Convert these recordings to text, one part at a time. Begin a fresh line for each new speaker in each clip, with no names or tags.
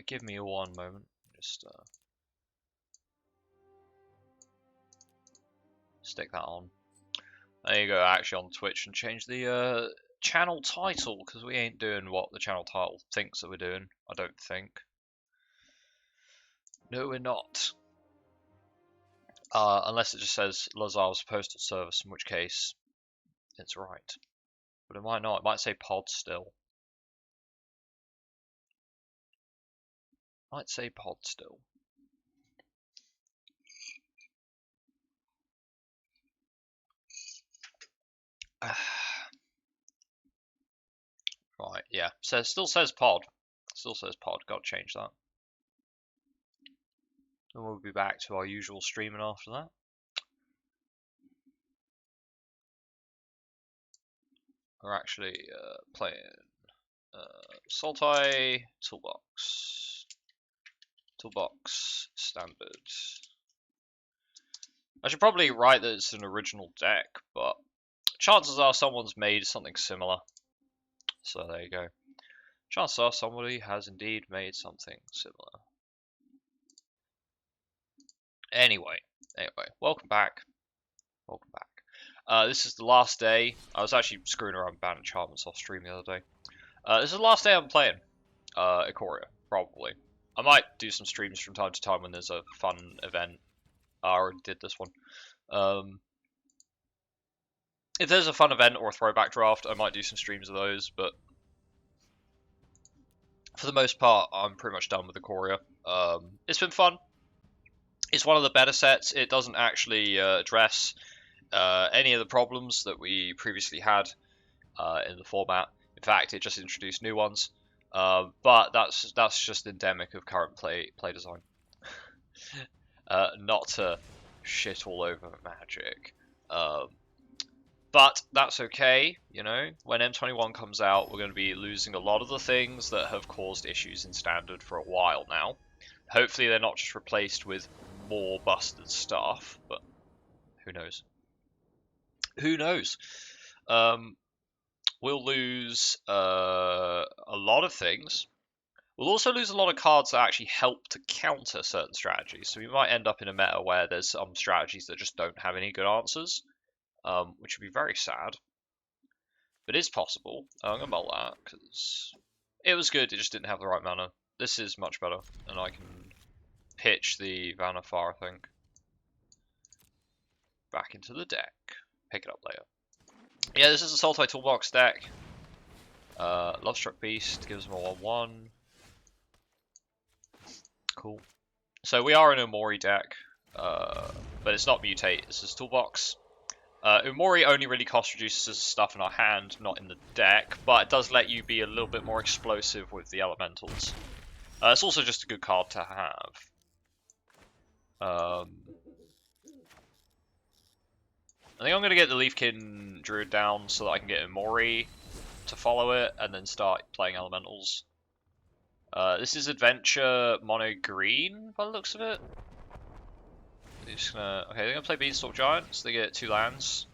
Give me one moment. Just stick that on. There you go. Actually, on Twitch, and change the channel title because we ain't doing what the channel title thinks that we're doing. I don't think. No, we're not. Unless it just says Lazav's Postal Service, in which case it's right. But it might not. It might say pod still. Might say pod still. Right, yeah. Still says pod. Still says pod. Gotta change that. And we'll be back to our usual streaming after that. We're actually playing Sultai toolbox. Toolbox standard. I should probably write that it's an original deck, but chances are someone's made something similar. So there you go. Chances are somebody has indeed made something similar. Anyway, welcome back. Welcome back. This is the last day. I was actually screwing around with bad enchantments off stream the other day. This is the last day I'm playing Ikoria, probably. I might do some streams from time to time when there's a fun event. I already did this one. If there's a fun event or a throwback draft, I might do some streams of those, but for the most part, I'm pretty much done with Ikoria. It's been fun. It's one of the better sets. It doesn't actually address any of the problems that we previously had in the format. In fact, it just introduced new ones. But that's just endemic of current play design. Not to shit all over Magic. But that's okay, you know. When M21 comes out, we're going to be losing a lot of the things that have caused issues in Standard for a while now. Hopefully they're not just replaced with more busted stuff, but who knows? Who knows? We'll lose a lot of things. We'll also lose a lot of cards that actually help to counter certain strategies. So we might end up in a meta where there's some strategies that just don't have any good answers, which would be very sad. But it is possible. I'm going to mull that because it was good, it just didn't have the right mana. This is much better, and I can pitch the Vanifar, I think, back into the deck. Pick it up later. Yeah, this is a Sultai toolbox deck. Lovestruck Beast gives them a 1/1. Cool. So we are an Umori deck, but it's not mutate. This is toolbox. Umori only really cost reduces stuff in our hand, not in the deck, but it does let you be a little bit more explosive with the elementals. It's also just a good card to have. I think I'm going to get the Leafkin Druid down so that I can get Umori to follow it, and then start playing elementals. This is Adventure Mono Green, by the looks of it. They're just gonna... Okay, they're going to play Beanstalk Giants. They get 2 lands.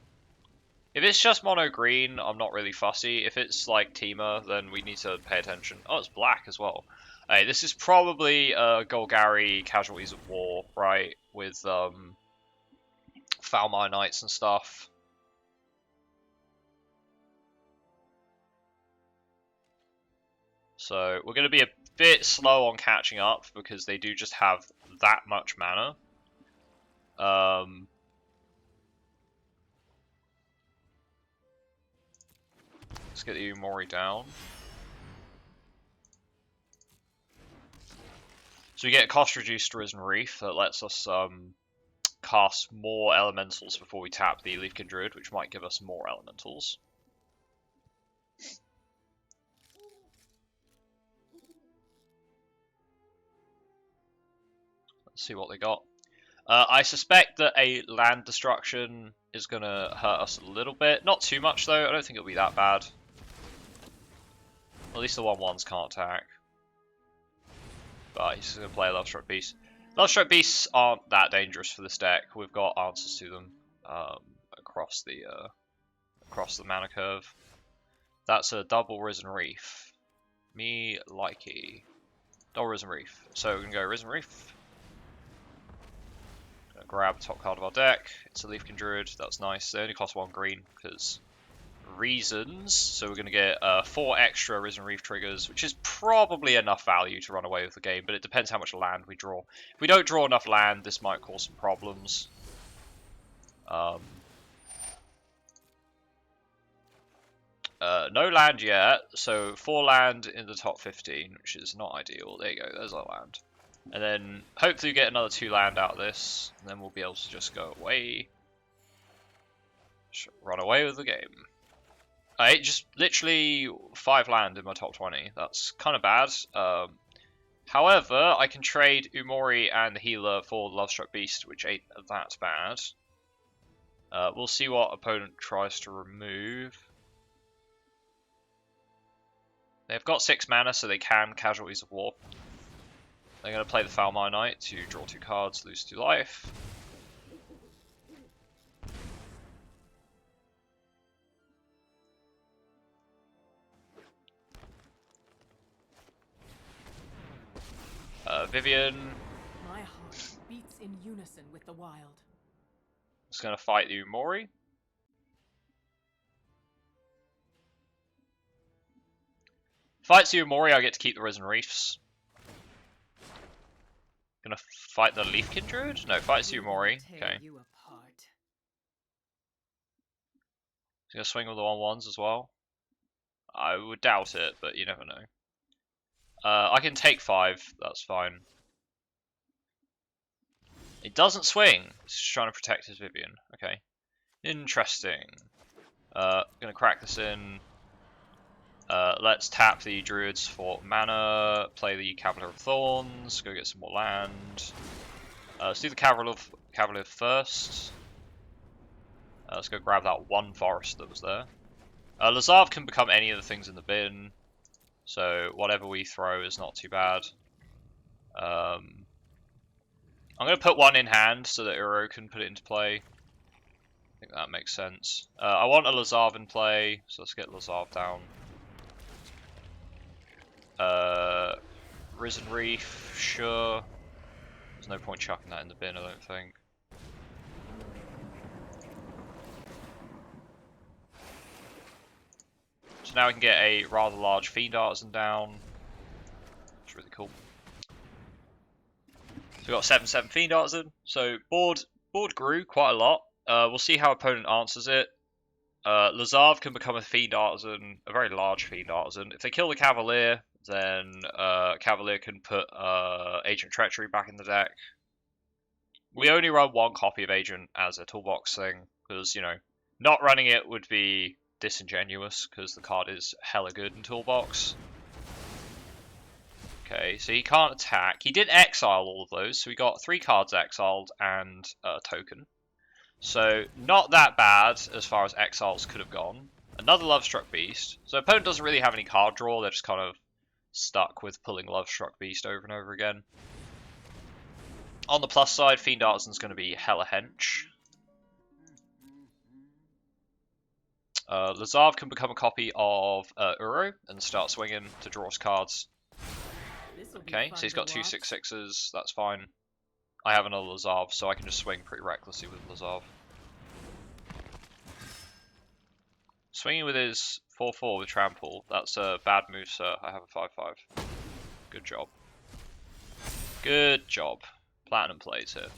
If it's just Mono Green, I'm not really fussy. If it's like Teamer, then we need to pay attention. Oh, it's black as well. Hey, this is probably Golgari Casualties of War, right? With Foulmire Knights and stuff. So we're going to be a bit slow on catching up because they do just have that much mana. Let's get the Umori down. So we get cost reduced Risen Reef that lets us cast more elementals before we tap the Leafkin Druid, which might give us more elementals. Let's see what they got. I suspect that a land destruction is going to hurt us a little bit. Not too much though, I don't think it'll be that bad. At least the 1/1s can't attack. But he's just going to play a Lovestruck Beast. Lovestruck Beasts aren't that dangerous for this deck. We've got answers to them across the mana curve. That's a double Risen Reef. Me likey. Or Risen Reef. So we're going to go Risen Reef. Gonna grab the top card of our deck. It's a Leafkin Druid. That's nice. They only cost 1 green because reasons. So we're going to get 4 extra Risen Reef triggers, which is probably enough value to run away with the game, but it depends how much land we draw. If we don't draw enough land, this might cause some problems. No land yet, so 4 land in the top 15, which is not ideal. There you go, there's our land. And then hopefully get another 2 land out of this, and then we'll be able to just go away. Just run away with the game. Just literally 5 land in my top 20. That's kind of bad. However, I can trade Umori and the healer for the Lovestruck Beast, which ain't that bad. We'll see what opponent tries to remove. They've got 6 mana, so they can Casualties of War. They're going to play the Foulmire Knight to draw 2 cards, lose 2 life. Vivian.
My heart beats in unison with the wild.
Is going to fight the Umori. Fights the Umori, I get to keep the Risen Reefs. Gonna fight the Leafkin Druid? No, fights the Umori. Okay. He's gonna swing with the 1/1s as well. I would doubt it, but you never know. I can take 5, that's fine. It doesn't swing. It's just trying to protect his Vivian. Okay. Interesting. Gonna crack this in. Let's tap the Druids for mana, play the Cavalier of Thorns, go get some more land. Let's do the Cavalier first. Let's go grab that 1 forest that was there. Lazav can become any of the things in the bin, so whatever we throw is not too bad. I'm going to put 1 in hand so that Uro can put it into play. I think that makes sense. I want a Lazav in play, so let's get Lazav down. Risen Reef, sure. There's no point chucking that in the bin, I don't think. So now we can get a rather large Fiend Artisan down. It's really cool. So we've got 7/7 Fiend Artisan. So board grew quite a lot. We'll see how opponent answers it. Lazav can become a Fiend Artisan, a very large Fiend Artisan. If they kill the Cavalier, then Cavalier can put Agent Treachery back in the deck. We only run 1 copy of Agent as a toolbox thing, because, you know, not running it would be disingenuous, because the card is hella good in toolbox. Okay, so he can't attack. He did exile all of those, so we got 3 cards exiled and a token. So, not that bad as far as exiles could have gone. Another Lovestruck Beast. So, opponent doesn't really have any card draw, they're just kind of stuck with pulling Lovestruck Beast over and over again. On the plus side, Fiend Artisan's going to be hella hench. Lazav can become a copy of Uro and start swinging to draw us cards. Okay, so he's got 2 6/6s, that's fine. I have another Lazav, so I can just swing pretty recklessly with Lazav. Swinging with his 4/4 with Trample, that's a bad move, sir. I have a 5/5. Good job. Good job. Platinum plays here.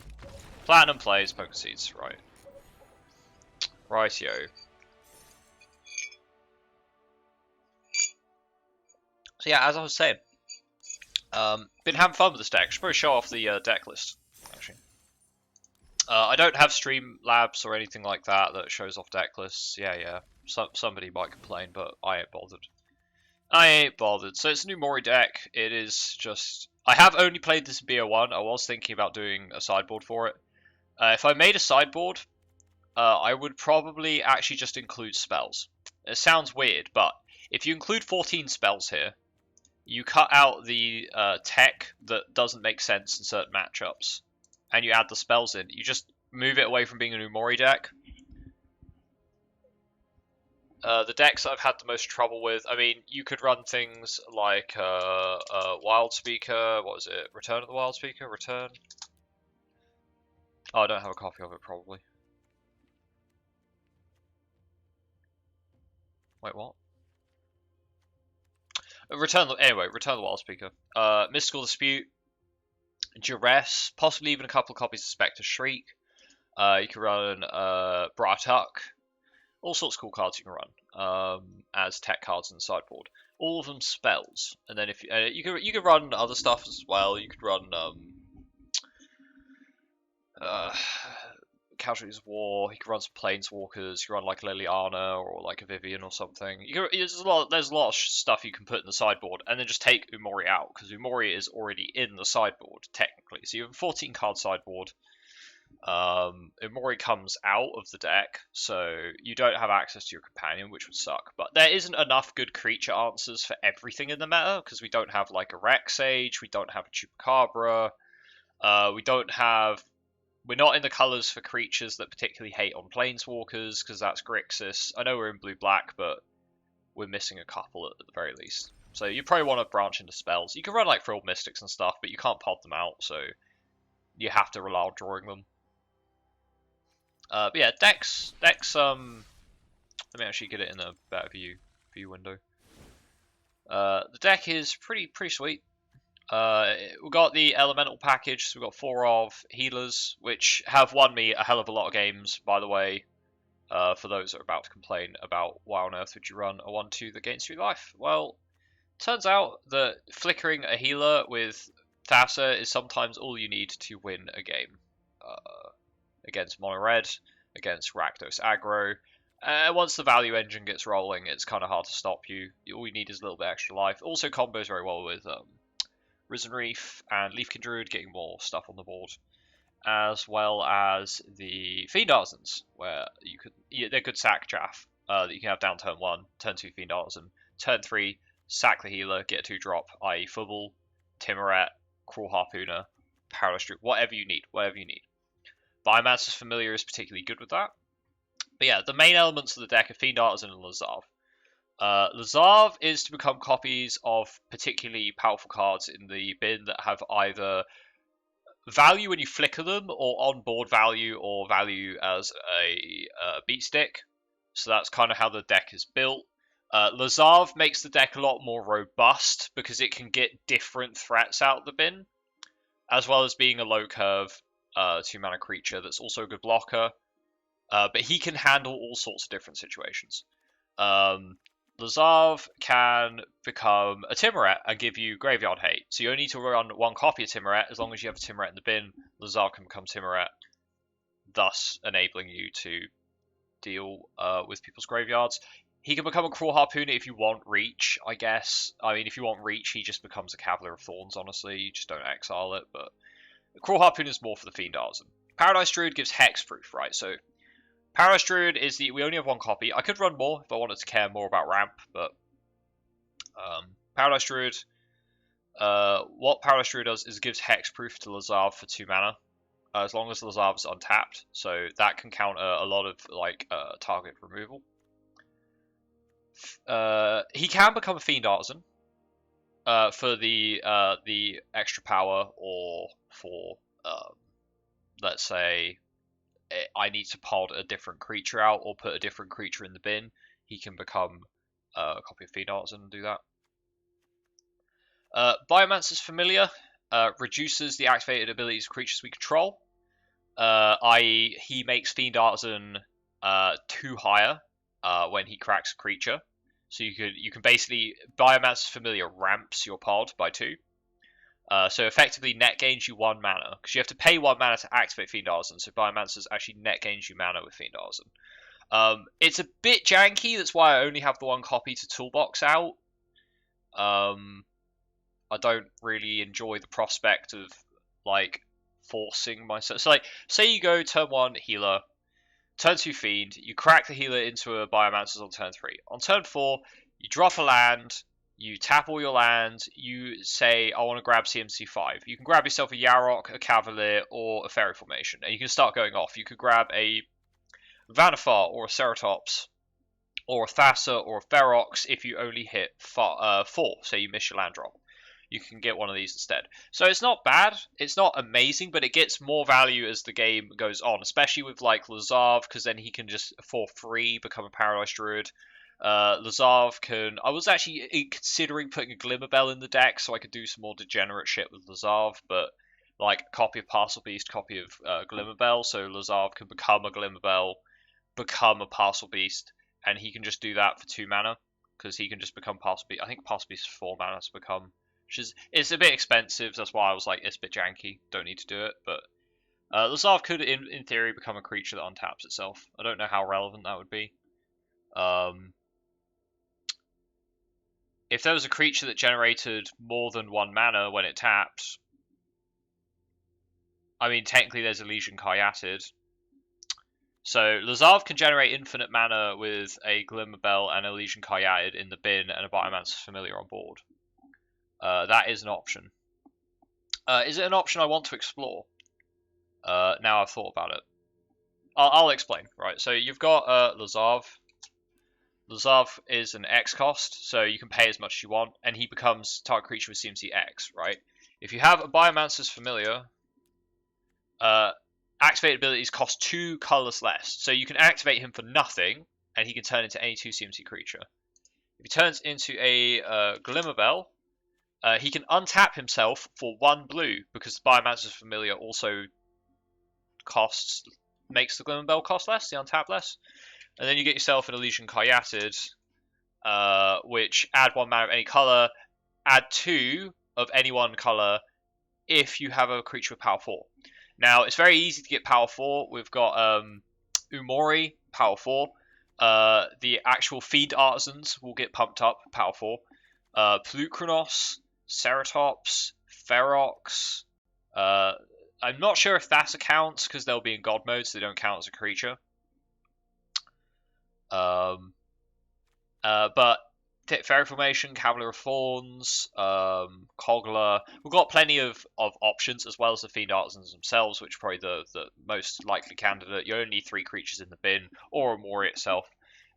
Platinum plays Poker Seeds, right. Rightio. So yeah, as I was saying, been having fun with this deck. Should probably show off the deck list, actually. I don't have Streamlabs or anything like that that shows off deck lists. Yeah. Somebody might complain, but I ain't bothered. So it's a new Mori deck. It is just... I have only played this in BO1. I was thinking about doing a sideboard for it. If I made a sideboard, I would probably actually just include spells. It sounds weird, but if you include 14 spells here, you cut out the tech that doesn't make sense in certain matchups, and you add the spells in. You just move it away from being a new Mori deck. The decks I've had the most trouble with, I mean, you could run things like Wild Speaker, what was it? Return of the Wild Speaker? Return? Oh, I don't have a copy of it, probably. Wait, what? Anyway, Return of the Wild Speaker. Mystical Dispute, Duress, possibly even a couple of copies of Spectre Shriek. You can run Bratuk, all sorts of cool cards you can run as tech cards in the sideboard. All of them spells, and then if you could run other stuff as well. You could run Casualties of War. You could run some Planeswalkers. You could run like Liliana or like a Vivian or something. There's a lot of stuff you can put in the sideboard, and then just take Umori out because Umori is already in the sideboard technically. So you have a 14 card sideboard. Umori comes out of the deck, so you don't have access to your companion, which would suck. But there isn't enough good creature answers for everything in the meta, because we don't have like a Rexage, we don't have a Chupacabra, we're not in the colours for creatures that particularly hate on Planeswalkers, because that's Grixis. I know we're in blue-black, but we're missing a couple at the very least. So you probably want to branch into spells. You can run like Frilled Mystics and stuff, but you can't pod them out, so you have to rely on drawing them. But yeah, decks. Let me actually get it in a better view window. The deck is pretty sweet. We've got the elemental package. So we've got 4 of healers, which have won me a hell of a lot of games, by the way. For those that are about to complain about why on earth would you run a 1/2 that gains 3 life? Well, turns out that flickering a healer with Thassa is sometimes all you need to win a game. Against mono red, against Rakdos aggro. Once the value engine gets rolling, it's kind of hard to stop you. All you need is a little bit extra life. Also combos very well with Risen Reef and Leafkin Druid, getting more stuff on the board, as well as the Fiend Artisans, where they're good sack chaff that you can have down turn 1, turn 2 Fiend Artisan, turn 3 sack the healer, get a 2-drop, i.e. Fubble, Timuret, Cruel Harpooner, Powerless Druid, whatever you need. Biomancer's Familiar is particularly good with that. But yeah, the main elements of the deck are Fiend Artisan and Lazav. Lazav is to become copies of particularly powerful cards in the bin that have either value when you flicker them, or on-board value, or value as a beat stick. So that's kind of how the deck is built. Lazav makes the deck a lot more robust because it can get different threats out of the bin, as well as being a low curve 2-mana creature that's also a good blocker. But he can handle all sorts of different situations. Lazav can become a Timuret and give you Graveyard Hate. So you only need to run 1 copy of Timuret. As long as you have a Timuret in the bin, Lazav can become Timuret, thus enabling you to deal with people's graveyards. He can become a Cruel Harpooner if you want Reach, I guess. I mean, if you want Reach, he just becomes a Cavalier of Thorns, honestly. You just don't exile it, but Cruel Harpooner is more for the Fiend Artisan. Paradise Druid gives Hexproof, right? So Paradise Druid is we only have 1 copy. I could run more if I wanted to care more about ramp, but Paradise Druid, what Paradise Druid does is it gives Hexproof to Lazav for 2 mana, as long as Lazav is untapped. So that can counter a lot of like target removal. He can become a Fiend Artisan for the extra power, or for let's say I need to pod a different creature out or put a different creature in the bin. He can become a copy of Fiend Artisan and do that. Biomancer's Familiar reduces the activated abilities of creatures we control, i.e. he makes Fiend Artisan 2 higher when he cracks a creature. So you can basically, Biomancer's Familiar ramps your pod by 2. So effectively net gains you 1 mana, because you have to pay 1 mana to activate Fiend Artisan, so Biomancer's actually net gains you mana with Fiend Artisan. It's a bit janky, that's why I only have the 1 copy to toolbox out. I don't really enjoy the prospect of like forcing myself. So like, say you go turn 1 healer, turn 2 Fiend, you crack the healer into a Biomancer's on turn 3. On turn 4, you drop a land, you tap all your lands, you say, I want to grab CMC5. You can grab yourself a Yarok, a Cavalier, or a Fairy Formation, and you can start going off. You could grab a Vannifar or a Ceratops, or a Thassa or a Ferox if you only hit 4, so you miss your land drop. You can get one of these instead. So it's not bad, it's not amazing, but it gets more value as the game goes on, especially with like Lazav, because then he can just for free become a Paradise Druid. Lazav can... I was actually considering putting a Glimmerbell in the deck so I could do some more degenerate shit with Lazav, but like copy of Parcel Beast, copy of Glimmerbell, so Lazav can become a Glimmerbell, become a Parcel Beast, and he can just do that for 2 mana, because he can just become Parcel Beast. I think Parcel Beast is 4 mana to become, which is, it's a bit expensive, that's why I was like, it's a bit janky, don't need to do it, but Lazav could, in theory, become a creature that untaps itself. I don't know how relevant that would be. If there was a creature that generated more than 1 mana when it tapped, I mean, technically there's Elysian Kayatid. So Lazav can generate infinite mana with a Glimmerbell and Elysian Kayatid in the bin and a Biomancer's Familiar on board. That is an option. Is it an option I want to explore? Now I've thought about it. I'll explain. Right, so you've got Lazav. Lazav is an X cost, so you can pay as much as you want, and he becomes target creature with CMC X, right? If you have a Biomancer's Familiar, activated abilities cost 2 colors less, so you can activate him for nothing, and he can turn into any 2 CMC creature. If he turns into a Glimmerbell, he can untap himself for 1 blue, because the Biomancer's Familiar also makes the Glimmerbell cost less, the untap less. And then you get yourself an Elysian Kayatid, which add 1 mana of any color, add 2 of any 1 color if you have a creature with power 4. Now, it's very easy to get power 4. We've got Umori, power 4. The actual Fiend Artisans will get pumped up, power 4. Plukranos, Ceratops, Ferox. I'm not sure if Thassa counts, because they'll be in God mode, so they don't count as a creature. But Fairy Formation, Cavalier of Thorns, Cogler. We've got plenty of options, as well as the Fiend Artisans themselves, which are probably the most likely candidate. You only need 3 creatures in the bin, or Umori itself.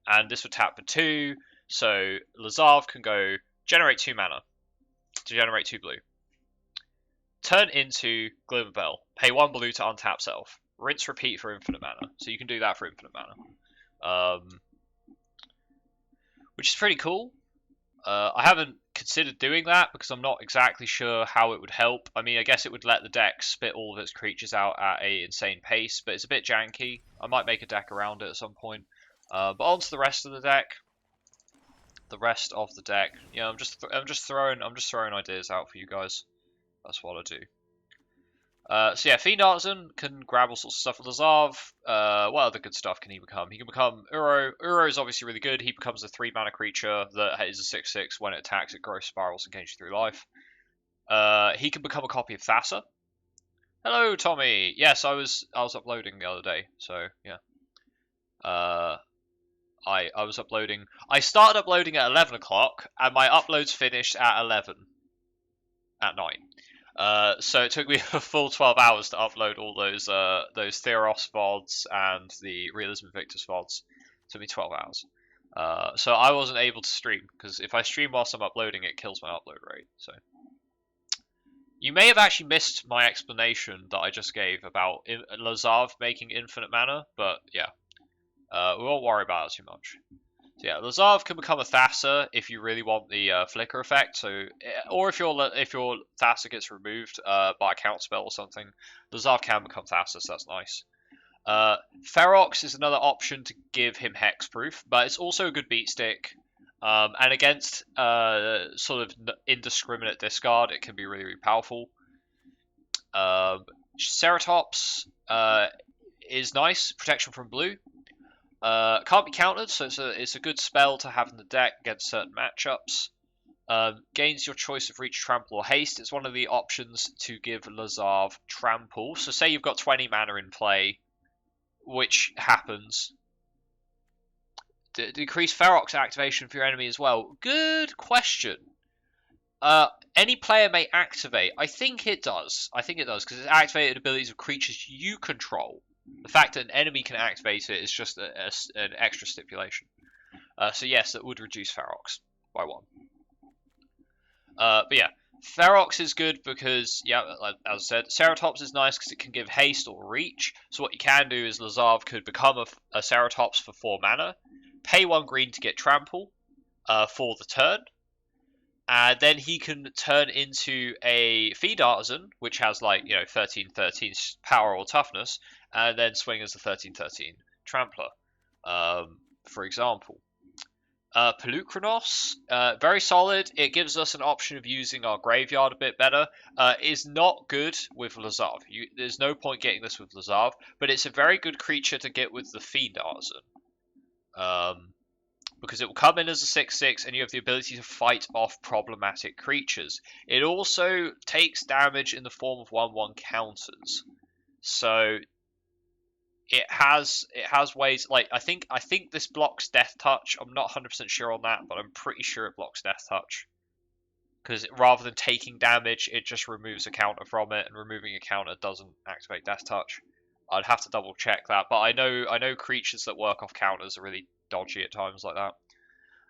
And this would tap for 2, so Lazav can go generate 2 mana to generate 2 blue. Turn into Glimmerbell, pay 1 blue to untap self. Rinse repeat for infinite mana, so you can do that for infinite mana. Which is pretty cool. I haven't considered doing that because I'm not exactly sure how it would help. I mean, I guess it would let the deck spit all of its creatures out at an insane pace, but it's a bit janky. I might make a deck around it at some point. But on to the rest of the deck. Yeah, I'm just throwing ideas out for you guys. That's what I do. So yeah, Fiend Artisan can grab all sorts of stuff with Lazav. What other good stuff can he become? He can become Uro. Uro is obviously really good. He becomes a 3 mana creature that is a 6/6. When it attacks, it growth spirals and gains you through life. He can become a copy of Thassa. Hello, Tommy. Yes, I was uploading the other day. So yeah. I was uploading. I started uploading at 11 o'clock, and my uploads finished at 11 at night. So it took me a full 12 hours to upload all those Theros VODs and the Realism Invictus VODs. It took me 12 hours. So I wasn't able to stream, because if I stream whilst I'm uploading, it kills my upload rate. So you may have actually missed my explanation that I just gave about Lazav making infinite mana, but yeah, we won't worry about it too much. So yeah, Lazav can become a Thassa if you really want the flicker effect. So, or if your Thassa gets removed by a counter spell or something, Lazav can become Thassa, so that's nice. Ferox is another option to give him hexproof, but it's also a good beat stick. And against sort of indiscriminate discard, it can be really, really powerful. Ceratops is nice, protection from blue. Can't be countered, so it's a good spell to have in the deck against certain matchups. Gains your choice of reach, trample, or haste. It's one of the options to give Lazav trample. So say you've got 20 mana in play, which happens. Decrease Ferox activation for your enemy as well. Good question. Any player may activate. I think it does, because it's activated abilities of creatures you control. The fact that an enemy can activate it is just an extra stipulation. So yes, that would reduce Ferox by 1. But yeah, Ferox is good because, yeah, as I said, Ceratops is nice because it can give haste or reach. So what you can do is Lazav could become a Ceratops for 4 mana, pay 1 green to get Trample for the turn, and then he can turn into a Feed Artisan, which has like, 13/13 power or toughness, and then swing as a 13/13 Trampler, for example. Pelucranos, very solid. It gives us an option of using our graveyard a bit better. Is not good with Lazav. There's no point getting this with Lazav, but it's a very good creature to get with the Fiend Artisan. Because it will come in as a 6/6 and you have the ability to fight off problematic creatures. It also takes damage in the form of 1/1 counters. So it has ways, like I think this blocks Death Touch. I'm not 100% sure on that, but I'm pretty sure it blocks Death Touch. Because rather than taking damage, it just removes a counter from it, and removing a counter doesn't activate Death Touch. I'd have to double check that, but I know creatures that work off counters are really dodgy at times like that.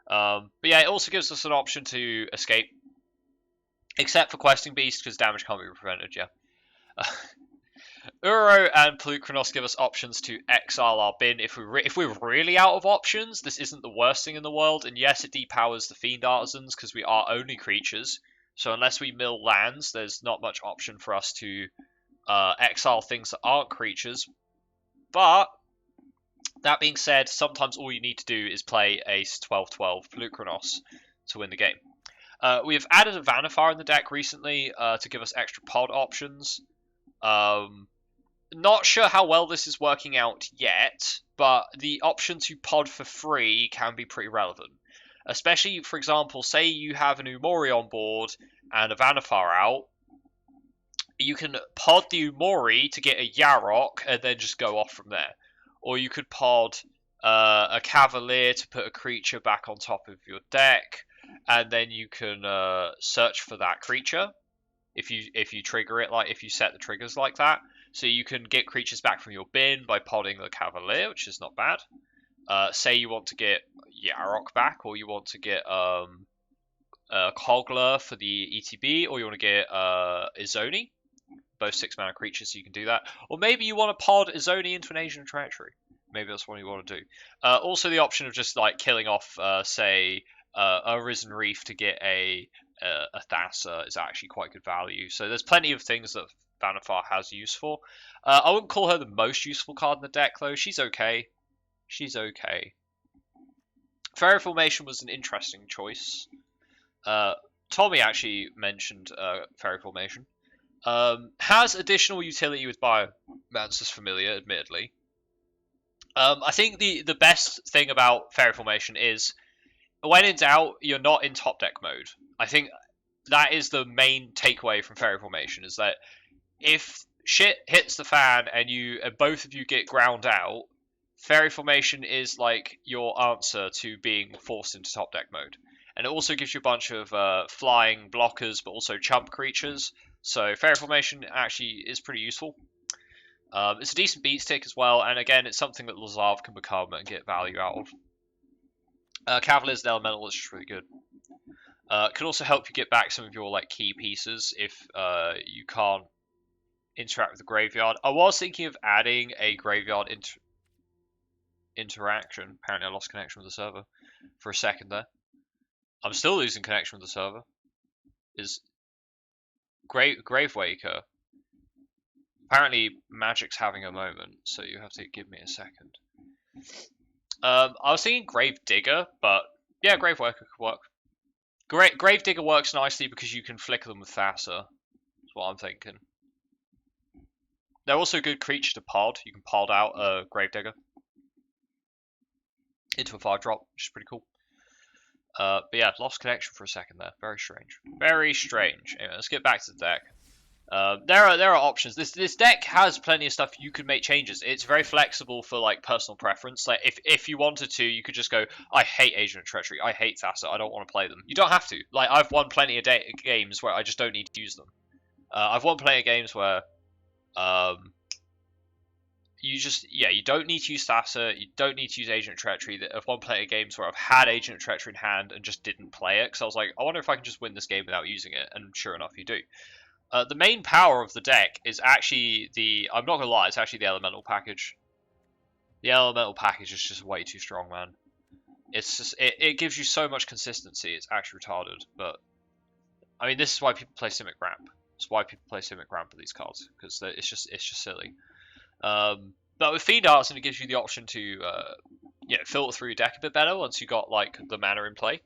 But yeah, it also gives us an option to escape, except for Questing Beast, because damage can't be prevented. Yeah. Uro and Pelucranos give us options to exile our bin if we're really out of options. This isn't the worst thing in the world, and yes, it depowers the Fiend Artisans because we are only creatures. So unless we mill lands, there's not much option for us to exile things that aren't creatures. But that being said, sometimes all you need to do is play a 12/12 Pelucranos to win the game. We have added a Vannifar in the deck recently to give us extra pod options. Not sure how well this is working out yet, but the option to pod for free can be pretty relevant. Especially, for example, say you have an Umori on board and a Vannifar out, you can pod the Umori to get a Yarok and then just go off from there. Or you could pod a Cavalier to put a creature back on top of your deck, and then you can search for that creature if you trigger it, like if you set the triggers like that. So you can get creatures back from your bin by podding the Cavalier, which is not bad. Say you want to get Yarok back, or you want to get Kogler for the ETB, or you want to get Izoni, both 6-mana creatures, so you can do that. Or maybe you want to pod Izoni into an Asian Treachery. Maybe that's what you want to do. Also, the option of just like killing off, say, a Risen Reef to get a Thassa is actually quite good value. So there's plenty of things that Vannifar has use for. I wouldn't call her the most useful card in the deck, though. She's okay. She's okay. Fairy Formation was an interesting choice. Tommy actually mentioned Fairy Formation. Has additional utility with Biomancer's Familiar, admittedly. I think the best thing about Fairy Formation is, when in doubt, you're not in top deck mode. I think that is the main takeaway from Fairy Formation, is that if shit hits the fan and both of you get ground out, Fairy Formation is like your answer to being forced into top deck mode. And it also gives you a bunch of flying blockers, but also chump creatures. So Fairy Formation actually is pretty useful. It's a decent beat stick as well, and again, it's something that Lazav can become and get value out of. Cavalier's the Elemental is just really good. Can also help you get back some of your like key pieces if you can't interact with the graveyard. I was thinking of adding a graveyard interaction. Apparently I lost connection with the server for a second there. I'm still losing connection with the server. Is Gravewaker. Apparently Magic's having a moment, so you have to give me a second. I was thinking Gravedigger, but yeah, Gravewaker could work. Gravedigger works nicely because you can flicker them with Thassa. That's what I'm thinking. They're also a good creature to pod. You can pod out a Gravedigger into a 5-drop, which is pretty cool. But yeah, lost connection for a second there. Very strange. Very strange. Anyway, let's get back to the deck. There are options. This deck has plenty of stuff you could make changes. It's very flexible for like personal preference. Like if you wanted to, you could just go, I hate Agent of Treachery, I hate Thassa, I don't want to play them. You don't have to. Like I've won plenty of games where I just don't need to use them. I've won plenty of games where you don't need to use Thassa, you don't need to use Agent of Treachery. I've won plenty of games where I've had Agent of Treachery in hand and just didn't play it, because I was like, I wonder if I can just win this game without using it, and sure enough, you do. The main power of the deck is actually I'm not gonna lie, it's actually the Elemental package. The Elemental package is just way too strong, man. It's just, it gives you so much consistency, it's actually retarded, but I mean, this is why people play Simic Ramp. It's why people play Simic Ramp with these cards, because it's just silly. But with Fiend Arts, it gives you the option to filter through your deck a bit better once you got like the mana in play.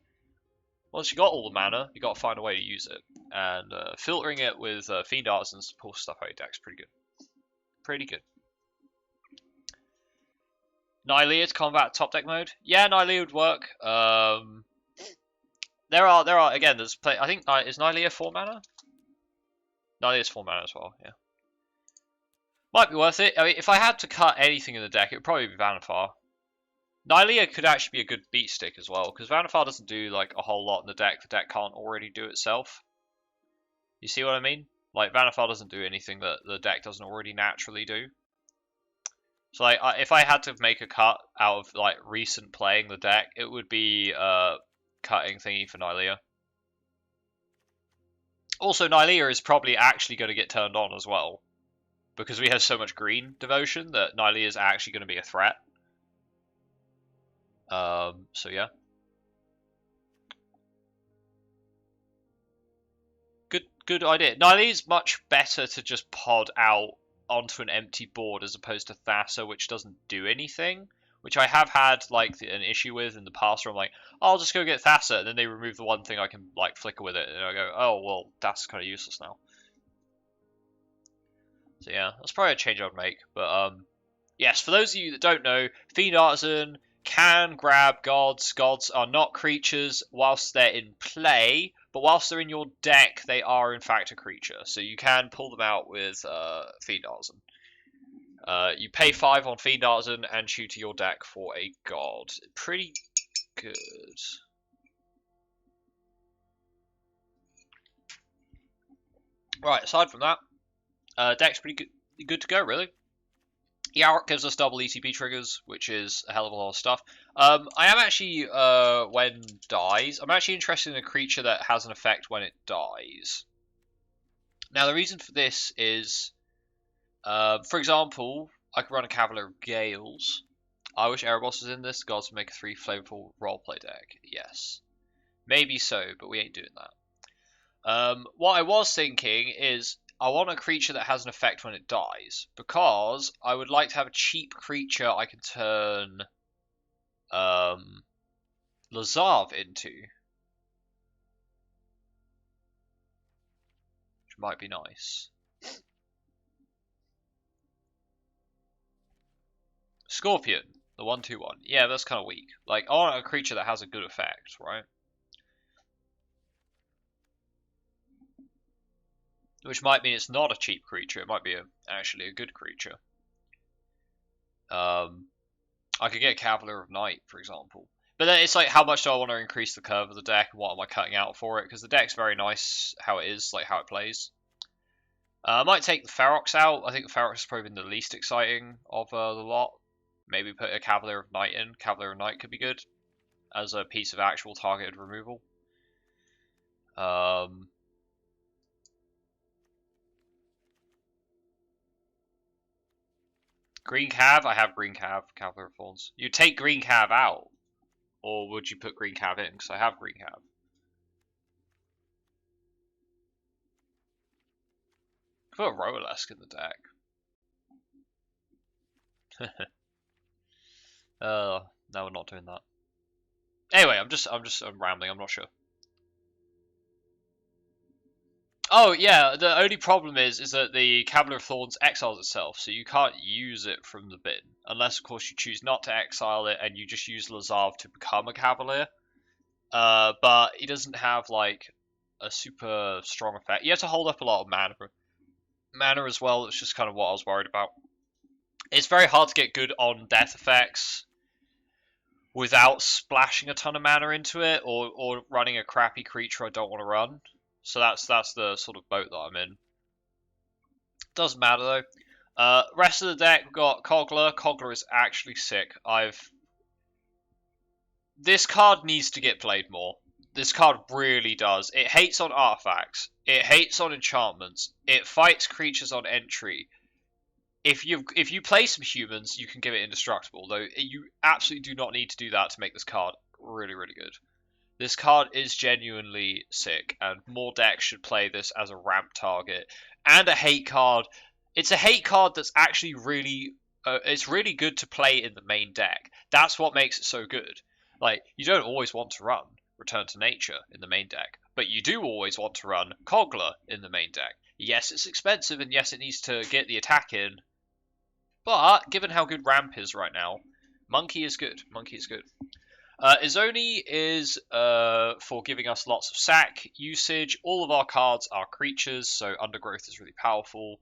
Once you got all the mana, you got to find a way to use it, and filtering it with Fiend Arts and pull stuff out of your deck's pretty good. Pretty good. Nylea to combat top deck mode. Yeah, Nylea would work. There are again. There's play. I think is Nylea 4 mana. Nylea's 4 mana as well. Yeah. Might be worth it. I mean, if I had to cut anything in the deck, it would probably be Vannifar. Nylea could actually be a good beat stick as well, because Vannifar doesn't do like a whole lot in the deck can't already do itself. You see what I mean? Like, Vannifar doesn't do anything that the deck doesn't already naturally do. So like, if I had to make a cut out of like recent playing the deck, it would be cutting thingy for Nylea. Also, Nylea is probably actually going to get turned on as well, because we have so much green devotion that Nylea is actually going to be a threat. So yeah. Good idea. Nylea is much better to just pod out onto an empty board as opposed to Thassa, which doesn't do anything, which I have had like an issue with in the past where I'm like, oh, I'll just go get Thassa, and then they remove the one thing I can like flicker with it, and I go, oh, well, that's kind of useless now. So yeah, that's probably a change I'd make. But yes, for those of you that don't know, Fiend Artisan can grab gods. Gods are not creatures whilst they're in play, but whilst they're in your deck, they are in fact a creature. So you can pull them out with Fiend Artisan. You pay 5 on Fiend Artisan and shoot to your deck for a god. Pretty good. Right, aside from that, deck's pretty good to go, really. Yarok gives us double ETB triggers, which is a hell of a lot of stuff. I am actually, when dies, I'm actually interested in a creature that has an effect when it dies. Now, the reason for this is, for example, I could run a Cavalier of Gales. I wish Erebos was in this. The gods would make a 3 flavorful roleplay deck. Yes. Maybe so, but we ain't doing that. What I was thinking is, I want a creature that has an effect when it dies, because I would like to have a cheap creature I can turn Lazav into, which might be nice. Scorpion, the 1/2/1. Yeah, that's kind of weak. Like, I want a creature that has a good effect, right? Which might mean it's not a cheap creature. It might be actually a good creature. I could get Cavalier of Night, for example. But then it's like, how much do I want to increase the curve of the deck, and what am I cutting out for it? Because the deck's very nice how it is, like how it plays. I might take the Ferox out. I think the Ferox has probably been the least exciting of the lot. Maybe put a Cavalier of Night in. Cavalier of Night could be good as a piece of actual targeted removal. Green Cav, I have Green Cav, Cavalier of Thorns. You take Green Cav out, or would you put Green Cav in? Because I have Green Cav. Put a Roalesk in the deck. No, we're not doing that. Anyway, I'm rambling. I'm not sure. Oh yeah, the only problem is that the Cavalier of Thorns exiles itself, so you can't use it from the bin, unless of course you choose not to exile it and you just use Lazav to become a Cavalier. But he doesn't have like a super strong effect. You have to hold up a lot of mana as well. That's just kind of what I was worried about. It's very hard to get good on death effects without splashing a ton of mana into it, or running a crappy creature I don't want to run. So that's the sort of boat that I'm in. Doesn't matter though. Rest of the deck, we've got Kogler. Kogler is actually sick. This card needs to get played more. This card really does. It hates on artifacts. It hates on enchantments. It fights creatures on entry. If you play some humans, you can give it indestructible, though you absolutely do not need to do that to make this card really, really good. This card is genuinely sick, and more decks should play this as a ramp target. And a hate card. It's a hate card that's actually really... it's really good to play in the main deck. That's what makes it so good. Like, you don't always want to run Return to Nature in the main deck, but you do always want to run Kogler in the main deck. Yes, it's expensive, and yes, it needs to get the attack in, but given how good Ramp is right now, Monkey is good. Monkey is good. Izoni is for giving us lots of sack usage. All of our cards are creatures, so Undergrowth is really powerful.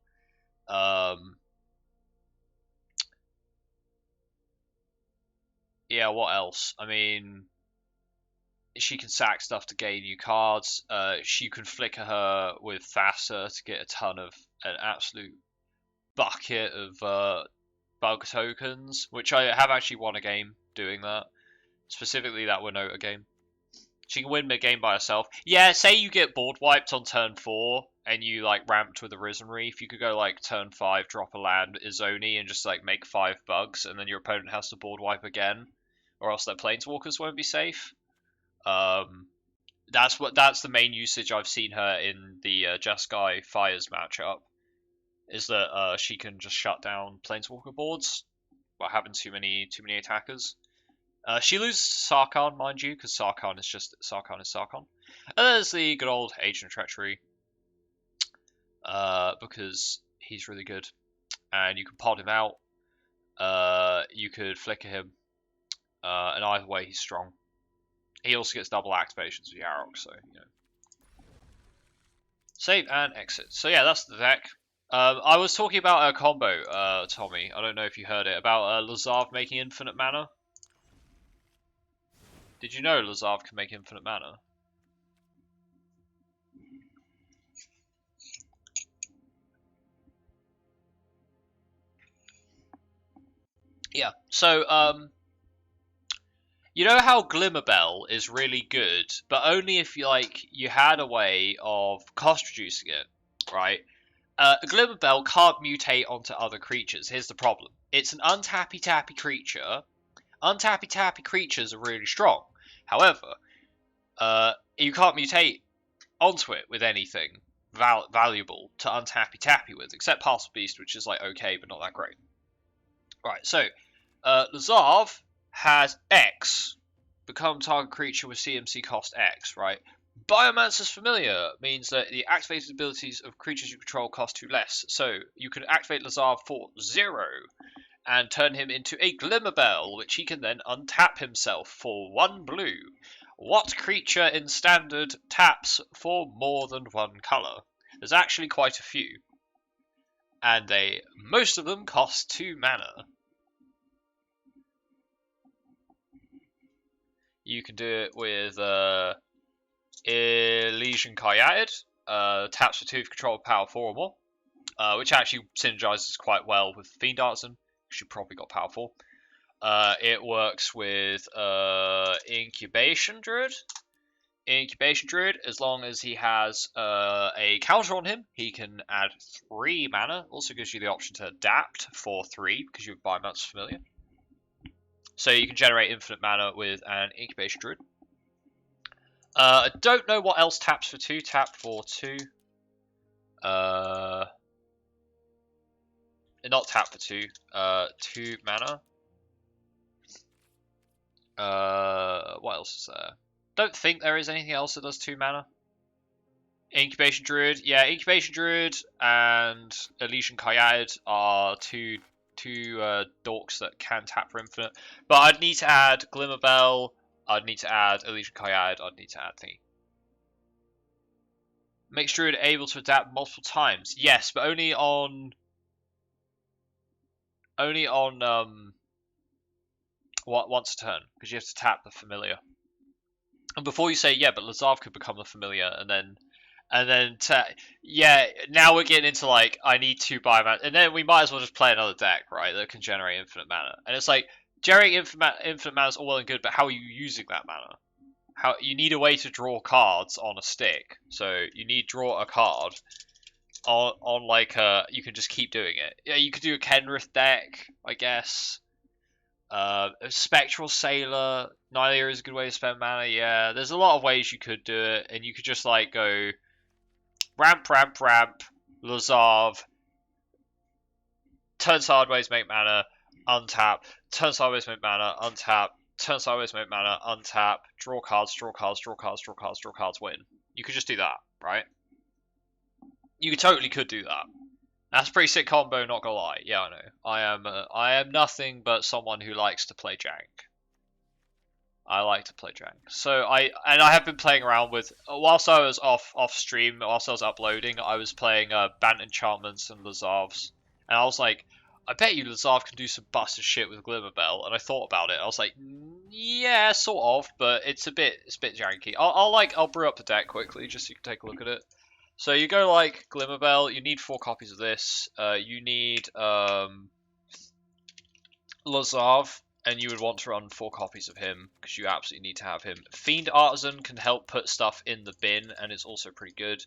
Yeah, what else? I mean, she can sack stuff to gain new cards. She can flicker her with Thassa to get a ton of an absolute bucket of bug tokens, which I have actually won a game doing that. Specifically that Winota game. She can win mid-game by herself. Yeah, say you get board wiped on turn 4 and you like ramped with a Risen Reef, you could go like turn 5, drop a land, Izoni, and just like make 5 bugs, and then your opponent has to board wipe again, or else their planeswalkers won't be safe. That's the main usage I've seen her in the Jeskai Fires matchup, is that she can just shut down planeswalker boards by having too many attackers. She loses Sarkhan, mind you, because Sarkhan is Sarkhan. And there's the good old Agent of Treachery, because he's really good, and you can pod him out. You could flicker him, and either way he's strong. He also gets double activations with Yarok, so you know. Save and exit. So yeah, that's the deck. I was talking about a combo, Tommy. I don't know if you heard it about Lazav making infinite mana. Did you know Lazav can make infinite mana? Yeah, so, you know how Glimmerbell is really good, but only if you had a way of cost reducing it, right? Glimmerbell can't mutate onto other creatures. Here's the problem. It's an untappy-tappy creature. Untappy-tappy creatures are really strong. However, you can't mutate onto it with anything valuable to untappy-tappy with, except Postal Beast, which is like okay, but not that great. Right, so Lazav has X, become target creature with CMC cost X, right? Biomancer's Familiar means that the activated abilities of creatures you control cost 2 less. So you can activate Lazav for 0 and turn him into a Glimmerbell, which he can then untap himself for 1 blue. What creature in Standard taps for more than 1 color? There's actually quite a few. And most of them cost 2 mana. You can do it with Elysian Kayatid, taps for 2 if control power 4 or more, which actually synergizes quite well with Fiend Artisan, because you probably got power 4. It works with Incubation Druid. Incubation Druid, as long as he has a counter on him, he can add 3 mana. Also gives you the option to adapt for 3, because you have Biomancer's Familiar. So you can generate infinite mana with an Incubation Druid. I don't know what else taps for 2. Tap for 2. Not tap for 2. 2 mana. What else is there? Don't think there is anything else that does 2 mana. Incubation Druid. Yeah, Incubation Druid and Elysian Kayatid are two dorks that can tap for infinite. But I'd need to add Glimmerbell, I'd need to add Elysian Kayatid, I'd need to add thingy. Makes Druid able to adapt multiple times. Yes, but only on once a turn, because you have to tap the Familiar. And before you say, yeah, but Lazav could become the Familiar, and then And then, yeah, now we're getting into like, I need 2 biomass, and then we might as well just play another deck, right, that can generate infinite mana. And it's like, generating infinite mana is all well and good, but how are you using that mana? How you need a way to draw cards on a stick. So you need draw a card on like you can just keep doing it. Yeah, you could do a Kenrith deck, I guess. A Spectral Sailor, Nylea is a good way to spend mana. Yeah, there's a lot of ways you could do it, and you could just like go ramp, Lazav, turn sideways, make mana, untap, turn sideways, make mana, untap, turn sideways, make mana, untap, draw cards, win. You could just do that, right? You totally could do that. That's a pretty sick combo, not gonna lie. Yeah, I know. I am nothing but someone who likes to play jank. I like to play jank. So I have been playing around with, whilst I was off stream, whilst I was uploading, I was playing Bant Enchantments and Lazavs, and I was like, I bet you Lazav can do some busted shit with Glimmerbell, and I thought about it. I was like, yeah, sort of, but it's a bit janky. I'll brew up the deck quickly just so you can take a look at it. So you go like Glimmerbell, you need 4 copies of this. You need Lazav, and you would want to run 4 copies of him because you absolutely need to have him. Fiend Artisan can help put stuff in the bin, and it's also pretty good.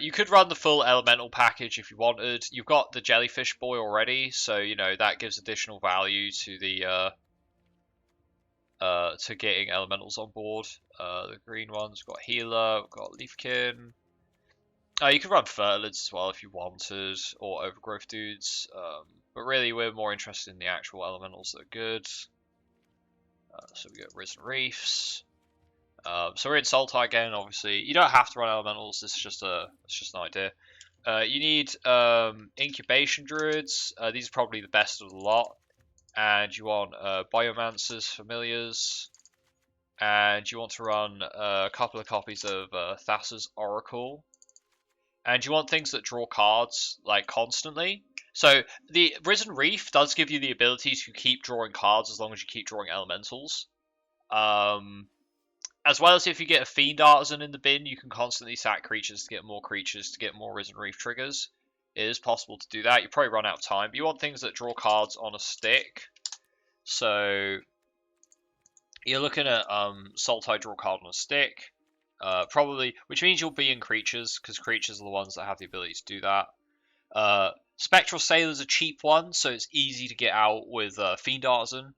You could run the full elemental package if you wanted. You've got the Jellyfish Boy already, so you know that gives additional value to the to getting elementals on board. The green ones, we've got Healer, we've got Leafkin. You could run Fertilids as well if you wanted, or Overgrowth Dudes. But really, we're more interested in the actual elementals that are good. So we got Risen Reefs. So we're in Sultai again, obviously. You don't have to run elementals, this is just an idea. You need Incubation Druids. These are probably the best of the lot. And you want Biomancers, Familiars. And you want to run a couple of copies of Thassa's Oracle. And you want things that draw cards like constantly. So the Risen Reef does give you the ability to keep drawing cards as long as you keep drawing elementals. As well as if you get a Fiend Artisan in the bin, you can constantly sack creatures to get more Risen Reef triggers. It is possible to do that. You probably run out of time. But you want things that draw cards on a stick. So you're looking at Sultai draw card on a stick. Probably, which means you'll be in creatures, because creatures are the ones that have the ability to do that. Spectral Sailor's a cheap one, so it's easy to get out with Fiend Artisan.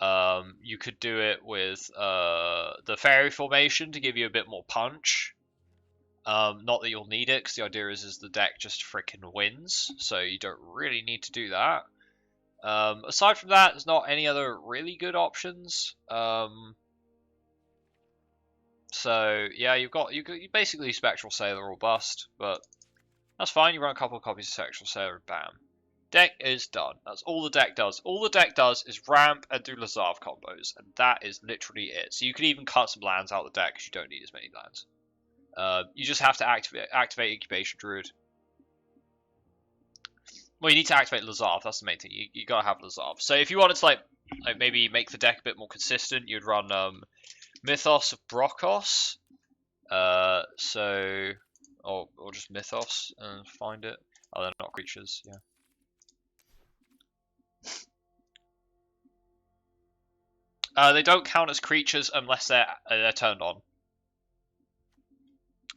You could do it with the Fairy Formation to give you a bit more punch. Not that you'll need it, because the idea is the deck just freaking wins, so you don't really need to do that. Aside from that, there's not any other really good options. So yeah, you basically Spectral Sailor or bust, but that's fine. You run a couple of copies of Spectral Sailor and bam, deck is done. That's all the deck does. All the deck does is ramp and do Lazav combos, and that is literally it. So you could even cut some lands out of the deck because you don't need as many lands. You just have to activate Incubation Druid. Well, you need to activate Lazav. That's the main thing. You gotta have Lazav. So if you wanted to like maybe make the deck a bit more consistent, you'd run Mythos of Brokos. Or just Mythos and find it. Oh, they're not creatures, yeah. They don't count as creatures unless they're turned on.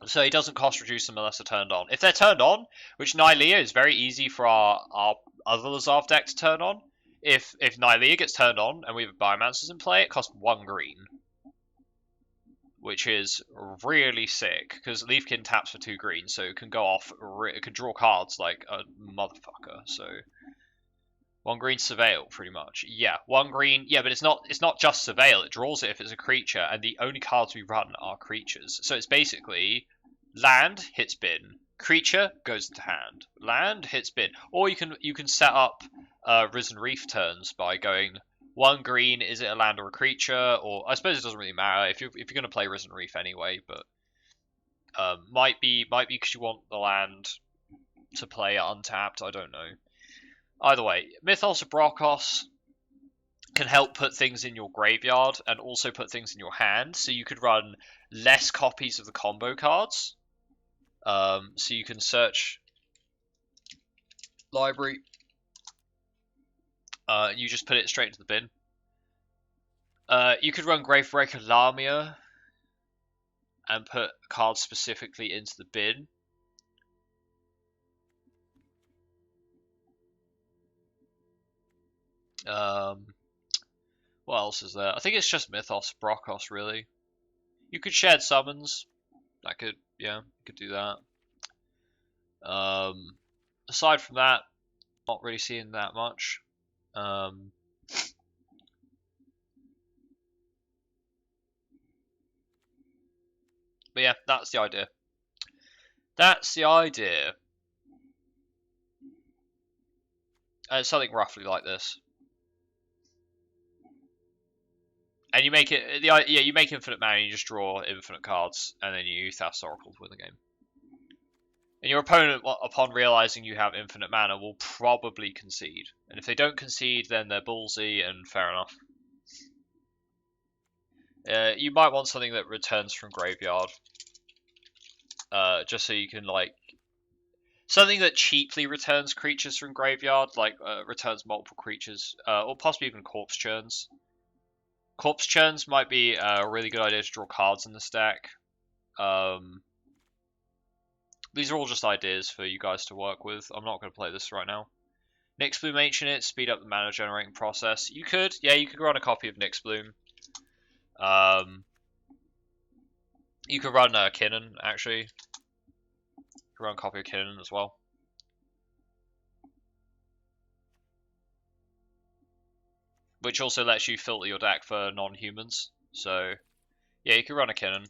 So it doesn't cost reduce them unless they're turned on. If they're turned on, which Nylea is very easy for our other Lazav deck to turn on. If Nylea gets turned on and we have Biomancers in play, it costs 1 green. Which is really sick, because Leafkin taps for 2 green, so it can go off, it can draw cards like a motherfucker, so 1 green Surveil, pretty much. Yeah, 1 green, yeah, but it's not just Surveil, it draws it if it's a creature, and the only cards we run are creatures. So it's basically land, hits bin, creature, goes into hand, land, hits bin. Or you can set up Risen Reef turns by going 1 green, is it a land or a creature? Or I suppose it doesn't really matter if you're going to play Risen Reef anyway, but might be because you want the land to play untapped. I don't know. Either way, Mythos of Brokos can help put things in your graveyard and also put things in your hand. So you could run less copies of the combo cards So you can search library. You just put it straight into the bin. You could run Gravebreaker Lamia and put cards specifically into the bin. What else is there? I think it's just Mythos, Brokos, really. You could shared summons. That could, yeah, you could do that. Aside from that, not really seeing that much. But yeah, that's the idea. That's the idea. Something roughly like this. And you make it, you make infinite mana, and you just draw infinite cards, and then you use Thassa's Oracle to win the game. And your opponent, upon realizing you have infinite mana, will probably concede. And if they don't concede, then they're ballsy, and fair enough. You might want something that returns from graveyard. Just so you can, like... Something that cheaply returns creatures from graveyard, like returns multiple creatures, or possibly even corpse churns. Corpse churns might be a really good idea to draw cards in this deck. These are all just ideas for you guys to work with. I'm not going to play this right now. Nyx Bloom Ancient it, speed up the mana generating process. You could run a copy of Nyx Bloom. You could run Kinnan, actually. You could run a copy of Kinnan as well. Which also lets you filter your deck for non-humans. So, yeah, you could run a Kinnan.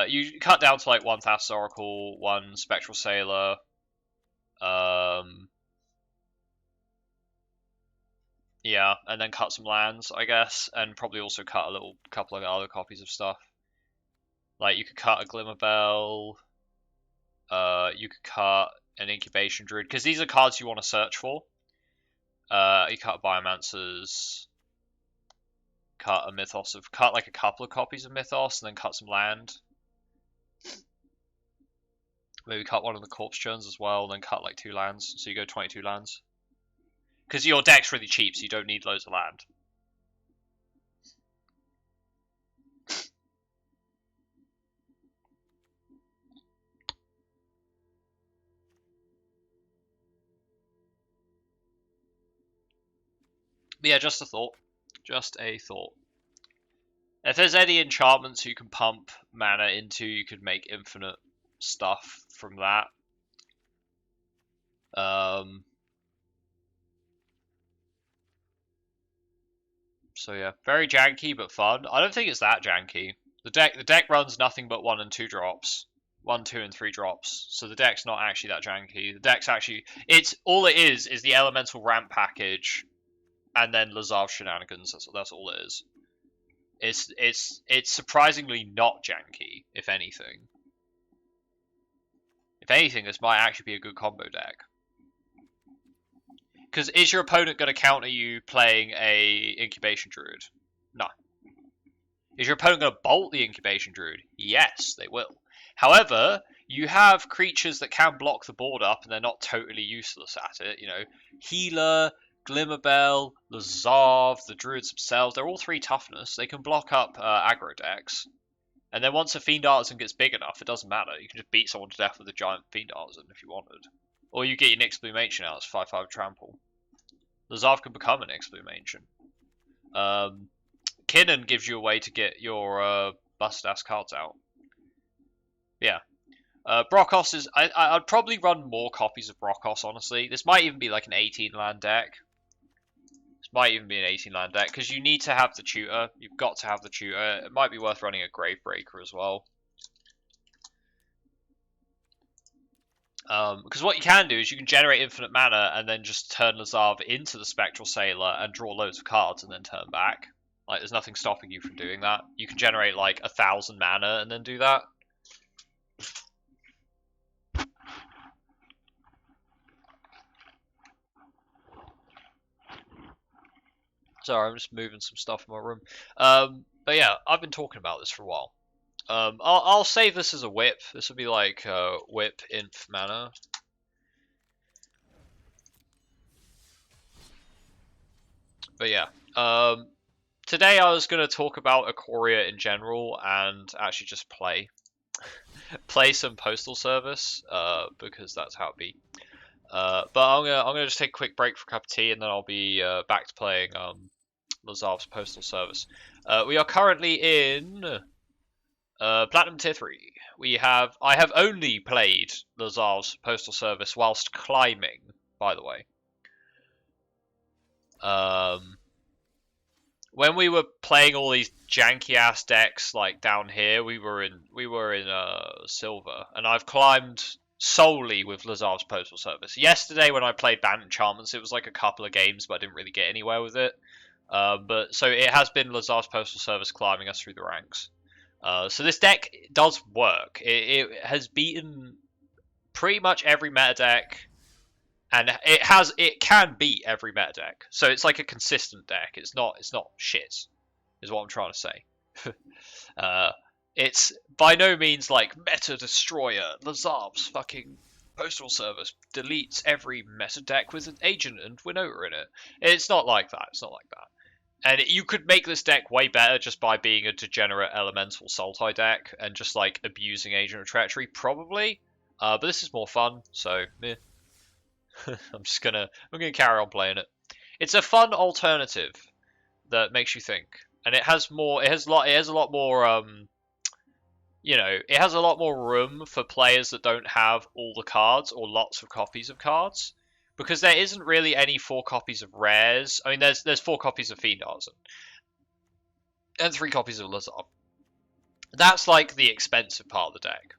You cut down to like one Thassa's Oracle, one Spectral Sailor. Yeah, and then cut some lands, I guess, and probably also cut a couple of other copies of stuff. Like you could cut a Glimmerbell. You could cut an Incubation Druid, because these are cards you want to search for. You cut Biomancers. Cut a Mythos cut like a couple of copies of Mythos, and then cut some land. Maybe cut one of the Corpse Churns as well, and then cut like 2 lands, so you go 22 lands. Because your deck's really cheap, so you don't need loads of land. But yeah, just a thought. Just a thought. If there's any enchantments you can pump mana into, you could make infinite stuff from that. So yeah, very janky but fun. I don't think it's that janky. The deck runs nothing but 1 and 2 drops. 1, 2, and 3 drops. So the deck's not actually that janky. The deck's actually all it is the elemental ramp package and then Lazav shenanigans. That's all it is. It's surprisingly not janky, if anything. If anything, this might actually be a good combo deck. Because is your opponent going to counter you playing a Incubation Druid? No. Is your opponent going to bolt the Incubation Druid? Yes, they will. However, you have creatures that can block the board up and they're not totally useless at it. You know, Healer, Glimmerbell, Lazav, the Druids themselves, they're all 3 toughness. They can block up aggro decks. And then once a Fiend Artisan gets big enough, it doesn't matter. You can just beat someone to death with a giant Fiend Artisan if you wanted. Or you get your Nyx Bloom Ancient out, it's 5/5 trample. Lazav can become an Nyx Bloom Ancient. Kinnan gives you a way to get your busted-ass cards out. Yeah. Brokos is... I'd probably run more copies of Brokos, honestly. This might even be like an 18-land deck. This might even be an 18-land deck, because you need to have the tutor. You've got to have the tutor. It might be worth running a Gravebreaker as well. Because what you can do is you can generate infinite mana and then just turn Lazav into the Spectral Sailor and draw loads of cards and then turn back. Like, there's nothing stopping you from doing that. You can generate like 1,000 mana and then do that. Sorry, I'm just moving some stuff in my room. But yeah, I've been talking about this for a while. I'll save this as a whip. This will be like whip inf mana. But yeah, today I was gonna talk about Ikoria in general and actually just play some Postal Service, because that's how it be. But I'm gonna just take a quick break for a cup of tea and then I'll be back to playing Lazav's Postal Service. We are currently in Platinum Tier 3. I have only played Lazar's Postal Service whilst climbing, by the way. When we were playing all these janky ass decks like down here, we were in silver, and I've climbed solely with Lazar's Postal Service. Yesterday when I played Band Enchantments, it was like a couple of games, but I didn't really get anywhere with it. But so it has been Lazar's Postal Service climbing us through the ranks. So this deck does work. It has beaten pretty much every meta deck, and it can beat every meta deck. So it's like a consistent deck. It's not shit, is what I'm trying to say. It's by no means like meta destroyer. Lazav's fucking Postal Service deletes every meta deck with an agent and Winota in it. It's not like that. It's not like that. And you could make this deck way better just by being a degenerate elemental Sultai deck and just like abusing Agent of Treachery, probably. But this is more fun, so meh. I'm gonna carry on playing it. It's a fun alternative that makes you think, and it has a lot more it has a lot more room for players that don't have all the cards or lots of copies of cards. Because there isn't really any 4 copies of rares. I mean, there's 4 copies of Fiend Artisan and 3 copies of Lazav. That's like the expensive part of the deck.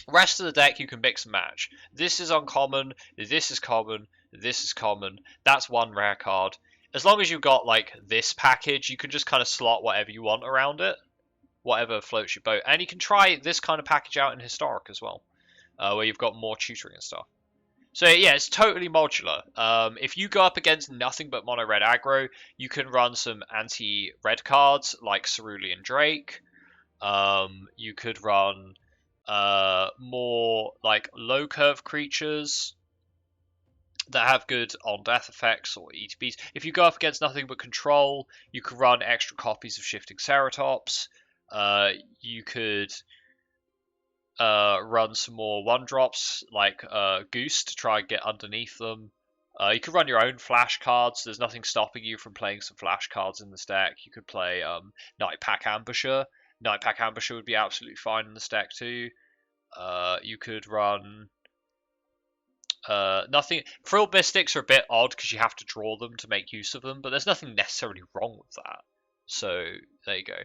Rest of the deck you can mix and match. This is uncommon. This is common. This is common. That's 1 rare card. As long as you've got like this package, you can just kind of slot whatever you want around it, whatever floats your boat. And you can try this kind of package out in Historic as well, where you've got more tutoring and stuff. So yeah, it's totally modular. If you go up against nothing but mono red aggro, you can run some anti-red cards like Cerulean Drake. You could run more like low curve creatures that have good on death effects or ETBs. If you go up against nothing but control, you could run extra copies of Shifting Ceratops. You could run some more 1-drops like Goose to try and get underneath them. You could run your own flash cards. There's nothing stopping you from playing some flash cards in this deck. You could play Night Pack Ambusher. Night Pack Ambusher would be absolutely fine in this deck too. You could run nothing. Frilled Mystics are a bit odd because you have to draw them to make use of them, but there's nothing necessarily wrong with that. So there you go.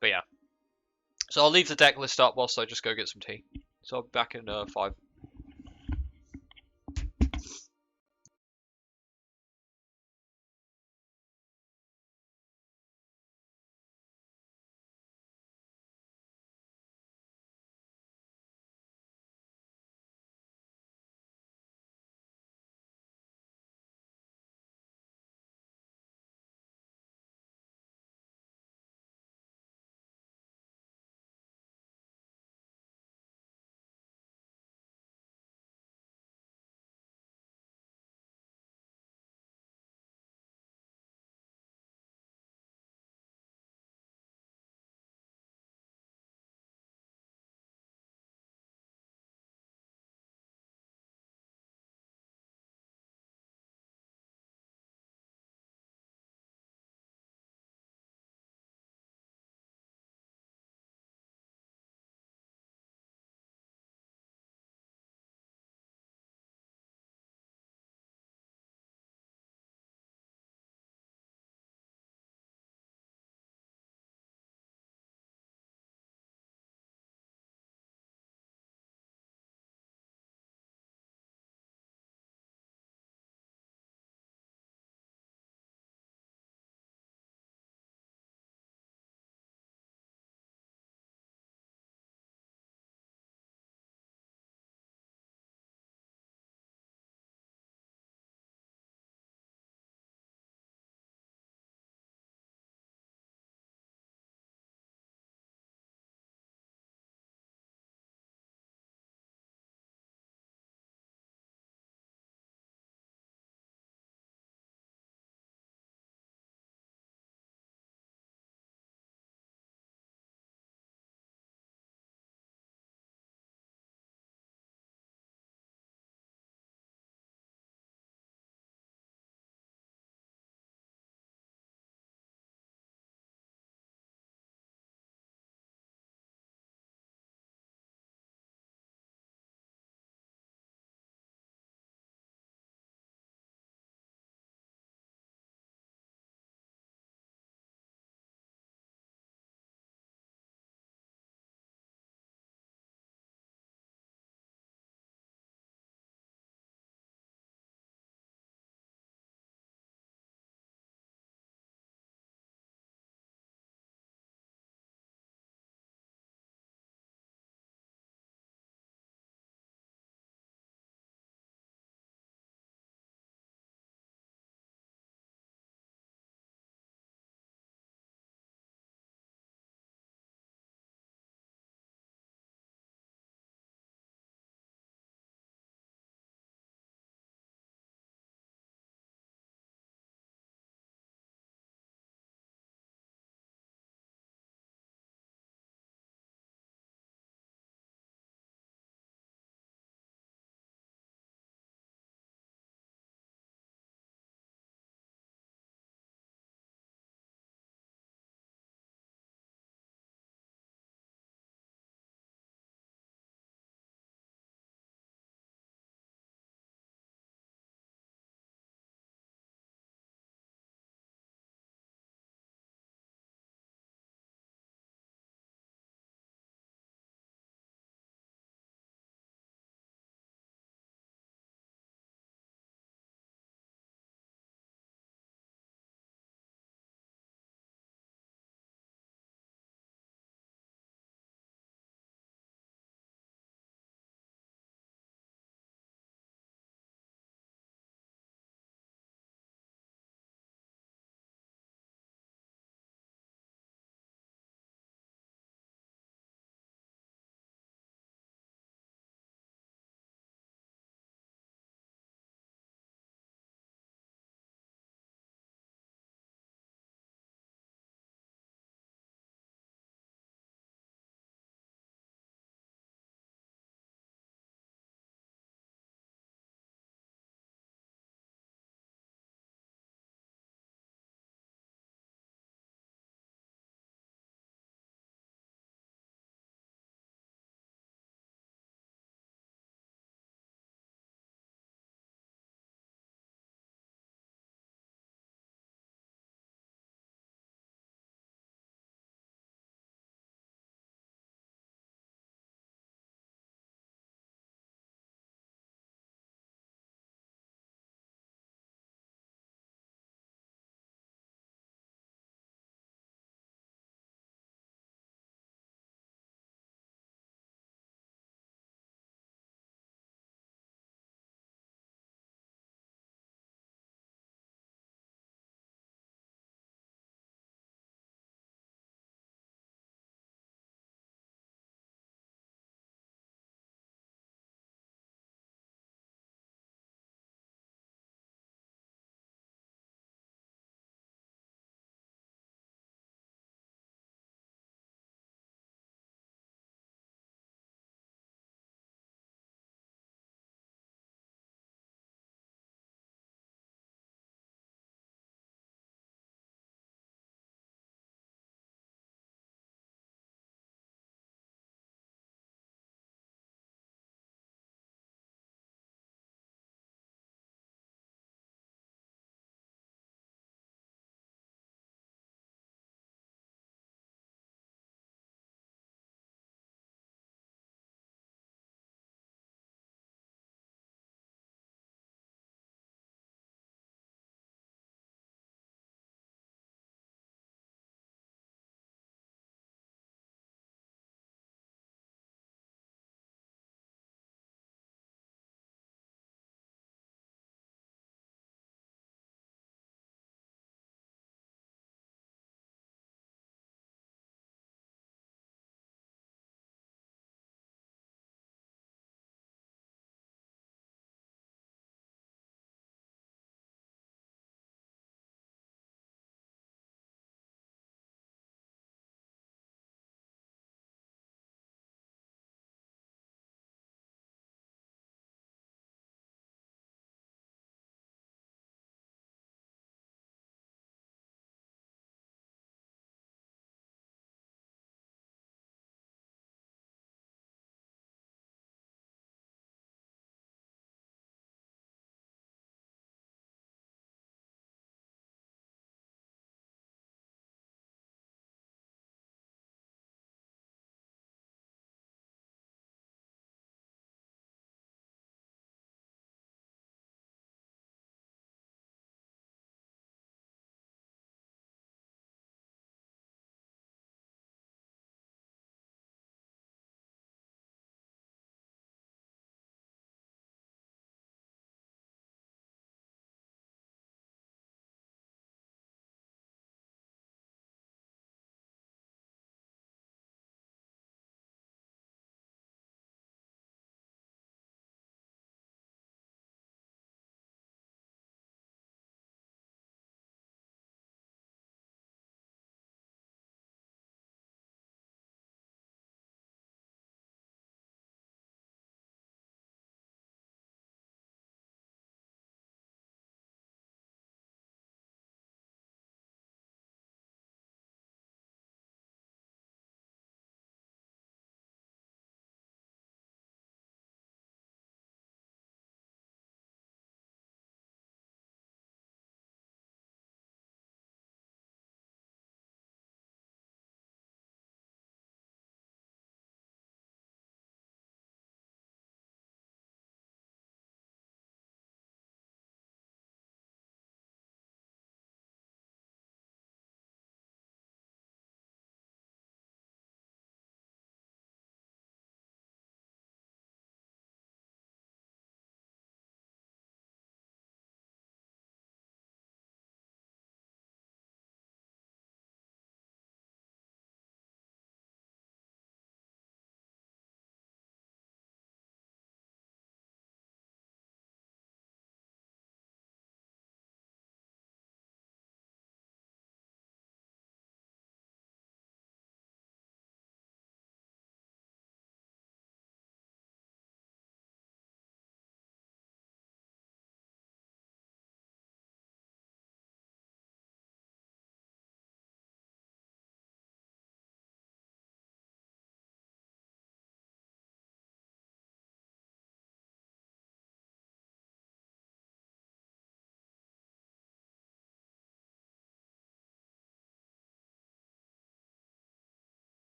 But yeah. So I'll leave the deck list up whilst I just go get some tea. So I'll be back in 5.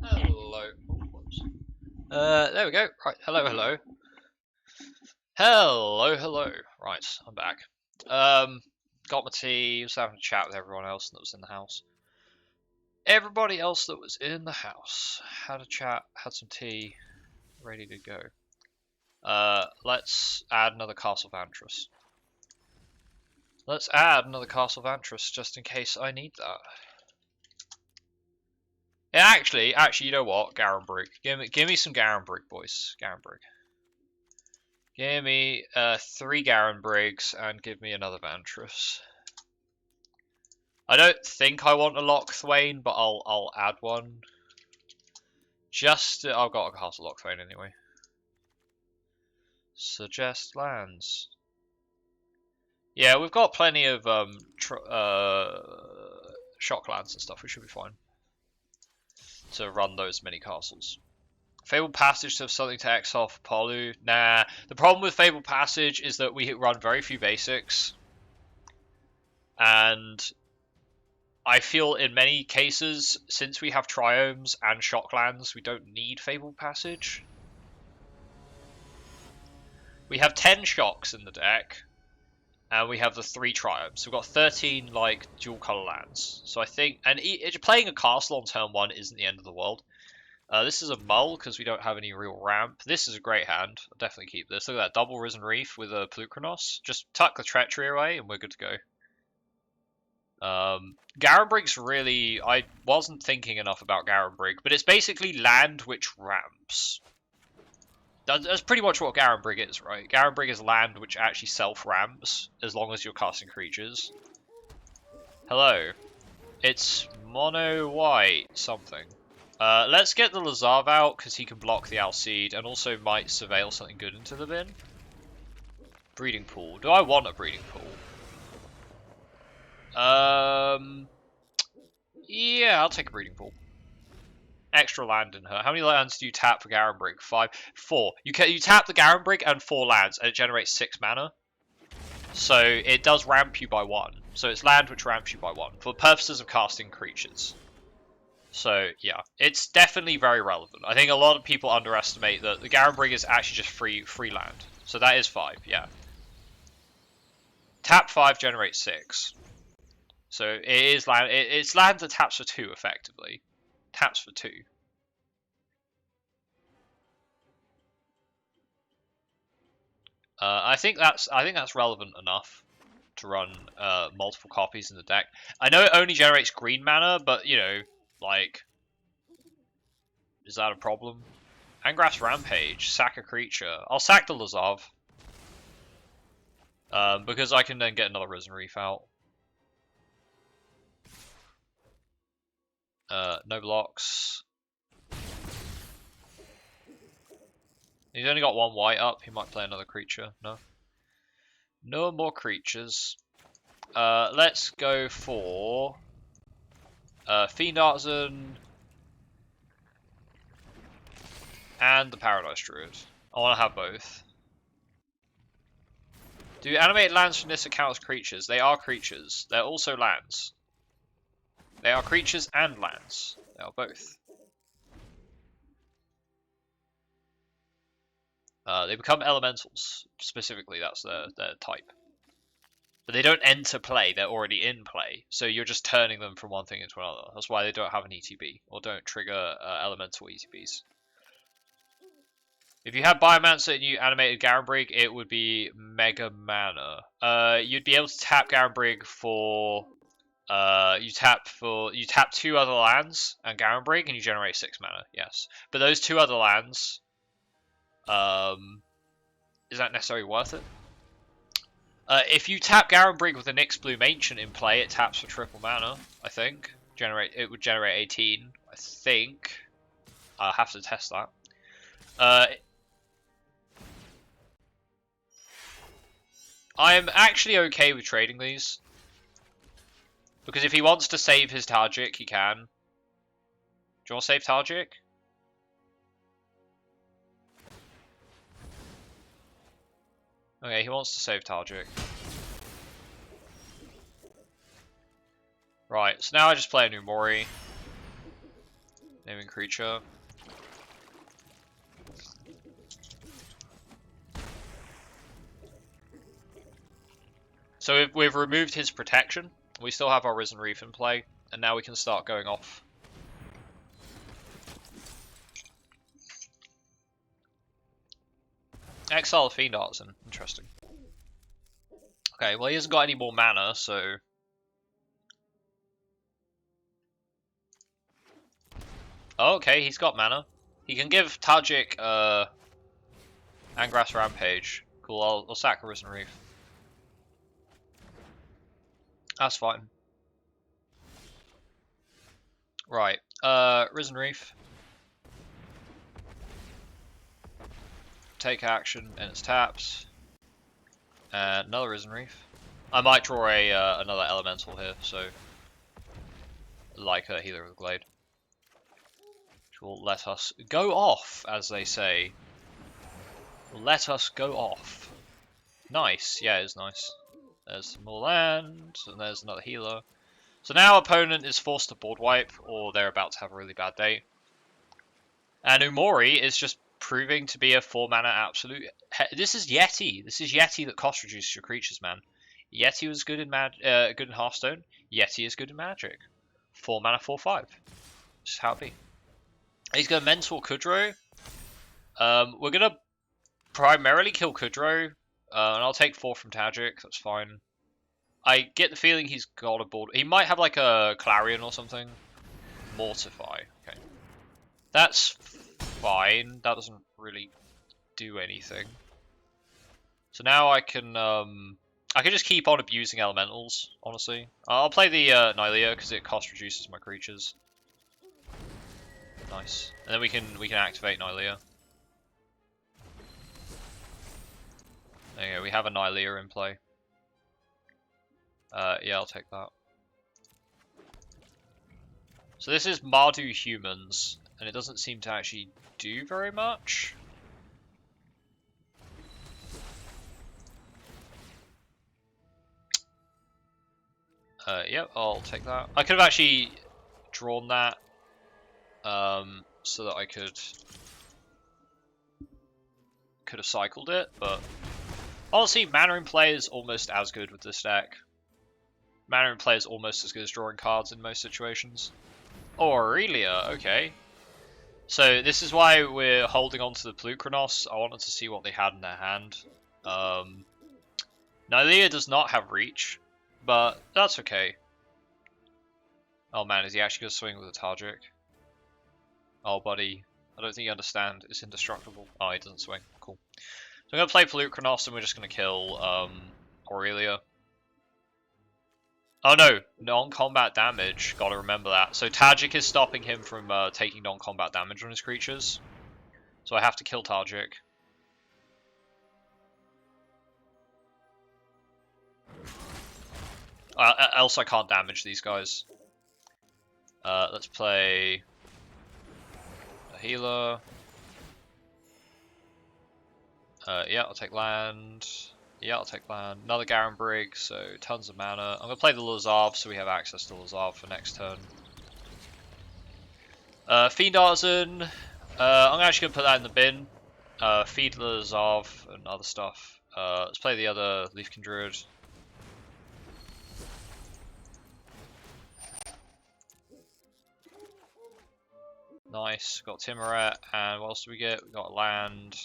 Hello. Whoops. There we go. Right, hello, hello. Hello, hello. Right, I'm back. Got my tea, was having a chat with everyone else that was in the house. Everybody else that was in the house had a chat, had some tea, ready to go. Let's add another Castle Vantress. Let's add another Castle Vantress just in case I need that. Yeah, actually, you know what? Garenbrig. Give me some Garenbrig, boys. Garenbrig. Give me 3 Garenbrigs and give me another Vantress. I don't think I want a Lochthwain, but I'll add one. Just I've got a Castle Lochthwain anyway. Suggest lands. Yeah, we've got plenty of shock lands and stuff. We should be fine to run those mini castles. Fabled Passage to have something to exile for Polu. Nah, the problem with Fabled Passage is that we run very few basics, and I feel in many cases, since we have Triomes and Shocklands, we don't need Fabled Passage. We have 10 Shocks in the deck, and we have the 3 Triomes. So we've got 13 like dual color lands. So I think, and playing a castle on turn 1 isn't the end of the world. This is a mull because we don't have any real ramp. This is a great hand. I'll definitely keep this. Look at that double Risen Reef with a Plukranos. Just tuck the Treachery away, and we're good to go. Garenbrig's really... I wasn't thinking enough about Garenbrig, but it's basically land which ramps. That's pretty much what Garenbrig is, right? Garenbrig is land which actually self-ramps, as long as you're casting creatures. Hello. It's mono-white something. Let's get the Lazav out, because he can block the Alcide, and also might surveil something good into the bin. Breeding pool. Do I want a breeding pool? Yeah, I'll take a breeding pool. Extra land in her. How many lands do you tap for Garenbrig? 5? 4. You tap the Garenbrig and 4 lands, and it generates 6 mana. So it does ramp you by 1. So it's land which ramps you by 1, for purposes of casting creatures. So yeah, it's definitely very relevant. I think a lot of people underestimate that the Garenbrig is actually just free land. So that is 5, yeah. Tap 5, generate 6. So it is land. It's land that taps for 2 effectively. Taps for 2. I think that's relevant enough to run multiple copies in the deck. I know it only generates green mana, but you know, like, is that a problem? Angrath's Rampage, sack a creature. I'll sack the Lazav. Because I can then get another Risen Reef out. No blocks. He's only got 1 white up. He might play another creature. No. No more creatures. Let's go for Fiend Artisan and the Paradise Druid. I want to have both. Do animated lands from this account as creatures? They are creatures. They're also lands. They are creatures and lands. They are both. They become elementals. Specifically, that's their type. But they don't enter play, they're already in play. So you're just turning them from one thing into another. That's why they don't have an ETB, or don't trigger elemental ETBs. If you had Biomancer and you animated Garenbrig, it would be Mega Mana. You'd be able to tap Garenbrig for... you tap 2 other lands and Garenbrig, and you generate 6 mana, yes. But those 2 other lands... is that necessarily worth it? If you tap Garenbrig with a Nyx Bloom Ancient in play, it taps for triple mana, I think. It would generate 18, I think. I'll have to test that. I'm actually okay with trading these. Because if he wants to save his Tajik, he can. Do you want to save Tajik? Okay, he wants to save Tajik. Right, so now I just play a new Mori. Naming creature. So we've removed his protection. We still have our Risen Reef in play, and now we can start going off. Exile Fiend Artisan. Interesting. Okay, well he hasn't got any more mana, so... Oh, okay, he's got mana. He can give Tajik Angrass Rampage. Cool, I'll sack a Risen Reef. That's fine. Right, Risen Reef. Take action, and its taps. And another Risen Reef. I might draw a another Elemental here, so... Like a Healer of the Glade. Which will let us go off, as they say. Let us go off. Nice, yeah, it is nice. There's some more land, and there's another healer. So now opponent is forced to board wipe, or they're about to have a really bad day. And Umori is just proving to be a 4-mana absolute... This is Yeti. This is Yeti that cost reduces your creatures, man. Yeti was good in good in Hearthstone. Yeti is good in Magic. 4-mana, 4/5. Just how it be. He's going to Mentor Kudro. We're going to primarily kill Kudro. And I'll take 4 from Tajik, that's fine. I get the feeling he's got a board. He might have like a Clarion or something. Mortify, okay. That's fine, that doesn't really do anything. So now I can just keep on abusing elementals, honestly. I'll play the Nylea because it cost reduces my creatures. Nice. And then we can activate Nylea. There you go, we have a Nylea in play. Yeah, I'll take that. So this is Mardu Humans, and it doesn't seem to actually do very much. Yep, I'll take that. I could have actually drawn that, so that I could have cycled it, but honestly, mana in play is almost as good with this deck. Mana in play is almost as good as drawing cards in most situations. Oh, Aurelia, okay. So this is why we're holding on to the Pluchronos. I wanted to see what they had in their hand. Nylea does not have reach, but that's okay. Oh man, is he actually going to swing with a Tajik? Oh buddy, I don't think you understand. It's indestructible. Oh, he doesn't swing. Cool. So I'm going to play Pluchronos and we're just going to kill Aurelia. Oh no, non-combat damage. Gotta remember that. So Tajik is stopping him from taking non-combat damage on his creatures. So I have to kill Tajik. Else I can't damage these guys. Let's play a healer. Yeah, I'll take land. Yeah, I'll take land. Another Garen Brig, so tons of mana. I'm going to play the Lazav so we have access to Lazav for next turn. Fiend Artisan. I'm actually going to put that in the bin. Feed Lazav and other stuff. Let's play the other Leafkin Druid. Nice. Got Timoret. And what else do we get? We got land.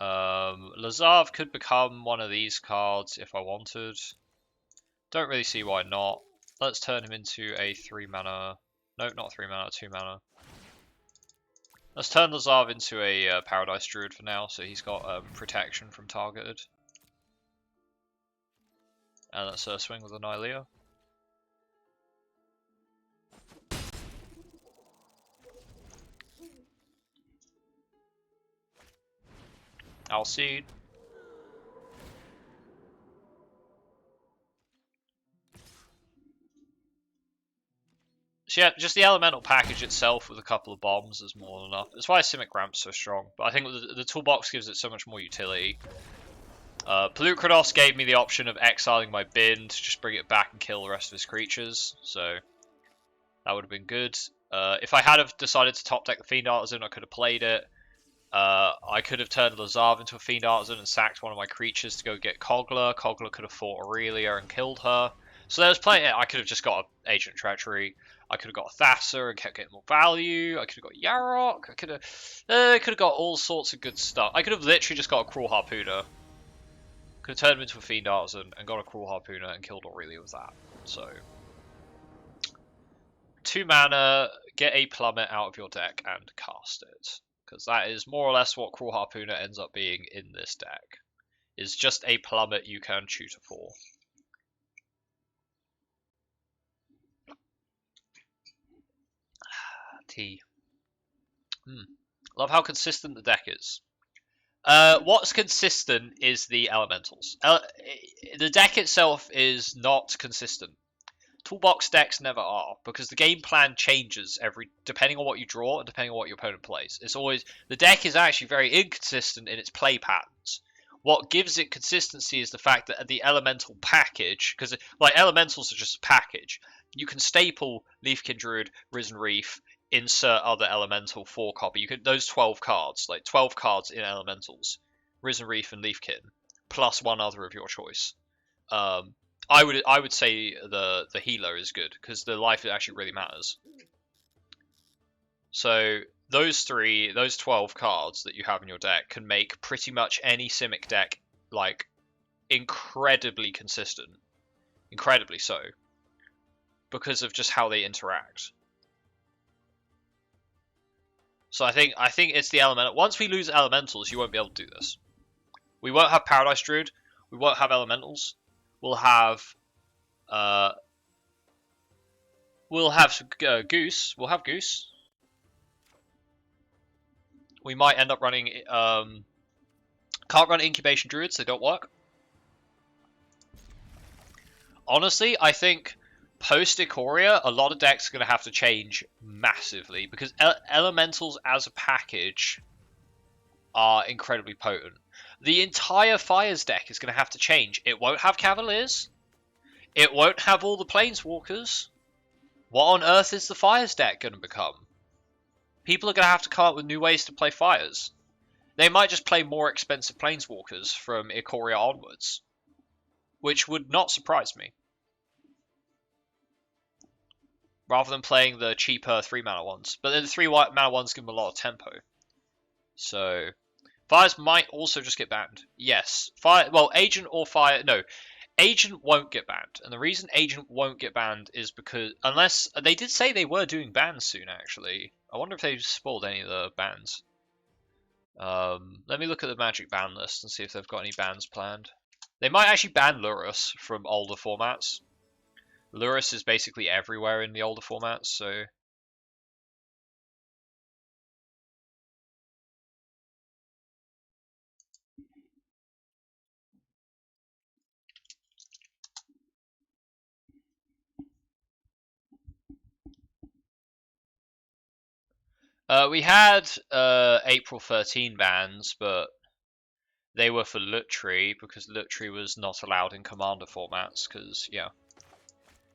Lazav could become one of these cards if I wanted. Don't really see why not. Let's turn him into a 3-mana. No, not 3 mana, 2 mana. Let's turn Lazav into a Paradise Druid for now, so he's got protection from targeted. And let's swing with a Nylea. I'll seed. So yeah, just the elemental package itself with a couple of bombs is more than enough. That's why Simic Ramp's so strong. But I think the toolbox gives it so much more utility. Pluchronos gave me the option of exiling my bin to just bring it back and kill the rest of his creatures. So that would have been good. If I had have decided to top deck the Fiend Artisan, I could have played it. I could have turned Lazav into a Fiend Artisan and sacked one of my creatures to go get Kogla. Kogla could have fought Aurelia and killed her. So there was plenty. I could have just got an Agent Treachery. I could have got a Thasser and kept getting more value. I could have got Yarok. I could have got all sorts of good stuff. I could have literally just got a Cruel Harpooner. Could have turned him into a Fiend Artisan and got a Cruel Harpooner and killed Aurelia with that. So 2 mana, get a Plummet out of your deck and cast it. Because that is more or less what Cruel Harpooner ends up being in this deck. Is just a Plummet you can tutor for. T. Love how consistent the deck is. What's consistent is the elementals. The deck itself is not consistent. Toolbox decks never are, because the game plan changes depending on what you draw and depending on what your opponent plays. It's always the deck is actually very inconsistent in its play patterns. What gives it consistency is the fact that the elemental package, because like elementals are just a package, you can staple Leafkin Druid, Risen Reef, insert other elemental 4 copy. You can those 12 cards, like 12 cards in elementals, Risen Reef and Leafkin, plus one other of your choice. I would say the healer is good because the life actually really matters. So those 12 cards that you have in your deck can make pretty much any Simic deck like incredibly consistent, incredibly so, because of just how they interact. So I think it's the elemental. Once we lose elementals, you won't be able to do this. We won't have Paradise Druid. We won't have elementals. We'll have Goose. We'll have Goose. We might end up running can't run Incubation Druids, they don't work. Honestly, I think post Ikoria, a lot of decks are going to have to change massively because elementals as a package are incredibly potent. The entire Fires deck is going to have to change. It won't have Cavaliers. It won't have all the Planeswalkers. What on earth is the Fires deck going to become? People are going to have to come up with new ways to play Fires. They might just play more expensive Planeswalkers from Ikoria onwards, which would not surprise me. Rather than playing the cheaper 3-mana ones. But then the 3-mana ones give them a lot of tempo. So Fires might also just get banned. Yes. Agent or Fire... No. Agent won't get banned. And the reason Agent won't get banned is because... Unless... They did say they were doing bans soon, actually. I wonder if they've spoiled any of the bans. Let me look at the Magic ban list and see if they've got any bans planned. They might actually ban Lurrus from older formats. Lurrus is basically everywhere in the older formats, so... We had April 13 bans, but they were for Lutri because Lutri was not allowed in Commander formats. Because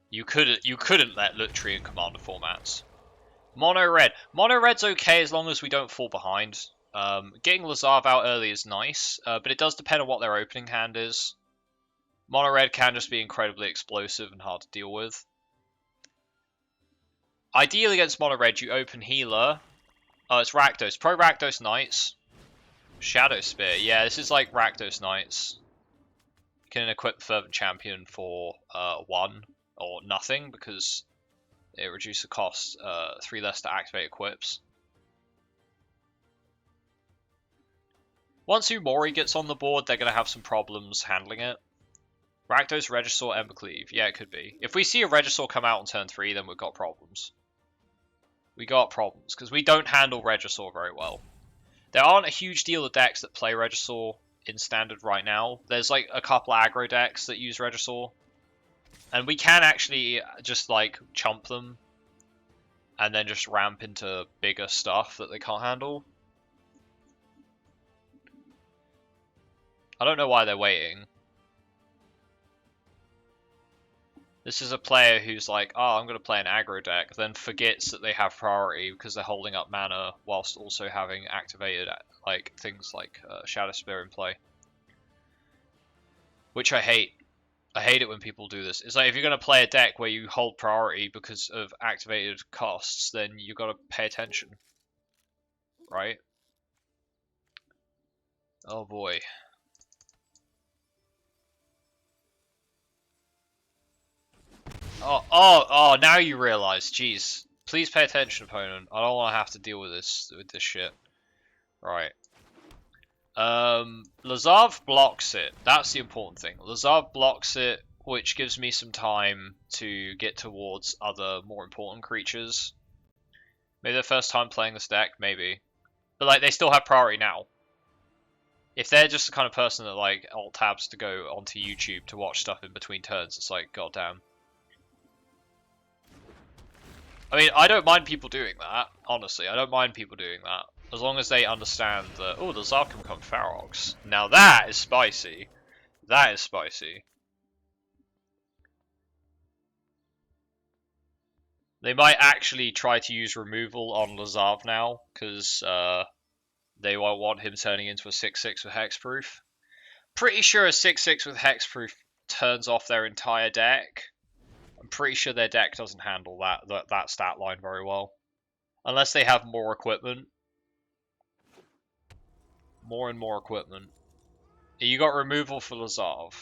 you couldn't let Lutri in Commander formats. Mono Red's okay as long as we don't fall behind. Getting Lazav out early is nice, but it does depend on what their opening hand is. Mono Red can just be incredibly explosive and hard to deal with. Ideally against Mono Red, you open Healer. Oh, it's Rakdos. Pro Rakdos Knights. Shadow Spear. Yeah, this is like Rakdos Knights. You can equip the Fervent Champion for 1 or nothing because it reduces the cost 3 less to activate equips. Once Umori gets on the board, they're going to have some problems handling it. Rakdos, Regisaur, Embercleave. Yeah, it could be. If we see a Regisaur come out on turn 3, then we've got problems. We got problems, because we don't handle Regisaur very well. There aren't a huge deal of decks that play Regisaur in Standard right now. There's like a couple aggro decks that use Regisaur. And we can actually just like chump them. And then just ramp into bigger stuff that they can't handle. I don't know why they're waiting. This is a player who's like, oh, I'm going to play an aggro deck, then forgets that they have priority because they're holding up mana whilst also having activated like things like Shadow Spear in play. Which I hate. I hate it when people do this. It's like if you're going to play a deck where you hold priority because of activated costs, then you've got to pay attention. Right? Oh boy. Oh, now you realize. Jeez. Please pay attention, opponent. I don't want to have to deal with this shit. Right. Lazav blocks it. That's the important thing. Lazav blocks it, which gives me some time to get towards other more important creatures. Maybe their first time playing this deck, maybe. But like, they still have priority now. If they're just the kind of person that like alt tabs to go onto YouTube to watch stuff in between turns, it's like, goddamn. I mean, I don't mind people doing that, honestly. I don't mind people doing that. As long as they understand that, oh, the Lazav can become Ferox. Now that is spicy. That is spicy. They might actually try to use removal on Lazav now, because they won't want him turning into a 6/6 with Hexproof. Pretty sure a 6/6 with Hexproof turns off their entire deck. I'm pretty sure their deck doesn't handle that stat line very well. Unless they have more equipment. More and more equipment. You got removal for Lazav.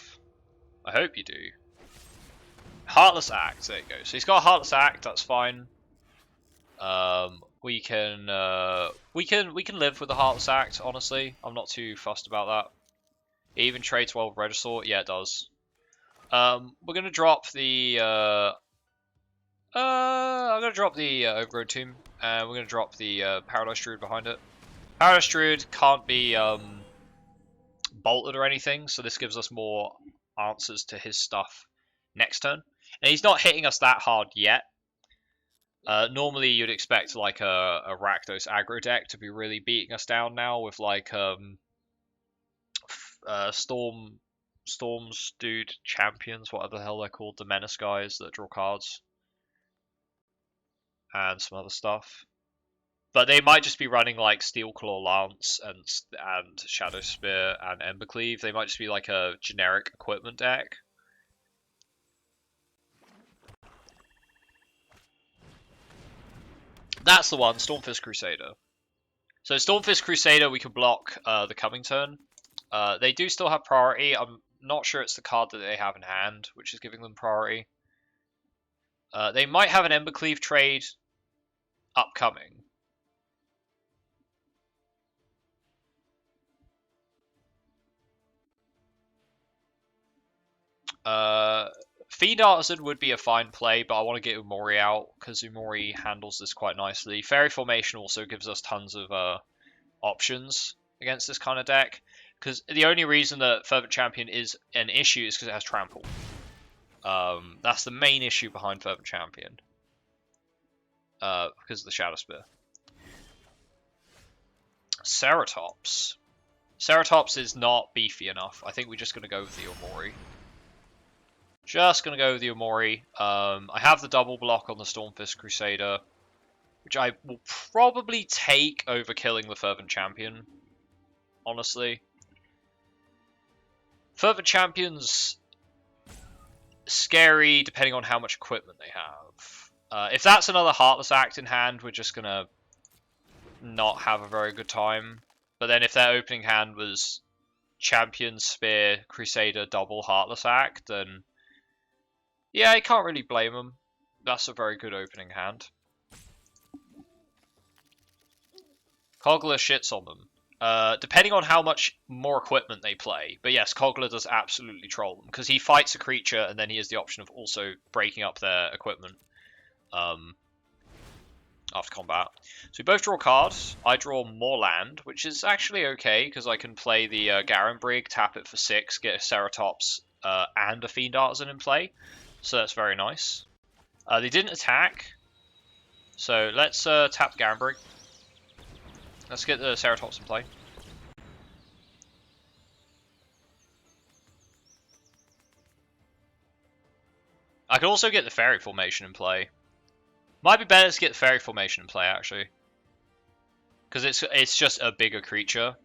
I hope you do. Heartless Act, there you go. So he's got a Heartless Act, that's fine. We can live with the Heartless Act, honestly. I'm not too fussed about that. It even trades well with Regisaur, yeah it does. We're gonna drop the I'm gonna drop the Overgrown Tomb, and we're gonna drop the Paradise Druid behind it. Paradise Druid can't be bolted or anything, so this gives us more answers to his stuff next turn. And he's not hitting us that hard yet. Normally you'd expect like a Rakdos aggro deck to be really beating us down now with like Storms dude champions, whatever the hell they're called, the menace guys that draw cards. And some other stuff. But they might just be running like Steelclaw Lance and Shadow Spear and Embercleave. They might just be like a generic equipment deck. That's the one, Stormfist Crusader. So Stormfist Crusader we can block the coming turn. They do still have priority. I'm not sure it's the card that they have in hand, which is giving them priority. They might have an Embercleave trade upcoming. Fiend Artisan would be a fine play, but I want to get Umori out because Umori handles this quite nicely. Fairy Formation also gives us tons of options against this kind of deck. Because the only reason that Fervent Champion is an issue is because it has Trample. That's the main issue behind Fervent Champion. Because of the Shadow Spear. Ceratops. Ceratops is not beefy enough. I think we're just going to go with the Umori. Just going to go with the Umori. I have the double block on the Stormfist Crusader, which I will probably take over killing the Fervent Champion, honestly. Fervent Champion's scary depending on how much equipment they have. If that's another Heartless Act in hand, we're just going to not have a very good time. But then if their opening hand was Champion, Spear, Crusader, double Heartless Act, then yeah, I can't really blame them. That's a very good opening hand. Kogler shits on them. Depending on how much more equipment they play. But yes, Kogler does absolutely troll them. Because he fights a creature and then he has the option of also breaking up their equipment after combat. So we both draw cards. I draw more land, which is actually okay. Because I can play the Garenbrig, tap it for 6, get a Ceratops and a Fiend Artisan in play. So that's very nice. They didn't attack. So let's tap the Garenbrig. Let's get the Ceratops in play. I could also get the fairy formation in play. Might be better to get the fairy formation in play, actually. Because it's just a bigger creature.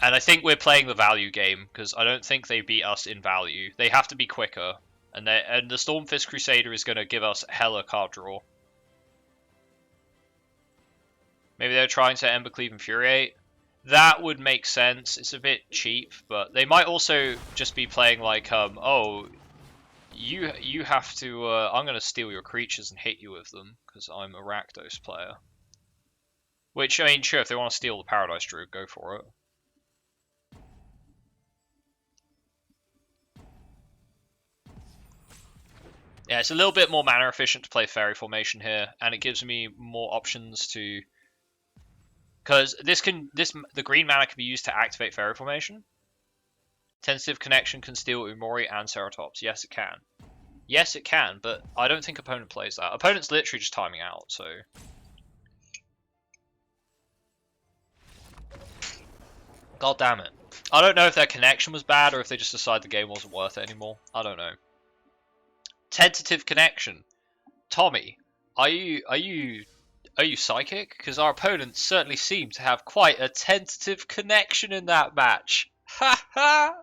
And I think we're playing the value game, because I don't think they beat us in value. They have to be quicker. And the Stormfist Crusader is going to give us hella card draw. Maybe they're trying to Embercleave Infuriate. That would make sense. It's a bit cheap, but they might also just be playing like, oh, you have to, I'm going to steal your creatures and hit you with them, because I'm a Rakdos player. Which, I mean, sure, if they want to steal the Paradise Druid, go for it. Yeah, it's a little bit more mana efficient to play Fairy Formation here, and it gives me more options to... Because the green mana can be used to activate Fairy Formation. Tentative Connection can steal Umori and Ceratops. Yes, it can. Yes, it can, but I don't think opponent plays that. Opponent's literally just timing out, so... God damn it. I don't know if their connection was bad or if they just decided the game wasn't worth it anymore. I don't know. Tentative Connection. Tommy, are you psychic? Because our opponents certainly seem to have quite a tentative connection in that match. Ha ha!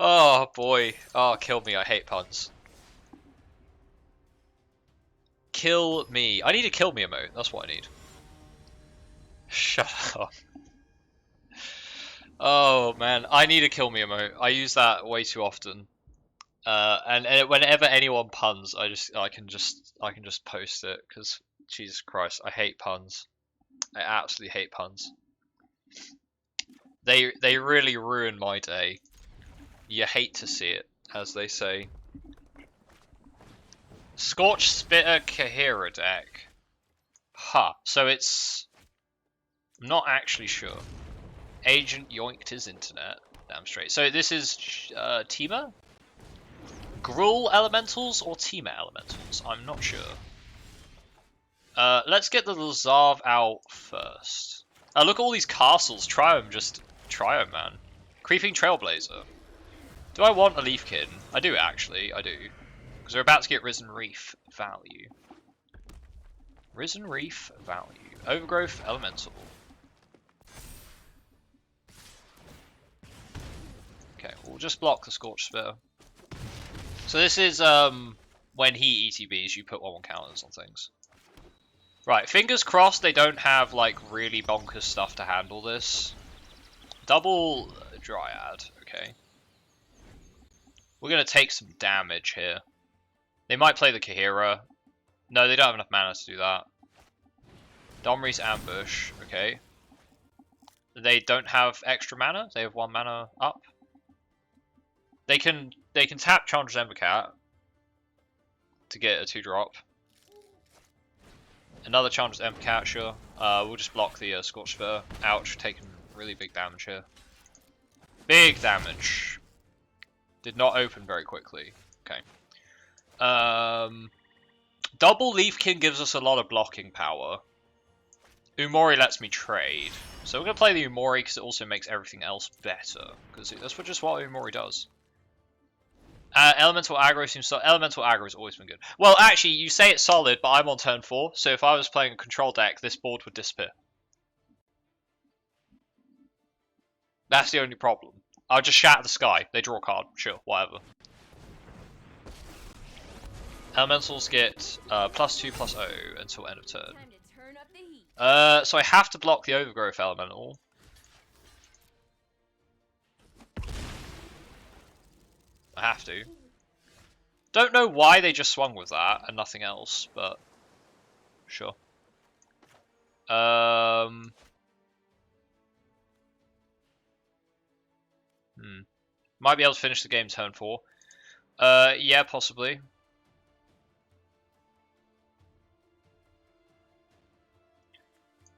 Oh boy. Oh, kill me. I hate puns. Kill me. I need a kill me emote. That's what I need. Shut up. Oh man, I need a kill me emote. I use that way too often. And whenever anyone puns, I can just post it because Jesus Christ, I hate puns. I absolutely hate puns. They really ruin my day. You hate to see it, as they say. Scorch Spitter Kahira deck. Huh. So it's... I'm not actually sure. Agent yoinked his internet. Damn straight. So this is Teema? Gruul Elementals or Teema Elementals? I'm not sure. Let's get the Lazav out first. Look at all these castles. Try them, man. Creeping Trailblazer. Do I want a Leafkin? I do, actually. I do. Because we're about to get Risen Reef value. Risen Reef value. Overgrowth Elemental. Okay, we'll just block the Scorch Spitter. So this is when he ETBs, you put 1/1 counters on things. Right, fingers crossed they don't have like really bonkers stuff to handle this. Double Dryad, okay. We're gonna take some damage here. They might play the Kahira. No, they don't have enough mana to do that. Domri's Ambush, okay. They don't have extra mana, they have 1 mana up. They can tap Chandra's Embercat to get a 2-drop. Another Chandra's Embercat, sure. We'll just block the Scorch Spitter. Ouch, taking really big damage here. Big damage. Did not open very quickly. Okay. Double Leafkin gives us a lot of blocking power. Umori lets me trade. So we're going to play the Umori because it also makes everything else better. Because that's just what Umori does. Elemental aggro seems so. Elemental aggro has always been good. Well, actually, you say it's solid, but I'm on turn 4, so if I was playing a control deck, this board would disappear. That's the only problem. I'll just shatter the sky. They draw a card. Sure, whatever. Elementals get +2/+0 until end of turn. So I have to block the Overgrowth Elemental. I have to. Don't know why they just swung with that and nothing else, but sure. Might be able to finish the game turn 4. Yeah, possibly.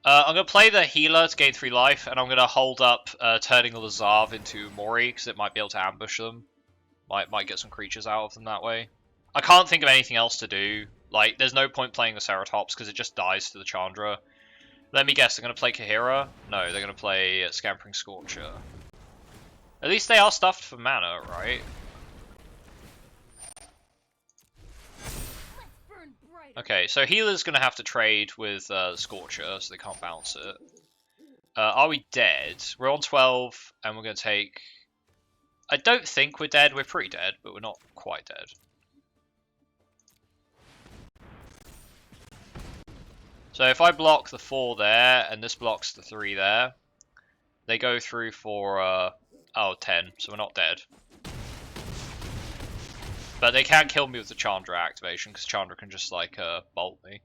I'm going to play the healer to gain 3 life, and I'm going to hold up turning the Lazav into Mori, because it might be able to ambush them. Might get some creatures out of them that way. I can't think of anything else to do. Like, there's no point playing the Ceratops, because it just dies to the Chandra. Let me guess, they're going to play Kahira? No, they're going to play Scampering Scorcher. At least they are stuffed for mana, right? Okay, so healer's gonna have to trade with Scorcher, so they can't bounce it. Are we dead? We're on 12, and we're gonna take... I don't think we're dead. We're pretty dead, but we're not quite dead. So if I block the 4 there, and this blocks the 3 there, they go through for, 10, so we're not dead. But they can't kill me with the Chandra activation, because Chandra can just, like, bolt me.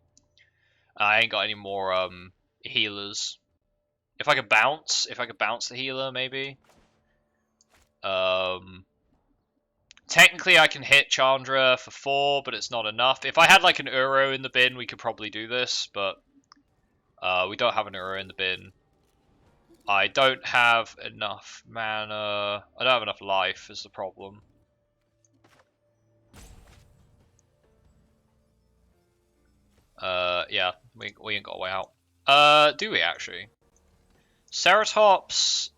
I ain't got any more, healers. If I could bounce the healer, maybe. Technically I can hit Chandra for 4, but it's not enough. If I had, like, an Uro in the bin, we could probably do this, but... we don't have an Uro in the bin. I don't have enough mana. I don't have enough life is the problem. Yeah, we ain't got a way out. Do we actually? Ceratops.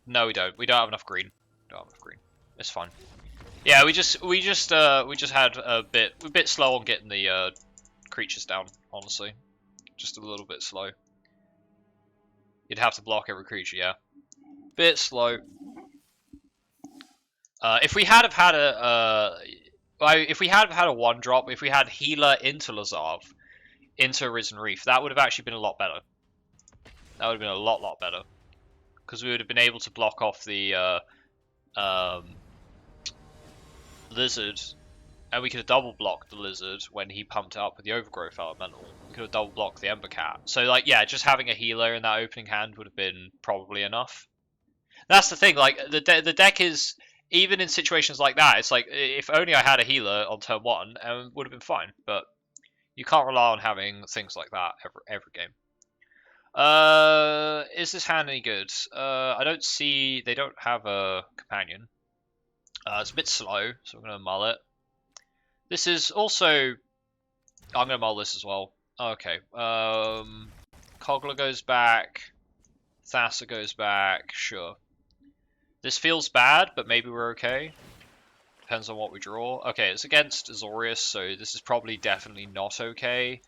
No, we don't. We don't have enough green. It's fine. Yeah, we just had a bit slow on getting the creatures down. Honestly, just a little bit slow. You'd have to block every creature, yeah. Bit slow. If we had had a one drop, if we had healer into Lazav, into Risen Reef, that would have actually been a lot better. That would have been a lot better, because we would have been able to block off the lizard, and we could have double blocked the lizard when he pumped it up with the overgrowth elemental. We could have double blocked the Ember Cat. So, like, yeah, just having a healer in that opening hand would have been probably enough. That's the thing. Like, the deck is, even in situations like that, it's like, if only I had a healer on turn 1, it would have been fine. But you can't rely on having things like that every game. Is this hand any good? I don't see... They don't have a companion. It's a bit slow, so I'm going to mull it. This is also... I'm going to mull this as well. Okay. Kogla goes back. Thassa goes back. Sure. This feels bad, but maybe we're okay. Depends on what we draw. Okay, it's against Azorius, so this is probably definitely not okay.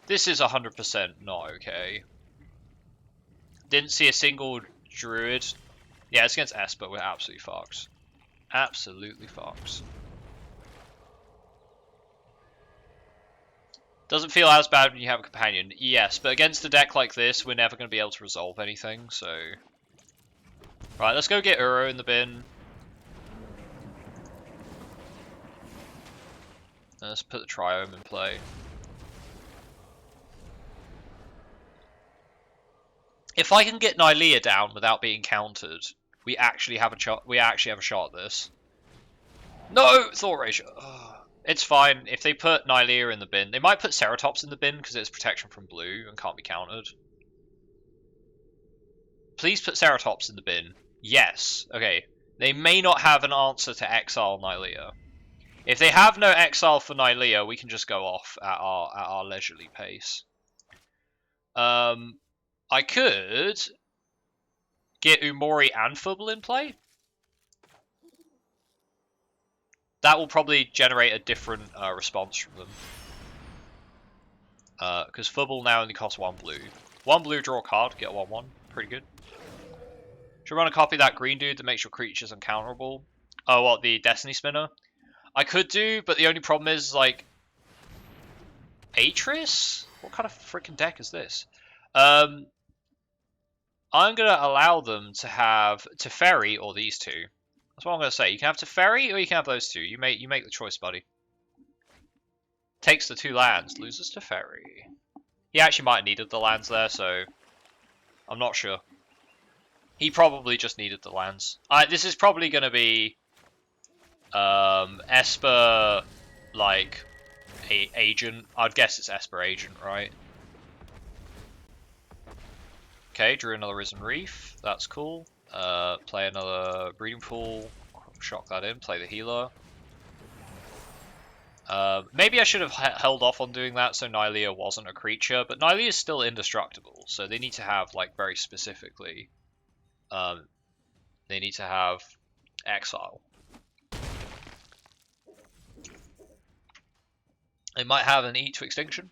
This is 100% not okay. Didn't see a single druid. Yeah, it's against S, but we're absolutely fucked. Absolutely fucked. Doesn't feel as bad when you have a companion. Yes, but against a deck like this, we're never going to be able to resolve anything, so... Right, let's go get Uro in the bin. Let's put the Triome in play. If I can get Nylea down without being countered, we actually have a shot. We actually have a shot at this. No, Thought Ratio. Oh, it's fine. If they put Nylea in the bin, they might put Ceratops in the bin because it's protection from blue and can't be countered. Please put Ceratops in the bin. Yes. Okay. They may not have an answer to exile Nylea. If they have no exile for Nylea, we can just go off at our leisurely pace. I could get Umori and Fubble in play. That will probably generate a different response from them. Because Fubble now only costs 1 blue. 1 blue, draw a card, get a 1/1. Pretty good. Should run a copy of that green dude that makes your creatures uncounterable. Oh, what, the Destiny Spinner? I could do, but the only problem is, like... Atris? What kind of freaking deck is this? I'm going to allow them to have Teferi or these two. That's what I'm going to say. You can have Teferi or you can have those two. You make the choice, buddy. Takes the 2 lands, loses Teferi. He actually might have needed the lands there, so I'm not sure. He probably just needed the lands. This is probably going to be Esper, like, agent. I'd guess it's Esper agent, right? Okay, drew another Risen Reef. That's cool. Play another Breeding Pool. Shock that in. Play the healer. Maybe I should have held off on doing that so Nylea wasn't a creature, but Nylea is still indestructible, so they need to have, like, very specifically, they need to have exile. They might have an Eat to Extinction.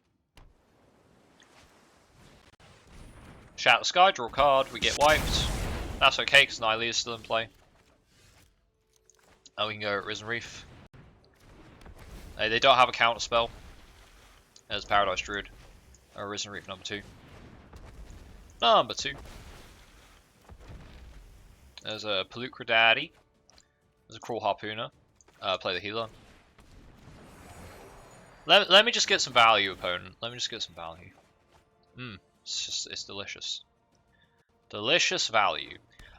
Shatter the Sky, draw a card, we get wiped. That's okay, because Nile is still in play. And we can go Risen Reef. They don't have a counter spell. There's Paradise Druid. Risen Reef number 2. Number 2. There's a Palukra Daddy. There's a Crawl Harpooner. Play the healer. Let me just get some value, opponent. Let me just get some value. It's delicious. Delicious value.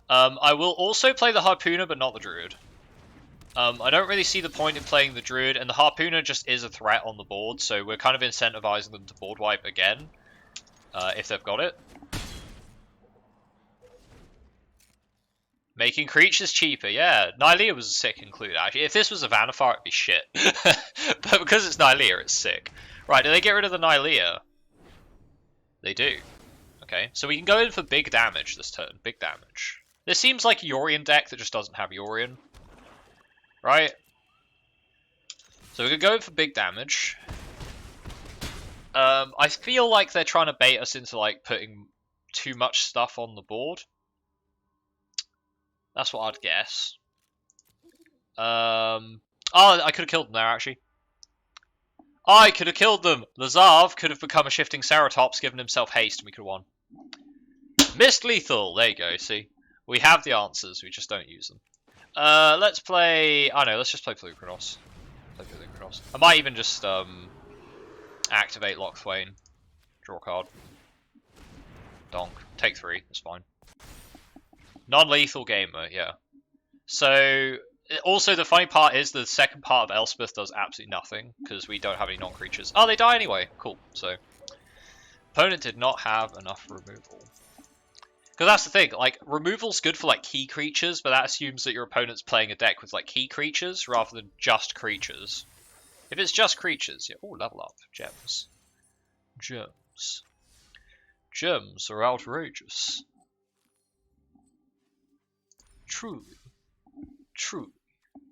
I will also play the Harpooner, but not the Druid. I don't really see the point in playing the Druid, and the Harpooner just is a threat on the board, so we're kind of incentivizing them to board wipe again, if they've got it. Making creatures cheaper, yeah. Nylea was a sick include, actually. If this was a Vannifar, it'd be shit. But because it's Nylea, it's sick. Right, do they get rid of the Nylea? They do. Okay, so we can go in for big damage this turn. Big damage. This seems like a Yorion deck that just doesn't have Yorion. Right? So we could go in for big damage. I feel like they're trying to bait us into like putting too much stuff on the board. That's what I'd guess. Oh, I could have killed them there, actually. I could have killed them! Lazav could have become a shifting Ceratops, given himself haste, and we could have won. Missed lethal! There you go, see? We have the answers, we just don't use them. Let's play... I know, let's just play Palukra. I might even just, activate Lock Thwain. Draw a card. Donk. Take 3, that's fine. Non-lethal gamer, yeah. So, also the funny part is the second part of Elspeth does absolutely nothing, because we don't have any non-creatures. Oh, they die anyway. Cool. So, opponent did not have enough removal. Because that's the thing, like, removal's good for, like, key creatures, but that assumes that your opponent's playing a deck with, like, key creatures, rather than just creatures. If it's just creatures, yeah. Oh, level up. Gems. Gems. Gems are outrageous. Truly. Truly.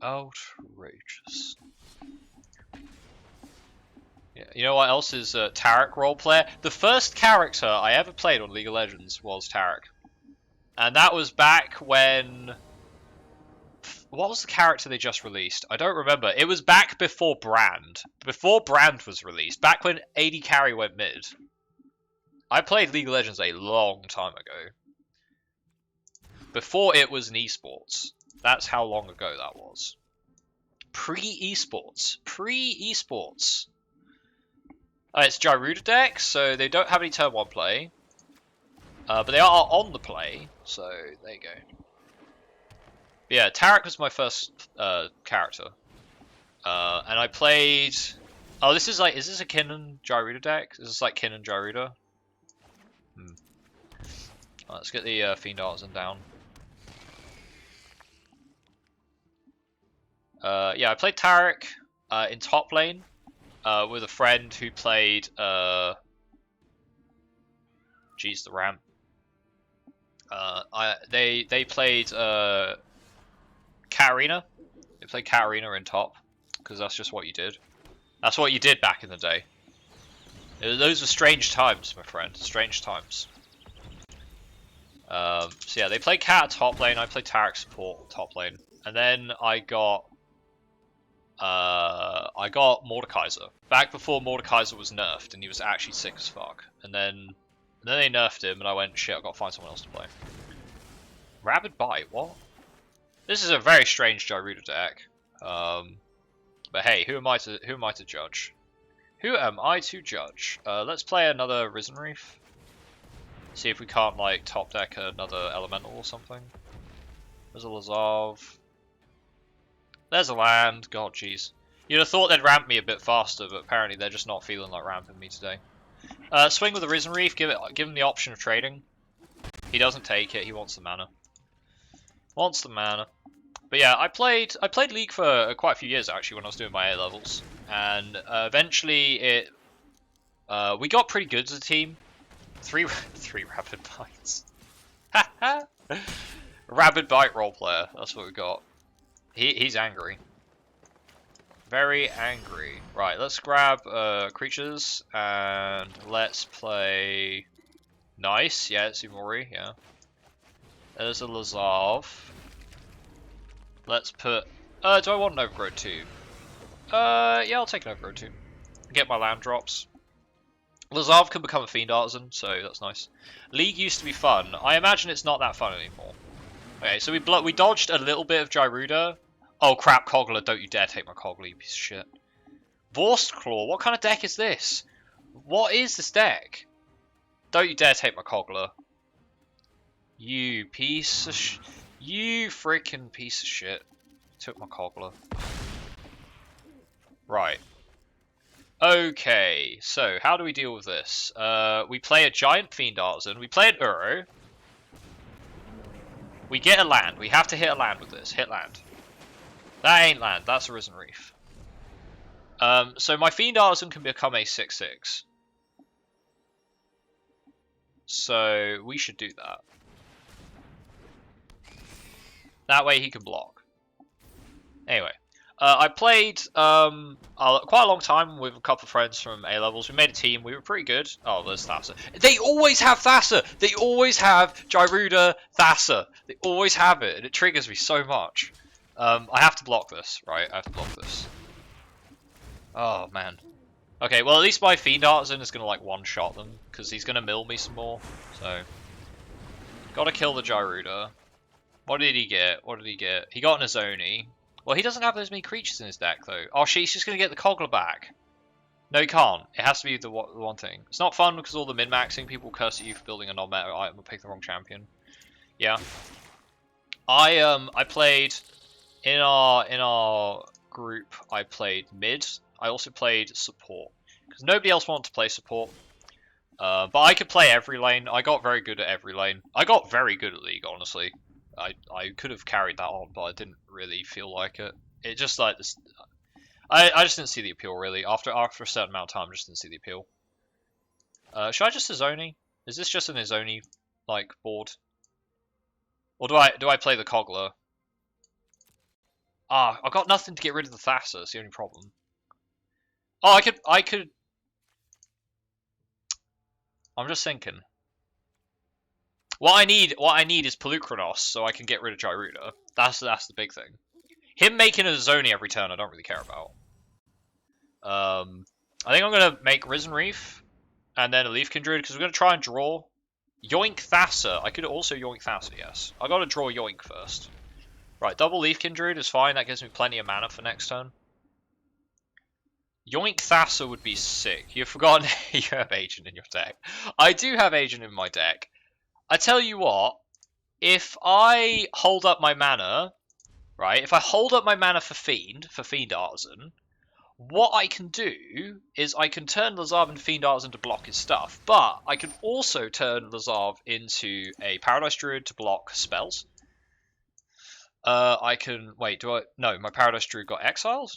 Outrageous. Yeah, you know what else is Tarek roleplayer? The first character I ever played on League of Legends was Tarek. And that was back when... What was the character they just released? I don't remember. It was back before Brand. Before Brand was released. Back when AD Carry went mid. I played League of Legends a long time ago. Before it was an esports. That's how long ago that was. Pre-esports. Pre-esports. It's Gyruda deck, so they don't have any turn 1 play. But they are on the play, so there you go. But yeah, Tarek was my first character. And I played... Oh, this is like... Is this a Kinnan Gyruda deck? Is this like Kinnan Gyruda? Let's get the Fiend Artisan down. Yeah, I played Tarek in top lane with a friend who played geez, the ramp. They played Katarina. They played Katarina in top because that's just what you did. That's what you did back in the day. Those were strange times, my friend. Strange times. So yeah, they played Cat top lane. I played Tarek support top lane, and then I got Mordekaiser back before Mordekaiser was nerfed, and he was actually sick as fuck. And then they nerfed him, and I went, shit, I've got to find someone else to play. Rabid Bite, what? This is a very strange Gyruda deck. But hey, who am I to judge? Who am I to judge? Let's play another Risen Reef. See if we can't like top deck another elemental or something. There's a Lazav. There's a land. God, jeez. You'd have thought they'd ramp me a bit faster, but apparently they're just not feeling like ramping me today. Swing with the Risen Reef. Give him the option of trading. He doesn't take it. He wants the mana. Wants the mana. But yeah, I played League for quite a few years actually when I was doing my A levels, and eventually we got pretty good as a team. Three Rabid Bites. Ha! Rabid Bite roleplayer. That's what we got. He's angry. Very angry. Right, let's grab creatures and let's play. Nice, yeah, it's Umori, yeah. There's a Lazav. Let's put. Do I want an Overgrowth 2? Yeah, I'll take an Overgrowth 2. Get my land drops. Lazav can become a Fiend Artisan, so that's nice. League used to be fun. I imagine it's not that fun anymore. Okay, so we dodged a little bit of Gyruda. Oh crap, Kogler, don't you dare take my Kogler, you piece of shit. Vorst Claw, what kind of deck is this? What is this deck? Don't you dare take my Kogler. You piece of you freaking piece of shit. Took my Kogler. Right. Okay, so how do we deal with this? We play a giant Fiend Artisan, we play an Uro. We get a land, we have to hit a land with this, hit land. That ain't land, that's a Risen Reef. So my Fiend Artisan can become a 6/6. So we should do that. That way he can block. Anyway. I played quite a long time with a couple of friends from A-levels. We made a team. We were pretty good. Oh, there's Thassa. They always have Thassa! They always have Gyruda Thassa. They always have it, and it triggers me so much. I have to block this, right? I have to block this. Oh, man. Okay, well, at least my Fiend Artisan is going to, like, one-shot them, because he's going to mill me some more, so... Gotta kill the Gyruda. What did he get? What did he get? He got an Azoni. Well, he doesn't have those many creatures in his deck, though. Oh, shit, he's just going to get the Kogler back. No, he can't. It has to be the one thing. It's not fun because all the min-maxing people curse at you for building a non-meta item or pick the wrong champion. Yeah. I played in our group. I played mid. I also played support because nobody else wanted to play support. But I could play every lane. I got very good at every lane. I got very good at League, honestly. I could have carried that on, but I didn't really feel like it. It just like this. I just didn't see the appeal really. After a certain amount of time, I just didn't see the appeal. Should I just Azoni? Is this just an Azoni like board? Or do I play the Kogler? Ah, I've got nothing to get rid of the Thassa. It's the only problem. Oh, I could. I'm just thinking. What I need is Pelucranos, so I can get rid of Gyruda. That's the big thing. Him making a Zoni every turn, I don't really care about. I think I'm gonna make Risen Reef, and then a Leaf Kindred, because we're gonna try and draw Yoink Thassa. I could also Yoink Thassa, yes. I gotta draw Yoink first. Right, double Leaf Kindred is fine. That gives me plenty of mana for next turn. Yoink Thassa would be sick. You've forgotten you have Agent in your deck. I do have Agent in my deck. I tell you what, if I hold up my mana, right, if I hold up my mana for Fiend Artisan, what I can do is I can turn Lazav and Fiend Artisan to block his stuff, but I can also turn Lazav into a Paradise Druid to block spells. I can, wait, no, my Paradise Druid got exiled?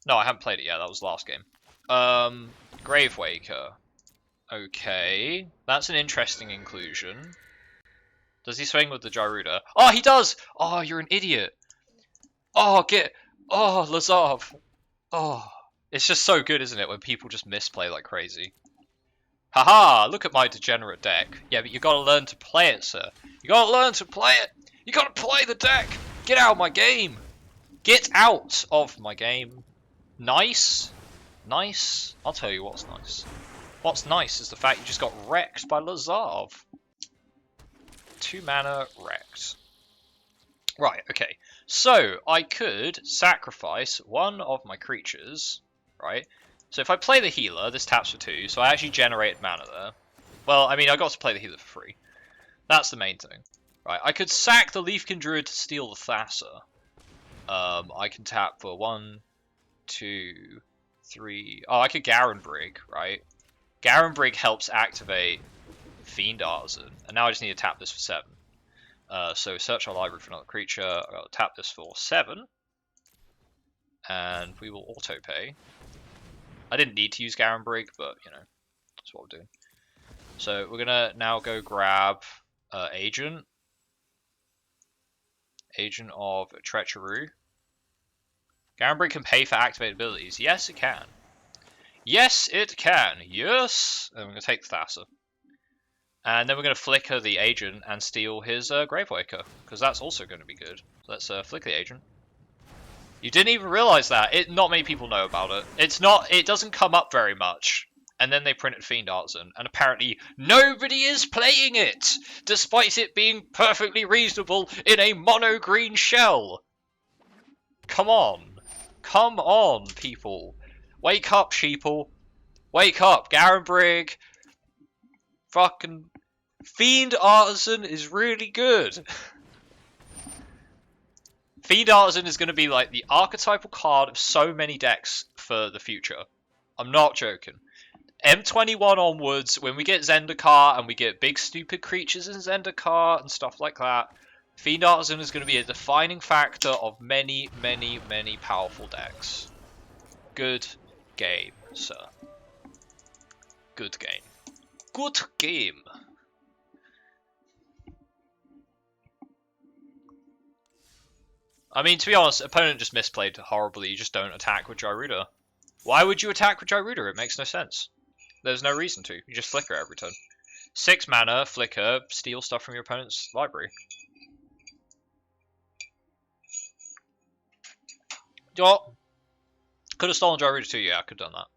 No, I haven't played it yet, that was the last game. Gravewaker. Okay, that's an interesting inclusion. Does he swing with the Gyruda? Oh, he does! Oh, you're an idiot. Oh, Lazav. Oh, it's just so good, isn't it, when people just misplay like crazy. Haha, look at my degenerate deck. Yeah, but you gotta learn to play it, sir. You gotta learn to play it! You gotta play the deck! Get out of my game! Get out of my game. Nice? Nice? I'll tell you what's nice. What's nice is the fact you just got wrecked by Lazav. 2 mana wrecked. Right, okay. So, I could sacrifice one of my creatures, right? So if I play the healer, this taps for 2, so I actually generated mana there. Well, I mean, I got to play the healer for free. That's the main thing. Right, I could sack the Leafkin Druid to steal the Thassa. I can tap for 1, 2, 3... Oh, I could Garen Brig, right? Garen Brig helps activate Fiend Artisan, and now I just need to tap this for 7. So search our library for another creature. I'll tap this for 7, and we will auto pay. I didn't need to use Garen Brig, but you know, that's what we're doing. So we're gonna now go grab Agent of Treachery. Garenbrig can pay for activated abilities. Yes, it can. Yes, it can. Yes! And we're going to take the Thassa. And then we're going to flicker the agent and steal his Gravewaker, because that's also going to be good. Let's flicker the agent. You didn't even realize that. Not many people know about it. It doesn't come up very much. And then they printed Fiend Artisan, and apparently nobody is playing it, despite it being perfectly reasonable in a mono green shell. Come on. Come on, people. Wake up, sheeple. Wake up, Garenbrig. Fucking Fiend Artisan is really good. Fiend Artisan is going to be like the archetypal card of so many decks for the future. I'm not joking. M21 onwards, when we get Zendikar and we get big stupid creatures in Zendikar and stuff like that, Fiend Artisan is going to be a defining factor of many, many, many powerful decks. Good game, sir. Good game. Good game. I mean, to be honest, opponent just misplayed horribly. You just don't attack with Gyruda. Why would you attack with Gyruda? It makes no sense. There's no reason to. You just flicker every turn. 6 mana, flicker, steal stuff from your opponent's library. Oh, could have stolen Gyruda too. Yeah, I could have done that.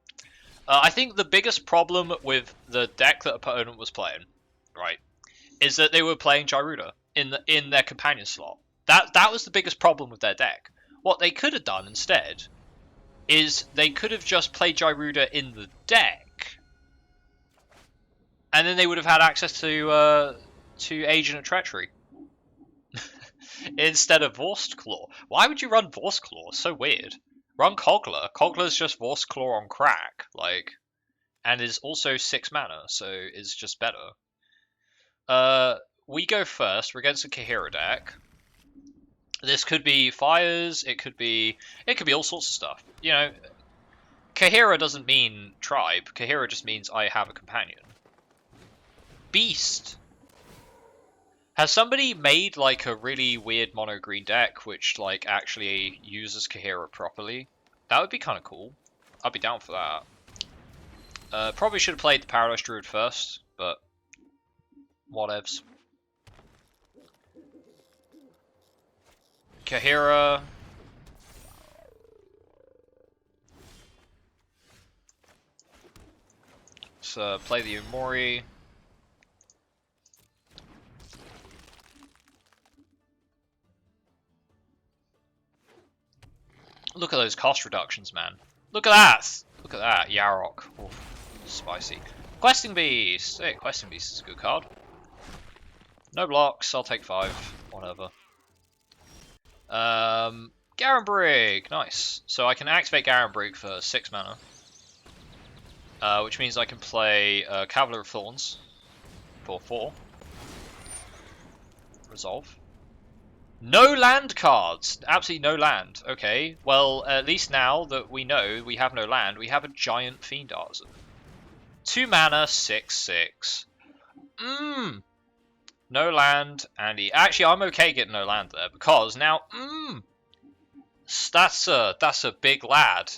I think the biggest problem with the deck that opponent was playing, right, is that they were playing Gyruda in their companion slot. That was the biggest problem with their deck. What they could have done instead is they could have just played Gyruda in the deck, and then they would have had access to Agent of Treachery instead of Vorst Claw. Why would you run Vorst Claw? So weird. Run Kogler. Kogler's just Vorst Claw on crack, like, and is also 6 mana, so it's just better. We go first. We're against a Kahira deck. This could be fires. It could be all sorts of stuff. You know, Kahira doesn't mean tribe. Kahira just means I have a companion. Beast. Has somebody made like a really weird mono green deck which like actually uses Kahira properly? That would be kind of cool. I'd be down for that. Probably should have played the Paradise Druid first, but whatevs. Kahira. Let's play the Umori. Look at those cost reductions, man. Look at that! Look at that, Yarok. Oof, spicy. Questing Beast! Hey, Questing Beast is a good card. No blocks, I'll take 5. Whatever. Garenbrig! Nice. So I can activate Garenbrig for 6 mana. Which means I can play Cavalier of Thorns for 4. Resolve. No land cards! Absolutely no land. Okay, well, at least now that we know we have no land, we have a giant Fiend Artisan. 2 mana, 6/6. No land, Andy. Actually, I'm okay getting no land there, because now, that's a big lad.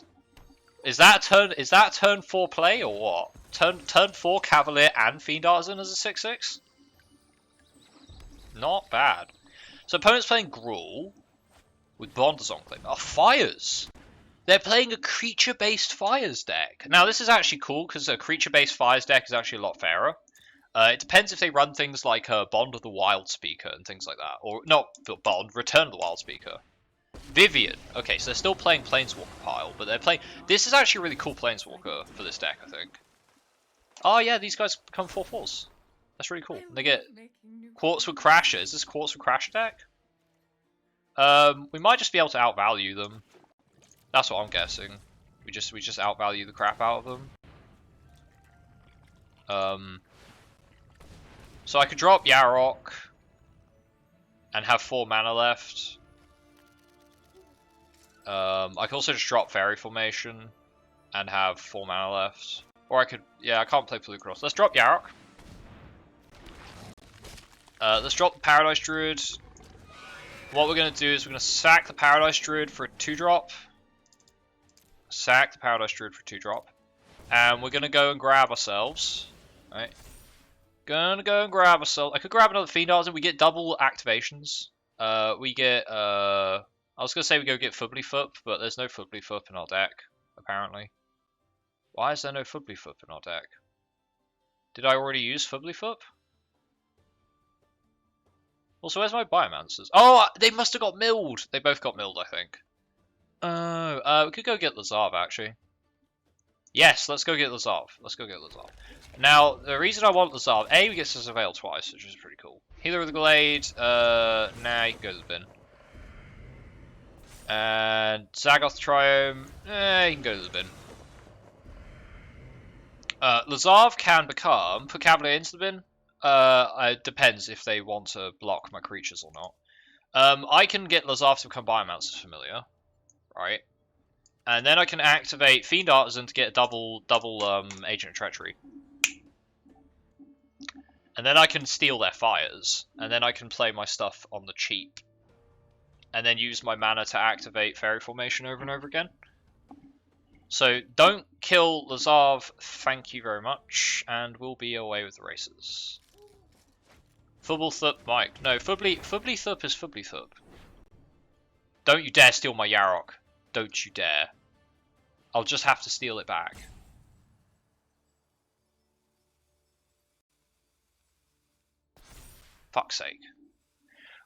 Is that turn 4 play, or what? Turn 4 Cavalier and Fiend Artisan as a 6/6? Not bad. So opponent's playing Gruul with Bonders Enclave. Oh, Fires! They're playing a creature-based Fires deck. Now, this is actually cool, because a creature-based Fires deck is actually a lot fairer. It depends if they run things like Bond of the Wild Speaker and things like that. Or, not Bond, Return of the Wild Speaker. Vivian. Okay, so they're still playing Planeswalker pile, but they're playing... This is actually a really cool Planeswalker for this deck, I think. Oh, yeah, these guys become 4/4s. That's really cool. They get Quartz with Crasher. Is this Quartz with Crasher deck? We might just be able to outvalue them. That's what I'm guessing. We just outvalue the crap out of them. So I could drop Yarok and have 4 mana left. I could also just drop Fairy Formation and have 4 mana left. Or I could, yeah, I can't play Blue Cross. Let's drop Yarok. Let's drop the Paradise Druid. What we're going to do is we're going to sack the Paradise Druid for a 2-drop. Sack the Paradise Druid for 2-drop. And we're going to go and grab ourselves. Right. Gonna go and grab ourselves. I could grab another Fiend Artisan. We get double activations. We get, I was going to say we go get Fubblyfup, but there's no Fubblyfup in our deck, apparently. Why is there no Fubblyfup in our deck? Did I already use Fubblyfup? Also, where's my Biomancers? Oh, they must have got milled. They both got milled, I think. We could go get Lazav, actually. Yes, let's go get Lazav. Let's go get Lazav. Now, the reason I want Lazav, A, we get to surveil twice, which is pretty cool. Healer of the Glade, nah, you can go to the bin. And Zagoth Triome, you can go to the bin. Lazav can become, put Cavalier into the bin. It depends if they want to block my creatures or not. I can get Lazav to become Biomancer's Familiar, right? And then I can activate Fiend Artisan to get a double Agent of Treachery. And then I can steal their fires. And then I can play my stuff on the cheap. And then use my mana to activate Fairy Formation over and over again. So don't kill Lazav, thank you very much. And we'll be away with the races. Fubblethup, Mike. No, Fubblythup is Fubblythup. Don't you dare steal my Yarok. Don't you dare. I'll just have to steal it back. Fuck's sake.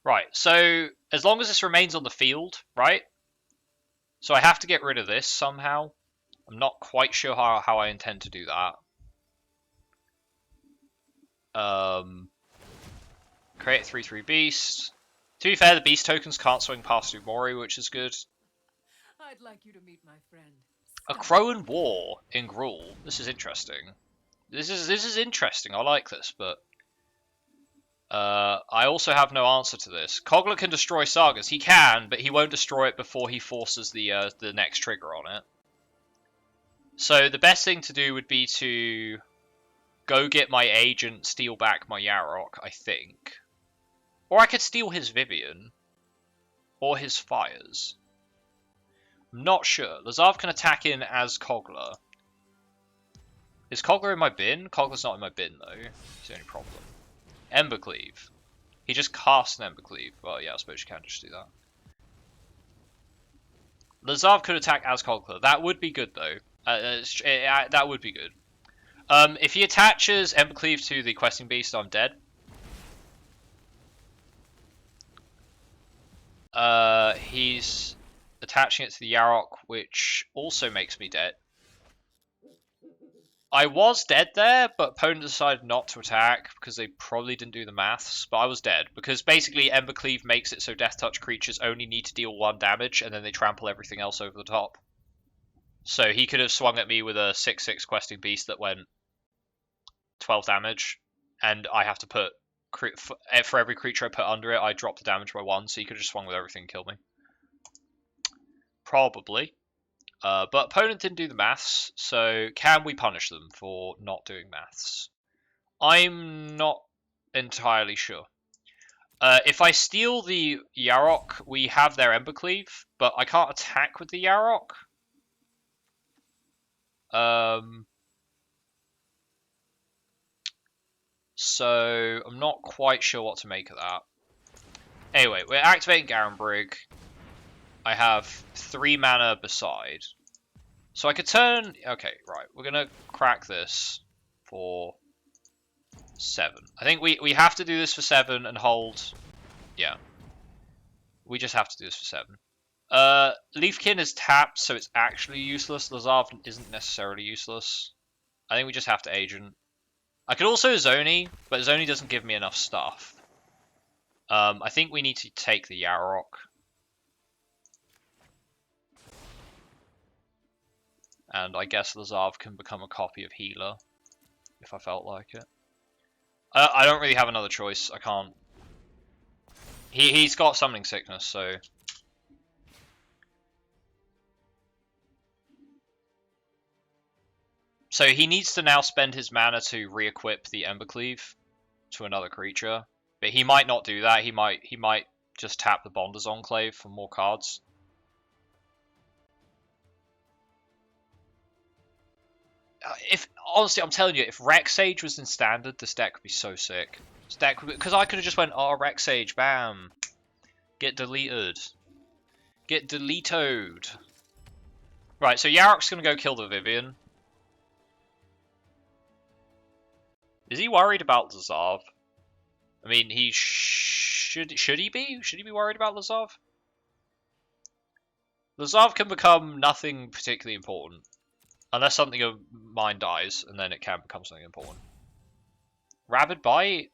Right, so as long as this remains on the field, right? So I have to get rid of this somehow. I'm not quite sure how I intend to do that. Create a 3/3 beast. To be fair, the beast tokens can't swing past through Mori, which is good.
I'd like you to meet my friend.
A Crow and War in Gruul. This is interesting. This is interesting. I like this, but I also have no answer to this. Kogla can destroy Sagas. He can, but he won't destroy it before he forces the next trigger on it. So the best thing to do would be to go get my agent, steal back my Yarok, I think. Or I could steal his Vivian. Or his fires. I'm not sure. Lazav can attack in as Kogla. Is Kogla in my bin? Kogla's not in my bin, though. It's the only problem. Embercleave. He just cast an Embercleave. Well, yeah, I suppose you can just do that. Lazav could attack as Kogla. That would be good, though. That would be good. If he attaches Embercleave to the Questing Beast, I'm dead. He's attaching it to the Yarok, which also makes me dead. I was dead there, but opponent decided not to attack because they probably didn't do the maths, but I was dead. Because basically Embercleave makes it so Death Touch creatures only need to deal 1 damage, and then they trample everything else over the top. So he could have swung at me with a 6/6 Questing Beast that went 12 damage, and I have to put, for every creature I put under it, I drop the damage by 1, so he could have just swung with everything and killed me. Probably. But opponent didn't do the maths, so can we punish them for not doing maths? I'm not entirely sure. If I steal the Yarok, we have their Embercleave, but I can't attack with the Yarok. So I'm not quite sure what to make of that. Anyway, we're activating Garenbrig. I have 3 mana beside. So I could turn... Okay, right. We're going to crack this for 7. I think we have to do this for 7 and hold... Yeah. We just have to do this for 7. Leafkin is tapped, so it's actually useless. Lazav isn't necessarily useless. I think we just have to Agent. I could also Zoni, but Zoni doesn't give me enough stuff. I think we need to take the Yarok. And I guess Lazav can become a copy of Healer, if I felt like it. I don't really have another choice. I can't. He's got Summoning Sickness, so... So he needs to now spend his mana to re-equip the Embercleave to another creature. But he might not do that. He might just tap the Bonder's Enclave for more cards. if honestly, I'm telling you, if Rex Sage was in standard, this deck would be so sick. This deck, because I could have just went, oh, Rex Sage, bam, get deleted, get deleted. Right, so Yarok's gonna go kill the Vivian. Is he worried about Lazav? I mean, he should he be? Should he be worried about Lazav? Lazav can become nothing particularly important. Unless something of mine dies, and then it can become something important. Rabid Bite?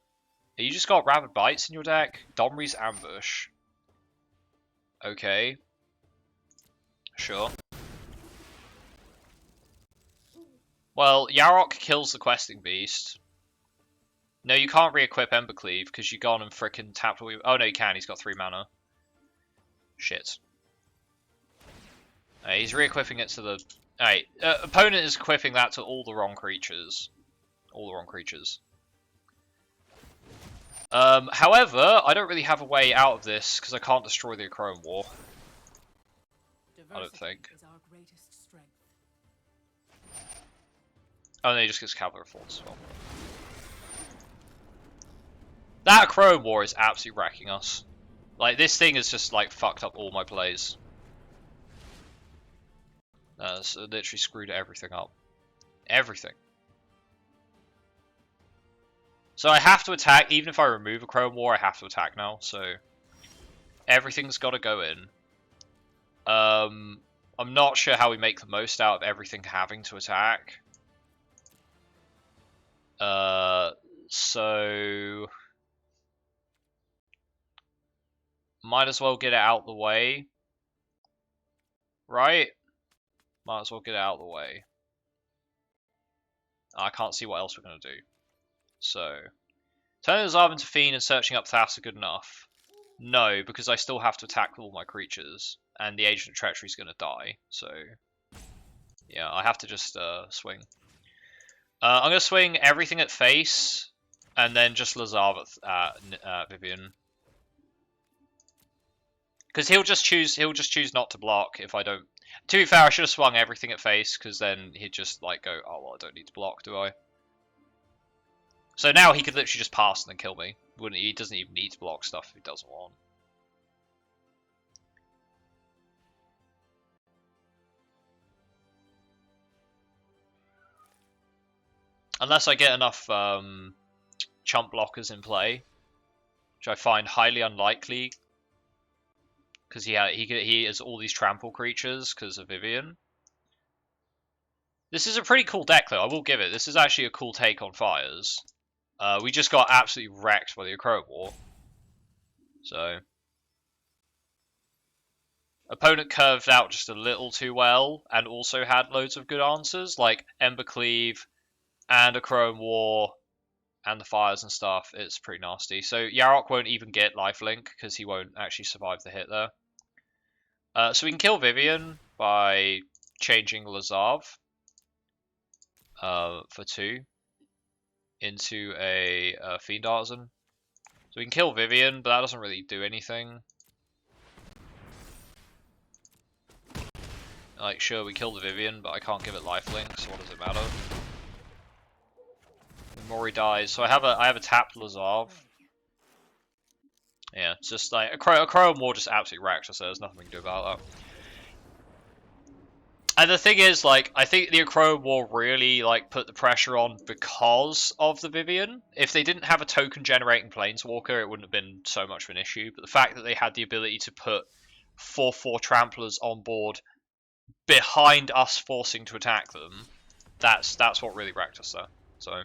You just got Rabid Bites in your deck? Domri's Ambush. Okay. Sure. Well, Yarok kills the Questing Beast. No, you can't re-equip Embercleave because you've gone and frickin' tapped away. Oh no, you can. He's got 3 mana. Shit. He's re-equipping it to the. Alright, opponent is equipping that to all the wrong creatures. All the wrong creatures. However, I don't really have a way out of this because I can't destroy the Ikoria War. I don't think. Oh no, he just gets Cavalry Force as well. That Ikoria War is absolutely wrecking us. Like, this thing has just, like, fucked up all my plays. It's literally screwed everything up. Everything. So I have to attack, even if I remove a Ikoria War, I have to attack now, so... Everything's got to go in. I'm not sure how we make the most out of everything having to attack. So... Might as well get it out the way. Right? Might as well get it out the way. I can't see what else we're going to do. So... Turning Lazav into Fiend and searching up Thas are good enough. No, because I still have to attack all my creatures. And the Agent of Treachery is going to die. So... Yeah, I have to just swing. I'm going to swing everything at face. And then just Lazav at Vivian. Because he'll just choose not to block if I don't. To be fair, I should have swung everything at face, because then he'd just like go, oh well, I don't need to block, do I? So now he could literally just pass and then kill me. Wouldn't he? He doesn't even need to block stuff if he doesn't want. Unless I get enough chump blockers in play, which I find highly unlikely. Because he has all these trample creatures because of Vivian. This is a pretty cool deck, though. I will give it. This is actually a cool take on Fires. We just got absolutely wrecked by the Ikoria War. So... Opponent curved out just a little too well, and also had loads of good answers, like Embercleave, and Ikoria War, and the Fires and stuff. It's pretty nasty. So Yarok won't even get lifelink, because he won't actually survive the hit there. So we can kill Vivian by changing Lazav for 2 into a Fiend Artisan. So we can kill Vivian, but that doesn't really do anything. Like, sure, we kill the Vivian, but I can't give it lifelink, so what does it matter? Mori dies, so I have a tapped Lazav. Yeah, it's just like a Ikoria War just absolutely wrecked us, so there's nothing we can do about that. And the thing is, like, I think the Ikoria War really, like, put the pressure on because of the Vivian. If they didn't have a token generating Planeswalker, it wouldn't have been so much of an issue. But the fact that they had the ability to put 4/4 Tramplers on board behind us forcing to attack them, that's what really wrecked us there. So...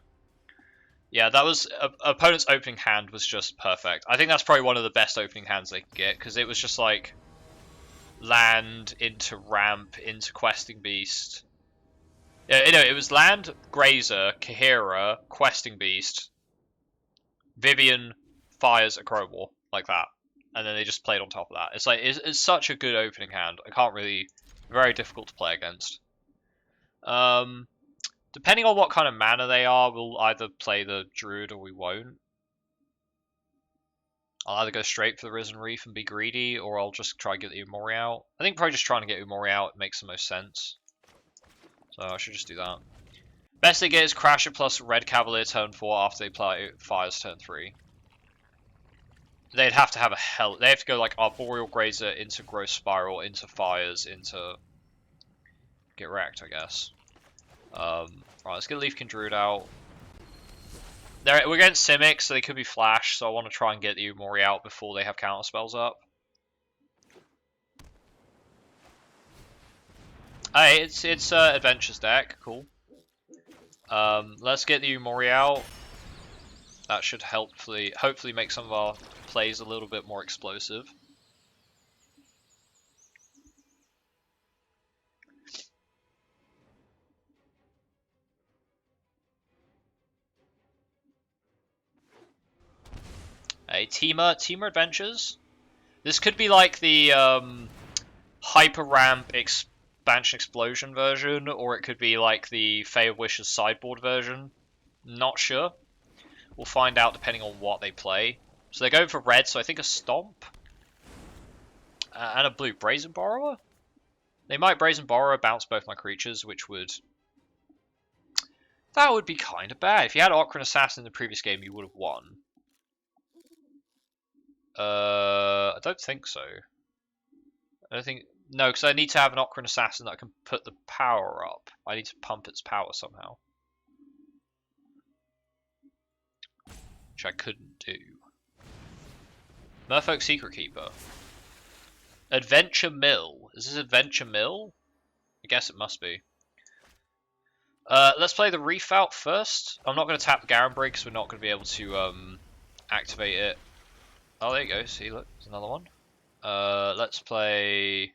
yeah, that was opponent's opening hand was just perfect. I think that's probably one of the best opening hands they can get, because it was just like land into ramp into Questing Beast. Yeah, you know, it was land, Grazer, Kahira, Questing Beast, Vivian, Fires, Ikoria War, like that, and then they just played on top of that. It's like it's such a good opening hand. I can't really, very difficult to play against. Depending on what kind of mana they are, we'll either play the Druid or we won't. I'll either go straight for the Risen Reef and be greedy, or I'll just try and get the Umori out. I think probably just trying to get Umori out makes the most sense. So I should just do that. Best they get is Crasher plus Red Cavalier turn 4 after they play Fires turn 3. They'd have to have a hell. They have to go like Arboreal Grazer into Growth Spiral into Fires into get wrecked, I guess. Right, let's get Leafkin Druid out. We're against Simic, so they could be Flash. So I want to try and get the Umori out before they have counter spells up. Hey, it's Adventures deck, cool. Let's get the Umori out. That should hopefully make some of our plays a little bit more explosive. Hey, Teamer Adventures. This could be like the Hyper Ramp Expansion Explosion version, or it could be like the Fey of Wishes sideboard version. Not sure. We'll find out depending on what they play. So they're going for red, so I think a Stomp. And a blue Brazen Borrower? They might Brazen Borrower, bounce both my creatures, which would... That would be kind of bad. If you had Ocarina Assassin in the previous game, you would have won. I don't think so. I don't think... No, because I need to have an Ocarina Assassin that can put the power up. I need to pump its power somehow. Which I couldn't do. Merfolk Secret Keeper. Adventure Mill. Is this Adventure Mill? I guess it must be. Let's play the Reef out first. I'm not going to tap the Garen Break because we're not going to be able to activate it. Oh, there you go. See, look, there's another one. Let's play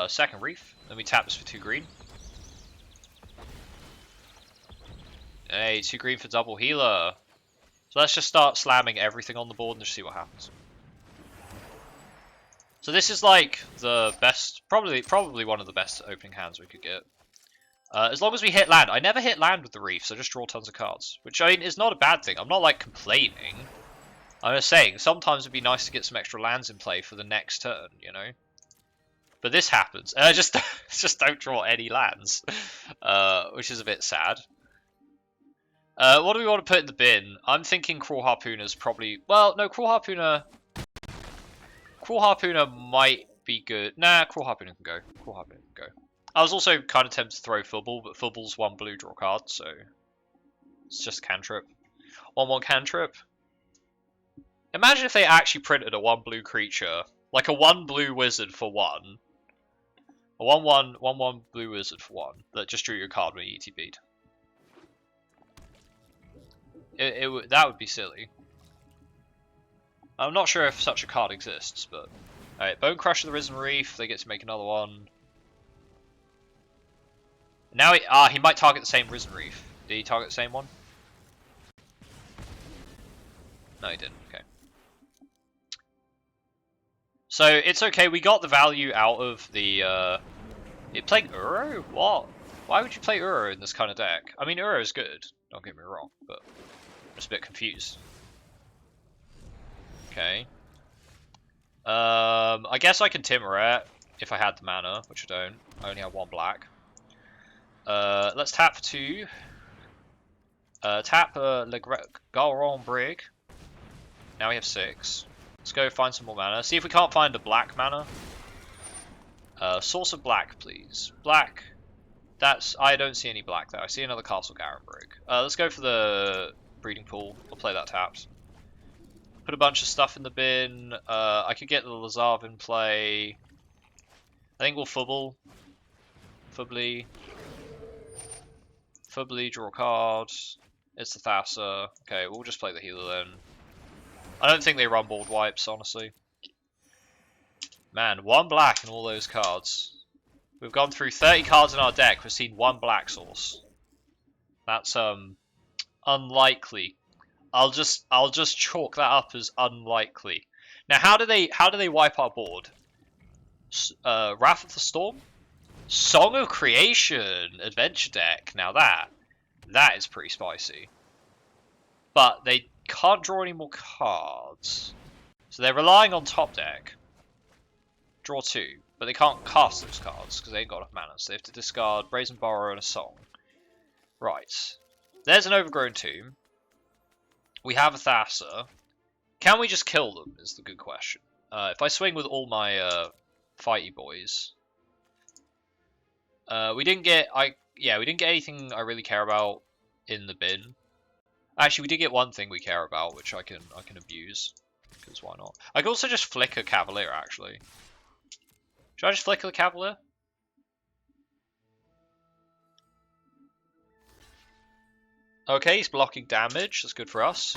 second Reef. Then we tap this for 2 green. Hey, 2 green for double healer. So let's just start slamming everything on the board and just see what happens. So this is like the best, probably one of the best opening hands we could get. As long as we hit land. I never hit land with the Reef, so just draw tons of cards. Which, I mean, is not a bad thing. I'm not, like, complaining. I'm just saying, sometimes it'd be nice to get some extra lands in play for the next turn, you know? But this happens, and I just don't draw any lands. Which is a bit sad. What do we want to put in the bin? I'm thinking Cruel Harpooner's probably... Well, no, Cruel Harpooner might be good. Nah, Cruel Harpooner can go. Cruel Harpooner can go. I was also kind of tempted to throw Fubble, but Fubble's 1 blue draw card, so... It's just a cantrip. 1/1 cantrip. Imagine if they actually printed a 1 blue creature. Like a 1 blue wizard for 1. A 1/1 blue wizard for 1. That just drew your card when you ETB'd. That would be silly. I'm not sure if such a card exists, but... Alright, Bone Crusher the Risen Reef, they get to make another one. Now he might target the same Risen Reef. Did he target the same one? No, he didn't, okay. So, it's okay, we got the value out of the, It playing Uro? What? Why would you play Uro in this kind of deck? I mean, Uro is good, don't get me wrong, but... I'm just a bit confused. Okay. I guess I can Timuret if I had the mana, which I don't. I only have 1 black. Let's tap for 2. Tap Le Garon Brig. Now we have 6. Let's go find some more mana. See if we can't find a black mana. Source of black, please. Black. I don't see any black there. I see another Castle Garen Brig. Let's go for the Breeding Pool. I'll play that tapped. Put a bunch of stuff in the bin. I could get the Lazav in play. I think we'll Fubble. Fubbly, draw a card. It's the Thassa. Okay, we'll just play the healer then. I don't think they run board wipes, honestly. Man, 1 black in all those cards. We've gone through 30 cards in our deck. We've seen 1 black source. That's unlikely. I'll just chalk that up as unlikely. Now, how do they wipe our board? Wrath of the Storm, Song of Creation, Adventure deck. Now that is pretty spicy. But they can't draw any more cards, so they're relying on top deck. Draw 2, but they can't cast those cards because they ain't got enough mana. So they have to discard Brazen Borrower and a Song. Right. There's an overgrown tomb. We have a Thassa. Can we just kill them is the good question. If I swing with all my fighty boys. We didn't get we didn't get anything I really care about in the bin. Actually, we did get one thing we care about, which I can abuse. Because why not? I could also just flick a Cavalier, actually. Should I just flick the Cavalier? Okay, he's blocking damage. That's good for us.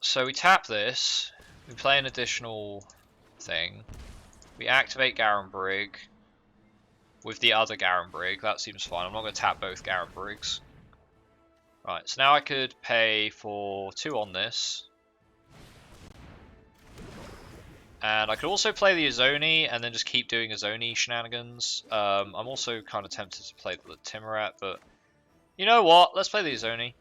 So we tap this. We play an additional thing. We activate Garen Brig with the other Garen Brig. That seems fine. I'm not going to tap both Garen Brigs. Right, so now I could pay for 2 on this. And I could also play the Azoni and then just keep doing Azoni shenanigans. I'm also kind of tempted to play the Timorat, but you know what? Let's play the Azoni.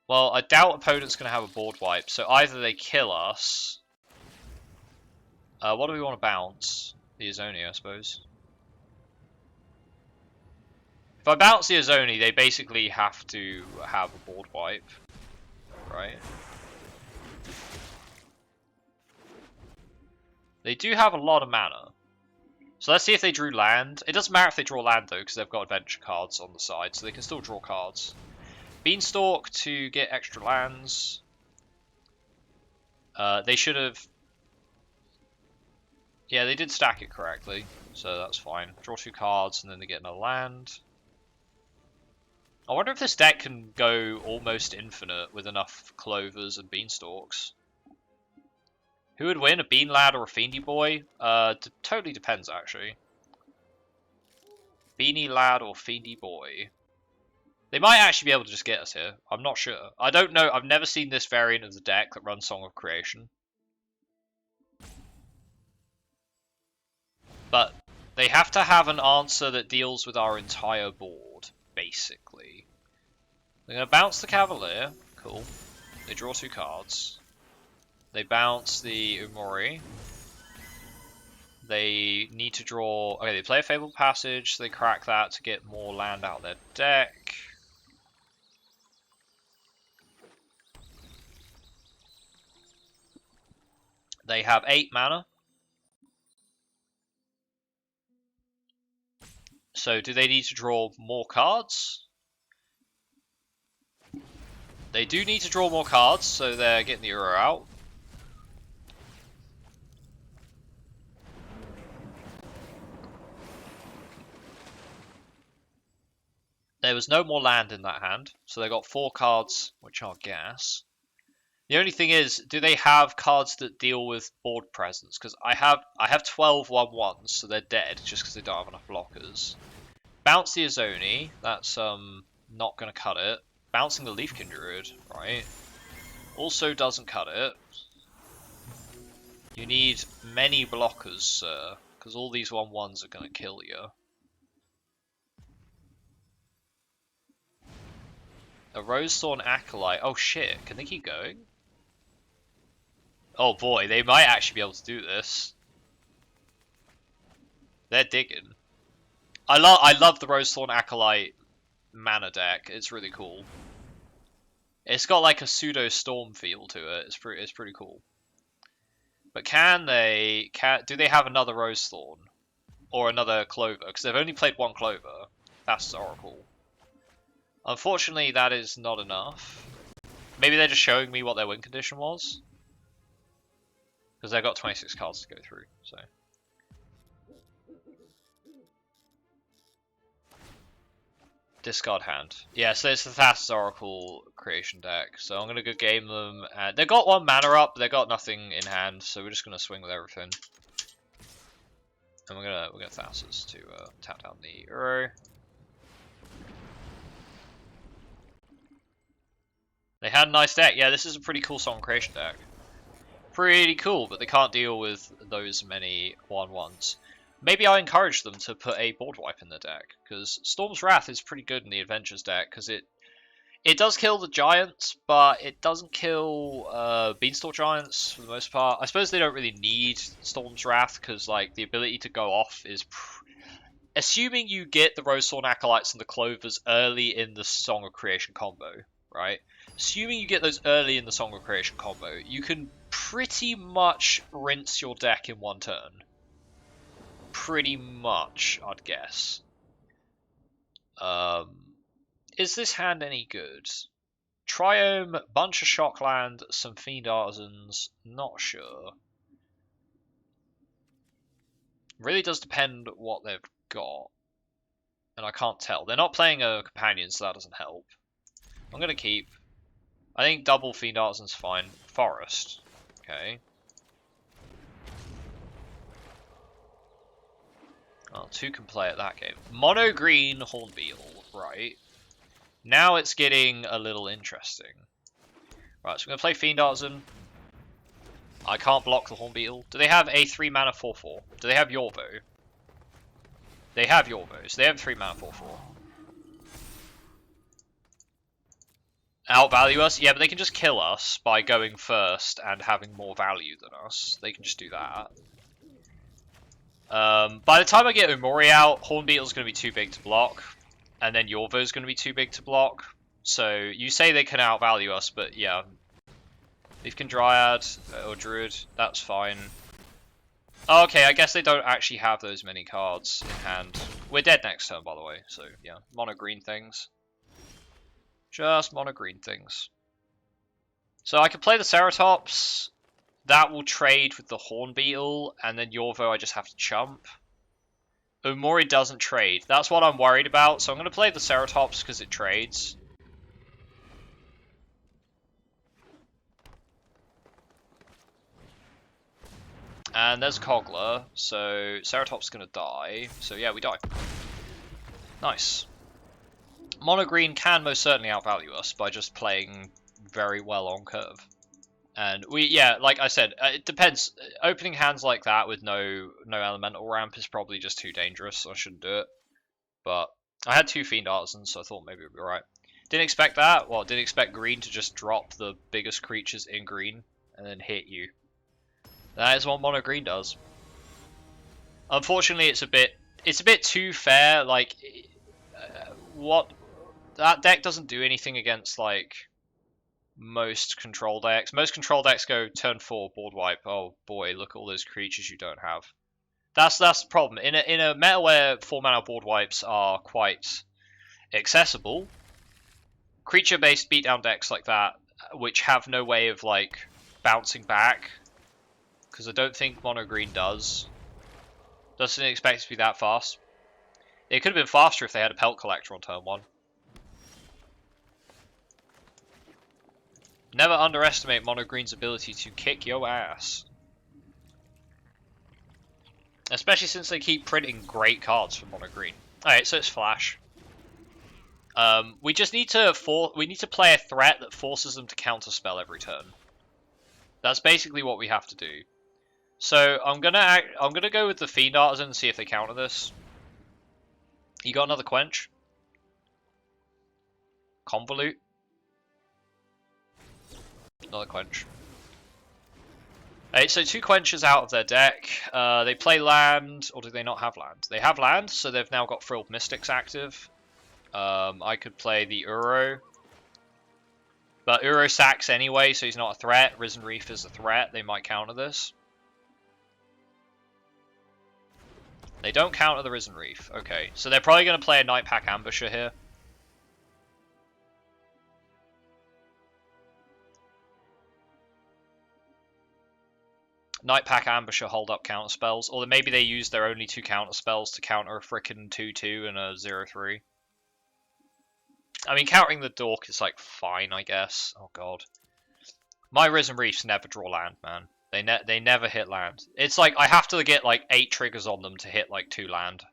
Well, I doubt opponent's going to have a board wipe, so either they kill us. What do we want to bounce? The Azoni, I suppose. If I bounce the Azoni, they basically have to have a board wipe, right? They do have a lot of mana. So let's see if they drew land. It doesn't matter if they draw land, though, because they've got adventure cards on the side, so they can still draw cards. Beanstalk to get extra lands. They should have... Yeah, they did stack it correctly, so that's fine. Draw 2 cards, and then they get another land. I wonder if this deck can go almost infinite with enough Clovers and Beanstalks. Who would win, a Bean Lad or a Fiendy Boy? Totally depends, actually. Beanie Lad or Fiendy Boy? They might actually be able to just get us here. I'm not sure. I don't know. I've never seen this variant of the deck that runs Song of Creation. But they have to have an answer that deals with our entire board, basically. They're going to bounce the Cavalier. Cool. They draw 2 cards. They bounce the Umori. They need to draw... Okay, they play a Fabled Passage, so they crack that to get more land out of their deck. They have 8 mana. So do they need to draw more cards? They do need to draw more cards, so they're getting the Uro out. There was no more land in that hand, so they got 4 cards, which are gas. The only thing is, do they have cards that deal with board presence? Because I have 12 1/1s, so they're dead just because they don't have enough blockers. Bounce the Azoni, that's not going to cut it. Bouncing the Leafkin Druid, right? Also doesn't cut it. You need many blockers, sir, because all these 1/1s are going to kill you. A Rosethorn Acolyte. Oh shit, can they keep going? Oh boy, they might actually be able to do this. They're digging. I love the Rosethorn Acolyte mana deck. It's really cool. It's got like a pseudo storm feel to it. It's pretty cool. But do they have another Rosethorn or another Clover? Because they've only played 1 Clover. That's Oracle. Unfortunately, that is not enough. Maybe they're just showing me what their win condition was. Because they've got 26 cards to go through, so. Discard hand. Yeah, so it's the Thassa's Oracle creation deck. So I'm going to go game them. And they've got 1 mana up, but they've got nothing in hand, so we're just going to swing with everything. And we're gonna Thassa's to tap down the Uro. They had a nice deck. Yeah, this is a pretty cool Song Creation deck. Pretty cool, but they can't deal with those many 1/1s. Maybe I encourage them to put a board wipe in their deck, because Storm's Wrath is pretty good in the Adventures deck, because it It does kill the giants, but it doesn't kill beanstalk giants for the most part. I suppose they don't really need Storm's Wrath because like the ability to go off is, assuming you get the Rosethorn Acolytes and the Clovers early in the Song of Creation combo, right? Assuming you get those early in the Song of Creation combo, you can pretty much rinse your deck in one turn. Pretty much, I'd guess. Is this hand any good? Triome, bunch of Shockland, some Fiend Artisans, not sure. Really does depend what they've got. And I can't tell. They're not playing a companion, so that doesn't help. I'm gonna keep. I think double Fiend Artisan's fine. Forest. Okay. Oh, two can play at that game. Mono green Hornbeetle, right. Now it's getting a little interesting. Right, so I'm going to play Fiend Artisan. I can't block the Hornbeetle. Do they have a 3 mana 4/4? Do they have Yorvo? They have Yorvo, so they have 3 mana 4/4. Outvalue us? Yeah, but they can just kill us by going first and having more value than us. They can just do that. By the time I get Umori out, Hornbeetle's going to be too big to block. And then Yorvo's going to be too big to block. So you say they can outvalue us, but yeah. Leafkin Dryad or Druid, that's fine. Oh, okay, I guess they don't actually have those many cards in hand. We're dead next turn, by the way, so yeah. Mono green things. Just mono green things. So I can play the Ceratops. That will trade with the Hornbeetle, and then Yorvo I just have to chump. Umori doesn't trade. That's what I'm worried about, so I'm going to play the Ceratops because it trades. And there's Kogler, so Ceratops is going to die. So yeah, we die. Nice. Mono green can most certainly outvalue us by just playing very well on curve. And yeah, like I said, it depends. Opening hands like that with no elemental ramp is probably just too dangerous, so I shouldn't do it. But I had 2 Fiend Artisans, so I thought maybe it would be alright. Didn't expect that. Well, didn't expect green to just drop the biggest creatures in green and then hit you. That is what mono green does. Unfortunately, it's a bit too fair. Like, what that deck doesn't do anything against like most control decks. Most control decks go turn 4 board wipe. Oh boy, look at all those creatures you don't have. That's the problem. In a meta where 4 mana board wipes are quite accessible, creature-based beatdown decks like that, which have no way of like bouncing back, because I don't think mono green doesn't expect it to be that fast. It could have been faster if they had a Pelt Collector on turn 1. Never underestimate mono green's ability to kick your ass. Especially since they keep printing great cards for mono green. Alright, so it's Flash. We just need to play a threat that forces them to counterspell every turn. That's basically what we have to do. So I'm gonna go with the Fiend Artisan and see if they counter this. You got another Quench? Convolute? Another Quench. So 2 Quenches out of their deck. They play land, or do they not have land? They have land, so they've now got Frilled Mystics active. I could play the Uro. But Uro sacks anyway, so he's not a threat. Risen Reef is a threat. They might counter this. They don't counter the Risen Reef. Okay, so they're probably going to play a Night Pack Ambusher here. Night Pack Ambusher hold up counter spells, or maybe they use their only 2 counter spells to counter a frickin' 2/2 and a 0/3. I mean, countering the Dork is like fine, I guess. Oh god, my Risen Reefs never draw land, man. They never hit land. It's like I have to get like 8 triggers on them to hit like 2 land.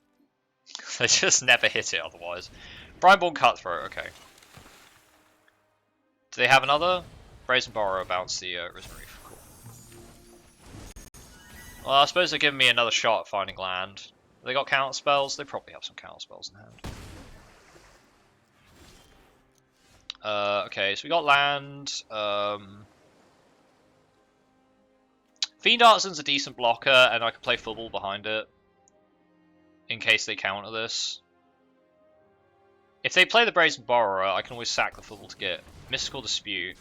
They just never hit it otherwise. Brineborn Cutthroat, okay. Do they have another? Brazen Borrower bounce the Risen Reef. Cool. Well, I suppose they're giving me another shot at finding land. Have they got counter spells? They probably have some counter spells in hand. Okay, so we got land. Fiend Artisan's a decent blocker, and I can play football behind it in case they counter this. If they play the Brazen Borrower, I can always sack the football to get Mystical Dispute.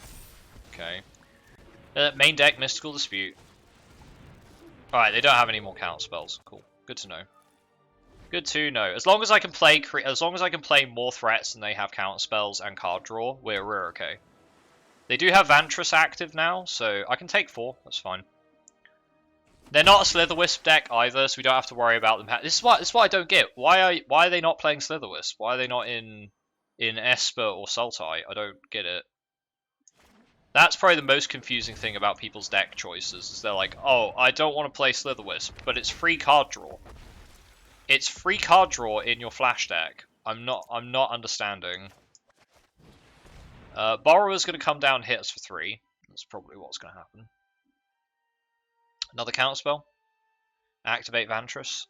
Okay. Main deck, Mystical Dispute. Alright, they don't have any more counter spells. Cool. Good to know. Good to know. As long as I can play more threats than they have counter spells and card draw, we're okay. They do have Vantress active now, so I can take 4. That's fine. They're not a Slitherwisp deck either, so we don't have to worry about them. This is what I don't get. Why are they not playing Slitherwisp? Why are they not in Esper or Sultai? I don't get it. That's probably the most confusing thing about people's deck choices. Is they're like, oh, I don't want to play Slitherwisp, but it's free card draw. It's free card draw in your flash deck. I'm not understanding. Borrower's going to come down and hit us for 3. That's probably what's going to happen. Another counterspell. Activate Vantress.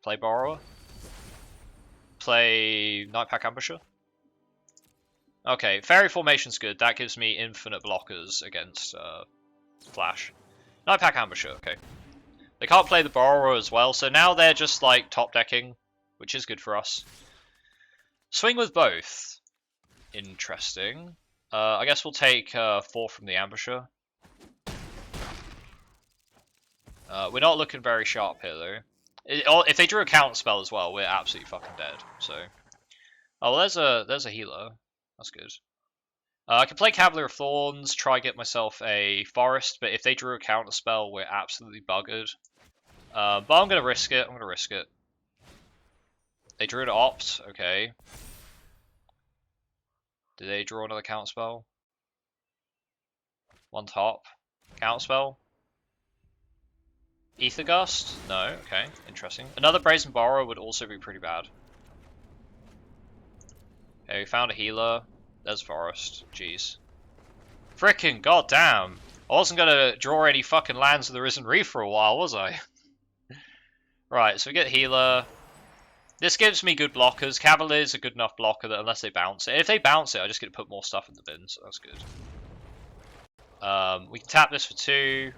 Play Borrower. Play Nightpack Ambusher. Okay, Fairy Formation's good. That gives me infinite blockers against Flash. Nightpack Ambusher, okay. They can't play the Borrower as well, so now they're just like top decking, which is good for us. Swing with both. Interesting. I guess we'll take 4 from the Ambusher. We're not looking very sharp here, though. If they drew a counter spell as well, we're absolutely fucking dead. So, oh, well, there's a healer. That's good. I can play Cavalier of Thorns, try get myself a Forest, but if they drew a counter spell, we're absolutely buggered. But I'm gonna risk it. They drew an Opt. Okay. Did they draw another counter spell? One top. Counter spell. Ether Gust? No, okay, interesting. Another Brazen Borrower would also be pretty bad. Okay, we found a healer. There's Forest. Jeez. Frickin' goddamn! I wasn't gonna draw any fucking lands of the Risen Reef for a while, was I? Right, so we get healer. This gives me good blockers. Cavalier's a good enough blocker that unless they bounce it. If they bounce it, I just get to put more stuff in the bin, so that's good. We can tap this for 2.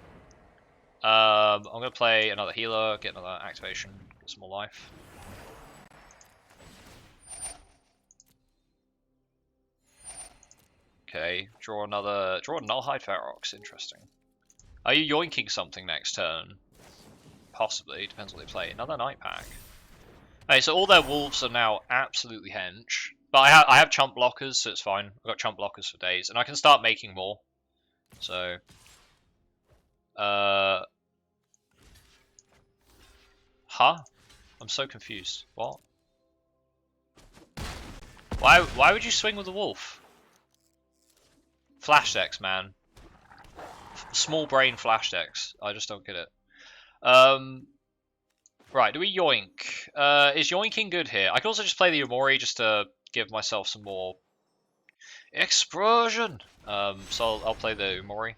I'm going to play another healer, get another activation, get some more life. Okay, draw a Nullhide Ferox, interesting. Are you yoinking something next turn? Possibly, depends what they play. Another Night Pack. Okay, so all their wolves are now absolutely hench. But I have chump blockers, so it's fine. I've got chump blockers for days, and I can start making more. So, huh? I'm so confused. What? Why would you swing with a wolf? Flash decks, man. Small brain flash decks. I just don't get it. Right, do we yoink? Is yoinking good here? I can also just play the Umori just to give myself some more explosion. So I'll play the Umori.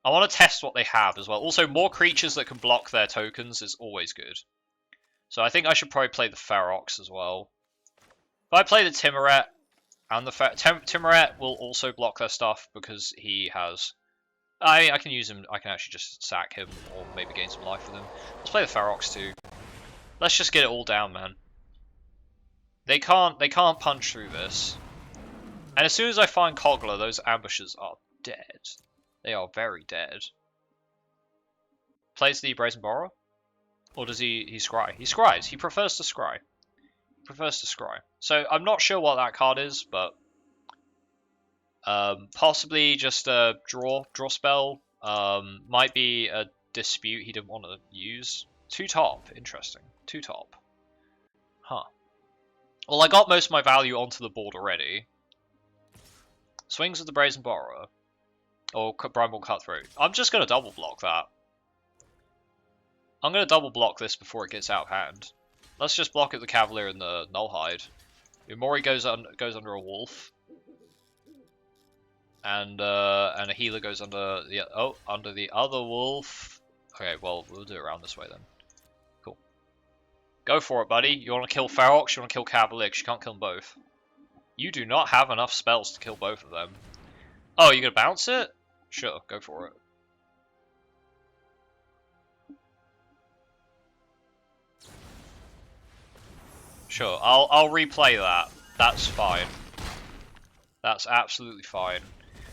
I want to test what they have as well. Also, more creatures that can block their tokens is always good. So I think I should probably play the Ferox as well. If I play the Timoret, and the Timoret will also block their stuff because he has... I can use him, I can actually just sack him or maybe gain some life with him. Let's play the Ferox too. Let's just get it all down, man. They can't punch through this. And as soon as I find Kogla, those ambushes are dead. They are very dead. Plays the Brazen Borrower? Or does he scry? He scries. He prefers to scry. So I'm not sure what that card is, but possibly just a draw spell. Might be a dispute he didn't want to use. 2 top, interesting. 2 top. Huh. Well, I got most of my value onto the board already. Swings with the Brazen Borrower. Or Brimble Cutthroat. I'm just going to double block that. I'm going to double block this before it gets out of hand. Let's just block it the Cavalier and the Nullhide. Umori goes under a wolf. And a healer goes under the other wolf. Okay, well, we'll do it around this way then. Cool. Go for it, buddy. You want to kill Ferox, you want to kill Cavalier, 'cause you can't kill them both. You do not have enough spells to kill both of them. Oh, you're gonna bounce it? Sure, go for it. Sure, I'll replay that. That's fine. That's absolutely fine.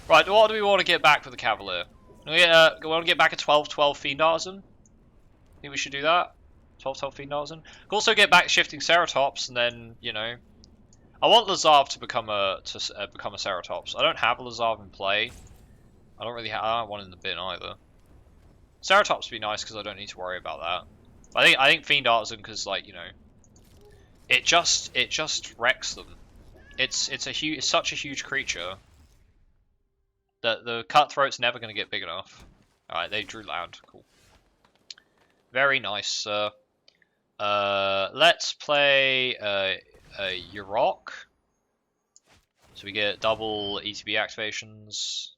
Right, what do we want to get back for the Cavalier? We want to get back a 12-12 Fiend Artisan? Think we should do that? 12-12 Fiend Artisan? Could also get back shifting Ceratops, and then, you know... I want Lazav to become a Ceratops. I don't have a Lazav in play. I don't have one in the bin either. Ceratops would be nice because I don't need to worry about that. But I think Fiend Artisan because, like, you know... It just wrecks them. It's such a huge creature that the Cutthroat's never going to get big enough. Alright, they drew land. Cool. Very nice. Let's play a Yurok. So we get double ETB activations.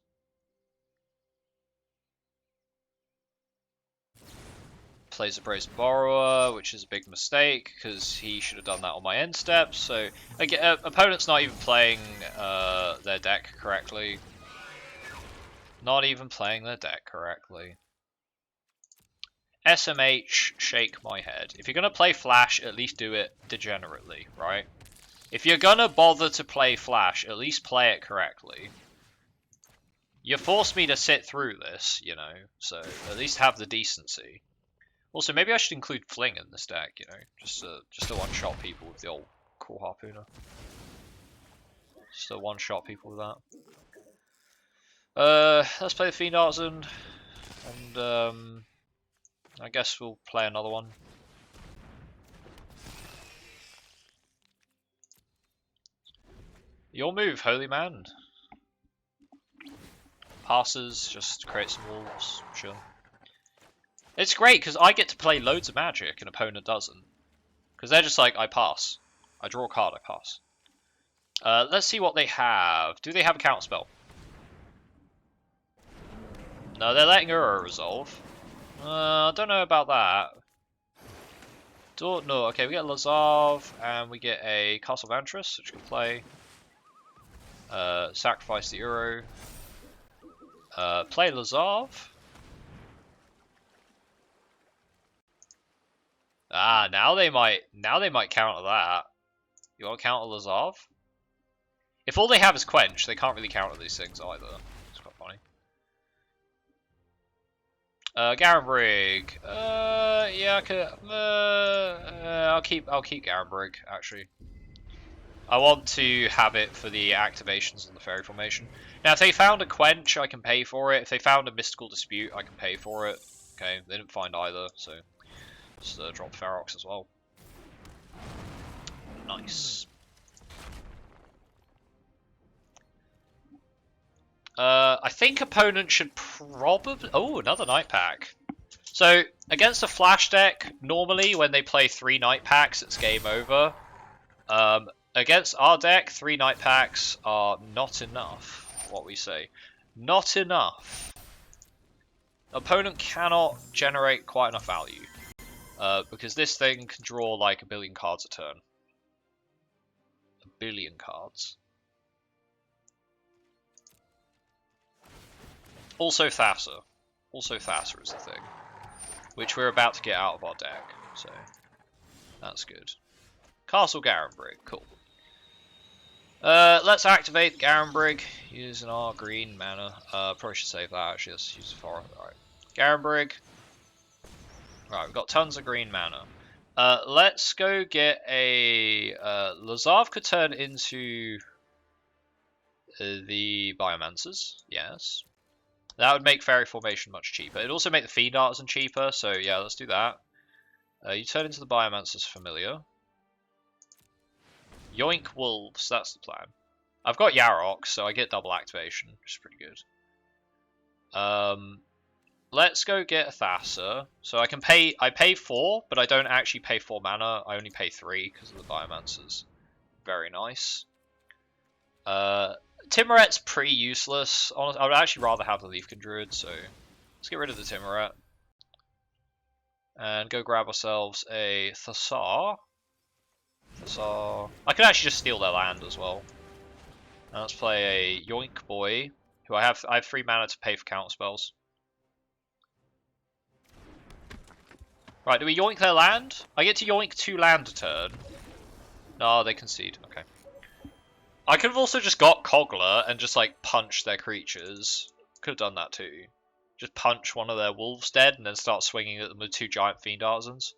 Plays a Brazen Borrower, which is a big mistake, because he should have done that on my end steps. So, again, opponent's not even playing their deck correctly. Not even playing their deck correctly. SMH, shake my head. If you're going to play Flash, at least do it degenerately, right? If you're going to bother to play Flash, at least play it correctly. You forced me to sit through this, you know, so at least have the decency. Also, maybe I should include Fling in this deck, you know, just to one-shot people with the old Cool Harpooner. Just to one-shot people with that. Let's play the Fiend Artisan, and I guess we'll play another one. Your move, Holy Man. Passes, just create some wolves, sure. It's great because I get to play loads of magic and opponent doesn't. Because they're just like, I pass. I draw a card, I pass. Let's see what they have. Do they have a counterspell? No, they're letting Uro resolve. I don't know about that. Don't know. Okay, we get Lazav, and we get a Castle Vantress, which we can play. Sacrifice the Uro. Play Lazav. Ah, now they might counter that. You want to counter Lazav? If all they have is Quench, they can't really counter these things either. It's quite funny. Garenbrig. Yeah, I could. I'll keep Garenbrig actually. I want to have it for the activations on the Fairy Formation. Now, if they found a Quench, I can pay for it. If they found a Mystical Dispute, I can pay for it. Okay, they didn't find either, so just drop Ferox as well. Nice. I think opponent should probably... Oh, another Night Pack. So, against a Flash deck, normally when they play 3 Night Packs, it's game over. Against our deck, 3 Night Packs are not enough, what we say. Not enough. Opponent cannot generate quite enough value. Because this thing can draw like 1 billion cards a turn. 1 billion cards. Also Thassa. Also Thassa is the thing. Which we're about to get out of our deck, so that's good. Castle Garenbrig, cool. Let's activate Garenbrig using our green mana. Probably should save that actually, let's use the forest. Alright. Garenbrig. Right, we've got tons of green mana. Let's go get a... Lazav could turn into the Biomancers, yes. That would make Fairy Formation much cheaper. It'd also make the Fiend Artisan cheaper, so yeah, let's do that. You turn into the Biomancer's Familiar. Yoink Wolves, that's the plan. I've got Yarok, so I get double activation, which is pretty good. Let's go get a Thassa. So I pay 4, but I don't actually pay 4 mana. I only pay 3 because of the Biomancers. Very nice. Timoret's pretty useless. Honestly, I would actually rather have the Leafkin Druid, so let's get rid of the Timoret. And go grab ourselves a Thassa. I could actually just steal their land as well. Now let's play a Yoink Boy, who I have 3 mana to pay for counter spells. Right, do we yoink their land? I get to yoink 2 land a turn. No, they concede. Okay. I could have also just got Cogler and just like punch their creatures. Could have done that too. Just punch one of their wolves dead and then start swinging at them with 2 giant fiend artisans.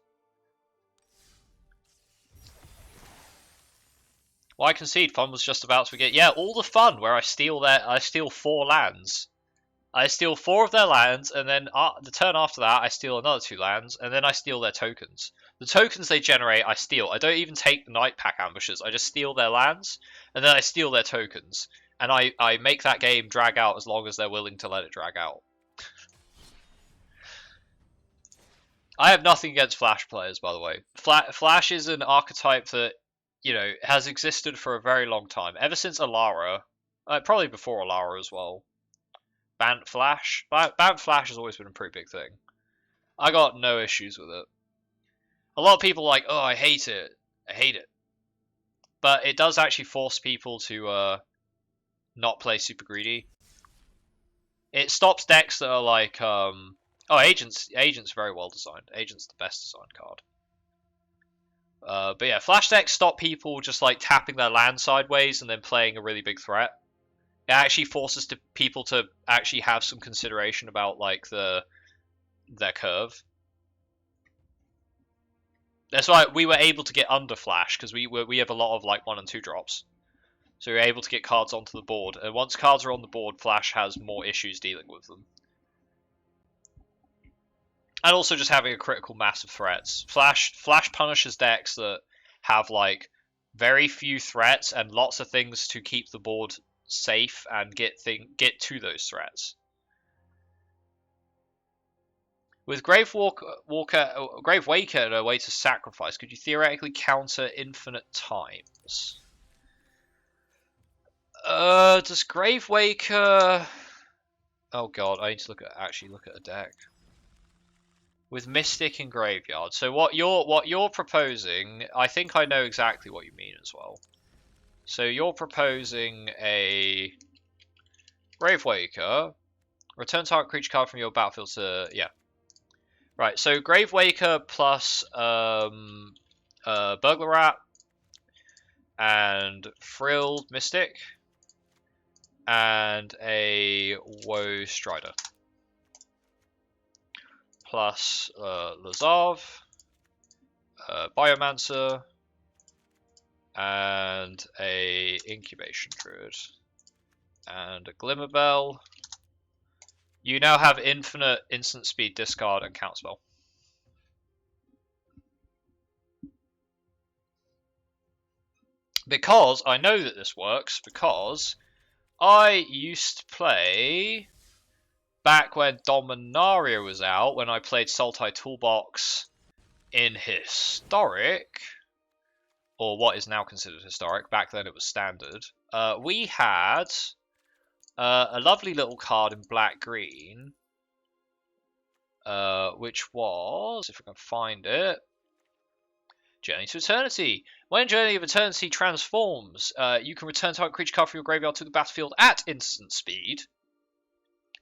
Well, I concede. Fun was just about to begin. Yeah, all the fun where I steal 4 lands. I steal 4 of their lands, and then the turn after that, I steal another 2 lands, and then I steal their tokens. The tokens they generate, I steal. I don't even take the Night Pack ambushes. I just steal their lands, and then I steal their tokens. And I make that game drag out as long as they're willing to let it drag out. I have nothing against Flash players, by the way. Flash is an archetype that, you know, has existed for a very long time. Ever since Alara. Probably before Alara as well. Bant Flash? Bant Flash has always been a pretty big thing. I got no issues with it. A lot of people are like, oh, I hate it. I hate it. But it does actually force people to not play super greedy. It stops decks that are like, oh, Agent's very well designed. Agent's the best designed card. But yeah, Flash decks stop people just like tapping their land sideways and then playing a really big threat. It actually forces people to actually have some consideration about like their curve. That's why we were able to get under Flash, because we have a lot of like 1 and 2 drops. So we're able to get cards onto the board, and once cards are on the board, Flash has more issues dealing with them. And also just having a critical mass of threats. Flash punishes decks that have like very few threats and lots of things to keep the board safe and get to those threats. With Grave Waker and a way to sacrifice, could you theoretically counter infinite times? Does Grave Waker? Oh god, I need to actually look at a deck. With Mystic and Graveyard. So what you're proposing, I think I know exactly what you mean as well. So you're proposing a Grave Waker, return target creature card from your battlefield to Right, so Grave Waker plus Burglar Rat and Frilled Mystic and a Woe Strider plus Lazav, Biomancer, and a Incubation Druid and a Glimmerbell. You now have infinite instant speed, discard, and counterspell. Because I know that this works, because I used to play back when Dominaria was out, when I played Sultai Toolbox in Historic, or what is now considered Historic. Back then it was Standard. We had a lovely little card in black-green, which was, if I can find it, Journey to Eternity. When Journey of Eternity transforms, you can return target creature card from your graveyard to the battlefield at instant speed,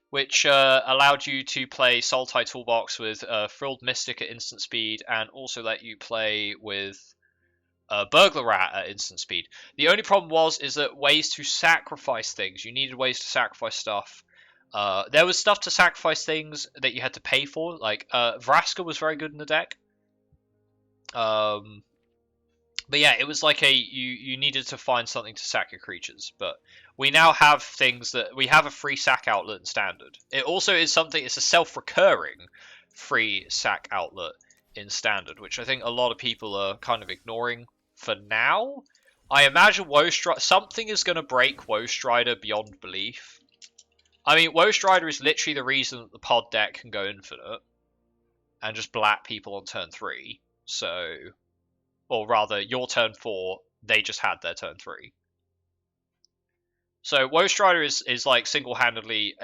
which allowed you to play Sultai Toolbox with Frilled Mystic at instant speed, and also let you play with Burglar Rat at instant speed. The only problem is that ways to sacrifice things. You needed ways to sacrifice stuff. There was stuff to sacrifice things that you had to pay for. Like Vraska was very good in the deck. But yeah, it was like you needed to find something to sack your creatures. But we now have things that we have a free sack outlet in Standard. It also is something. It's a self-recurring free sack outlet in Standard, which I think a lot of people are kind of ignoring for now. I imagine something is going to break Woe Strider beyond belief. I mean, Woe Strider is literally the reason that the pod deck can go infinite and just blat people on turn 3. So, or rather, your turn 4, they just had their turn 3. So Woe Strider is like single-handedly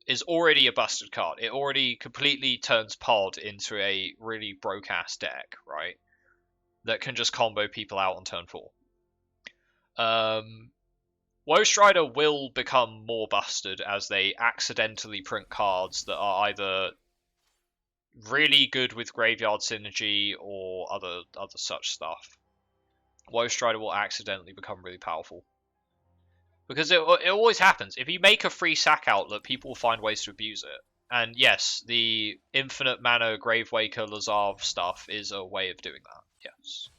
is already a busted card. It already completely turns pod into a really broke-ass deck, right? That can just combo people out on turn 4. Woe Strider will become more busted as they accidentally print cards that are either really good with graveyard synergy or other such stuff. Woe Strider will accidentally become really powerful. Because it always happens. If you make a free sack outlet, people will find ways to abuse it. And yes, the infinite mana Gravewaker Lazav stuff is a way of doing that. Yes.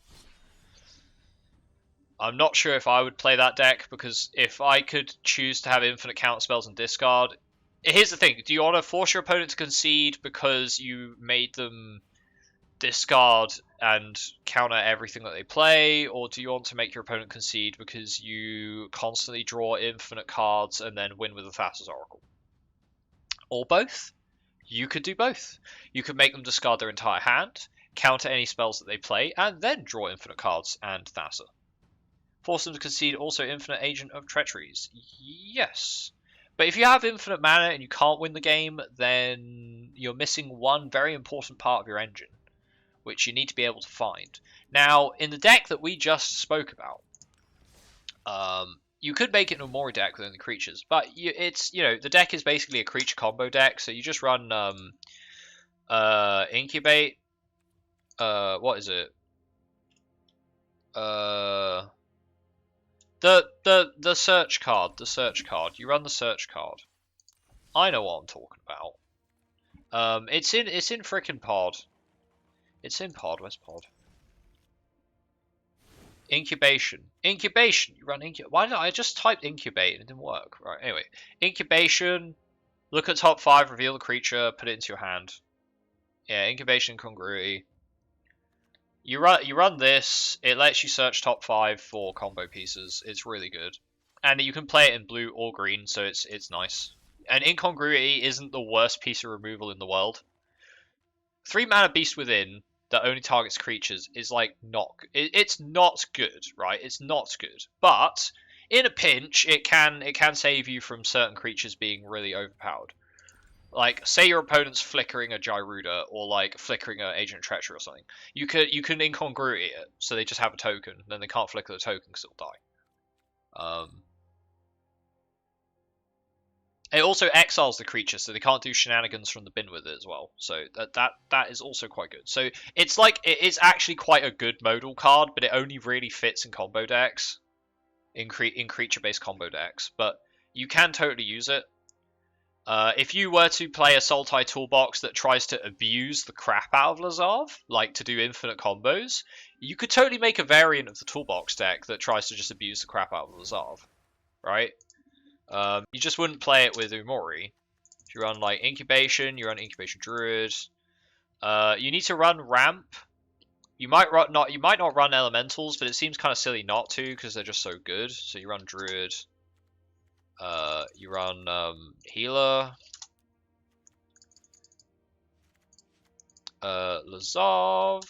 I'm not sure if I would play that deck, because if I could choose to have infinite counter spells and discard... Here's the thing, do you want to force your opponent to concede because you made them discard and counter everything that they play, or do you want to make your opponent concede because you constantly draw infinite cards and then win with the Thassa's Oracle? Or both? You could do both. You could make them discard their entire hand, counter any spells that they play, and then draw infinite cards and Thassa. Force them to concede also infinite Agent of Treacheries. Yes. But if you have infinite mana and you can't win the game, then you're missing one very important part of your engine, which you need to be able to find. Now, in the deck that we just spoke about, you could make it an Omori deck within the creatures, but the deck is basically a creature combo deck, so you just run Incubate. What is it? The search card. The search card. You run the search card. I know what I'm talking about. It's in frickin' pod. It's in pod. Where's pod? Incubation. Incubation. You run incubate. Why did I just type incubate and it didn't work? Right. Anyway, incubation. Look at top 5. Reveal the creature. Put it into your hand. Yeah. Incubation congruity. You run this. It lets you search top 5 for combo pieces. It's really good, and you can play it in blue or green, so it's nice. And incongruity isn't the worst piece of removal in the world. 3 mana Beast Within that only targets creatures is like it's not good, right? It's not good, but in a pinch, it can save you from certain creatures being really overpowered. Like, say your opponent's flickering a Gyruda or like flickering an Agent of Treachery or something. You can incongruity it, so they just have a token, then they can't flicker the token because it'll die. It also exiles the creature, so they can't do shenanigans from the bin with it as well. So that is also quite good. So it's like it is actually quite a good modal card, but it only really fits in combo decks, in creature-based combo decks. But you can totally use it. If you were to play a Sultai toolbox that tries to abuse the crap out of Lazav, like to do infinite combos, you could totally make a variant of the toolbox deck that tries to just abuse the crap out of Lazav, right? You just wouldn't play it with Omori. If you run like Incubation, you run Incubation Druid. You need to run Ramp. You might not run Elementals, but it seems kind of silly not to because they're just so good. So you run Druid. You run Healer, Lazav.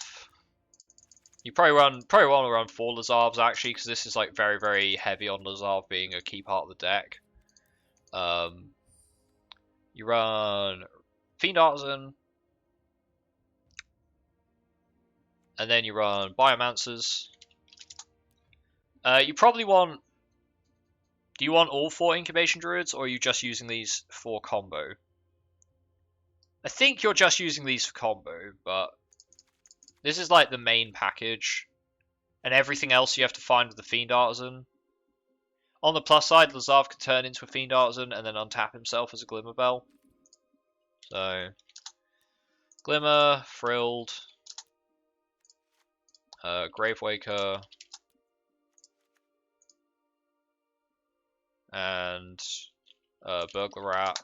You probably want to run 4 Lazavs actually, because this is like very, very heavy on Lazav being a key part of the deck. You run Fiend Artisan, and then you run Biomancers. You probably want. Do you want all 4 Incubation Druids, or are you just using these for combo? I think you're just using these for combo, but this is like the main package, and everything else you have to find with the Fiend Artisan. On the plus side, Lazav can turn into a Fiend Artisan and then untap himself as a Glimmer Bell. So, Glimmer, Frilled, Gravewaker, and Burglar Rat.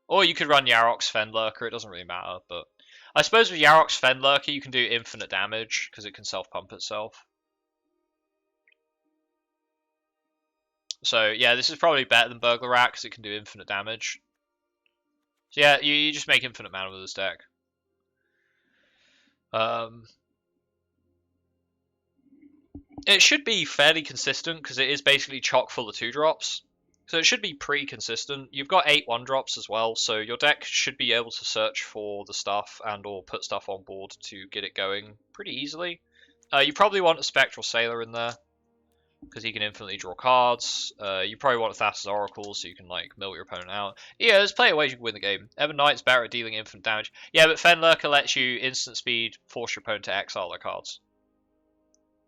Or you could run Yarok's Fenlurker, it doesn't really matter, but I suppose with Yarok's Fenlurker you can do infinite damage, because it can self-pump itself. So yeah, this is probably better than Burglar Rat, because it can do infinite damage. So yeah, you just make infinite mana with this deck. It should be fairly consistent, because it is basically chock full of 2-drops. So it should be pretty consistent. You've got 8 1-drops as well, so your deck should be able to search for the stuff and or put stuff on board to get it going pretty easily. You probably want a Spectral Sailor in there. because he can infinitely draw cards. You probably want Thassa's Oracle so you can like mill your opponent out. Yeah, there's plenty of ways you can win the game. Ebon Knight's better at dealing infinite damage. Yeah, but Fenlurker lets you instant speed force your opponent to exile their cards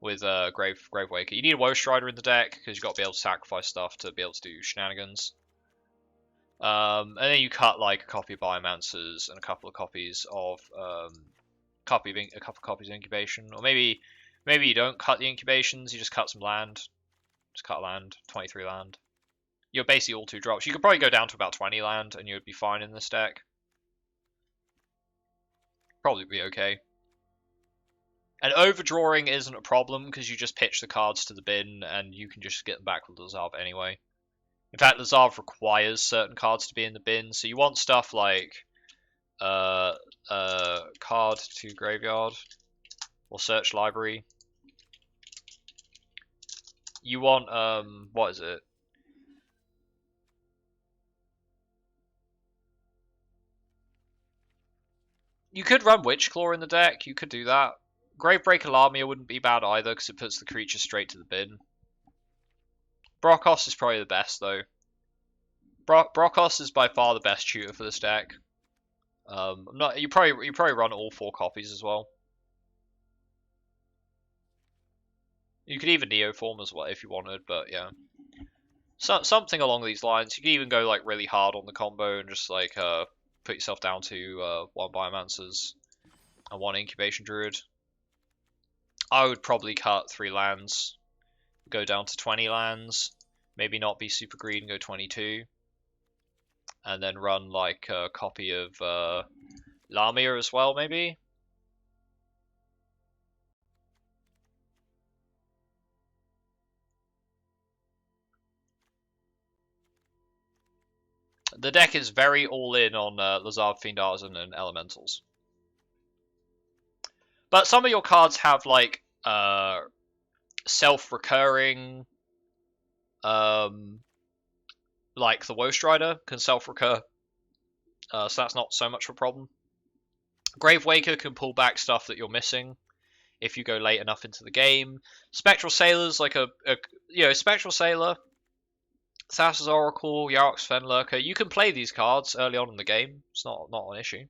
with Gravewaker. You need a Woe Strider in the deck because you've got to be able to sacrifice stuff to be able to do shenanigans. And then you cut like a copy of Biomancers and a couple of copies of a couple of copies of Incubation, or maybe you don't cut the Incubations, you just cut some land. Just cut land, 23 land. You're basically all 2 drops. You could probably go down to about 20 land and you would be fine in this deck. Probably be okay. And overdrawing isn't a problem because you just pitch the cards to the bin and you can just get them back with Lazav anyway. In fact, Lazav requires certain cards to be in the bin, so you want stuff like card to graveyard or search library. You want what is it? You could run Witchclaw in the deck. You could do that. Gravebreaker Lamia wouldn't be bad either because it puts the creature straight to the bin. Brokos is probably the best though. Brokos is by far the best shooter for this deck. You probably run all 4 copies as well. You could even Neoform as well if you wanted, but yeah. Something along these lines. You could even go like really hard on the combo and just like put yourself down to 1 Biomancers and 1 Incubation Druid. I would probably cut 3 lands, go down to 20 lands, maybe not be super greedy and go 22, and then run like a copy of Lamia as well, maybe. The deck is very all-in on Lazav, Fiend Artisan, and Elementals. But some of your cards have like self-recurring, like the Woe Strider can self-recur, so that's not so much of a problem. Gravewaker can pull back stuff that you're missing if you go late enough into the game. Spectral Sailor's like Spectral Sailor, Thassa's Oracle, Yarok's Fenlurker. You can play these cards early on in the game. It's not an issue.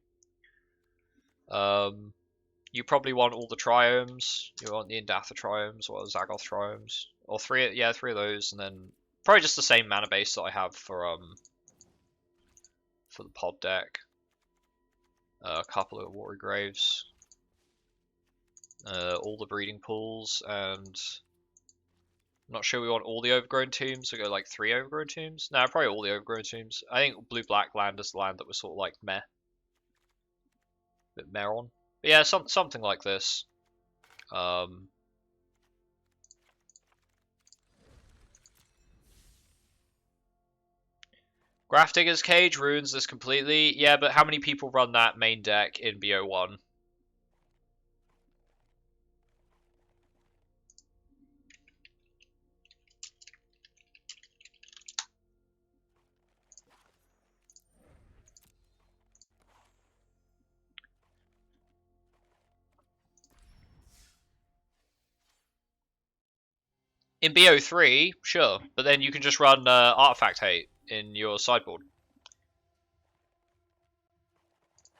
You probably want all the Triomes. You want the Indatha Triomes or Zagoth Triomes, or 3 of those, and then probably just the same mana base that I have for the pod deck. A couple of Watery Graves, all the breeding pools, and I'm not sure we want all the overgrown tombs. So go like 3 overgrown tombs. No, probably all the overgrown tombs. I think blue-black land is the land that was sort of like meh. Bit meh on. But yeah, something like this. Grafdigger's Cage ruins this completely. Yeah, but how many people run that main deck in BO1? In BO3, sure, but then you can just run Artifact Hate in your sideboard.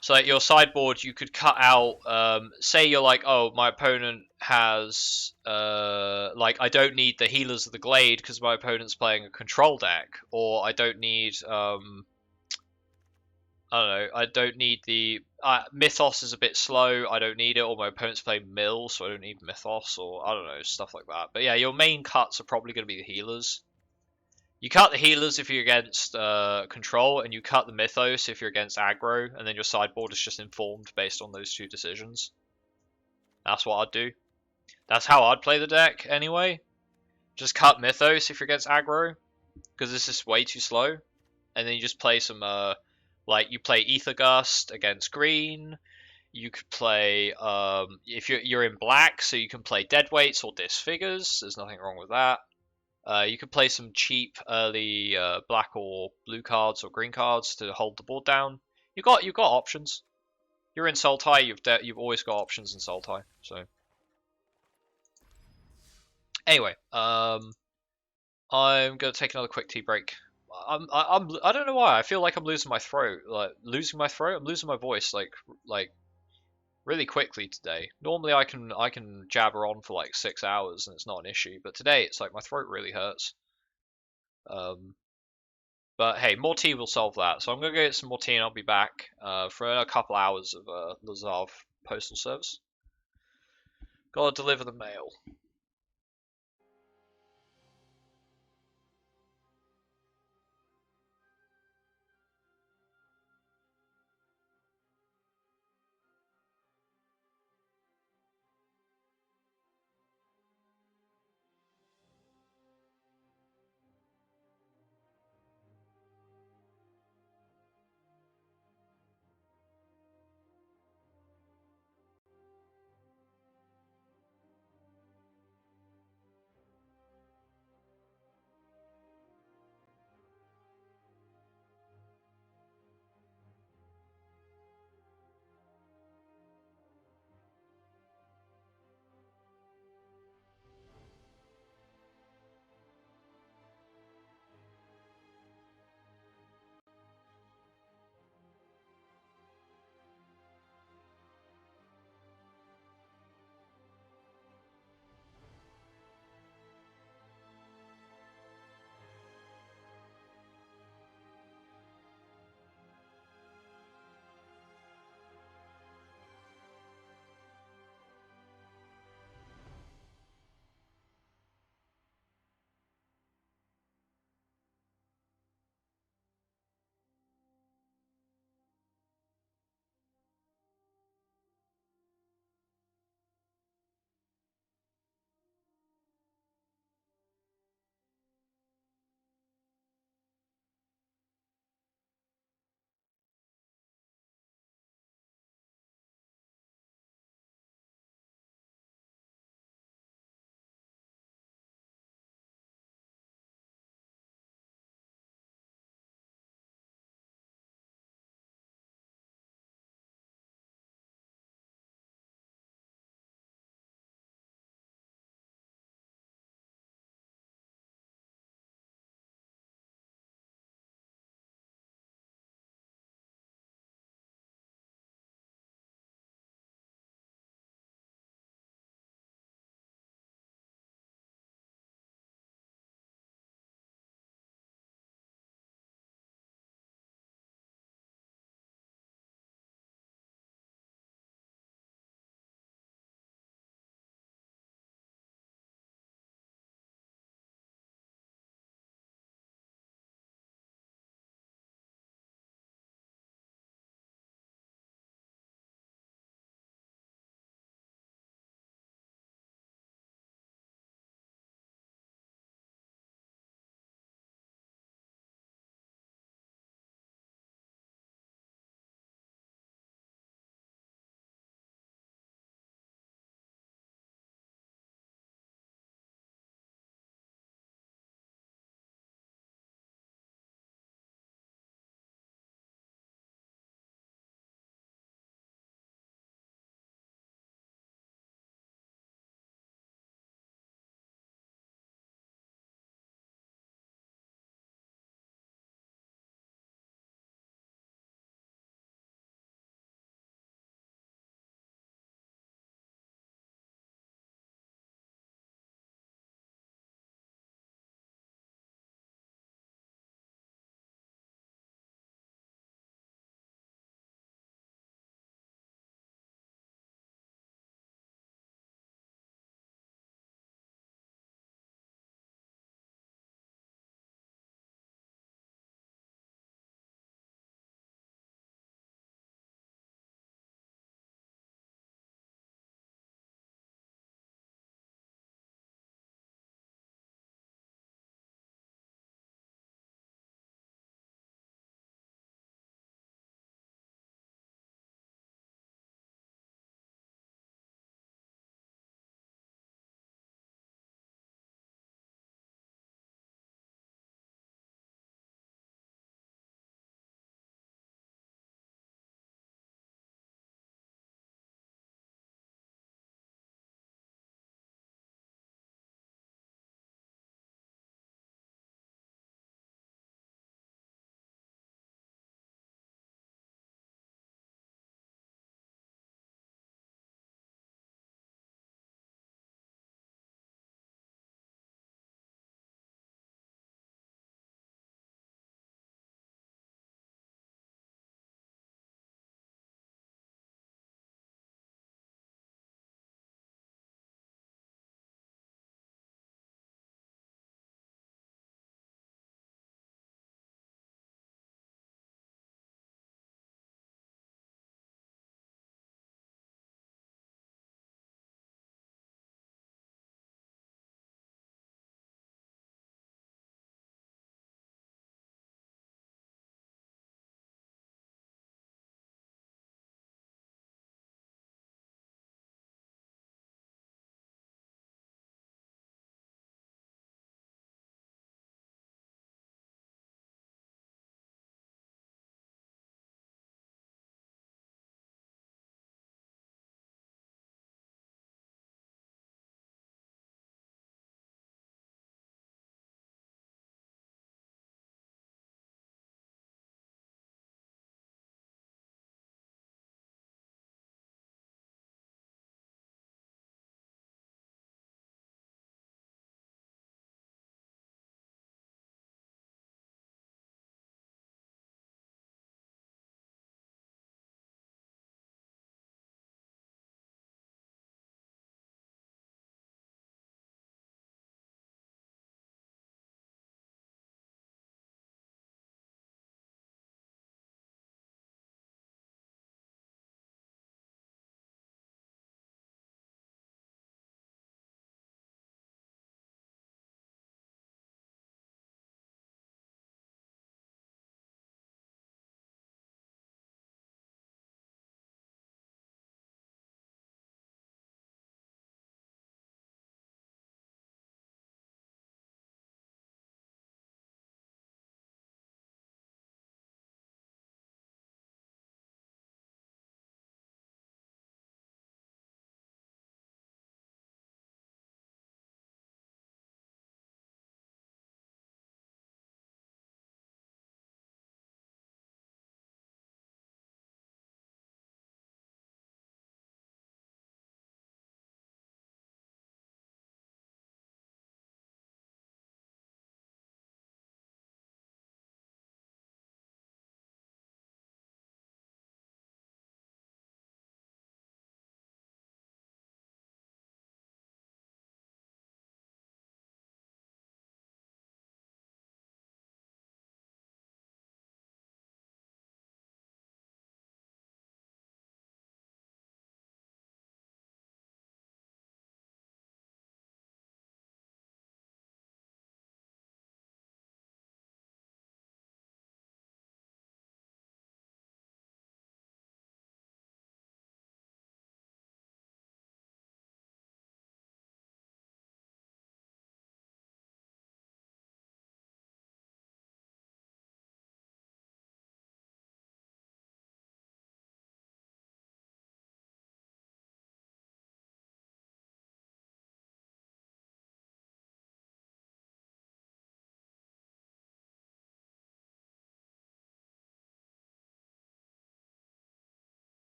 So like your sideboard, you could cut out, say you're like, oh, my opponent has, like, I don't need the Healers of the Glade because my opponent's playing a control deck, or I don't need, I don't know, I don't need the, Mythos is a bit slow, I don't need it, or my opponent's playing Mill, so I don't need Mythos, or I don't know, stuff like that. But yeah, your main cuts are probably going to be the Healers. You cut the Healers if you're against control, and you cut the Mythos if you're against aggro, and then your sideboard is just informed based on those 2 decisions. That's what I'd do. That's how I'd play the deck anyway. Just cut Mythos if you're against aggro, because this is way too slow. And then you just play some, like, you play Ether Gust against green. You could play, if you're in black, so you can play Deadweights or Disfigures. There's nothing wrong with that. You could play some cheap early black or blue cards or green cards to hold the board down. You've got options. You're in Sultai. You've always got options in Sultai. So Anyway, I'm gonna take another quick tea break. I don't know why. I feel like I'm losing my throat. Like losing my throat. I'm losing my voice. Like really quickly today. Normally I can jabber on for like 6 hours and it's not an issue, but today it's like my throat really hurts. Um, but hey, more tea will solve that. So I'm gonna go get some more tea and I'll be back for a couple hours of Lazav postal service. Gotta deliver the mail.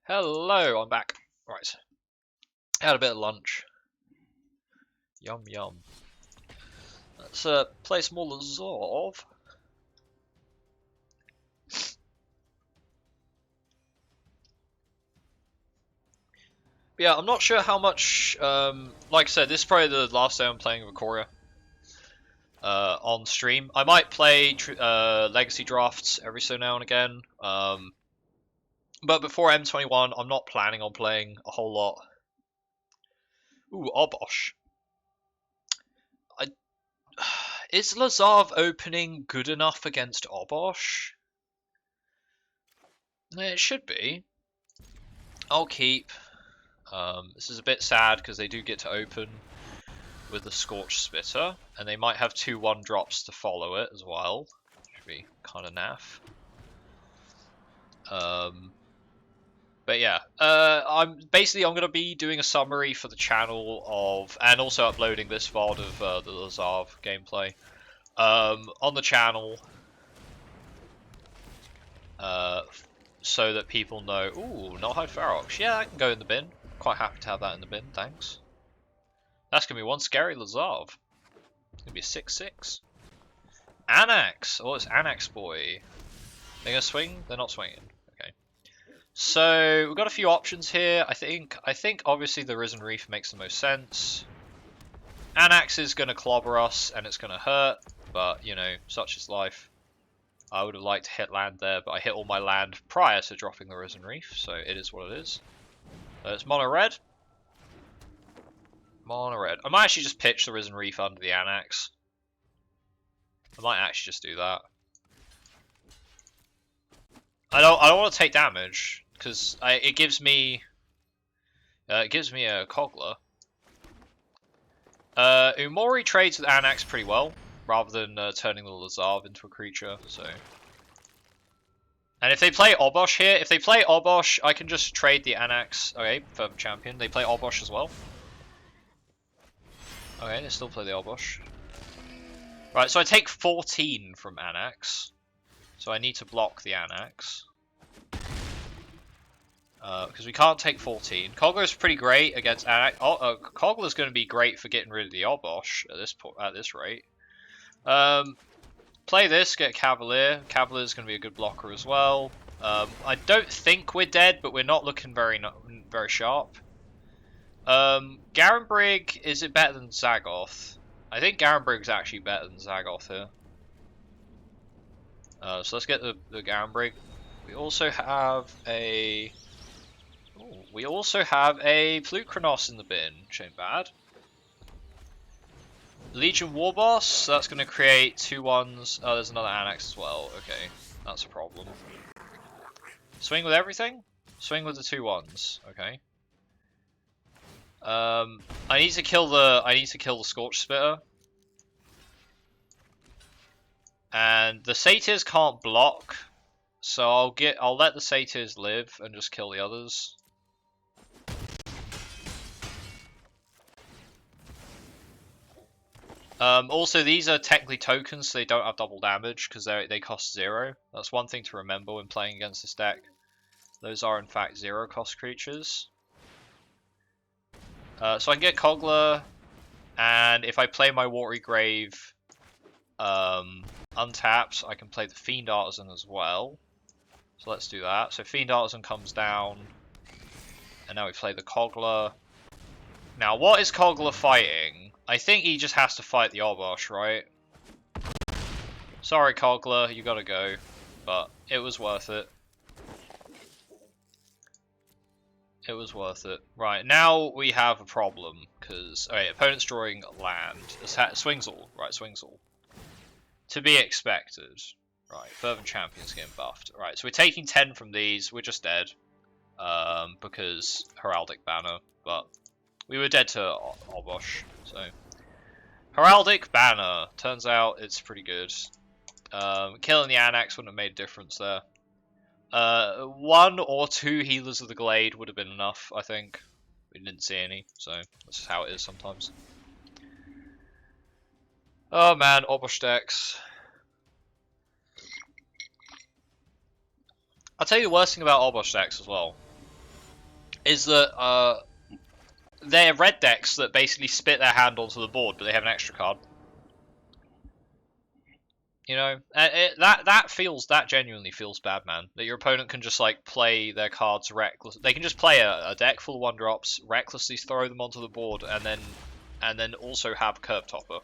Hello, I'm back. Right. Had a bit of lunch. Yum yum. Let's play some more Lazav. Yeah, I'm not sure how much. Like I said, this is probably the last day I'm playing Ikoria on stream. I might play legacy drafts every so now and again. But before M21, I'm not planning on playing a whole lot. Ooh, Obosh. Is Lazav opening good enough against Obosh? It should be. I'll keep. This is a bit sad because they do get to open with the Scorched Spitter, and they might have 2/1 drops to follow it as well. Should be kind of naff. But yeah, I'm gonna be doing a summary for the channel of, and also uploading this VOD of the Lazav gameplay on the channel, so that people know. Ooh, not hide Ferox. Yeah, that can go in the bin. Quite happy to have that in the bin. Thanks. That's gonna be one scary Lazav. It's gonna be a 6/6. Anax. Oh, it's Anax boy. They're gonna swing. They're not swinging. Okay. So we've got a few options here. I think obviously the Risen Reef makes the most sense. Anax is gonna clobber us and it's gonna hurt, but you know, such is life. I would have liked to hit land there, but I hit all my land prior to dropping the Risen Reef, so it is what it is. It's mono red. Mono red. I might actually just pitch the Risen Reef under the Anax. I might actually just do that. I don't want to take damage because it gives me a Kogler. Umori trades with Anax pretty well, rather than turning the Lazav into a creature. So, and if they play Obosh here, I can just trade the Anax. Okay, Fervent Champion. They play Obosh as well. Okay, they still play the Obosh. Right, so I take 14 from Anax. So I need to block the Anax. Because we can't take 14. Kogler's pretty great against Anax. Kogler's going to be great for getting rid of the Obosh at this rate. Play this, get Cavalier. Cavalier's going to be a good blocker as well. I don't think we're dead, but we're not looking very sharp. Garenbrig, is it better than Zagoth? I think Garenbrig's actually better than Zagoth here. So let's get the Garenbrig. We also have a Plukronos in the bin, which ain't bad. Legion Warboss, so that's going to create 2/1s. Oh, there's another Anax as well. Okay, that's a problem. Swing with everything? Swing with the 2/1s. Okay. I need to kill the Scorched Spitter. And the Satyrs can't block, so I'll let the Satyrs live and just kill the others. Also, these are technically tokens, so they don't have double damage because they cost 0. That's one thing to remember when playing against this deck. Those are in fact 0 cost creatures. So I can get Kogler, and if I play my Watery Grave untapped, I can play the Fiend Artisan as well. So let's do that. So Fiend Artisan comes down, and now we play the Kogler. Now, what is Kogler fighting? I think he just has to fight the Obosh, right? Sorry, Kogler, you gotta go, but it was worth it. It was worth it. Right, now we have a problem, because... Okay, opponent's drawing land. Swingzal. Right, Swingzal. To be expected. Right, Fervent Champion's getting buffed. Right, so we're taking 10 from these. We're just dead. Because Heraldic Banner. But we were dead to Obosh, so... Heraldic Banner. Turns out it's pretty good. Killing the Anax wouldn't have made a difference there. 1 or 2 Healers of the Glade would have been enough, I think. We didn't see any, so that's just how it is sometimes. Oh man, Obosh decks. I'll tell you the worst thing about Obosh decks as well. is that they're red decks that basically spit their hand onto the board, but they have an extra card. You know, that genuinely feels bad, man. That your opponent can just like play their cards reckless. They can just play a deck full of 1-drops, recklessly throw them onto the board, and then also have Curve Topper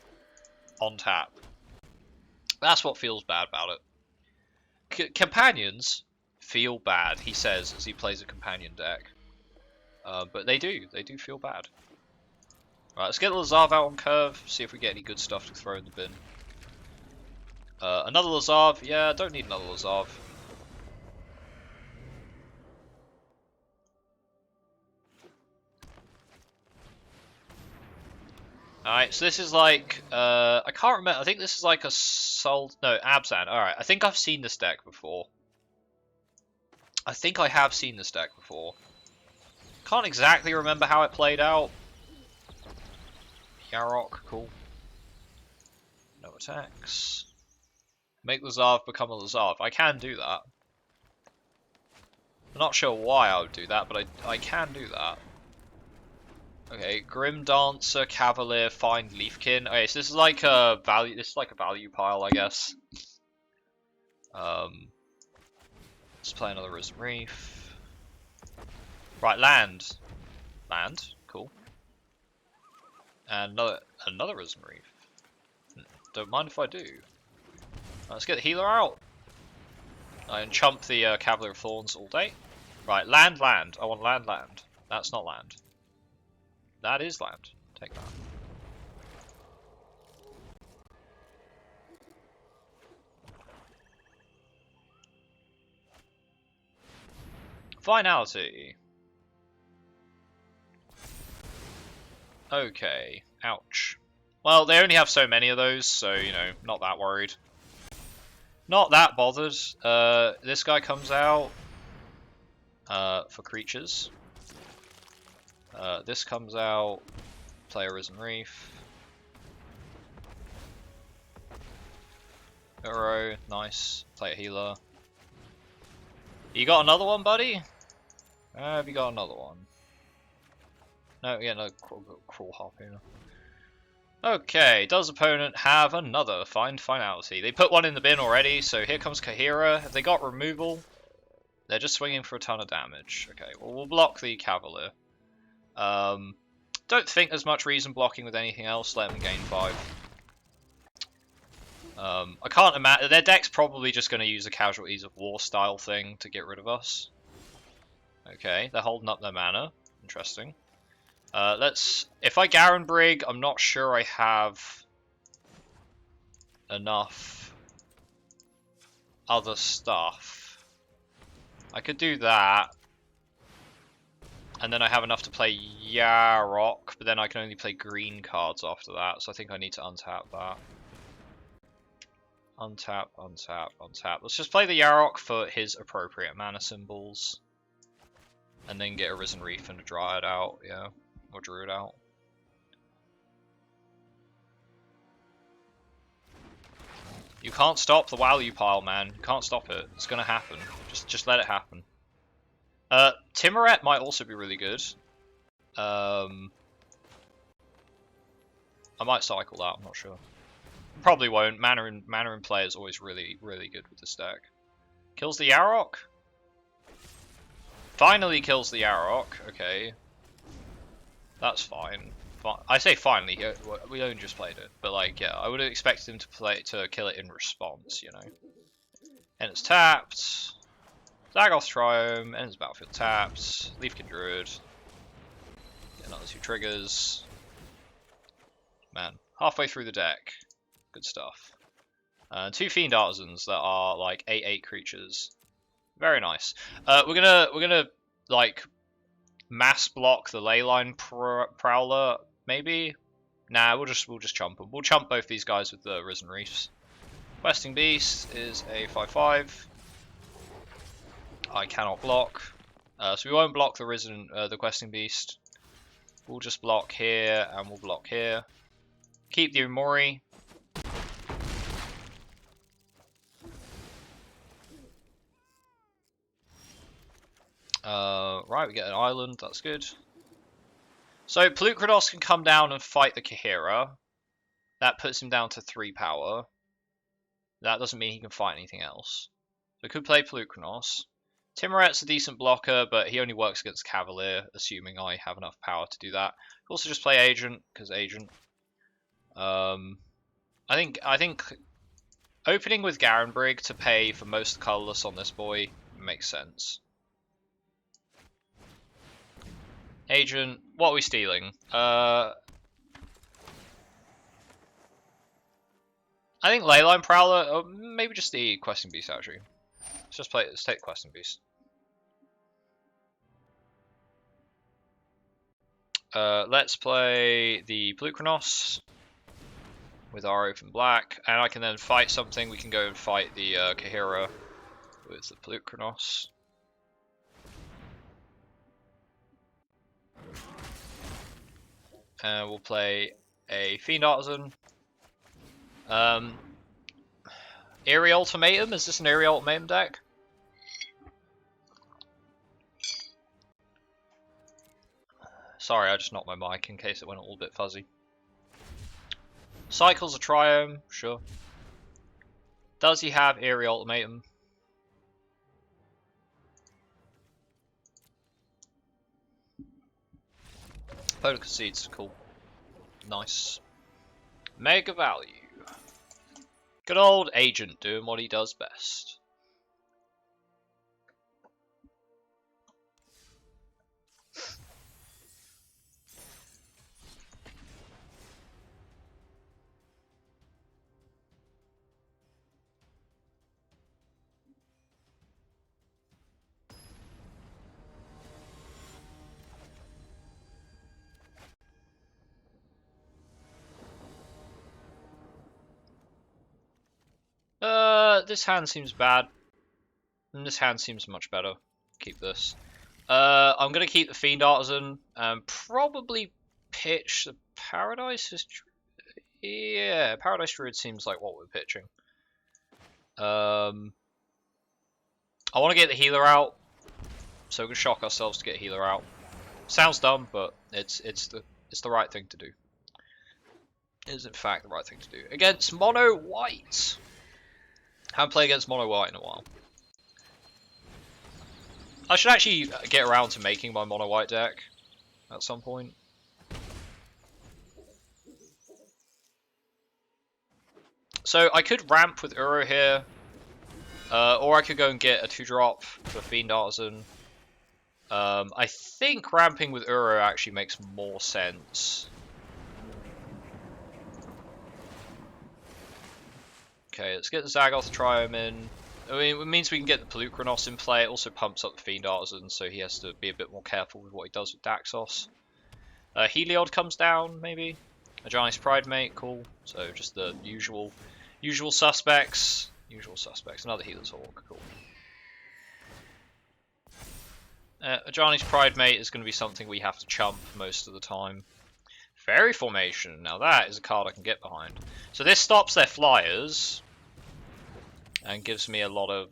on tap. That's what feels bad about it. Companions feel bad, he says as he plays a companion deck, but they do feel bad. Right, let's get Lazav out on curve. See if we get any good stuff to throw in the bin. Another Lazav. Yeah, don't need another Lazav. Alright, so this is like, I can't remember, I think this is like a Abzan. Alright, I think I've seen this deck before. I think I have seen this deck before. Can't exactly remember how it played out. Yarok, cool. No attacks. Make Lazav become a Lazav. I can do that. I'm not sure why I would do that, but I can do that. Okay, Grim Dancer, Cavalier, find Leafkin. Okay, so this is like a value. This is like a value pile, I guess. Let's play another Risen Reef. Right, land. Land, cool. And another Risen Reef. Don't mind if I do. Let's get the healer out. And chump the Cavalier of Thorns all day. Right, land. I want land. That's not land. That is land. Take that. Finality. Okay. Ouch. Well, they only have so many of those, so, you know, not that worried. Not that bothered. This guy comes out for creatures. This comes out, play a Risen Reef. Uro, nice. Play a healer. You got another one, buddy? Have you got another one? No, yeah, no, crawl hop here. Okay, does opponent have another finality? They put one in the bin already, so here comes Kahira. Have they got removal? They're just swinging for a ton of damage. Okay, well, we'll block the Cavalier. Don't think there's much reason blocking with anything else. Let them gain 5. I can't imagine. Their deck's probably just going to use a Casualties of War style thing to get rid of us. Okay, they're holding up their mana. Interesting. If I Garen Brig, I'm not sure I have enough other stuff. I could do that. And then I have enough to play Yarok, but then I can only play green cards after that, so I think I need to untap that. Untap. Let's just play the Yarok for his appropriate mana symbols. And then get a Risen Reef and a Dryad out, yeah. Or Druid out. You can't stop the value pile, man. You can't stop it. It's gonna happen. Just let it happen. Timoret might also be really good. I might cycle that, I'm not sure. Probably won't. Mana in play is always really good with this deck. Kills the Yarok? Finally kills the Yarok, okay. That's fine. I say finally, we only just played it. But like, yeah, I would have expected him to kill it in response, you know. And it's tapped. Zagoth Triome, ends battlefield tapped. Leafkin Druid. Get another 2 triggers. Man, halfway through the deck. Good stuff. 2 Fiend Artisans that are like 8/8 creatures. Very nice. We're gonna like mass block the Leyline Prowler, maybe? Nah, we'll just chump them. We'll chump both these guys with the Risen Reefs. Questing Beast is a 5/5. I cannot block, so we won't block the Questing Beast. We'll just block here and we'll block here. Keep the Umori. Right, we get an island, that's good. So Pelukronos can come down and fight the Kahira. That puts him down to 3 power. That doesn't mean he can fight anything else. So I could play Pelukronos. Timoret's a decent blocker, but he only works against Cavalier, assuming I have enough power to do that. Could also just play Agent, because Agent. I think opening with Garenbrig to pay for most colorless on this boy makes sense. Agent, what are we stealing? I think Leyline Prowler, or maybe just the Questing Beast actually. Let's take Questing Beast. Let's play the Pelukronos with our Open Black, and I can then fight something. We can go and fight the Kahira with the Pelukronos. And we'll play a Fiend Artisan. Eerie Ultimatum? Is this an Eerie Ultimatum deck? Sorry, I just knocked my mic in case it went a little bit fuzzy. Cycles a Triome, sure. Does he have Eerie Ultimatum? Polar Concedes, cool. Nice. Mega value. Good old Agent doing what he does best. This hand seems bad. And this hand seems much better. Keep this. I'm gonna keep the Fiend Artisan and probably pitch the Paradise. Yeah, Paradise Druid seems like what we're pitching. I want to get the healer out, so we're gonna shock ourselves to get healer out. Sounds dumb, but it's the right thing to do. It is in fact the right thing to do against mono white. Haven't played against mono white in a while. I should actually get around to making my mono white deck at some point. So I could ramp with Uro here, or I could go and get a 2-drop for Fiend Artisan. I think ramping with Uro actually makes more sense. Okay, let's get the Zagoth Triome in. I mean, it means we can get the Pelukronos in play. It also pumps up the Fiend Artisan, so he has to be a bit more careful with what he does with Daxos. Heliod comes down, maybe. A Giant's Pridemate, cool. So just the usual suspects. Usual suspects. Another Healer's Hawk, cool. A Johnny's Pridemate is going to be something we have to chump most of the time. Fairy Formation. Now that is a card I can get behind. So this stops their flyers and gives me a lot of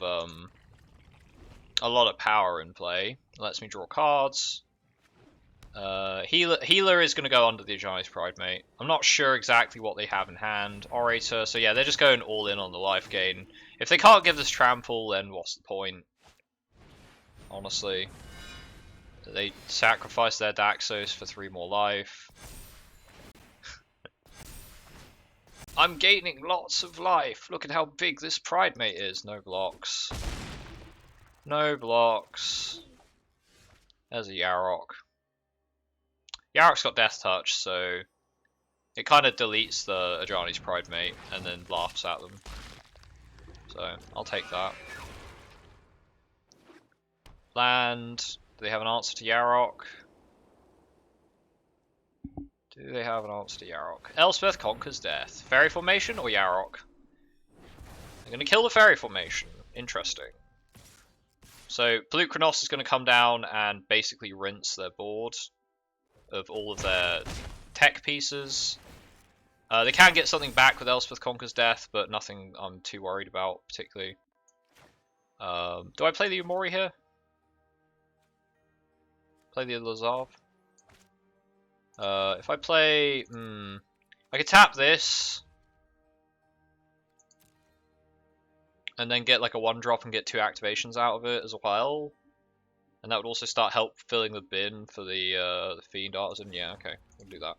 power in play. Lets me draw cards. Healer is going to go under the Johnny's Pridemate. I'm not sure exactly what they have in hand. Orator. So yeah, they're just going all in on the life gain. If they can't give this trample, then what's the point? Honestly. They sacrifice their Daxos for 3 more life. I'm gaining lots of life. Look at how big this Pridemate is. No blocks. No blocks. There's a Yarok. Yarok's got Death Touch, so it kind of deletes the Ajani's Pridemate and then laughs at them. So I'll take that. Land. Do they have an answer to Yarok? Do they have an answer to Yarok? Elspeth conquers death. Fairy Formation or Yarok? They're going to kill the Fairy Formation. Interesting. So Pelukronos is going to come down and basically rinse their board of all of their tech pieces. They can get something back with Elspeth conquers death, but nothing I'm too worried about particularly. Do I play the Umori here? Play the Lazav. If I play... I could tap this. And then get like a 1-drop and get 2 activations out of it as well. And that would also start help filling the bin for the Fiend Artisan. Yeah, okay, we'll do that.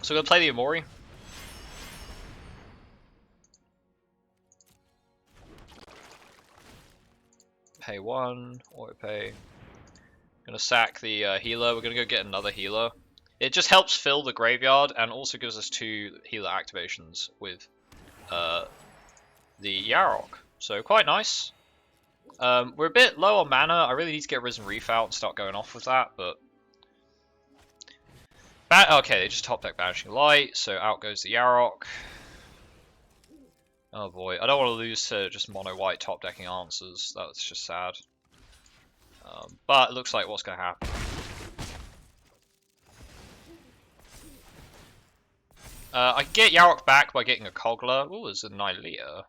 So we're going to play the Ikoria. Pay 1, auto pay. Gonna sack the healer. We're gonna go get another healer. It just helps fill the graveyard and also gives us 2 healer activations with the Yarok. So quite nice. We're a bit low on mana. I really need to get Risen Reef out and start going off with that, but... okay, they just top deck Banishing Light, so out goes the Yarok. Oh boy, I don't want to lose to just mono white top decking answers. That's just sad. But it looks like what's going to happen. I can get Yarok back by getting a Kogler. Ooh, there's a Nylea.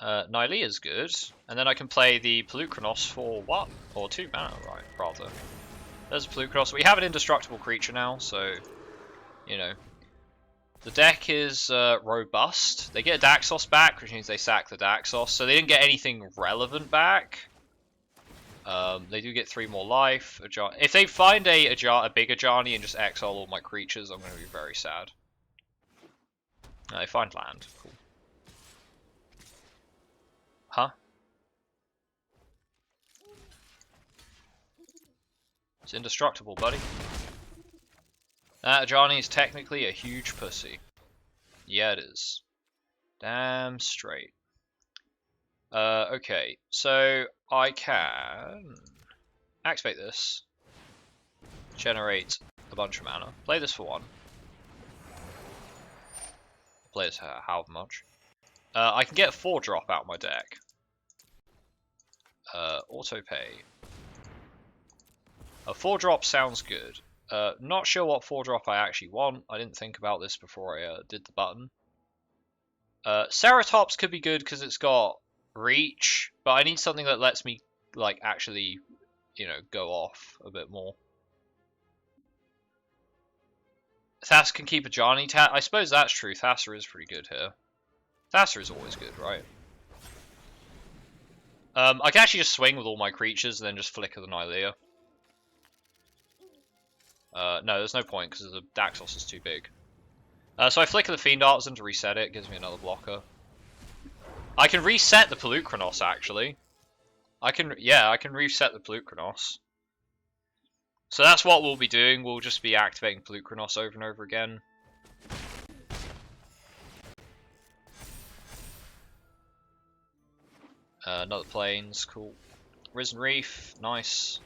Nylea's good. And then I can play the Pelucranos for 1 or 2 mana, right, rather. There's a Pelucranos. We have an indestructible creature now, so, you know. The deck is robust. They get a Daxos back, which means they sack the Daxos. So they didn't get anything relevant back. They do get 3 more life. If they find a big Ajani and just exile all my creatures, I'm going to be very sad. They find land. Cool. Huh? It's indestructible, buddy. That Ajani is technically a huge pussy. Yeah, it is. Damn straight. Okay, so I can activate this, generate a bunch of mana, play this for 1. Play this however much. I can get a 4-drop out of my deck. Auto pay. A 4-drop sounds good. Not sure what 4-drop I actually want. I didn't think about this before I did the button. Ceratops could be good because it's got reach, but I need something that lets me like actually, you know, go off a bit more. Thassa can keep a Johnny. I suppose that's true. Thassa is pretty good here. Thassa is always good, right? I can actually just swing with all my creatures and then just flicker the Nylea. No, there's no point because the Daxos is too big. So I flicker the Fiend Artisan to reset it. Gives me another blocker. I can reset the Pelucranos actually. I can reset the Pelucranos. So that's what we'll be doing. We'll just be activating Pelucranos over and over again. Another Plains, cool. Risen Reef, nice.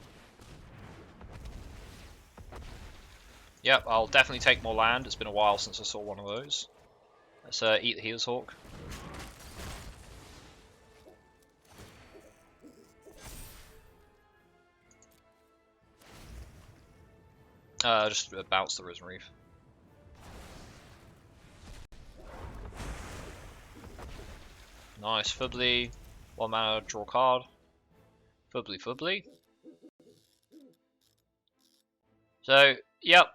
Yep, I'll definitely take more land. It's been a while since I saw one of those. Let's eat the Healer's Hawk. Just bounce the Risen Reef. Nice, Fubbly. 1 mana, draw card. Fubbly. So, yep.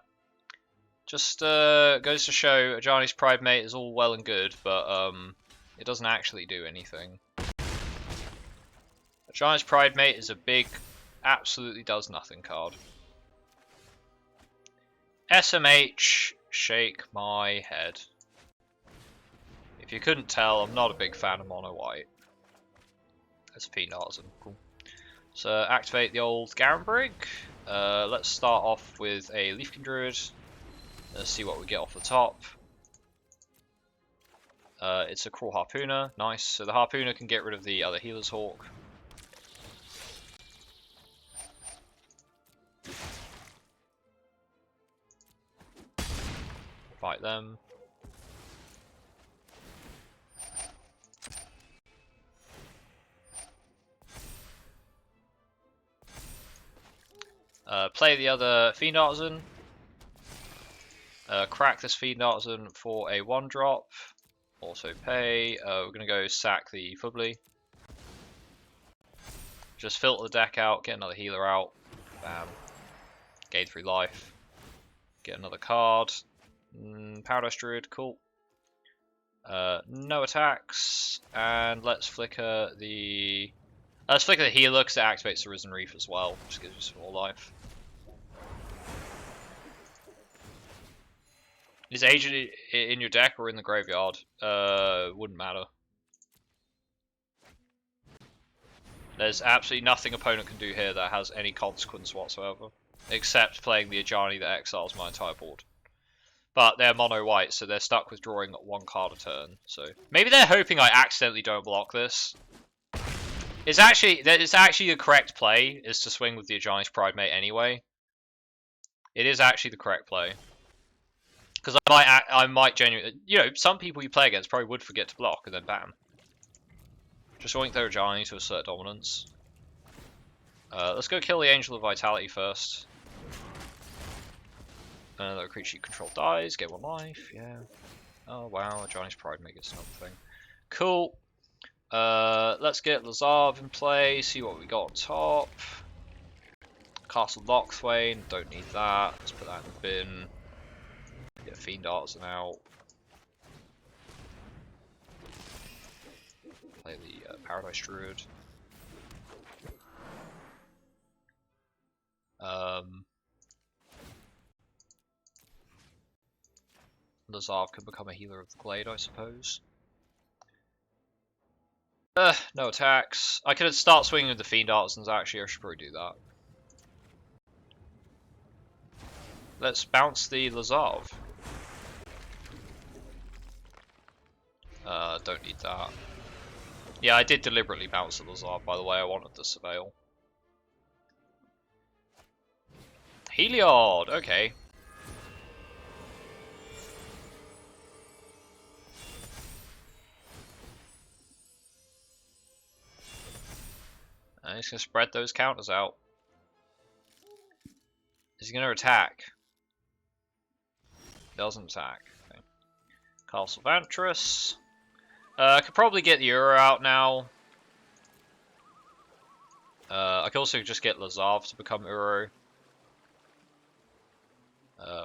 Just goes to show Ajani's Pride Mate is all well and good, but it doesn't actually do anything. Ajani's Pride Mate is a big, absolutely does nothing card. SMH, shake my head. If you couldn't tell, I'm not a big fan of mono white. That's Fiend Artisan, cool. So activate the old Garenbrig. Let's start off with a Leafkin Druid. Let's see what we get off the top. It's a Cruel Harpooner, nice. So the Harpooner can get rid of the other Healer's Hawk. Fight them. Play the other Fiend Artisan. Crack this Fiend Artisan for a 1-drop. Also pay. We're going to go sack the Fubbly. Just filter the deck out, get another healer out. Bam. Gain 3 life. Get another card. Paradise Druid, cool. No attacks. And let's flicker the... Let's flicker the healer because it activates the Risen Reef as well, which gives you some more life. Is Agent in your deck or in the graveyard? Wouldn't matter. There's absolutely nothing opponent can do here that has any consequence whatsoever. Except playing the Ajani that exiles my entire board. But they're mono white, so they're stuck with drawing 1 card a turn. So maybe they're hoping I accidentally don't block this. It's actually the correct play is to swing with the Ajani's Pridemate anyway. It is actually the correct play. Because I might genuinely, you know, some people you play against probably would forget to block and then bam. Just oink their Ajani to assert dominance. Let's go kill the Angel of Vitality first. Another creature you control dies, get 1 life, yeah. Oh wow, Ajani's Pridemate gets another thing. Cool. Let's get Lazav in play, see what we got on top. Castle Lockthwain, don't need that. Let's put that in the bin. Get Fiend Artisan out. Play the Paradise Druid. Lazav can become a healer of the Glade, I suppose. No attacks. I could start swinging with the Fiend Artisans, actually. I should probably do that. Let's bounce the Lazav. Don't need that. Yeah, I did deliberately bounce the Lazav, by the way. I wanted the Surveil. Heliod! Okay. And he's going to spread those counters out. Is he going to attack? Doesn't attack. Okay. Castle Vantress. I could probably get the Uro out now. I could also just get Lazav to become Uro.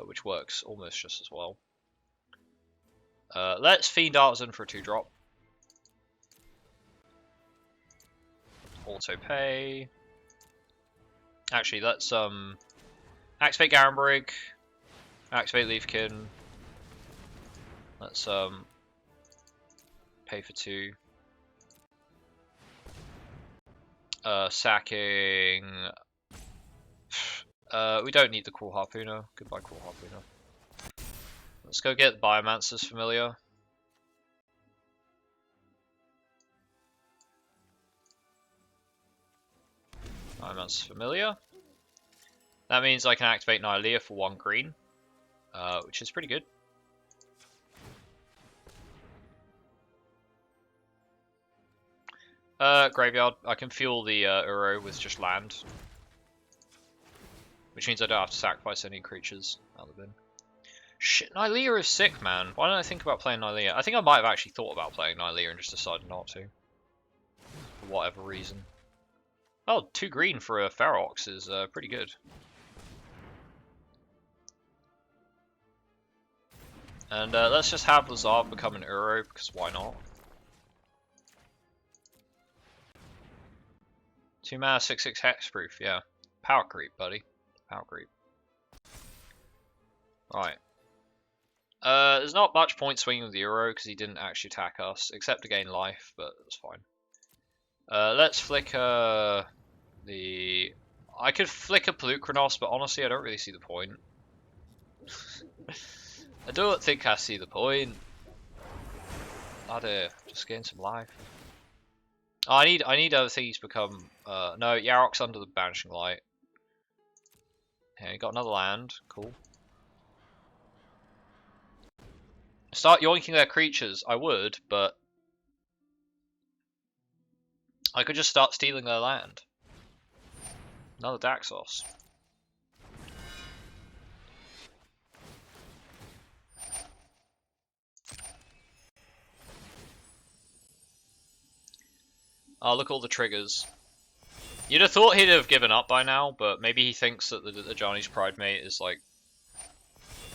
Which works almost just as well. Let's Fiend Artisan for a 2-drop. Auto pay. Actually, let's activate Garenbrig. Activate Leafkin. Let's pay for 2. Sacking. We don't need the Cruel Harpooner. Goodbye, Cruel Harpooner. Let's go get Biomancer's Familiar. Biomancer's Familiar. That means I can activate Nylea for 1 green, which is pretty good. Graveyard. I can fuel the Uro with just land. Which means I don't have to sacrifice any creatures out of the bin. Shit, Nylea is sick, man. Why don't I think about playing Nylea? I think I might have actually thought about playing Nylea and just decided not to. For whatever reason. Oh, 2 green for a Ferox is pretty good. And let's just have Lazav become an Uro, because why not? 2 mana, 6/6 hexproof, yeah. Power creep, buddy. Power creep. Right. There's not much point swinging with the Uro because he didn't actually attack us, except to gain life, but that's fine. Let's flicker the... I could flicker Pelucranos, but honestly I don't really see the point. I don't think I see the point. I'd just gain some life. Oh, I need other things to become... no, Yarok's under the Banishing Light. Okay, got another land. Cool. Start yoinking their creatures. I would, but... I could just start stealing their land. Another Daxos. Oh, look at all the triggers. You'd have thought he'd have given up by now, but maybe he thinks that the Johnny's Pride Mate is, like,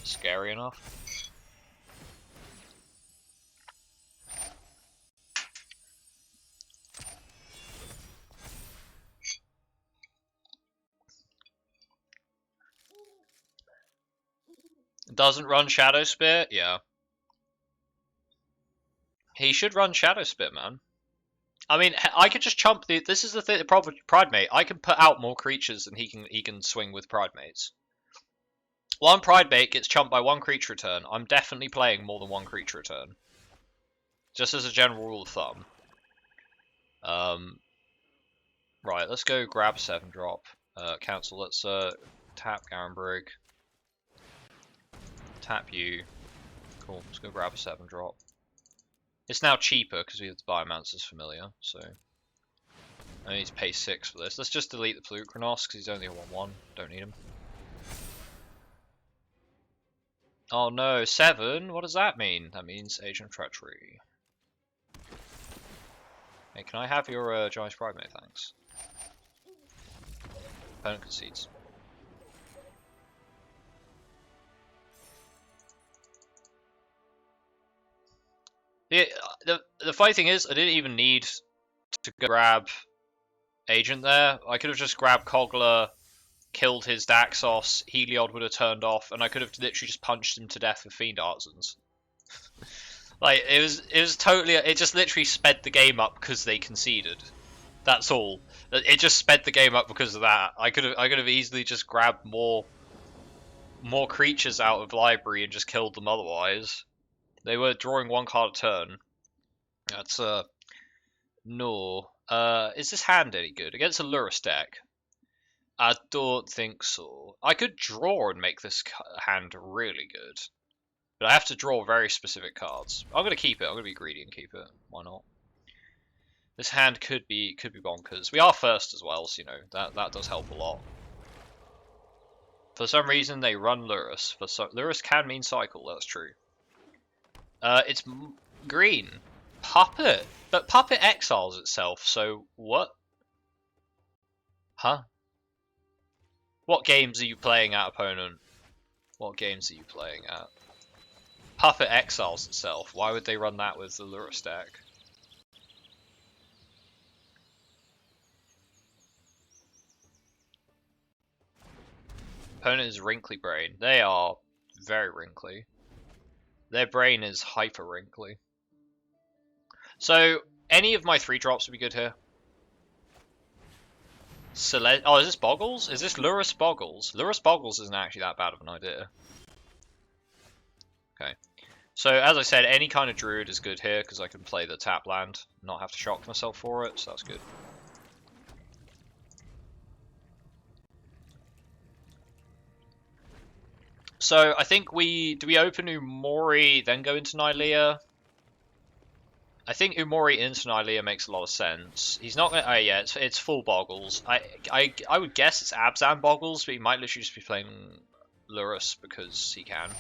scary enough. Doesn't run Shadow Spit? Yeah. He should run Shadow Spit, man. I mean, I could just chump the. This is the thing. The problem with Pride Mate. I can put out more creatures than he can swing with Pride Mates. One Pride Mate gets chumped by one creature return. I'm definitely playing more than one creature return. Just as a general rule of thumb. Right, let's go grab a 7-drop. Cancel. Let's tap Garenbrig. Tap you. Cool. Let's go grab a 7-drop. It's now cheaper because we have to buy Mancer's Familiar, so I need to pay 6 for this. Let's just delete the Pluchronos because he's only a 1/1. Don't need him. Oh no, 7? What does that mean? That means Agent of Treachery. Hey, can I have your Giant's Pride Mate? Thanks. Opponent concedes. The funny thing is, I didn't even need to grab Agent there. I could have just grabbed Kogla, killed his Daxos, Heliod would have turned off, and I could have literally just punched him to death with Fiend Artisans. Like, it was totally, it just literally sped the game up because they conceded. That's all. It just sped the game up because of that. I could have easily just grabbed more creatures out of library and just killed them otherwise. They were drawing 1 card a turn. That's no. Is this hand any good against a Lurrus deck? I don't think so. I could draw and make this hand really good, but I have to draw very specific cards. I'm gonna keep it. I'm gonna be greedy and keep it. Why not? This hand could be bonkers. We are first as well, so you know that does help a lot. For some reason, they run Lurrus. Lurrus can mean cycle. That's true. It's green. Puppet. But Puppet exiles itself, so what? Huh? What games are you playing at, opponent? What games are you playing at? Puppet exiles itself. Why would they run that with the Lurrus deck? Opponent is Wrinkly Brain. They are very wrinkly. Their brain is hyper wrinkly. So, any of my 3-drops would be good here. Oh, is this Boggles? Is this Lurrus Boggles? Lurrus Boggles isn't actually that bad of an idea. Okay. So, as I said, any kind of Druid is good here, because I can play the tap land, not have to shock myself for it, so that's good. So, I think do we open Umori, then go into Nylea? I think Umori into Nylea makes a lot of sense. He's not going to... Oh, yeah, it's full Boggles. I would guess it's Abzan Boggles, but he might literally just be playing Lurrus because he can.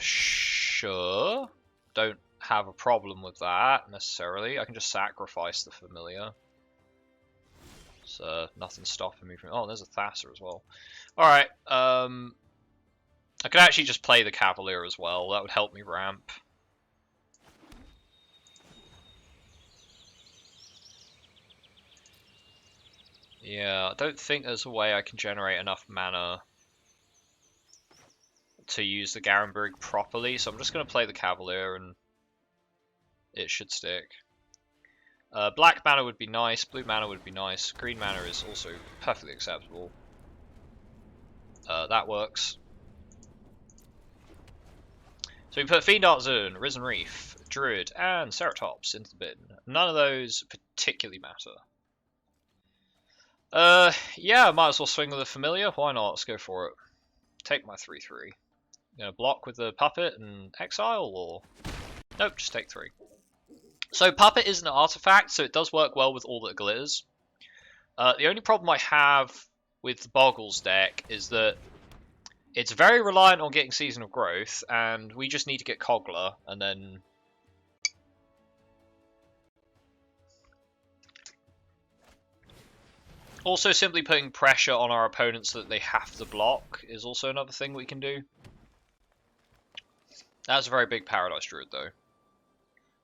Sure. Don't have a problem with that, necessarily. I can just sacrifice the Familiar. So, nothing's stopping me from... Oh, there's a Thasser as well. Alright, I could actually just play the Cavalier as well. That would help me ramp. Yeah, I don't think there's a way I can generate enough mana to use the Garenbrig properly, so I'm just going to play the Cavalier and it should stick. Black mana would be nice, blue mana would be nice, green mana is also perfectly acceptable. That works. So we put Fiend Artisan, Risen Reef, Druid, and Ceratops into the bin. None of those particularly matter. Yeah, I might as well swing with a Familiar. Why not? Let's go for it. Take my 3/3. Gonna block with the Puppet and exile, or... Nope, just take 3. So Puppet is an artifact, so it does work well with all that glitters. The only problem I have with the Boggles deck is that it's very reliant on getting Season of Growth, and we just need to get Kogla, and then... Also, simply putting pressure on our opponents so that they have to block is also another thing we can do. That's a very big Paradise Druid, though.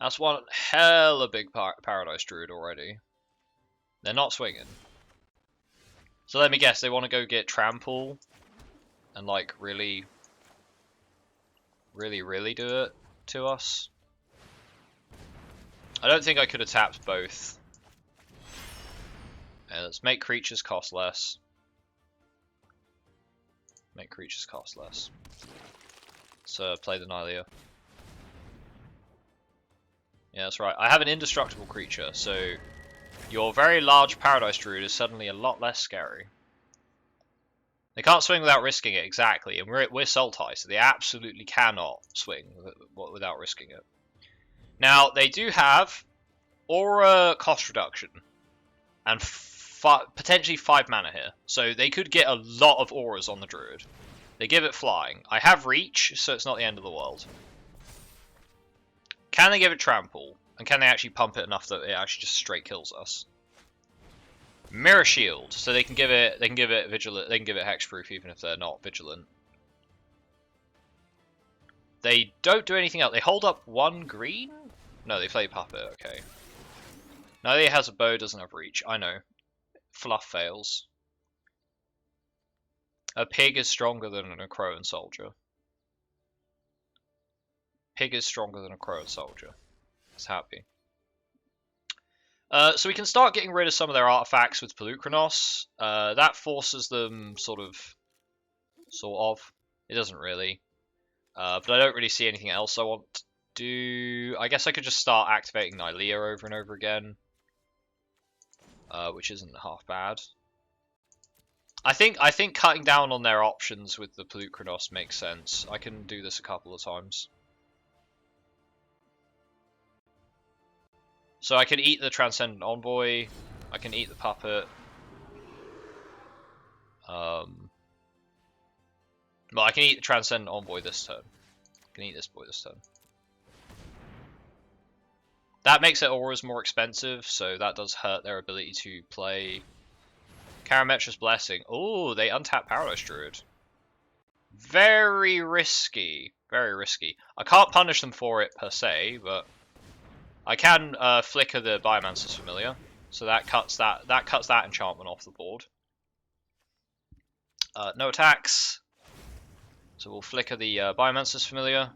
That's one hella big Paradise Druid already. They're not swinging. So let me guess, they want to go get Trample and, like, really do it to us. I don't think I could have tapped both. Let's make creatures cost less. Make creatures cost less. So play the Nylea. Yeah, that's right. I have an indestructible creature, so your very large Paradise Druid is suddenly a lot less scary. They can't swing without risking it, exactly, and we're Sultai, so they absolutely cannot swing without risking it. Now, they do have Aura cost reduction, and potentially 5 mana here, so they could get a lot of Auras on the Druid. They give it flying. I have Reach, so it's not the end of the world. Can they give it Trample? And can they actually pump it enough that it actually just straight kills us? Mirror Shield, so they can give it vigilant, they can give it hexproof even if they're not vigilant. They don't do anything else. They hold up 1 green? No, they play Puppet, okay. Now he has a bow, doesn't have Reach. I know. Fluff fails. A pig is stronger than a crow and soldier. Pig is stronger than a crow and soldier. It's happy. So we can start getting rid of some of their artifacts with Pelucranos. That forces them sort of. It doesn't really. But I don't really see anything else I want to do. I guess I could just start activating Nylea over and over again. Which isn't half bad. I think cutting down on their options with the Pelucranos makes sense. I can do this a couple of times. So I can eat the Transcendent Envoy. I can eat the Puppet. Well, I can eat the Transcendent Envoy this turn. I can eat this boy this turn. That makes their auras more expensive, so that does hurt their ability to play. Karametra's Blessing. Oh, they untap Paradise Druid. Very risky. Very risky. I can't punish them for it per se, but I can flicker the Biomancer's Familiar, so that cuts that enchantment off the board. No attacks, so we'll flicker the Biomancer's Familiar.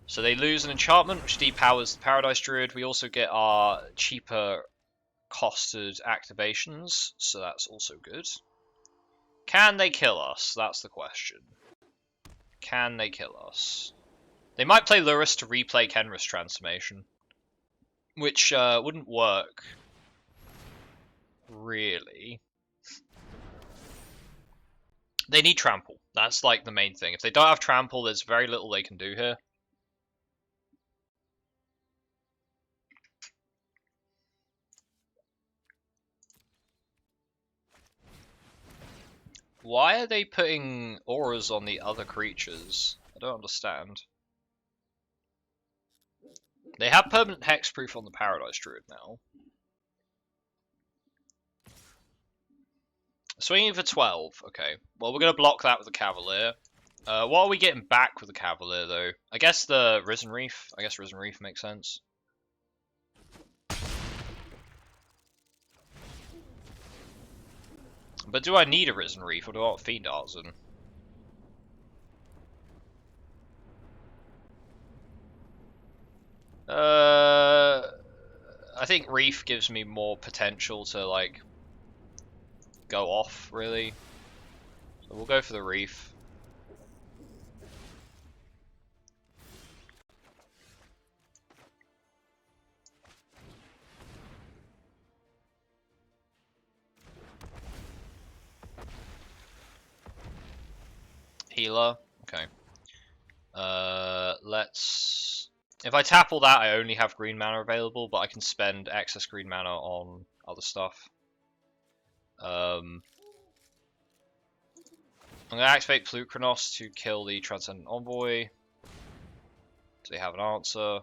So they lose an enchantment, which depowers the Paradise Druid. We also get our cheaper costed activations, so that's also good. Can they kill us? That's the question. Can they kill us? They might play Lurrus to replay Kenris Transformation, which wouldn't work, really. They need Trample. That's like the main thing. If they don't have Trample, there's very little they can do here. Why are they putting auras on the other creatures? I don't understand. They have permanent hexproof on the Paradise Druid now. Swinging for 12. Okay. Well, we're going to block that with the Cavalier. What are we getting back with the Cavalier, though? I guess the Risen Reef. I guess Risen Reef makes sense. But do I need a Risen Reef, or do I want Fiend Artisan? I think Reef gives me more potential to, like, go off, really. So we'll go for the Reef. Healer. Okay. Let's... If I tap all that, I only have green mana available, but I can spend excess green mana on other stuff. I'm going to activate Pelucranos to kill the Transcendent Envoy. Do they have an answer?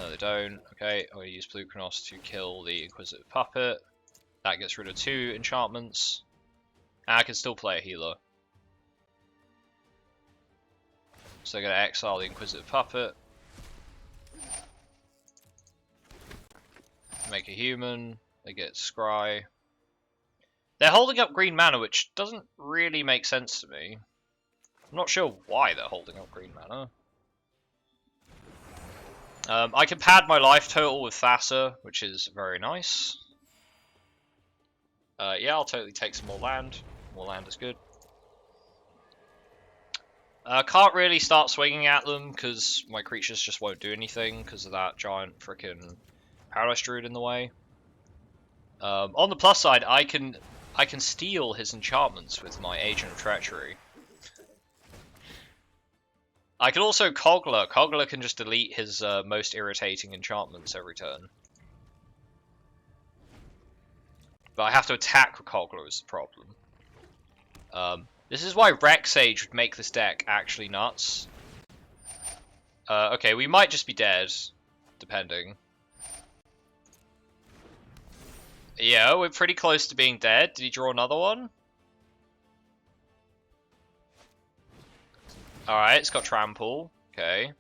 No, they don't. Okay, I'll use Blue Cross to kill the Inquisitive Puppet. That gets rid of 2 enchantments. And I can still play a healer. So they're going to exile the Inquisitive Puppet. Make a human. They get Scry. They're holding up green mana, which doesn't really make sense to me. I'm not sure why they're holding up green mana. I can pad my life total with Thassa, which is very nice. Yeah, I'll totally take some more land. More land is good. Can't really start swinging at them because my creatures just won't do anything because of that giant frickin' Paradise Druid in the way. On the plus side, I can steal his enchantments with my Agent of Treachery. I can also Cogler. Cogler can just delete his most irritating enchantments every turn. But I have to attack with Cogler is the problem. This is why Rexage would make this deck actually nuts. Okay, we might just be dead, depending. Yeah, we're pretty close to being dead. Did he draw another one? Alright, it's got Trample. Okay.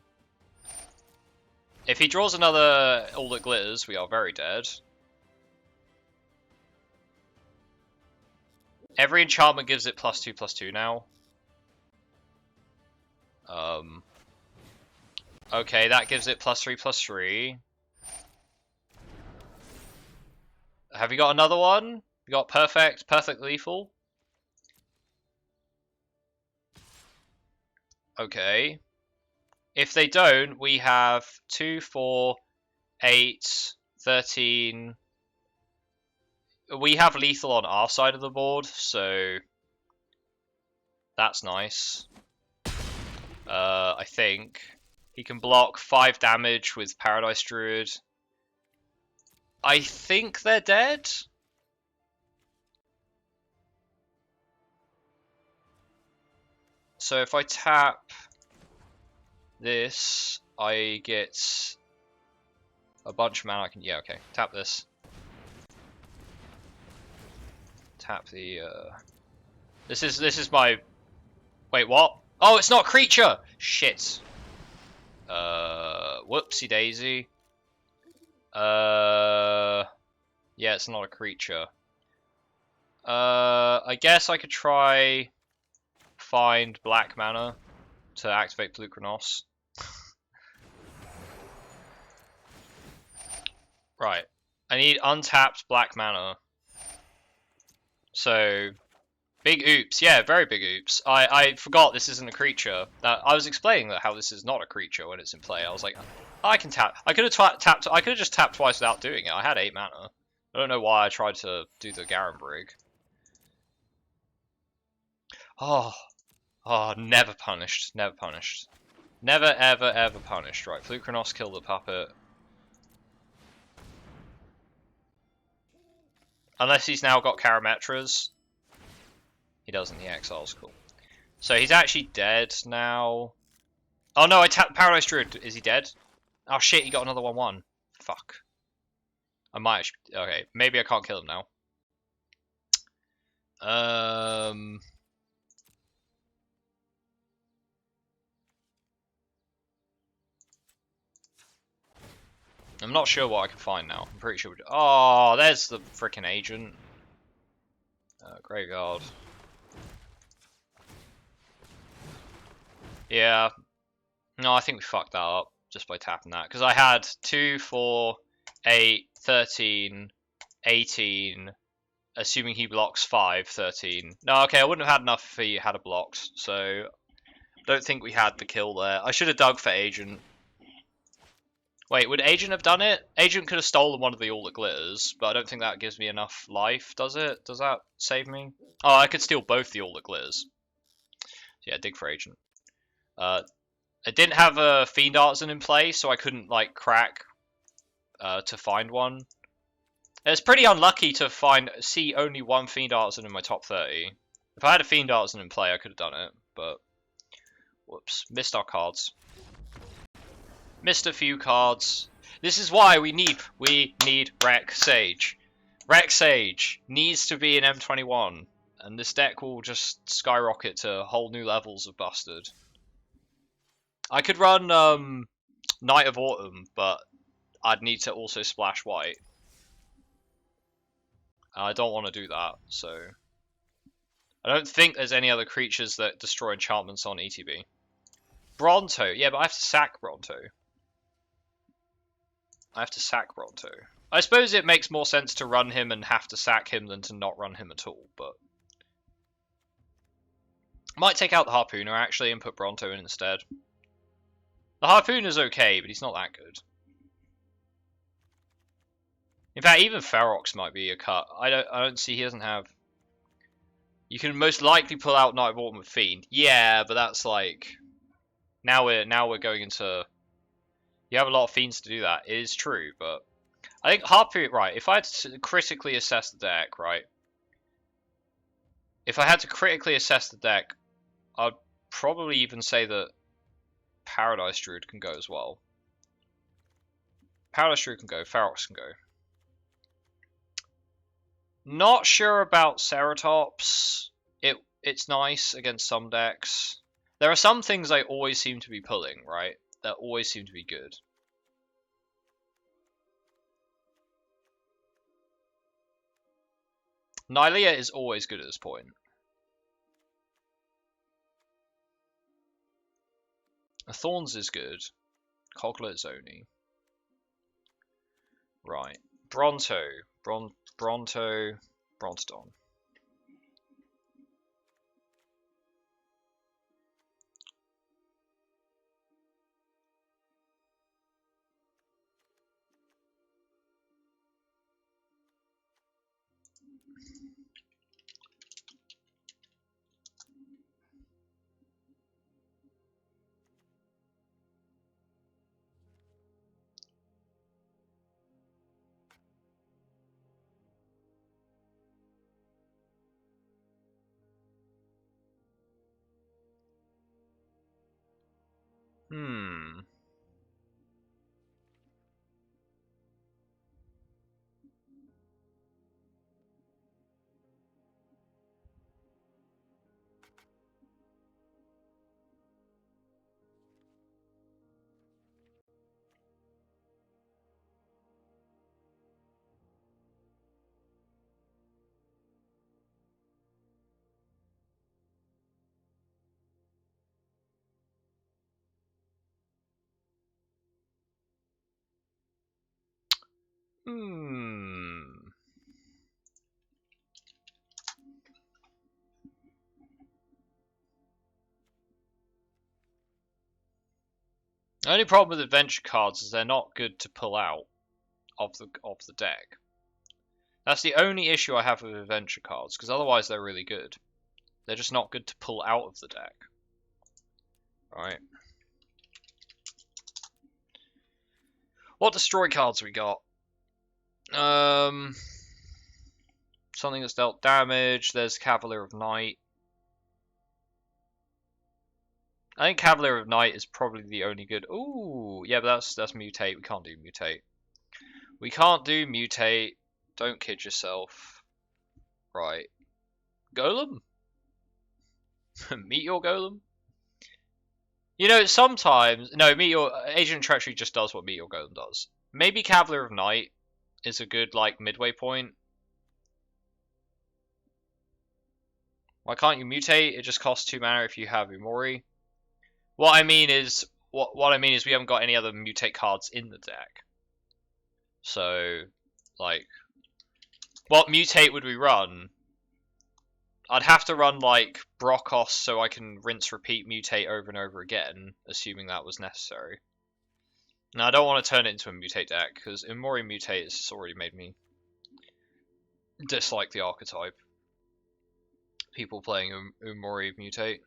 If he draws another All That Glitters, we are very dead. Every enchantment gives it +2/+2 now. Okay, that gives it +3/+3. Have you got another one? You got perfect lethal? Okay. If they don't, we have 2, 4, 8, 13. We have lethal on our side of the board, so that's nice. I think. He can block 5 damage with Paradise Druid. I think they're dead. So if I tap this, I get a bunch of mana. I can, yeah, okay. Tap this. Tap the. This is my. Wait, what? Oh, it's not a creature. Shit. Whoopsie daisy. Yeah, it's not a creature. I guess I could try find black mana to activate Blue Kronos. Right. I need untapped black mana. So, big oops. Yeah, very big oops. I forgot this isn't a creature. I was explaining that how this is not a creature when it's in play. I was like, I can tap. I could have tapped. I could have just tapped twice without doing it. I had 8 mana. I don't know why I tried to do the Garen Brig. Oh, never punished. Never punished. Never, ever, ever punished. Right, Blue Kronos kill the puppet. Unless he's now got Karametras. He doesn't, he exiles, cool. So he's actually dead now. Oh no, I tapped Paradise Druid. Is he dead? Oh shit, he got another 1/1. Fuck. I might actually, okay, maybe I can't kill him now. I'm not sure what I can find now. I'm pretty sure. Oh, there's the freaking agent. Graveyard. Yeah. No, I think we fucked that up just by tapping that. Because I had 2, 4, 8, 13, 18. Assuming he blocks 5, 13. No, okay, I wouldn't have had enough if he had a blocked. So, don't think we had the kill there. I should have dug for agent. Wait, would Agent have done it? Agent could have stolen one of the All That Glitters, but I don't think that gives me enough life, does it? Does that save me? Oh, I could steal both the All That Glitters. Yeah, dig for Agent. I didn't have a Fiend Artisan in play, so I couldn't, like, crack to find one. It's pretty unlucky to see only one Fiend Artisan in my top 30. If I had a Fiend Artisan in play, I could have done it, but... Whoops. Missed our cards. Missed a few cards. This is why we need Wreck Sage. Wreck Sage needs to be an M21, and this deck will just skyrocket to whole new levels of busted. I could run Night of Autumn, but I'd need to also splash white. I don't want to do that, so I don't think there's any other creatures that destroy enchantments on ETB. Bronto, yeah, but I have to sack Bronto. I suppose it makes more sense to run him and have to sack him than to not run him at all, but might take out the Harpooner actually and put Bronto in instead. The Harpooner's okay, but he's not that good. In fact, even Ferox might be a cut. I don't see he doesn't have. You can most likely pull out Night of Autumn with Fiend. Yeah, but that's like now we're going into. You have a lot of Fiends to do that. It is true, but I think Harpooner, right? If I had to critically assess the deck, right? If I had to critically assess the deck, I'd probably even say that Paradise Druid can go as well. Paradise Druid can go. Ferox can go. Not sure about Ceratops. It's nice against some decks. There are some things I always seem to be pulling, right? That always seem to be good. Nylea is always good at this point. Thorns is good. Coglet is only. Right. Bronto. Brontodon. The only problem with adventure cards is they're not good to pull out of the deck. That's the only issue I have with adventure cards, because otherwise they're really good. They're just not good to pull out of the deck. Right. What destroy cards we got? Something that's dealt damage. There's Cavalier of Night. I think Cavalier of Night is probably the only good. Ooh, yeah, but that's mutate. We can't do mutate. We can't do mutate. Don't kid yourself. Right. Golem? Meteor Golem? You know, sometimes... No, Agent Treachery just does what Meteor Golem does. Maybe Cavalier of Night is a good, like, midway point. Why can't you mutate? It just costs 2 mana if you have Umori. What I mean is we haven't got any other mutate cards in the deck. So, like, what mutate would we run? I'd have to run, like, Brokos so I can rinse repeat mutate over and over again, assuming that was necessary. Now, I don't want to turn it into a mutate deck, because Umori mutate has already made me dislike the archetype. People playing Umori mutate.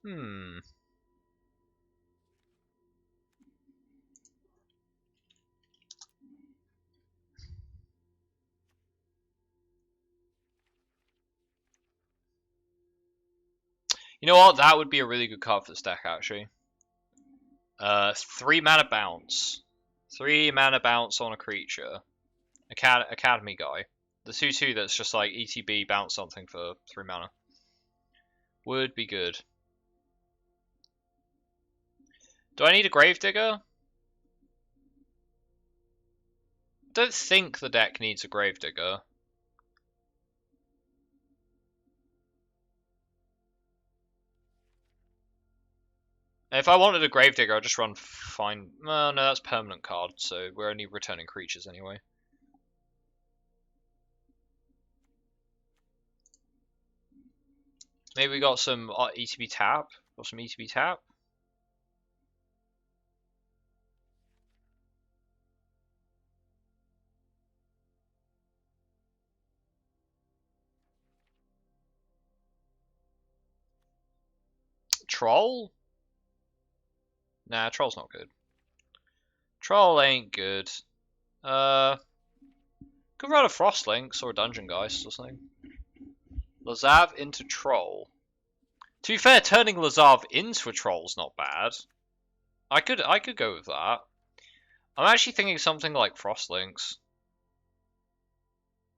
Hmm. You know what? That would be a really good card for this deck, actually. 3 mana bounce. 3 mana bounce on a creature. Academy guy. The 2/2 that's just like ETB bounce something for 3 mana. Would be good. Do I need a Gravedigger? I don't think the deck needs a Gravedigger. If I wanted a Gravedigger, I'd just run fine. No, that's permanent card, so we're only returning creatures anyway. Maybe we got some ETB tap. Got some ETB tap. Troll? Nah, Troll's not good. Troll ain't good. Could run a Frostlinks or a Dungeon Geist or something. Lazav into Troll. To be fair, turning Lazav into a Troll's not bad. I could go with that. I'm actually thinking something like Frostlinks.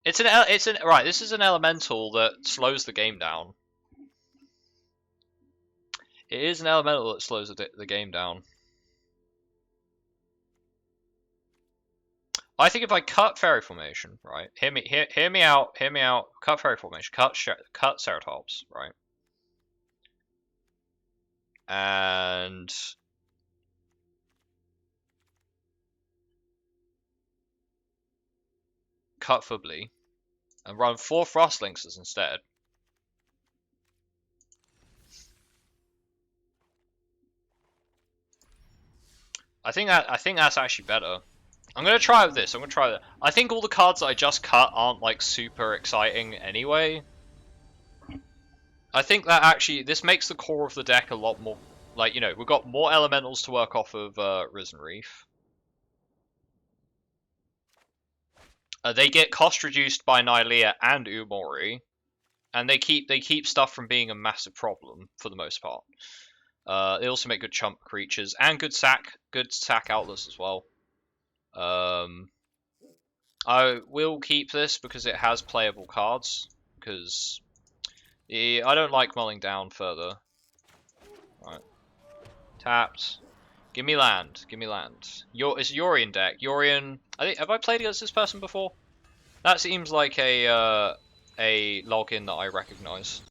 Right, this is an elemental that slows the game down. It is an elemental that slows the game down. I think if I cut Fairy Formation, right? Hear me out. Cut Fairy Formation. Cut Ceratops, right? And cut Fubly, and run 4 Frostlinks instead. I think that's actually better. I'm gonna try with this. I think all the cards that I just cut aren't like super exciting anyway. I think that actually this makes the core of the deck a lot more, like, you know, we've got more elementals to work off of Risen Reef. They get cost reduced by Nylea and Umori, and they keep stuff from being a massive problem for the most part. They also make good chump creatures and good sack outlets as well. I will keep this because it has playable cards. Because I don't like mulling down further. Right, tapped. Give me land. It's Yorion deck. Yorion. Have I played against this person before? That seems like a login that I recognize.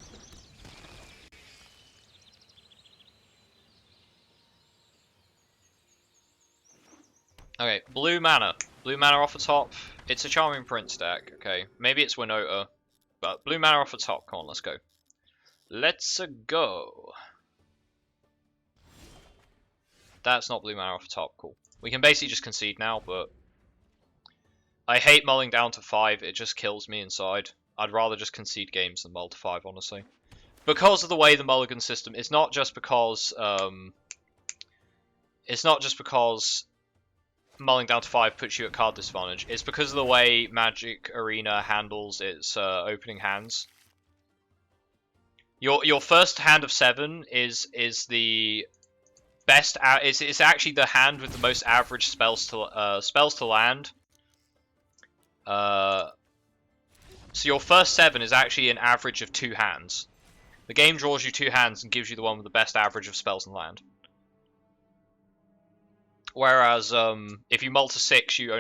Okay, blue mana. Blue mana off the top. It's a Charming Prince deck. Okay, maybe it's Winota, but blue mana off the top. Come on, let's go. Let's go. That's not blue mana off the top. Cool. We can basically just concede now, but I hate mulling down to 5. It just kills me inside. I'd rather just concede games than mull to 5, honestly. Because of the way the mulligan system, it's not just because mulling down to 5 puts you at card disadvantage. It's because of the way Magic Arena handles its opening hands. Your first hand of 7 is the best. It's actually the hand with the most average spells to land. So your first 7 is actually an average of 2 hands. The game draws you 2 hands and gives you the one with the best average of spells and land. Whereas if you mull to 6, you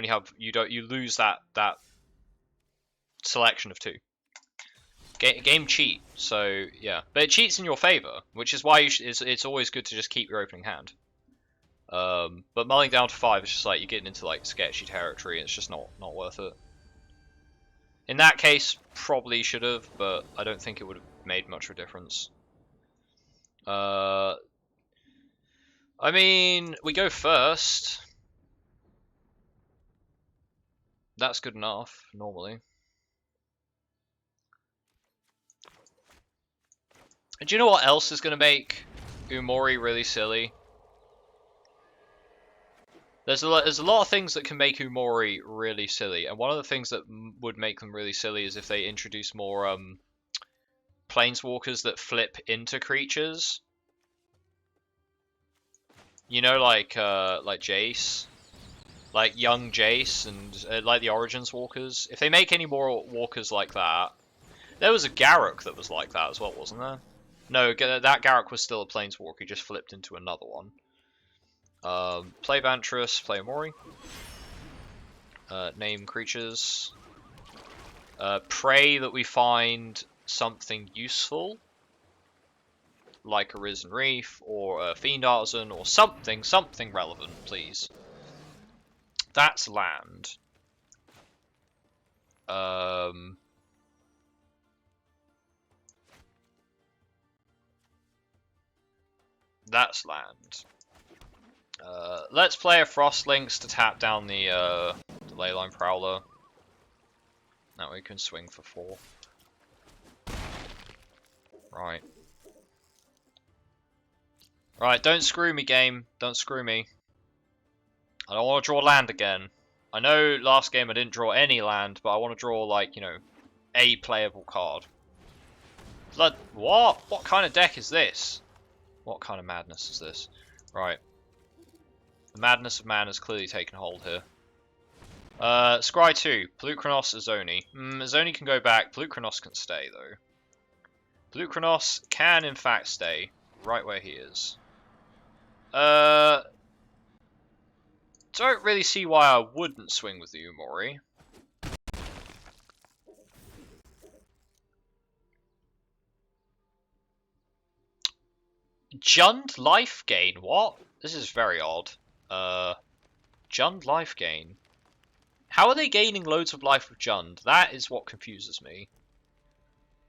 lose that selection of 2. Game cheat, so yeah, but it cheats in your favor, which is why it's always good to just keep your opening hand. But mulling down to 5 is just like you're getting into like sketchy territory, and it's just not worth it. In that case, probably should have, but I don't think it would have made much of a difference. I mean, we go first. That's good enough, normally. Do you know what else is going to make Umori really silly. There's a lot of things that can make Umori really silly, and one of the things that would make them really silly is if they introduce more planeswalkers that flip into creatures. You know, like Jace, like young Jace, and like the Origins walkers. If they make any more walkers like that, there was a Garruk that was like that as well, wasn't there? No, that Garruk was still a planeswalker. He just flipped into another one. Play Vantress, play Umori. Name creatures. Pray that we find something useful, like a Risen Reef or a Fiend Artisan or something relevant, please. That's land. That's land. Let's play a Frostlinks to tap down the Leyline Prowler. That way we can swing for 4. Right. Right, don't screw me, game. Don't screw me. I don't want to draw land again. I know last game I didn't draw any land, but I want to draw, like, you know, a playable card. Blood, what? What kind of deck is this? What kind of madness is this? Right. The madness of man has clearly taken hold here. Scry 2. Blue-Chronos, Azoni. Azoni can go back. Blue-Chronos can stay, though. Blue-Chronos can, in fact, stay right where he is. Don't really see why I wouldn't swing with the Umori. Jund life gain? What? This is very odd. Jund life gain. How are they gaining loads of life with Jund? That is what confuses me.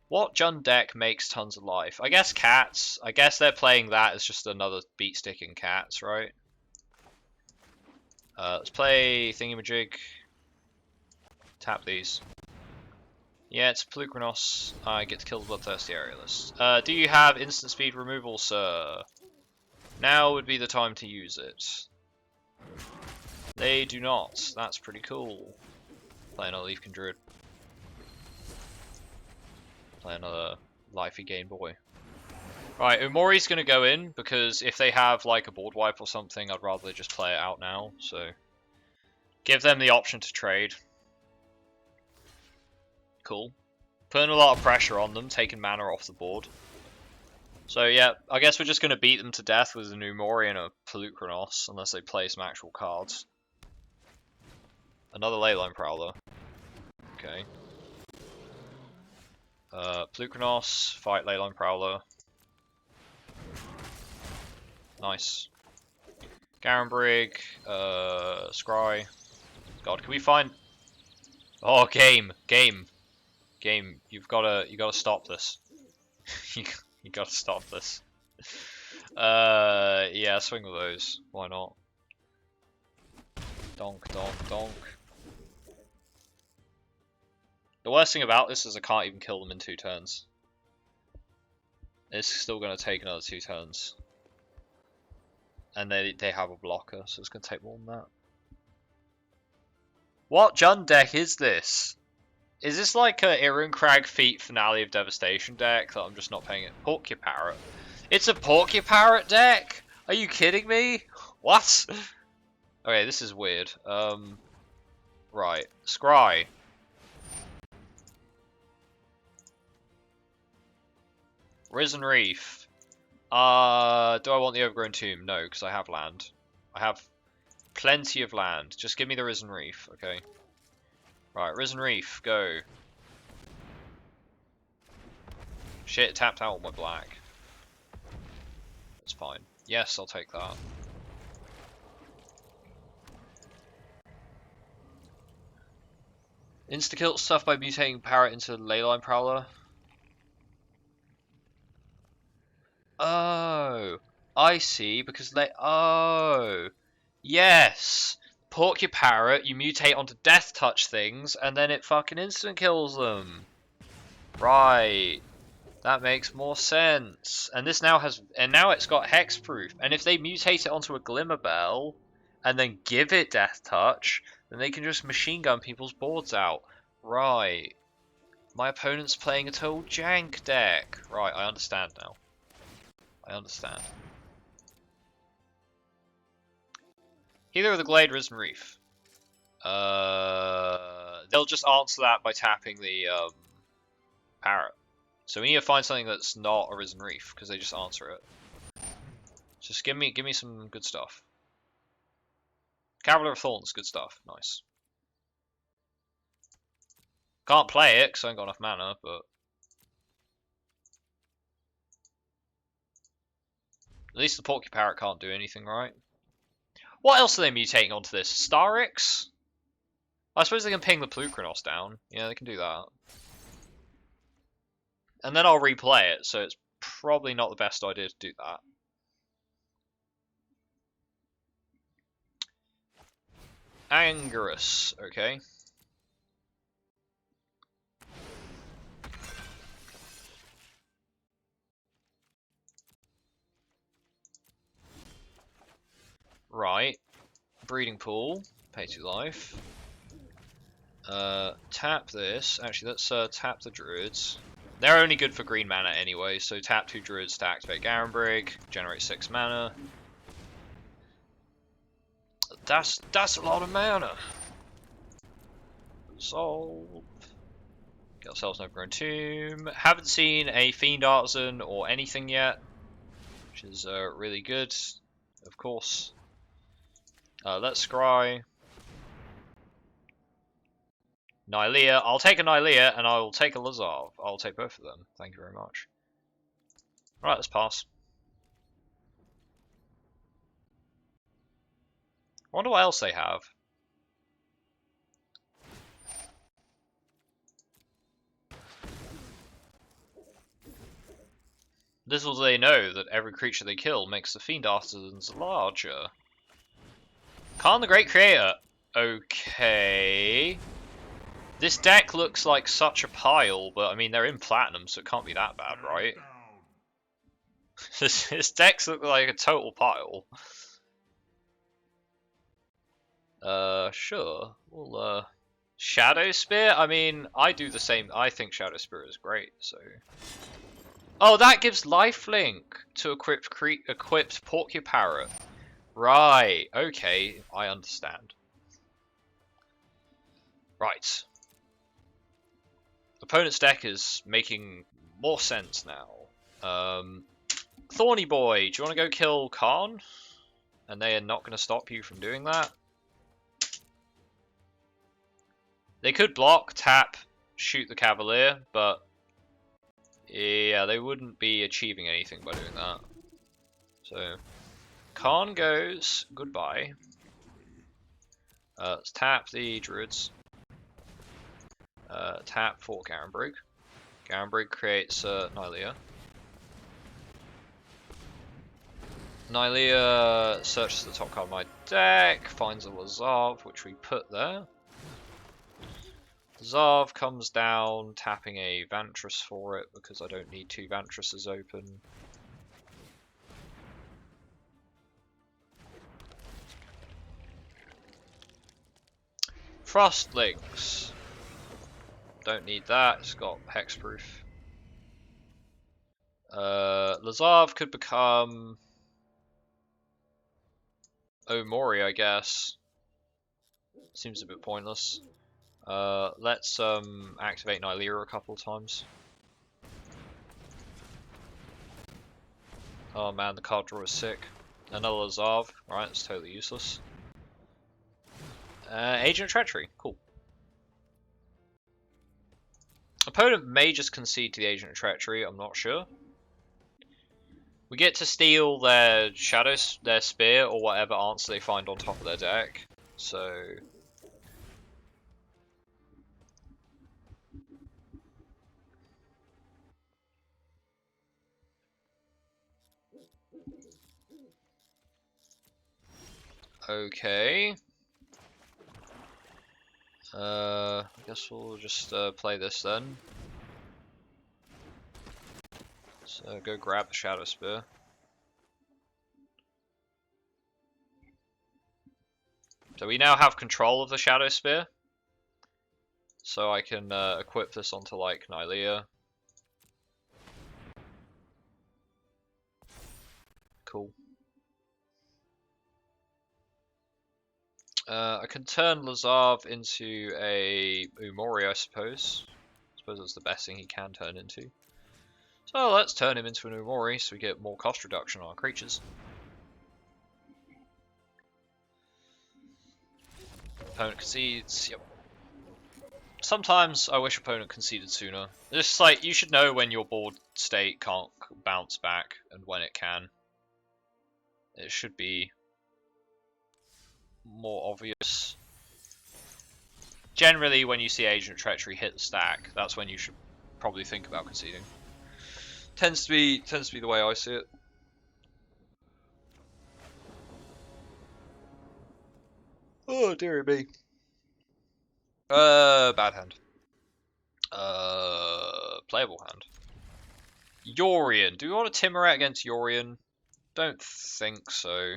What Jund deck makes tons of life? I guess cats. I guess they're playing that as just another beat stick in cats, right? Let's play Thingamajig. Tap these. Yeah, it's Blue-Chronos. I get to kill the Bloodthirsty Aerialist. Do you have instant speed removal, sir? Now would be the time to use it. They do not. That's pretty cool. Play another Leafkin Druid. Play another Lifey Gain Boy. Right, Umori's gonna go in, because if they have like a board wipe or something, I'd rather just play it out now, so... Give them the option to trade. Cool. Putting a lot of pressure on them, taking mana off the board. So yeah, I guess we're just going to beat them to death with an Umori and a Blue-Chronos, unless they play some actual cards. Another Leyline Prowler. Okay. Blue-Chronos, fight Leyline Prowler. Nice. Garenbrig, Scry. God, can we find... Oh, game! You've gotta stop this. you gotta stop this. Yeah, swing with those. Why not? Donk, donk, donk. The worst thing about this is I can't even kill them in 2 turns. It's still gonna take another 2 turns. And they have a blocker, so it's gonna take more than that. What Jund deck is this? Is this like a Irencrag Feat Finale of Devastation deck that I'm just not paying it? Porcuparrot. It's a Porcuparrot deck? Are you kidding me? What? Okay, this is weird. Right. Scry. Risen Reef. Do I want the Overgrown Tomb? No, because I have land. I have plenty of land. Just give me the Risen Reef, okay? Right, Risen Reef, go. Shit, tapped out all my black. That's fine. Yes, I'll take that. Insta-kill stuff by mutating Parrot into Leyline Prowler. Oh, I see, because they... Oh, yes. Porcuparrot, you mutate onto Death Touch things, and then it fucking instant kills them. Right. That makes more sense. And this now has, and now it's got hexproof. And if they mutate it onto a Glimmer Bell, and then give it Death Touch, then they can just machine gun people's boards out. Right. My opponent's playing a total jank deck. Right, I understand now. I understand. Healer of the Glade, Risen Reef. They'll just answer that by tapping the parrot. So we need to find something that's not a Risen Reef, because they just answer it. Just give me some good stuff. Cavalier of Thorns, good stuff. Nice. Can't play it because I ain't got enough mana, but at least the Porky Parrot can't do anything, right? What else are they mutating onto this? Starix? I suppose they can ping the Plukranos down. Yeah, they can do that. And then I'll replay it, so it's probably not the best idea to do that. Angerus, okay. Right. Breeding Pool. Pay 2 life. Tap this. Actually, let's tap the Druids. They're only good for green mana anyway, so tap 2 Druids to activate Garenbrig. Generate 6 mana. That's a lot of mana. Resolve. Get ourselves an Overgrown Tomb. Haven't seen a Fiend Artisan or anything yet, which is really good, of course. Let's scry. Nylea. I'll take a Nylea and I'll take a Lazav. I'll take both of them. Thank you very much. Alright, let's pass. I wonder what else they have. Little do they know that every creature they kill makes the Fiend Artisans larger. Khan the Great Creator. Okay. This deck looks like such a pile, but I mean, they're in Platinum, so it can't be that bad, right? This decks look like a total pile. Sure. Well, Shadow Spear? I mean, I do the same. I think Shadow Spear is great, so... Oh, that gives lifelink to equipped Porky Parrot. Right, okay, I understand. Right. Opponent's deck is making more sense now. Thorny Boy, do you want to go kill Khan? And they are not going to stop you from doing that? They could block, tap, shoot the Cavalier, but yeah, they wouldn't be achieving anything by doing that. So, Khan goes, goodbye. Let's tap the Druids. Tap for Garenbrig. Garenbrig creates Nylea. Nylea searches the top card of my deck, finds a Lazav, which we put there. Lazav comes down, tapping a Vantress for it, because I don't need 2 Vantresses open. Frostlinks. Don't need that, it's got hexproof. Lazav could become Omori, I guess. Seems a bit pointless. Let's activate Nylea a couple of times. Oh man, the card draw is sick. Another Lazav, right, that's totally useless. Agent of Treachery, cool. Opponent may just concede to the Agent of Treachery, I'm not sure. We get to steal their Shadows, their Spear, or whatever answer they find on top of their deck. So... Okay. I guess we'll just play this then. So go grab the Shadow Spear. So we now have control of the Shadow Spear. So I can equip this onto like Nylea. Cool. I can turn Lazav into a Umori, I suppose. I suppose that's the best thing he can turn into. So let's turn him into an Umori so we get more cost reduction on our creatures. Opponent concedes, yep. Sometimes I wish opponent conceded sooner. It's like, you should know when your board state can't bounce back and when it can. It should be more obvious. Generally, when you see Agent Treachery hit the stack, that's when you should probably think about conceding. Tends to be the way I see it. Oh dearie me. Bad hand. Playable hand. Yorion. Do we want to Timuret against Yorion? Don't think so.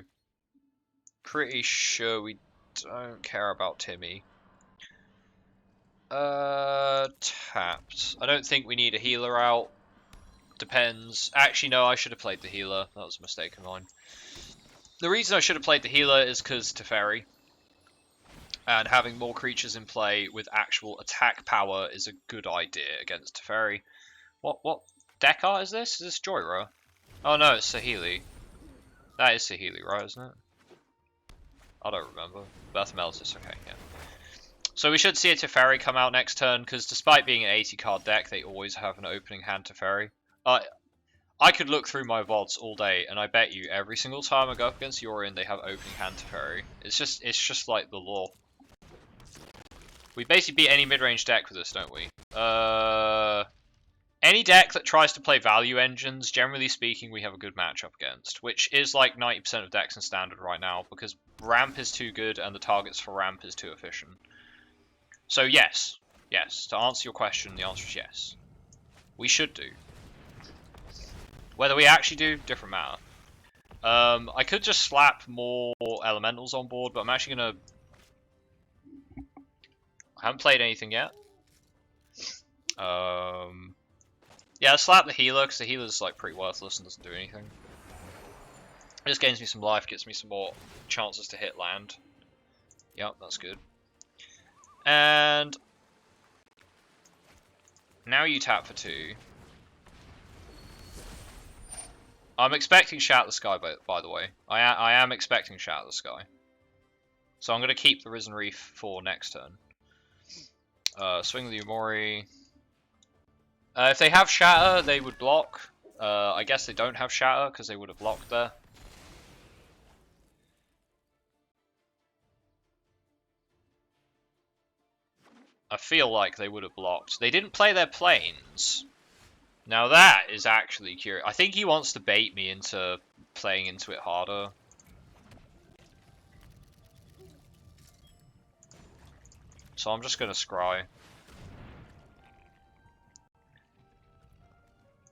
Pretty sure we don't care about Timmy. Tapped. I don't think we need a healer out. Depends. Actually, no, I should have played the healer. That was a mistake of mine. The reason I should have played the healer is because Teferi. And having more creatures in play with actual attack power is a good idea against Teferi. What deck art is this? Is this Joyra? Oh no, it's Saheeli. That is Saheeli, right, isn't it? I don't remember. Beth Meltis, okay, yeah. So we should see a Teferi come out next turn, because despite being an 80 card deck, they always have an opening hand Teferi. I could look through my VODs all day, and I bet you every single time I go up against Yorion, they have opening hand Teferi. It's just like the law. We basically beat any mid-range deck with this, don't we? Any deck that tries to play value engines, generally speaking, we have a good matchup against, which is like 90% of decks in Standard right now, because ramp is too good and the targets for ramp is too efficient. So yes, to answer your question, the answer is yes. We should do. Whether we actually do, different matter. I could just slap more elementals on board, but I'm actually gonna... I haven't played anything yet. Yeah, slap the healer, because the healer's like pretty worthless and doesn't do anything. It just gains me some life, gets me some more chances to hit land. Yep, that's good. And now you tap for 2. I'm expecting Shatter the Sky, by the way. I am expecting Shatter the Sky. So I'm going to keep the Risen Reef for next turn. Swing the Umori. If they have Shatter, they would block. I guess they don't have Shatter, because they would have blocked there. I feel like they would have blocked. They didn't play their planes. Now that is actually curious. I think he wants to bait me into playing into it harder. So I'm just going to scry.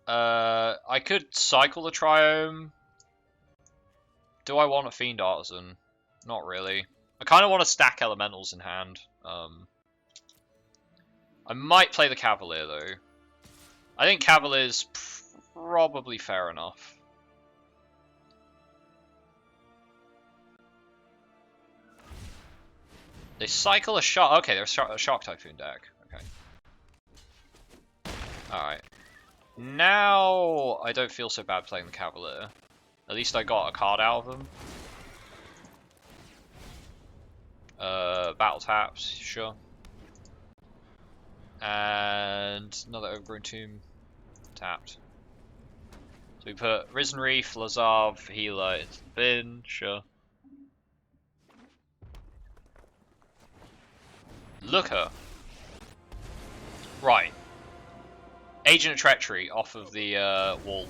I could cycle the Triome. Do I want a Fiend Artisan? Not really. I kind of want to stack Elementals in hand. I might play the Cavalier though. I think Cavalier's probably fair enough. They cycle a shock. Okay, they're a Shock Typhoon deck. Okay. Alright. Now I don't feel so bad playing the Cavalier. At least I got a card out of them. Battle taps, sure. And another Overgrown Tomb tapped. So we put Risen Reef, Lazav, Healer into the bin, sure. Looker. Right. Agent of Treachery off of the wall.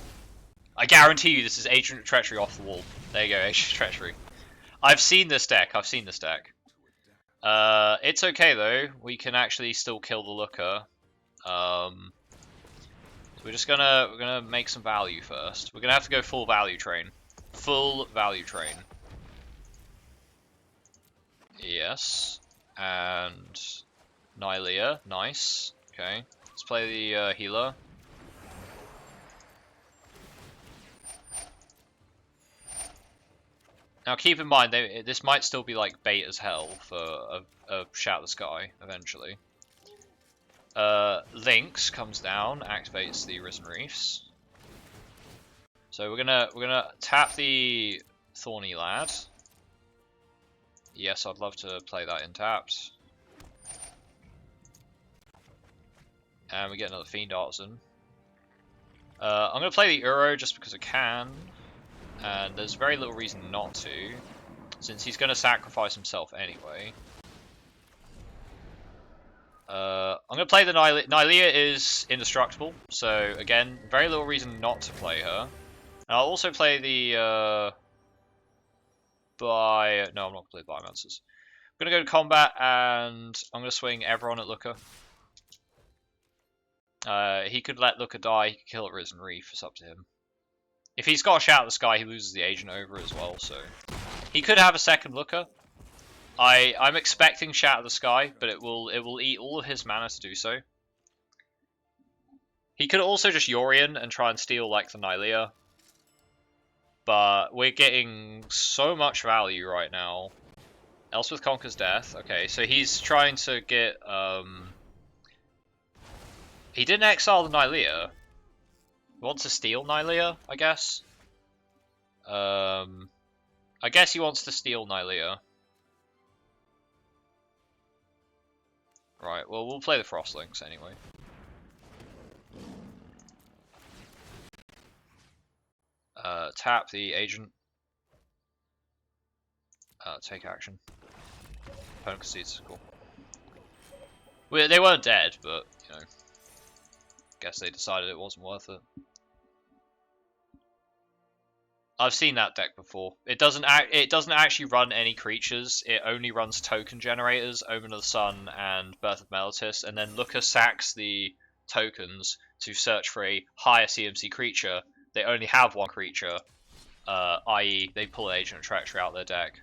I guarantee you this is Agent of Treachery off the wall. There you go, Agent of Treachery. I've seen this deck, It's okay though, we can actually still kill the Looker. So we're gonna make some value first. We're gonna have to go full value train. Full value train. Yes. And Nylea, nice. Okay. Let's play the healer. Now keep in mind, this might still be like bait as hell for a Shout the Sky eventually. Lynx comes down, activates the Risen Reefs. So we're gonna tap the Thorny Lad. Yes, I'd love to play that in tapped. And we get another Fiend Artisan. I'm gonna play the Uro just because I can. And there's very little reason not to, since he's going to sacrifice himself anyway. I'm going to play the Nylea. Nylea is indestructible, so again, very little reason not to play her. And I'll also play the no, I'm not going to play the Biomancers. I'm going to go to combat, and I'm going to swing everyone at Looker. He could let Looker die, he could kill at Risen Reef, it's up to him. If he's got a Shout at the Sky, he loses the agent over as well, so he could have a second Looker. I'm expecting Shout at the Sky, but it will eat all of his mana to do so. He could also just Yorion and try and steal like the Nylea. But we're getting so much value right now. Elspeth conquers death. Okay, so he's trying to get he didn't exile the Nylea. He wants to steal Nylea, I guess. I guess he wants to steal Nylea. Right, well, we'll play the Frostlings anyway. Tap the agent. Take action. Opponent concedes, cool. Well, they weren't dead, but, you know. Guess they decided it wasn't worth it. I've seen that deck before. It doesn't actually run any creatures. It only runs token generators, Omen of the Sun and Birth of Meletis, and then Looker sacks the tokens to search for a higher CMC creature. They only have one creature, i.e. they pull Agent of Treachery out of their deck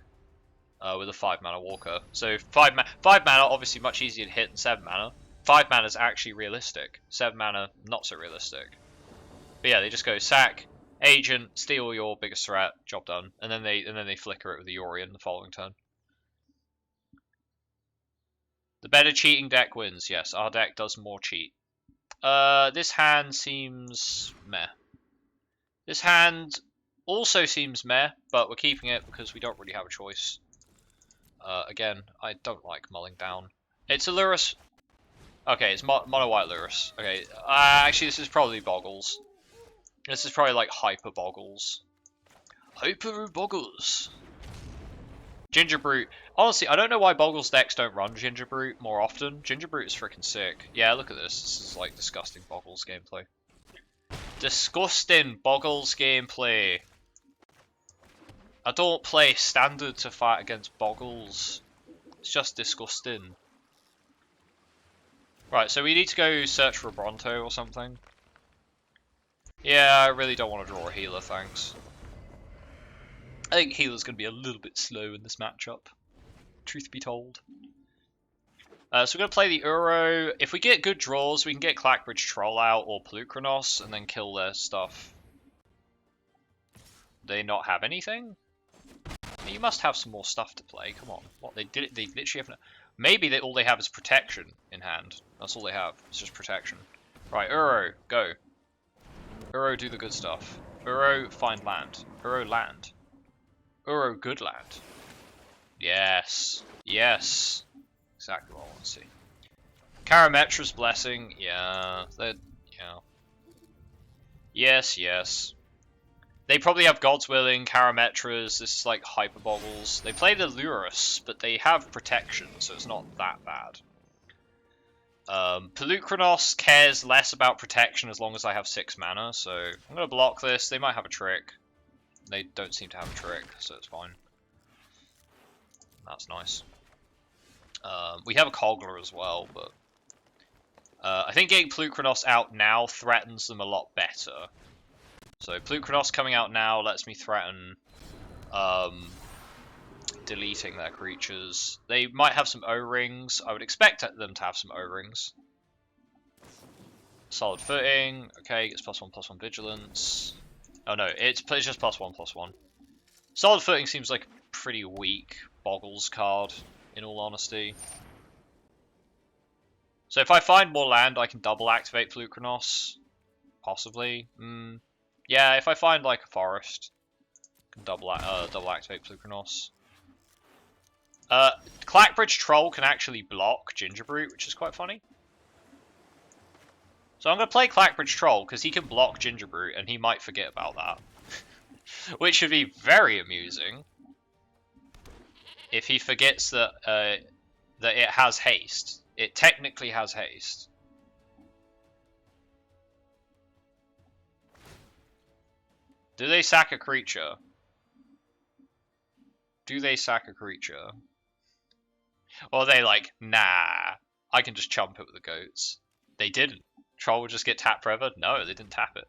with a 5 mana Walker. So 5 mana obviously much easier to hit than 7 mana. 5 mana is actually realistic. 7 mana, not so realistic. But yeah, they just go sack, agent, steal your biggest threat, job done, and then they flicker it with the Yorion the following turn. The better cheating deck wins. Yes, our deck does more cheat. This hand seems meh. This hand also seems meh, but we're keeping it because we don't really have a choice. Again, I don't like mulling down. It's a Lurrus. Okay, it's mono white Lurrus. Okay, actually this is probably Boggles. This is probably like Hyper Boggles. Hyper Boggles. Ginger Brute. Honestly, I don't know why Boggles decks don't run Ginger Brute more often. Ginger Brute is freaking sick. Yeah, look at this. This is like disgusting Boggles gameplay. Disgusting Boggles gameplay. I don't play standard to fight against Boggles. It's just disgusting. Right, so we need to go search for a Bronto or something. Yeah, I really don't want to draw a healer, thanks. I think healer's going to be a little bit slow in this matchup, truth be told. So we're going to play the Uro. If we get good draws, we can get Clackbridge Troll out or Pelucranos and then kill their stuff. They not have anything? You must have some more stuff to play, come on. What, they literally have no... Maybe all they have is protection in hand. That's all they have. It's just protection. Right, Uro, go. Uro, do the good stuff. Uro, find land. Uro, land. Uro, good land. Yes. Yes. Exactly what I want to see. Karametra's Blessing. Yeah. Yeah. Yes, yes. They probably have God's Willing, Karametras, this is like Hyper Boggles. They play the Lurrus, but they have protection, so it's not that bad. Pelucranos cares less about protection as long as I have 6 mana, so I'm going to block this. They might have a trick. They don't seem to have a trick, so it's fine. That's nice. We have a Kogler as well, but... I think getting Plukranos out now threatens them a lot better. So Plukranos coming out now lets me threaten deleting their creatures. They might have some O-rings. I would expect them to have some O-rings. Solid footing. Okay, gets +1/+1 vigilance. Oh no, it's just +1/+1. Solid footing seems like a pretty weak Boggles card, in all honesty. So if I find more land, I can double activate Plukranos. Possibly. Yeah, if I find like a forest, I can double activate Plukranos. Clackbridge Troll can actually block Gingerbrute, which is quite funny. So I'm going to play Clackbridge Troll because he can block Gingerbrute and he might forget about that. Which should be very amusing if he forgets that that it has haste. It technically has haste. Do they sack a creature? Do they sack a creature? Or are they like, nah, I can just chump it with the goats? They didn't. Troll would just get tapped forever? No, they didn't tap it.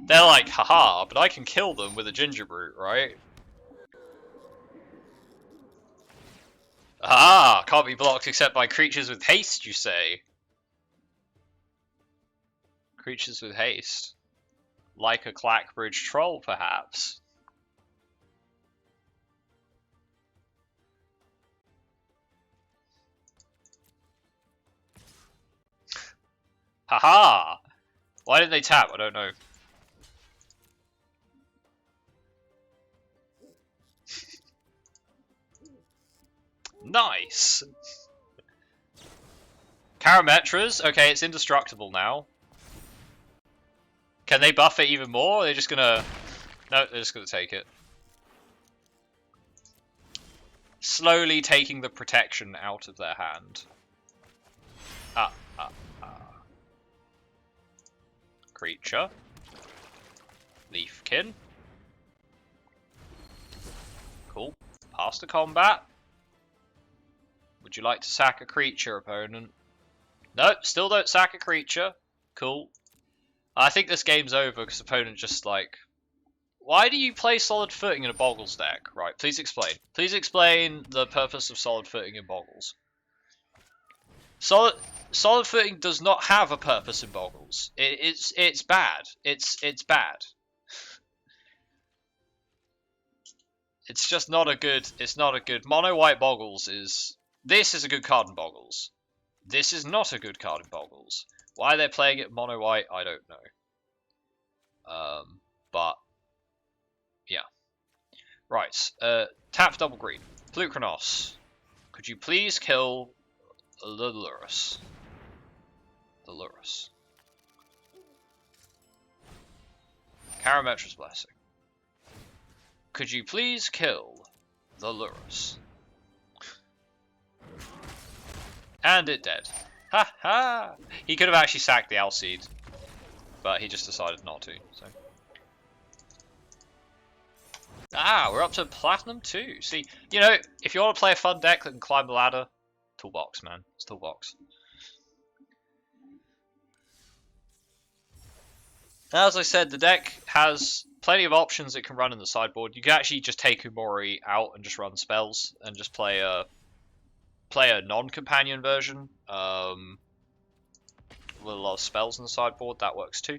They're like, haha, but I can kill them with a Gingerbrute, right? Ah, can't be blocked except by creatures with haste, you say? Creatures with haste. Like a Clackbridge Troll, perhaps? Haha! Why didn't they tap? I don't know. Nice! Karametras? Okay, it's indestructible now. Can they buff it even more? They're just gonna... No, they're just gonna take it. Slowly taking the protection out of their hand. Creature. Leafkin. Cool. Pass to combat. Would you like to sack a creature, opponent? Nope, still don't sack a creature. Cool. I think this game's over because opponent just like... Why do you play Solid Footing in a Boggles deck? Right, please explain. Please explain the purpose of Solid Footing in Boggles. Solid Footing does not have a purpose in Boggles. It's bad. It's bad. It's just not a good. It's not a good. Mono white Boggles is. This is a good card in Boggles. This is not a good card in Boggles. Why they're playing it mono white, I don't know. But yeah. Right. Tap double green. Plukranos. Could you please kill the Lurus? The Lurus. Karametra's Blessing. Could you please kill the Lurus? And it dead. Ha ha! He could have actually sacked the Alseed, but he just decided not to. So. Ah, we're up to Platinum 2. See, you know, if you want to play a fun deck that can climb the ladder, toolbox, man. It's toolbox. As I said, the deck has plenty of options it can run in the sideboard. You can actually just take Umori out and just run spells and just play a non-companion version with a lot of spells in the sideboard. That works too.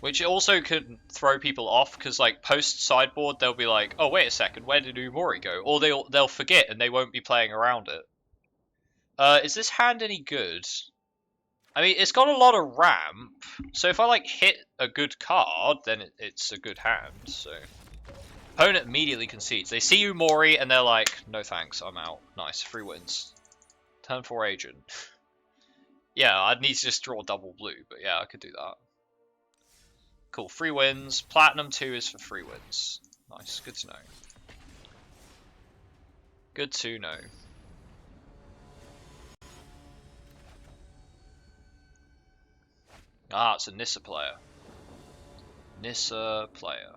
Which also can throw people off, because like post sideboard they'll be like, oh wait a second, where did Umori go? Or they'll forget and they won't be playing around it. Is this hand any good? I mean, it's got a lot of ramp, so if I like hit a good card, then it's a good hand. So opponent immediately concedes. They see Umori and they're like, no thanks, I'm out. Nice, 3 wins. Turn 4 agent. Yeah, I'd need to just draw double blue, but yeah, I could do that. Cool, 3 wins. Platinum 2 is for 3 wins. Nice, good to know. Good to know. Ah, it's a Nissa player. Nissa player.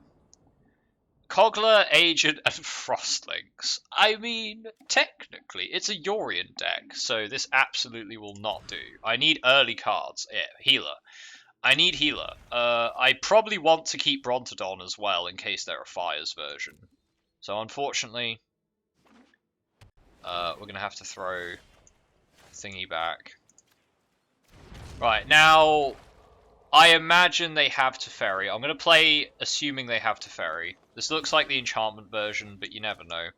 Cogler, Agent, and Frostlings. I mean, technically, it's a Yorion deck, so this absolutely will not do. I need early cards. Yeah, healer. I need healer. I probably want to keep Brontodon as well, in case there are Fires version. So unfortunately, we're going to have to throw thingy back. Right, now, I imagine they have Teferi. I'm going to play assuming they have Teferi. This looks like the enchantment version, but you never know.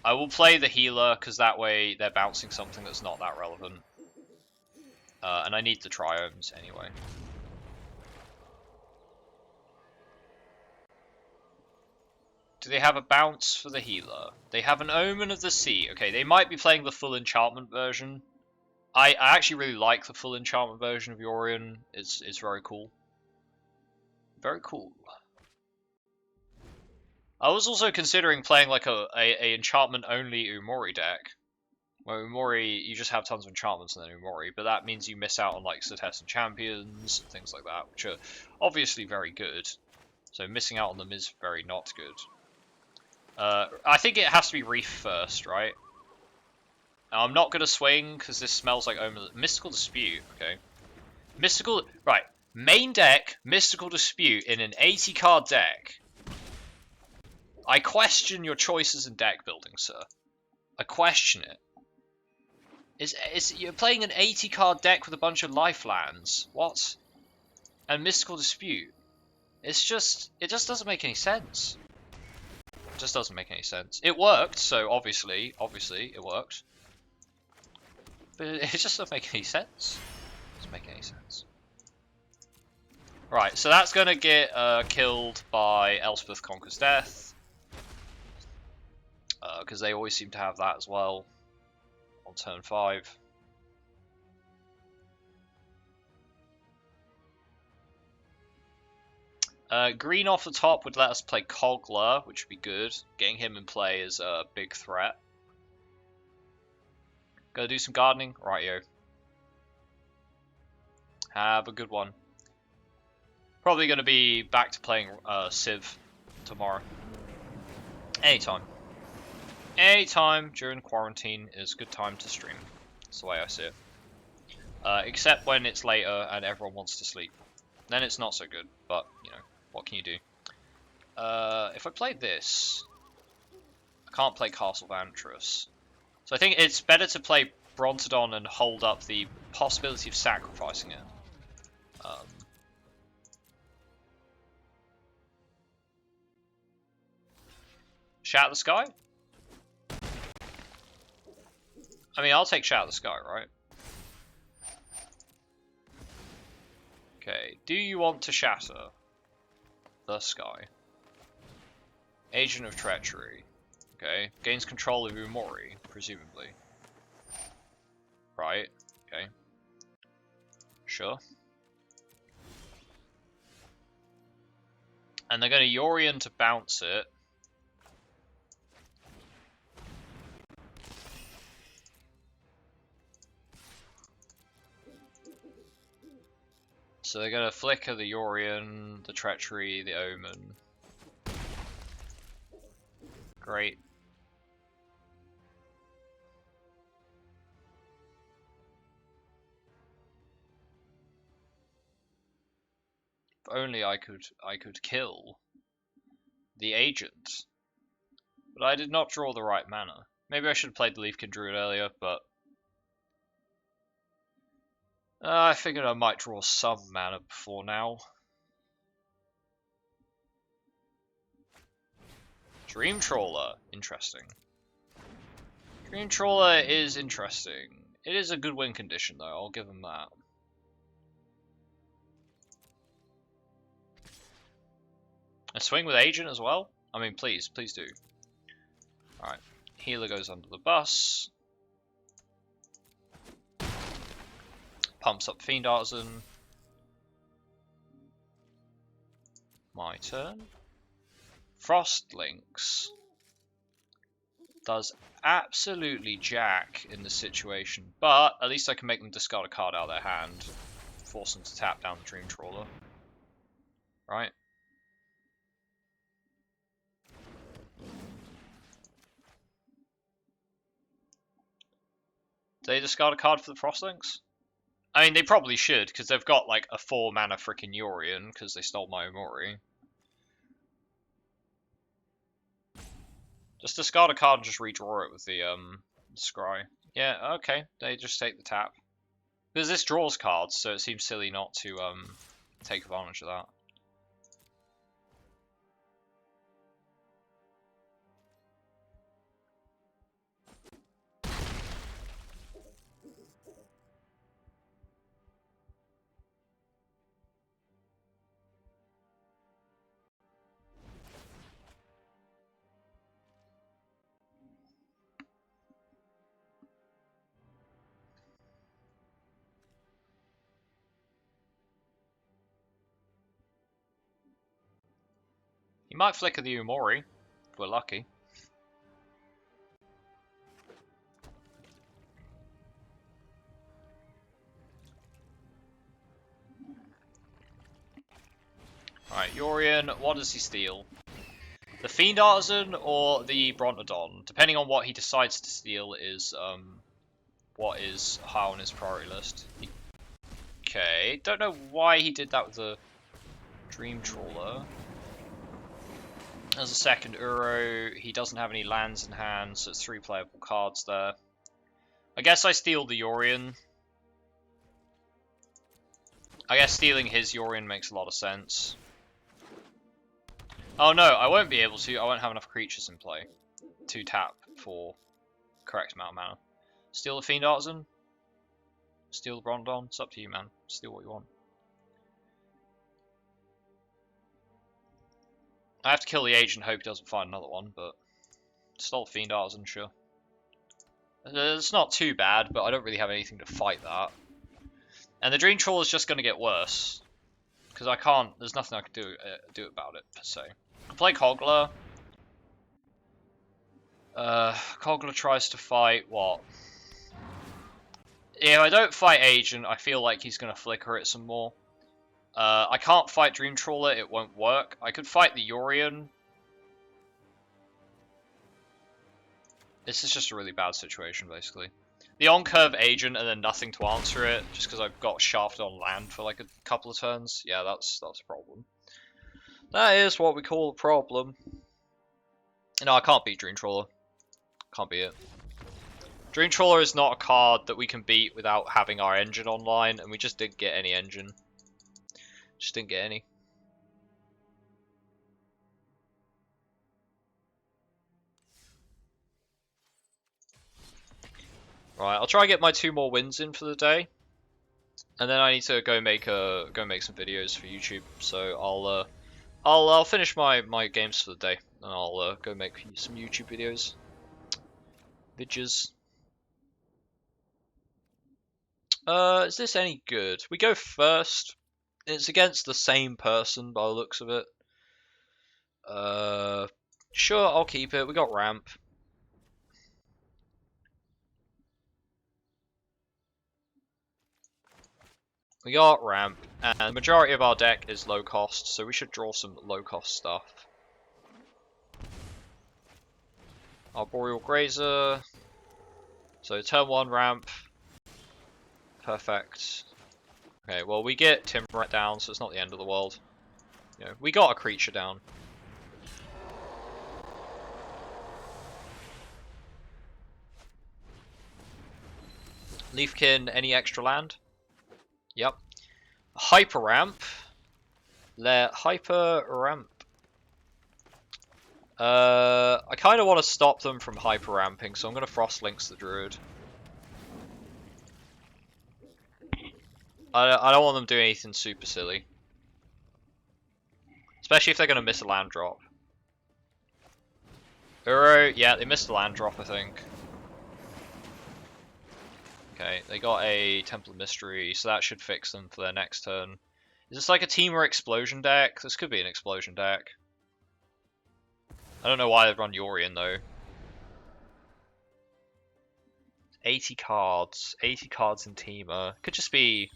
I will play the healer, because that way they're bouncing something that's not that relevant. And I need the triomes anyway. Do they have a bounce for the healer? They have an Omen of the Sea. Okay, they might be playing the full enchantment version. I actually really like the full enchantment version of Yorion. It's very cool. Very cool. I was also considering playing like a enchantment only Umori deck. Where Umori, you just have tons of enchantments and then Umori, but that means you miss out on like Cetessan Champions and things like that, which are obviously very good. So missing out on them is very not good. I think it has to be Reef first, right? Now, I'm not going to swing, because this smells like Mystical Dispute, okay. Right, main deck, Mystical Dispute in an 80 card deck. I question your choices in deck building, sir. I question it. You're playing an 80 card deck with a bunch of lifelands. What? And Mystical Dispute. It just doesn't make any sense. It just doesn't make any sense. It worked, so obviously it worked. But it just doesn't make any sense. It doesn't make any sense. Right, so that's gonna get killed by Elspeth Conquers Death. Because they always seem to have that as well on turn 5. Green off the top would let us play Cogler, which would be good. Getting him in play is a big threat. Gonna do some gardening? Rightio. Have a good one. Probably gonna be back to playing Civ tomorrow. Anytime. Anytime during quarantine is a good time to stream. That's the way I see it. Except when it's later and everyone wants to sleep. Then it's not so good, but, you know, what can you do? If I played this, I can't play Castle Vantress. So I think it's better to play Brontodon and hold up the possibility of sacrificing it. Shatter the Sky? I mean, I'll take Shatter the Sky, right? Okay, do you want to shatter the sky? Agent of Treachery. Okay, gains control of Umori, presumably. Right, okay. Sure. And they're going to Yorion to bounce it. So they're going to flicker the Yorion, the Treachery, the Omen. Great. If only I could kill the agent. But I did not draw the right mana. Maybe I should have played the Leafkin Druid earlier, but I figured I might draw some mana before now. Dream Trawler, interesting. Dream Trawler is interesting. It is a good win condition though, I'll give them that. A swing with Agent as well? I mean, please do. Alright, healer goes under the bus. Pumps up Fiend Artisan. My turn. Frostlings does absolutely jack in the situation, but at least I can make them discard a card out of their hand, force them to tap down the Dream Trawler. Right? Do they discard a card for the Frostlinks? I mean, they probably should, because they've got like a 4-mana freaking Yorion, because they stole my Omori. Just discard a card and just redraw it with the scry. Yeah, okay, they just take the tap. Because this draws cards, so it seems silly not to take advantage of that. You might flicker the Umori, if we're lucky. Alright, Yorion, what does he steal? The Fiend Artisan or the Brontodon? Depending on what he decides to steal is what is high on his priority list. Okay, don't know why he did that with the Dream Trawler. As a second Uro, he doesn't have any lands in hand, so it's 3 playable cards there. I guess I steal the Yorion. I guess stealing his Yorion makes a lot of sense. Oh no, I won't be able to. I won't have enough creatures in play to tap for correct amount of mana. Steal the Fiend Artisan? Steal the Brondon? It's up to you, man. Steal what you want. I have to kill the agent, hope he doesn't find another one, but stole the Fiend Artisan, sure. It's not too bad, but I don't really have anything to fight that. And the Dream Troll is just going to get worse. Because I can't, there's nothing I can do about it, per se. I play Kogla. Kogla tries to fight, what? If I don't fight Agent, I feel like he's going to flicker it some more. I can't fight Dream Trawler, it won't work. I could fight the Yorion. This is just a really bad situation, basically. The on-curve Agent and then nothing to answer it, just because I've got shafted on land for like a couple of turns. Yeah, that's a problem. That is what we call a problem. No, I can't beat Dream Trawler. Can't beat it. Dream Trawler is not a card that we can beat without having our engine online, and we just didn't get any engine. Just didn't get any. Right, I'll try and get my 2 more wins in for the day, and then I need to go make some videos for YouTube. So I'll finish my games for the day, and I'll go make some YouTube videos. Is this any good? We go first. It's against the same person by the looks of it. Sure, I'll keep it. We got ramp. We got ramp, and the majority of our deck is low cost, so we should draw some low cost stuff. Arboreal Grazer. So turn 1 ramp. Perfect. Okay, well we get Timber down, so it's not the end of the world. You know, we got a creature down. Leafkin, any extra land? Yep. Hyper ramp. Let hyper ramp. I kind of want to stop them from hyper ramping, so I'm going to Frost Links the Druid. I don't want them doing anything super silly. Especially if they're going to miss a land drop. Uro, yeah, they missed a land drop, I think. Okay, they got a Temple of Mystery, so that should fix them for their next turn. Is this like a Temur Explosion deck? This could be an Explosion deck. I don't know why they've run Yorion, though. 80 cards. 80 cards in Temur. Could just be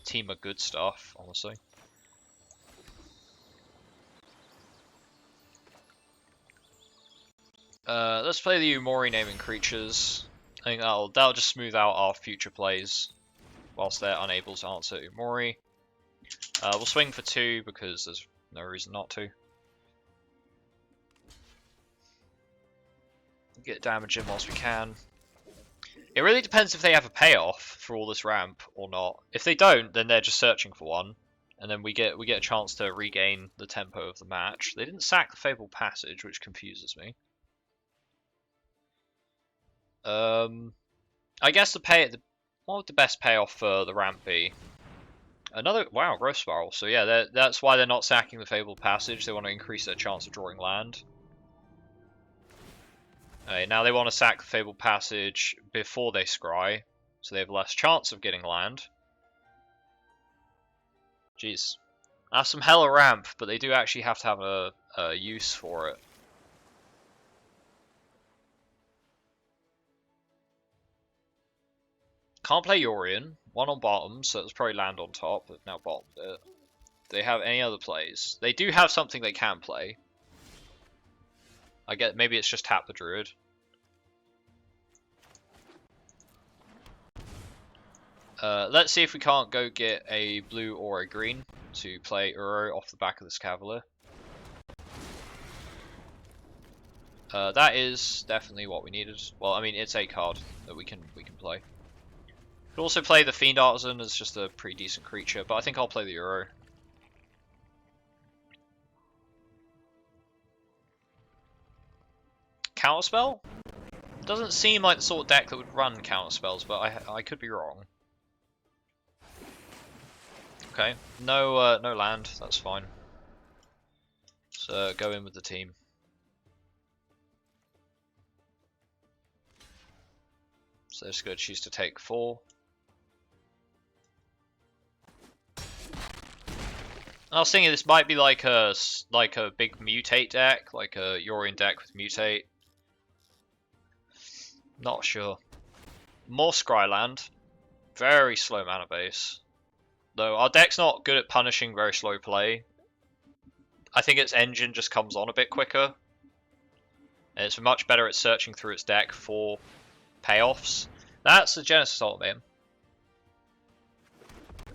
Temur good stuff, honestly. Let's play the Umori naming creatures. I think that'll just smooth out our future plays whilst they're unable to answer Umori. We'll swing for 2 because there's no reason not to. Get damage in whilst we can. It really depends if they have a payoff for all this ramp or not. If they don't, then they're just searching for one, and then we get a chance to regain the tempo of the match. They didn't sack the Fabled Passage, which confuses me. I guess what would the best payoff for the ramp be? Another growth spiral. So yeah, that's why they're not sacking the Fabled Passage. They want to increase their chance of drawing land. Now they want to sack the Fabled Passage before they scry, so they have less chance of getting land. Jeez. That's some hella ramp, but they do actually have to have a use for it. Can't play Yorion. One on bottom, so it's probably land on top, but now bottomed it. Do they have any other plays? They do have something they can play. I get maybe it's just tap the druid. Let's see if we can't go get a blue or a green to play Uro off the back of this Cavalier. That is definitely what we needed. Well, I mean, it's a card that we can play. Could also play the Fiend Artisan as just a pretty decent creature, but I think I'll play the Uro. Counterspell? Doesn't seem like the sort of deck that would run counterspells, but I could be wrong. Okay, no land, that's fine. So go in with the team. So they're just going to choose to take 4. I was thinking this might be like a big mutate deck, like a Yorion deck with mutate. Not sure. More Scryland. Very slow mana base. Though our deck's not good at punishing very slow play. I think its engine just comes on a bit quicker. And it's much better at searching through its deck for payoffs. That's the Genesis Ultimate.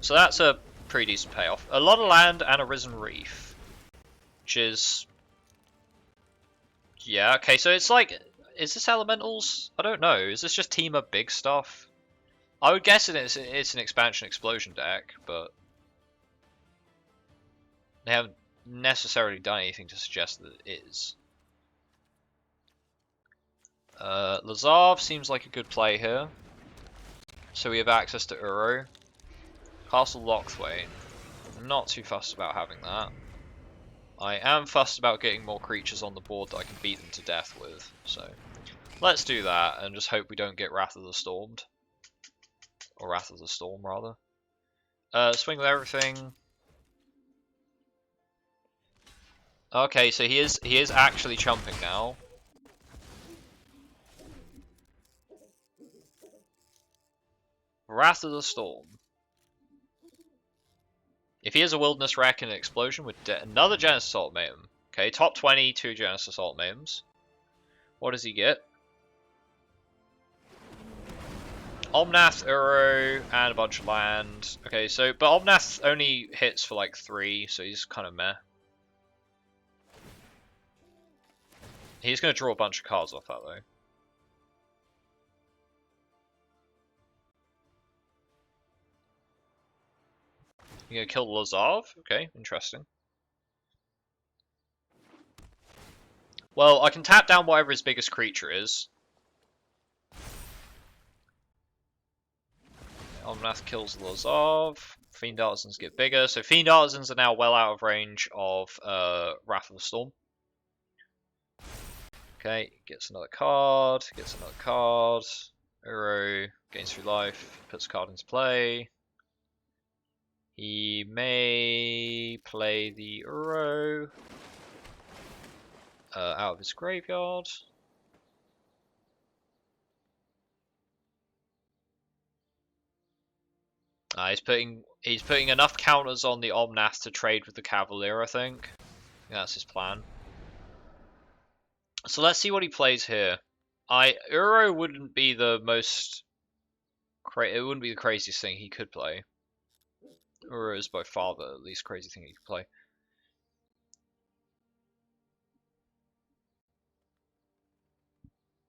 So that's a pretty decent payoff. A lot of land and a Risen Reef. Which is... yeah, okay, so it's like... is this Elementals? I don't know. Is this just team up big stuff? I would guess it's an expansion explosion deck, but... they haven't necessarily done anything to suggest that it is. Lazav seems like a good play here. So we have access to Uro. Castle Lockthwaite. I'm not too fussed about having that. I am fussed about getting more creatures on the board that I can beat them to death with. So let's do that and just hope we don't get Wrath of the Stormed. Or Wrath of the Storm, rather. Swing with everything. Okay, so he is actually chumping now. Wrath of the Storm. If he has a Wilderness Wreck and an Explosion with another Genesis Ultimatum. Okay, top 20, 2 Genesis Ultimatums. What does he get? Omnath, Uro, and a bunch of land. Okay, so, but Omnath only hits for like 3, so he's kind of meh. He's going to draw a bunch of cards off that, though. You're going to kill Lazav? Okay, interesting. Well, I can tap down whatever his biggest creature is. Omnath kills Lazav. Fiend Artisans get bigger. So Fiend Artisans are now well out of range of Wrath of the Storm. Okay, gets another card. Gets another card. Uro gains 3 life. Puts a card into play. He may play the Uro out of his graveyard. He's putting enough counters on the Omnath to trade with the Cavalier, I think. That's his plan. So let's see what he plays here. Uro wouldn't be the most it wouldn't be the craziest thing he could play. Uro is by far the least crazy thing he could play.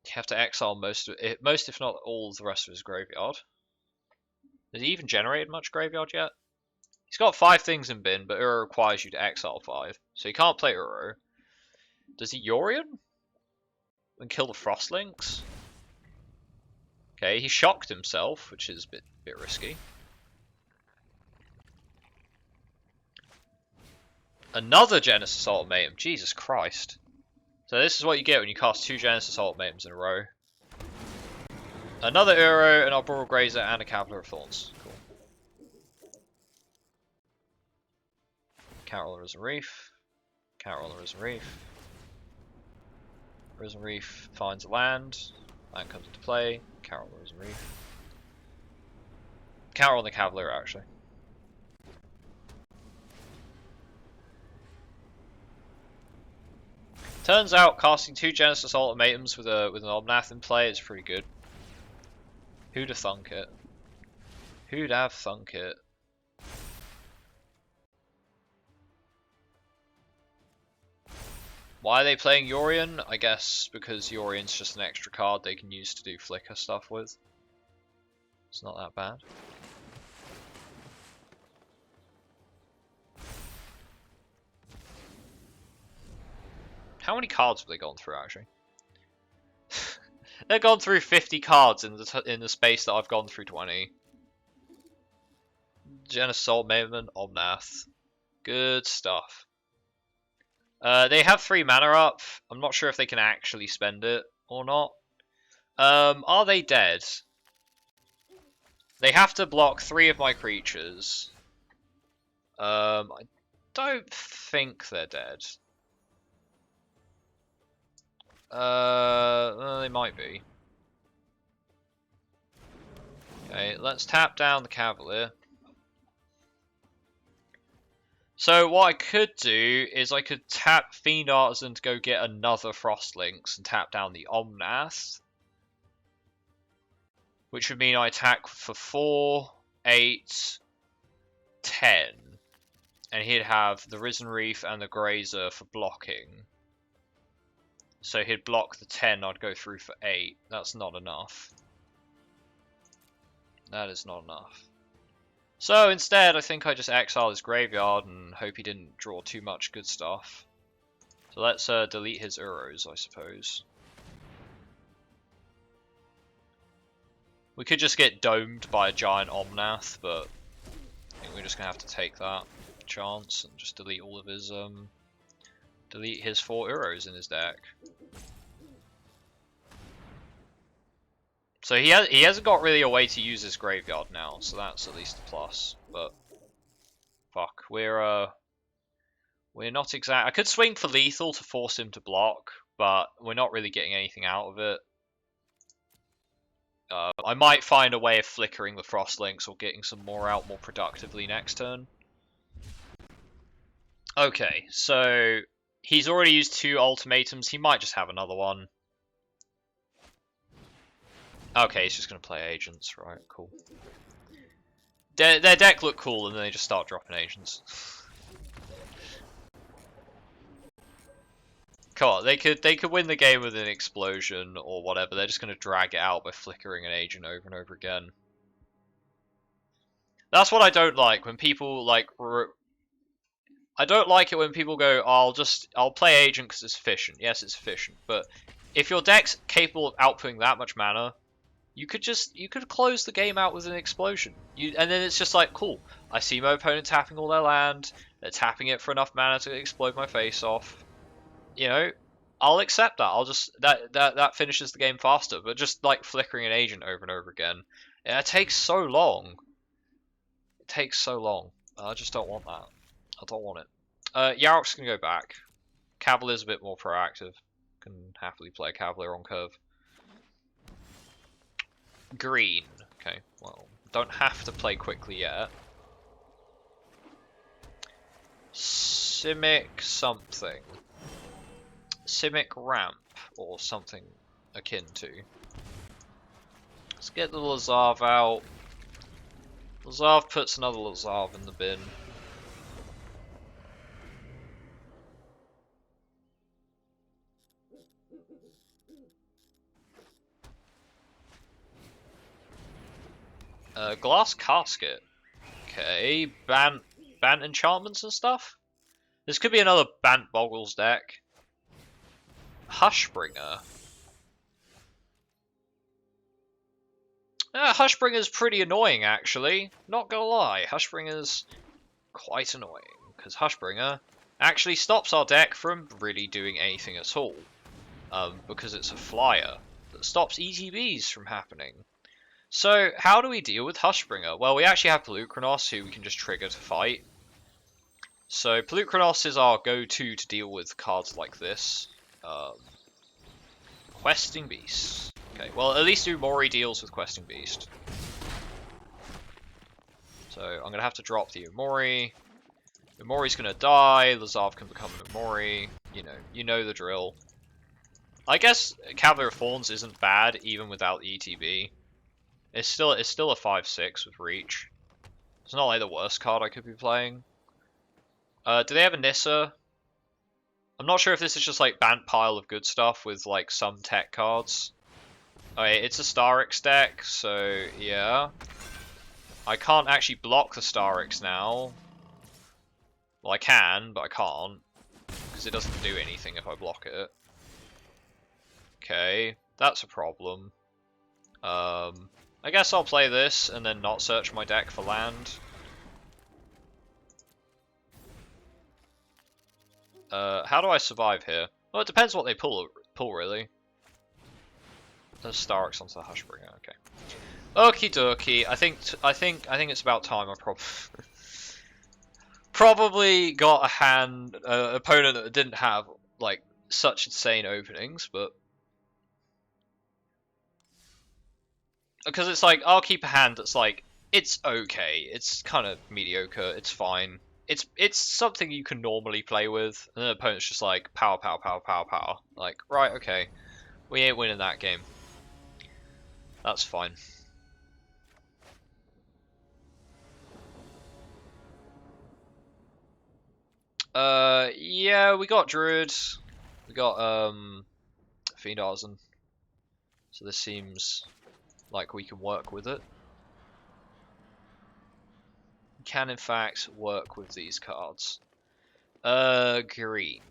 You have to exile most if not all of the rest of his graveyard. Has he even generated much graveyard yet? He's got 5 things in bin, but Uro requires you to exile 5. So he can't play Uro. Does he Yorion? And kill the Frostlinks? Okay, he shocked himself, which is a bit risky. Another Genesis Ultimatum, Jesus Christ. So this is what you get when you cast 2 Genesis Ultimatums in a row. Another Uro, an Arboreal Grazer, and a Cavalier of Thorns. Cool. Counter Risen Reef. Counter Risen Reef. Risen Reef finds a land. Land comes into play. Counter Risen Reef. Counter on the Cavalier, actually. Turns out casting 2 Genesis Ultimatums with an Omnath in play is pretty good. Who'd have thunk it? Who'd have thunk it? Why are they playing Yorion? I guess because Yorion's just an extra card they can use to do flicker stuff with. It's not that bad. How many cards have they gone through, actually? They've gone through 50 cards in the space that I've gone through 20. Genesis Ultimatum, Omnath. Good stuff. They have 3 mana up. I'm not sure if they can actually spend it or not. Are they dead? They have to block 3 of my creatures. I don't think they're dead. They might be. Okay, let's tap down the Cavalier. So what I could do is I could tap Fiend Artisan to go get another Frostlinks and tap down the Omnath. Which would mean I attack for 4, 8, 10. And he'd have the Risen Reef and the Grazer for blocking. So he'd block the 10, I'd go through for 8. That's not enough. That is not enough. So instead, I think I just exile his graveyard and hope he didn't draw too much good stuff. So let's delete his Uros, I suppose. We could just get domed by a giant Omnath, but I think we're just gonna have to take that chance and just delete all of his delete his 4 Uros in his deck. So he hasn't got really a way to use his graveyard now, so that's at least a plus. But fuck, we're not exact. I could swing for lethal to force him to block, but we're not really getting anything out of it. I might find a way of flickering the Frostlinks or getting some more out more productively next turn. Okay, so he's already used 2 ultimatums. He might just have another one. Okay, he's just going to play agents. Right, cool. Their deck looked cool, and then they just start dropping agents. Come on, they could win the game with an explosion or whatever. They're just going to drag it out by flickering an agent over and over again. That's what I don't like when people like. I don't like it when people go, oh, I'll play agent because it's efficient. Yes, it's efficient, but if your deck's capable of outputting that much mana, you could close the game out with an explosion. And then it's just like, cool. I see my opponent tapping all their land. They're tapping it for enough mana to explode my face off. You know, I'll accept that. I'll just that finishes the game faster. But just like flickering an agent over and over again, it takes so long. It takes so long. I just don't want that. I don't want it. Yarok's gonna go back. Cavalier's a bit more proactive. Can happily play Cavalier on curve. Green. Okay, well, don't have to play quickly yet. Simic something. Simic ramp or something. akin to. Let's get the Lazav out. Lazav puts another Lazav in the bin. Glass casket. Okay, Bant enchantments and stuff. This could be another Bant Boggles deck. Hushbringer. Hushbringer's pretty annoying, actually. Not gonna lie, Hushbringer's quite annoying because Hushbringer actually stops our deck from really doing anything at all. Because it's a flyer that stops ETBs from happening. So, how do we deal with Hushbringer? Well, we actually have Pelukronos, who we can just trigger to fight. So, Pelukronos is our go-to to deal with cards like this. Questing Beast. Okay, well, at least Umori deals with Questing Beast. So, I'm going to have to drop the Umori. Umori's going to die, Lazav can become an Umori. You know the drill. I guess Cavalier of Thorns isn't bad, even without the ETB. It's still a 5/6 with reach. It's not like the worst card I could be playing. Do they have a Nissa? I'm not sure if this is just like Bant pile of good stuff with like some tech cards. Okay, it's a Starix deck, so yeah. I can't actually block the Starix now. Well, I can, but I can't. Because it doesn't do anything if I block it. Okay, that's a problem. I guess I'll play this and then not search my deck for land. How do I survive here? Well, it depends what they pull really. There's Starix onto the Hushbringer, okay. Okie dokie, I think it's about time I probably got a hand opponent that didn't have like such insane openings, but because it's like I'll keep a hand that's like it's okay, it's kind of mediocre, it's fine. It's something you can normally play with, and the opponent's just like power, power, power, power, power. Like, right, okay, we ain't winning that game. That's fine. Yeah, we got Druid, we got Fiend Artisan, so this seems like we can work with it. We can in fact work with these cards. Green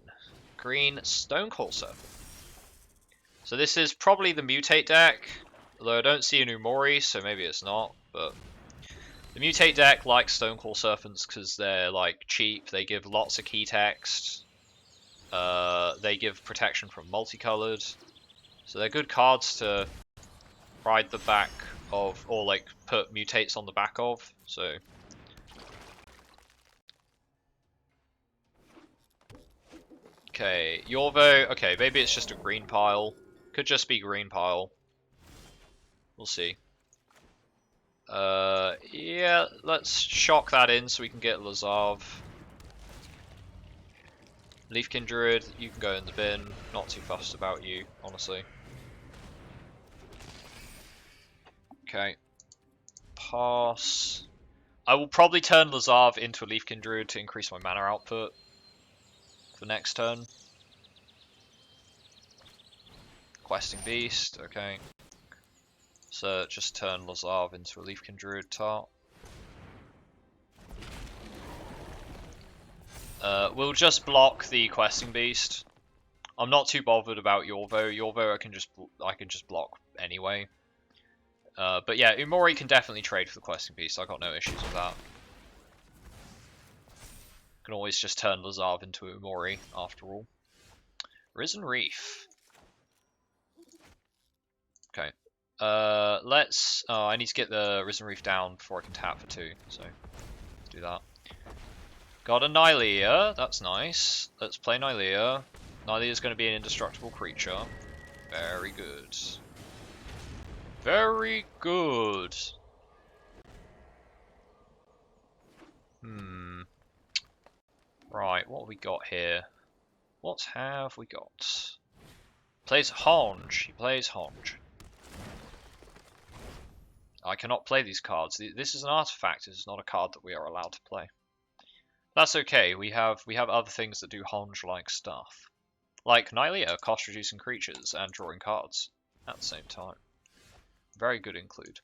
Stonecourser. So this is probably the Mutate deck, although I don't see an Umori, so maybe it's not, but the Mutate deck likes Stonecoil Serpents because they're like cheap, they give lots of key text, they give protection from multicolored, so they're good cards to ride the back of, or like put mutates on the back of, so. Okay, Yorvo, okay, maybe it's just a green pile, could just be green pile, we'll see. Yeah, let's shock that in so we can get Lazav. Leafkin Druid, you can go in the bin. Not too fussed about you, honestly. Okay. Pass. I will probably turn Lazav into a Leafkin Druid to increase my mana output for next turn. Questing Beast, okay. So just turn Lazav into a Leafkin Druid tart. We'll just block the Questing Beast. I'm not too bothered about Yorvo. Yorvo I can just block anyway. But yeah, Umori can definitely trade for the Questing Beast. I got no issues with that. Can always just turn Lazav into Umori after all. Risen Reef. Okay. Let's. Oh, I need to get the Risen Reef down before I can tap for 2. So let's do that. Got a Nylea. That's nice. Let's play Nylea. Nylea is going to be an indestructible creature. Very good. Very good. Right, what have we got here? What have we got? Plays Honge. He plays Honge. I cannot play these cards. This is an artifact. This is not a card that we are allowed to play. That's okay. We have other things that do Honge-like stuff, like Nylea, cost reducing creatures and drawing cards at the same time. Very good include.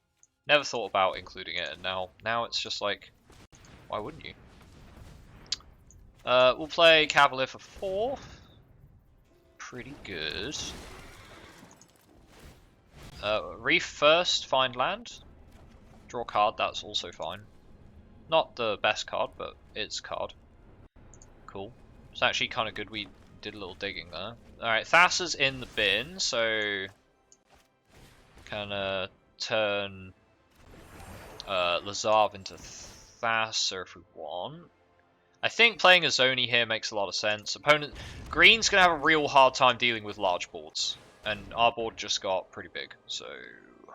Never thought about including it, and now it's just like, why wouldn't you? We'll play Cavalier for 4. Pretty good. Reef first, find land. Draw card, that's also fine. Not the best card, but it's card. Cool. It's actually kind of good we did a little digging there. Alright, Thassa's in the bin, so... Kinda turn Lazav into Thassa if we want. I think playing a Zoni here makes a lot of sense. Opponent Green's gonna have a real hard time dealing with large boards, and our board just got pretty big, so I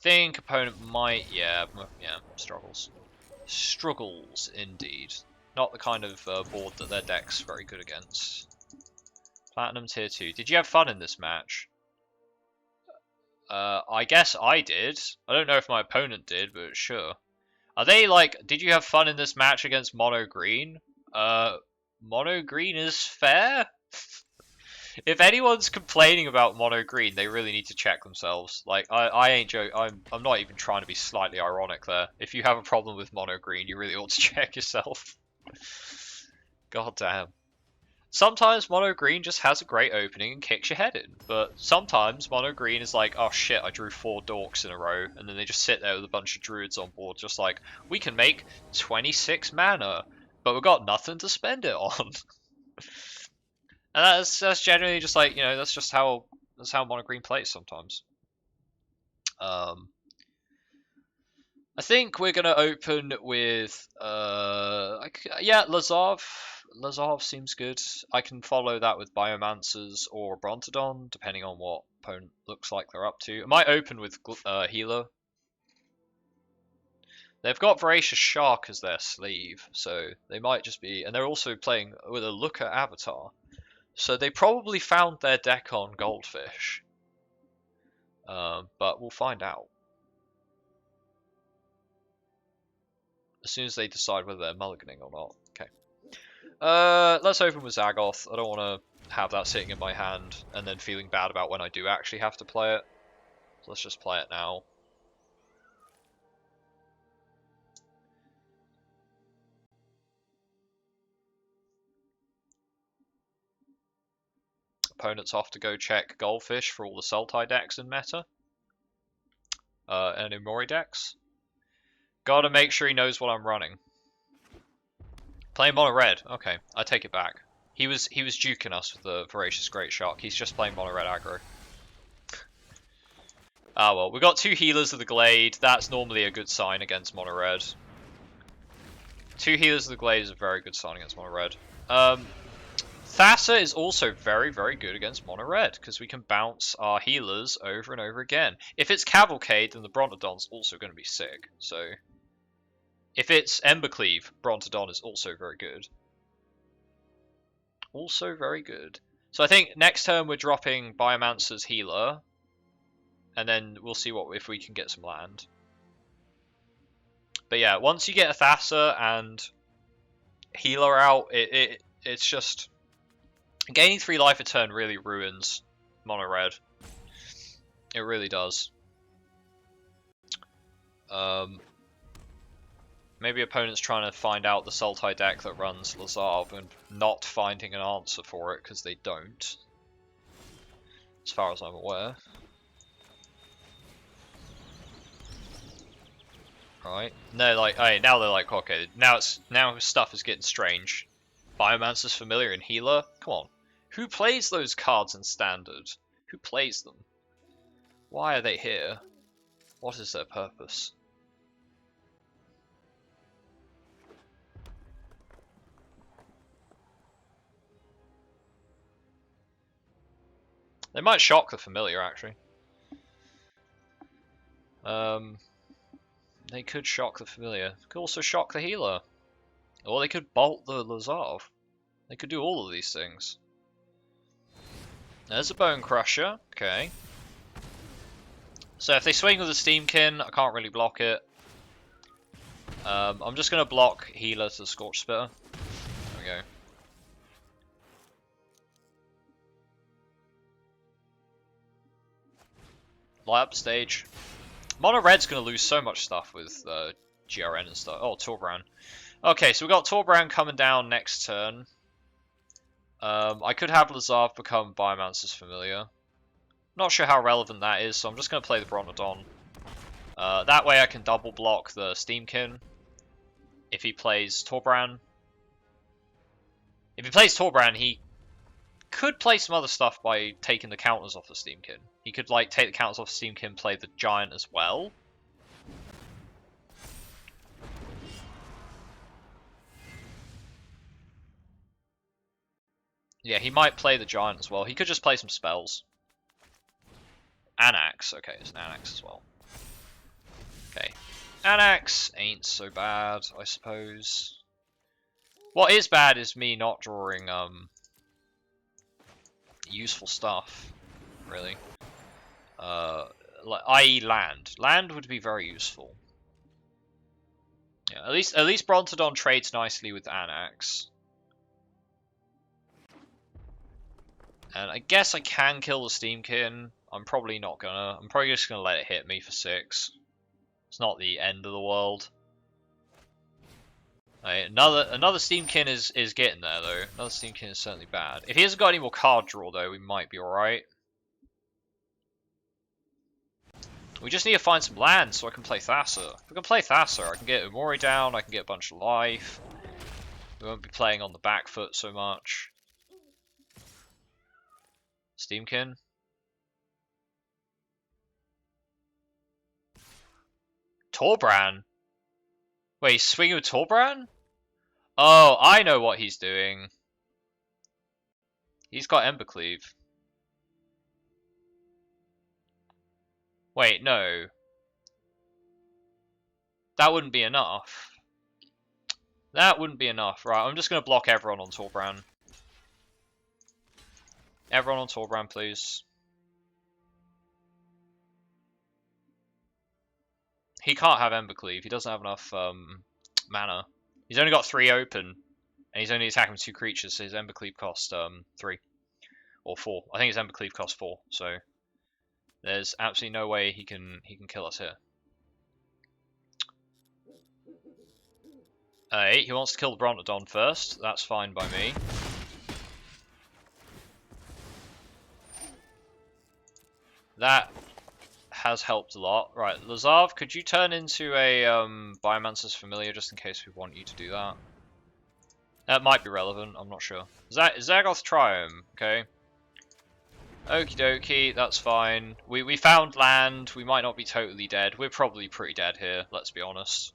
think opponent might, yeah, struggles indeed. Not the kind of board that their deck's very good against. Platinum tier 2. Did you have fun in this match? I guess I did. I don't know if my opponent did, but sure. Are they like, did you have fun in this match against Mono Green? Mono Green is fair? If anyone's complaining about Mono Green, they really need to check themselves. Like, I ain't joking. I'm not even trying to be slightly ironic there. If you have a problem with Mono Green, you really ought to check yourself. God damn. Sometimes Mono Green just has a great opening and kicks your head in, but sometimes Mono Green is like, oh shit, I drew 4 dorks in a row, and then they just sit there with a bunch of druids on board, just like, we can make 26 mana, but we've got nothing to spend it on. And that's generally just like, you know, that's how Mono Green plays sometimes. I think we're gonna open with yeah, Lazav. Lazav seems good. I can follow that with Biomancers or Brontodon, depending on what opponent looks like they're up to. I might open with Healer. They've got Voracious Shark as their sleeve, so they might just be... And they're also playing with a Looker Avatar. So they probably found their deck on Goldfish. But we'll find out. As soon as they decide whether they're mulliganing or not. Okay. Let's open with Zagoth. I don't want to have that sitting in my hand and then feeling bad about when I do actually have to play it. So let's just play it now. Opponent's off to go check Goldfish for all the Sultai decks in meta. And Imori decks. Gotta make sure he knows what I'm running. Playing mono red. Okay, I take it back. He was juking us with the Voracious Great Shark. He's just playing mono red aggro. Ah well, we got 2 healers of the Glade. That's normally a good sign against mono red. 2 healers of the Glade is a very good sign against mono red. Thassa is also very, very good against mono red because we can bounce our healers over and over again. If it's Cavalcade, then the Brontodon's also going to be sick. So if it's Embercleave, Brontodon is also very good. Also very good. So I think next turn we're dropping Biomancer's healer, and then we'll see if we can get some land. But yeah, once you get a Thassa and healer out, it's just gaining 3 life a turn really ruins mono red. It really does. Maybe opponent's trying to find out the Sultai deck that runs Lazav and not finding an answer for it because they don't. As far as I'm aware. Right. No, like, hey, now they're like, okay, now stuff is getting strange. Biomancer's Familiar and Healer? Come on. Who plays those cards in Standard? Who plays them? Why are they here? What is their purpose? They might shock the Familiar, actually. They could shock the Familiar. Could also shock the Healer. Or they could bolt the Lazav. They could do all of these things. There's a Bone Crusher. Okay. So if they swing with a Steamkin, I can't really block it. I'm just going to block Healer to Scorch Spitter. There we go. Light up the stage. Mono Red's going to lose so much stuff with GRN and stuff. Oh, Torbran. Okay, so we've got Torbran coming down next turn. I could have Lazav become Biomancer's Familiar. Not sure how relevant that is, so I'm just going to play the Bronodon. That way I can double block the Steamkin if he plays Torbran. If he plays Torbran, he could play some other stuff by taking the counters off the Steamkin. He could like take the counters off the Steamkin, play the Giant as well. Yeah, he might play the Giant as well. He could just play some spells. Anax, okay, it's an Anax as well. Okay, Anax ain't so bad, I suppose. What is bad is me not drawing useful stuff, really. Like, i.e. land. Land would be very useful. Yeah, at least Brontodon trades nicely with Anax. And I guess I can kill the Steamkin. I'm probably not gonna. I'm probably just gonna let it hit me for 6. It's not the end of the world. Right, another Steamkin is getting there though. Another Steamkin is certainly bad. If he hasn't got any more card draw though, we might be alright. We just need to find some land so I can play Thasser. If I can play Thasser, I can get Umori down, I can get a bunch of life. We won't be playing on the back foot so much. Steamkin. Torbran? Wait, he's swinging with Torbran? Oh, I know what he's doing. He's got Embercleave. Wait, no. That wouldn't be enough. That wouldn't be enough. Right, I'm just going to block everyone on Torbran. Everyone on Torbran, please. He can't have Embercleave. He doesn't have enough mana. He's only got 3 open, and he's only attacking with 2 creatures, so his Embercleave costs 3 or 4. I think his Embercleave costs 4. So there's absolutely no way he can kill us here. He wants to kill the Brontodon first. That's fine by me. That has helped a lot. Right, Lazav, could you turn into a Biomancer's Familiar just in case we want you to do that? That might be relevant, I'm not sure. Zagoth Triumph, okay. Okie dokie, that's fine. We found land, we might not be totally dead. We're probably pretty dead here, let's be honest.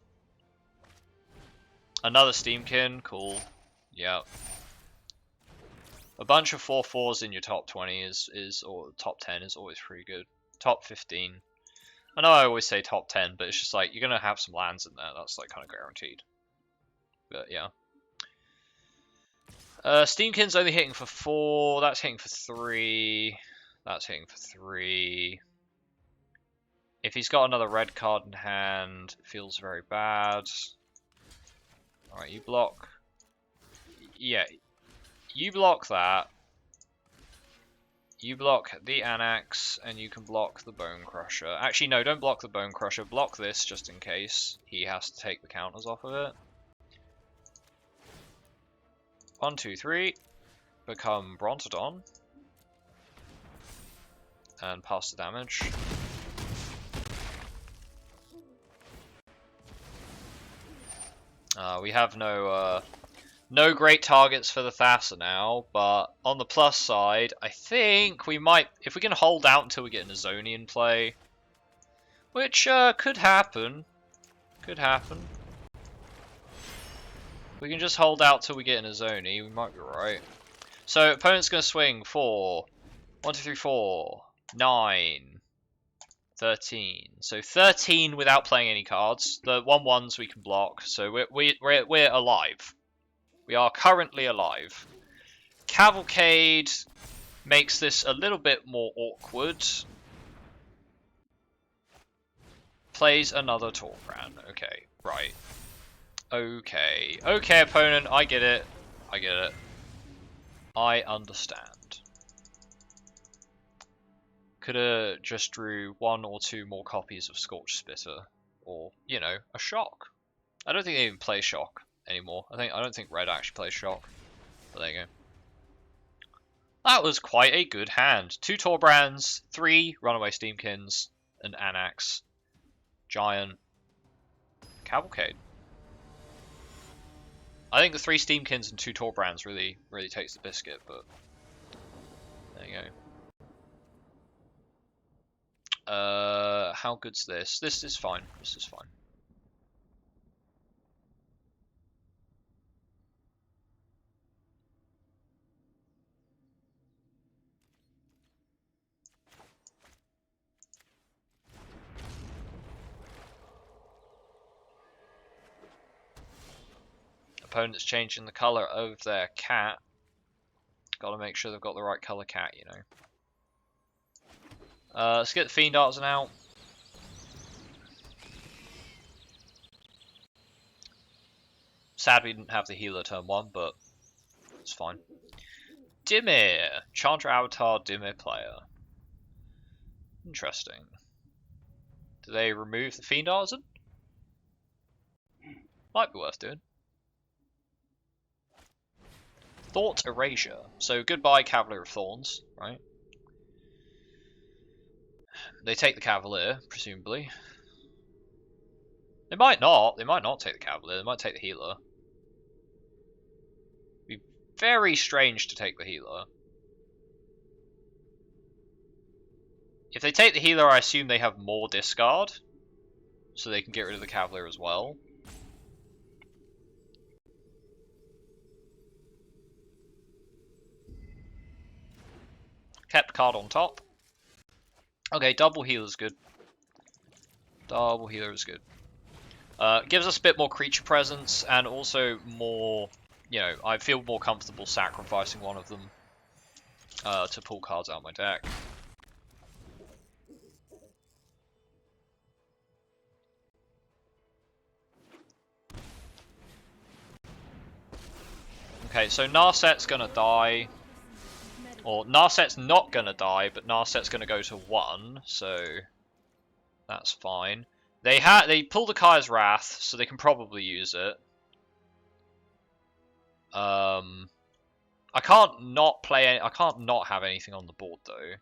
Another Steamkin, cool. Yeah. A bunch of 4/4s in your top 20 or top 10 is always pretty good. Top 15. I know I always say top 10, but it's just like, you're going to have some lands in there. That's like kind of guaranteed. But yeah. Steamkin's only hitting for 4. That's hitting for 3. That's hitting for 3. If he's got another red card in hand, it feels very bad. Alright, you block. Yeah. You block that. You block the Anax, and you can block the Bone Crusher. Actually, no, don't block the Bone Crusher. Block this, just in case he has to take the counters off of it. 1, 2, 3. Become Brontodon. And pass the damage. We have no great targets for the Thasser now, but on the plus side, I think we might, if we can hold out until we get an Azonian play, which could happen. Could happen. We can just hold out till we get an Azoni, we might be right. So opponent's going to swing 4, 1, 2, 3, 4, 9, 13. So 13 without playing any cards. The 1/1s we can block, so we're alive. We are currently alive. Cavalcade makes this a little bit more awkward. Plays another Torbrand. Okay, right. Okay. Okay, opponent, I get it. I get it. I understand. Coulda just drew 1 or 2 more copies of Scorched Spitter. Or, you know, a Shock. I don't think they even play Shock anymore. I don't think Red actually plays Shock. But there you go. That was quite a good hand. 2 Torbrands, 3 Runaway Steamkins, an Anax, Giant, Cavalcade. I think the 3 Steamkins and 2 Torbrands really takes the biscuit, but there you go. How good's this? This is fine. This is fine. Opponent's changing the color of their cat. Gotta make sure they've got the right color cat, you know. Let's get the Fiend Artisan out. Sad we didn't have the healer turn 1, but it's fine. Dimir! Chantra Avatar Dimir player. Interesting. Do they remove the Fiend Artisan? Might be worth doing. Thought Erasure. So goodbye Cavalier of Thorns, right? They take the Cavalier, presumably. They might not. They might not take the Cavalier. They might take the healer. It'd be very strange to take the healer. If they take the healer, I assume they have more discard, so they can get rid of the Cavalier as well. Kept card on top. Okay, double healer is good. Double healer is good. Gives us a bit more creature presence, and also more, you know, I feel more comfortable sacrificing one of them to pull cards out of my deck. Okay, so Narset's gonna die. Or Narset's not gonna die, but Narset's gonna go to 1, so that's fine. They pull the Kaya's Wrath, so they can probably use it. I can't not play. I can't not have anything on the board though.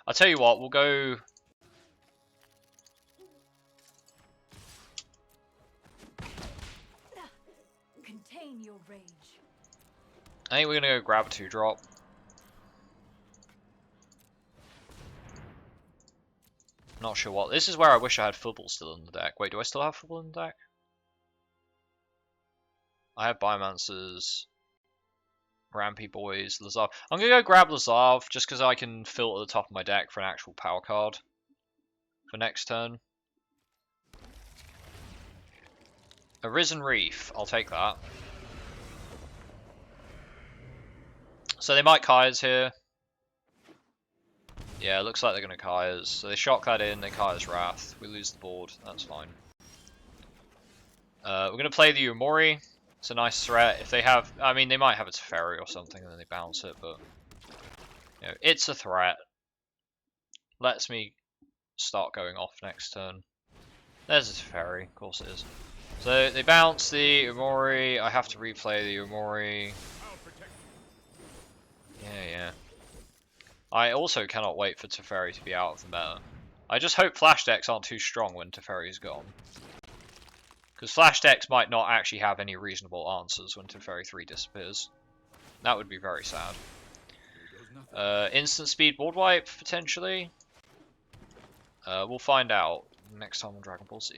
I'll tell you what. We'll go.
Contain your rage.
I think we're gonna go grab a 2-drop. Not sure what. This is where I wish I had Football still in the deck. Wait, do I still have Football in the deck? I have Biomancers, Rampy Boys, Lazav. I'm gonna go grab Lazav just because I can filter the top of my deck for an actual power card for next turn. Arisen Reef, I'll take that. So they might Kaya's here. Yeah, it looks like they're going to Kaya's. So they shock that in, they Kaya's Wrath. We lose the board, that's fine. We're going to play the Umori. It's a nice threat. If they have, I mean, they might have a Teferi or something and then they bounce it, but you know, it's a threat. Lets me start going off next turn. There's a Teferi, of course it is. So they bounce the Umori. I have to replay the Umori. Yeah. I also cannot wait for Teferi to be out of the meta. I just hope flash decks aren't too strong when Teferi's gone. Because flash decks might not actually have any reasonable answers when Teferi 3 disappears. That would be very sad. Instant speed board wipe, potentially. We'll find out next time on Dragon Ball Z.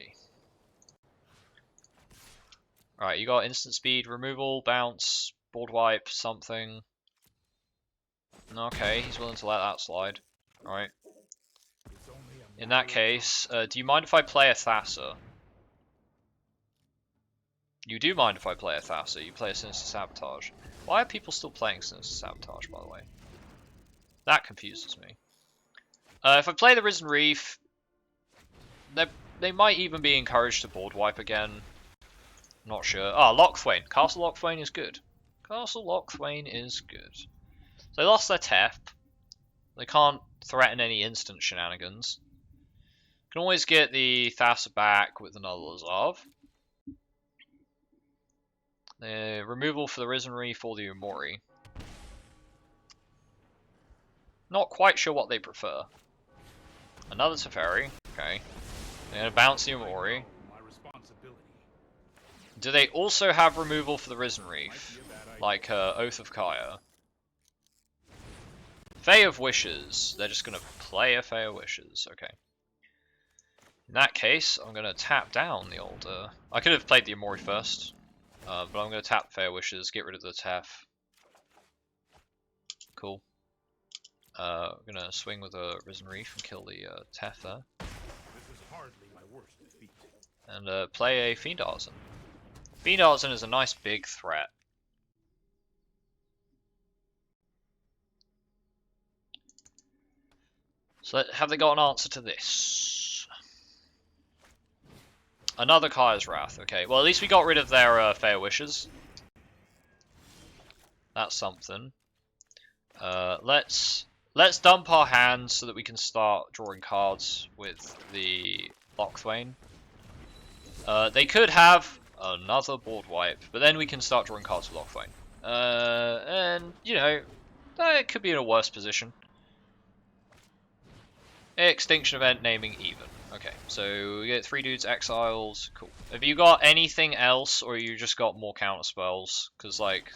Alright, you got instant speed, removal, bounce, board wipe, something. Okay, he's willing to let that slide. Alright. In that case, do you mind if I play a Thassa? You do mind if I play a Thassa, you play a Sinister Sabotage. Why are people still playing Sinister Sabotage, by the way? That confuses me. If I play the Risen Reef, they might even be encouraged to board wipe again. Not sure. Ah, Lockthwain. Castle Lockthwain is good. Castle Lockthwain is good. So they lost their TEP. They can't threaten any instant shenanigans. Can always get the Thassa back with another Lazav. Removal for the Risen Reef or the Umori. Not quite sure what they prefer. Another Teferi. Okay. They're gonna bounce the Umori. Do they also have removal for the Risen Reef? Like Oath of Kaya? Fae of Wishes. They're just gonna play a Fae of Wishes. Okay. In that case, I'm gonna tap down the old... I could have played the Umori first. But I'm gonna tap Fae of Wishes, get rid of the Tef. Cool. I'm gonna swing with a Risen Reef and kill the Tef there. And play a Fiend Artisan. Fiend Artisan is a nice big threat. So have they got an answer to this? Another Kaya's Wrath. Okay, well at least we got rid of their Fae Wishes. That's something. Let's dump our hands so that we can start drawing cards with the Lockthwain. They could have another board wipe, but then we can start drawing cards with Lockthwain. And, you know, it could be in a worse position. Extinction event naming even. Okay, so we get 3 dudes exiled. Cool. Have you got anything else, or you just got more counter spells? Because, like,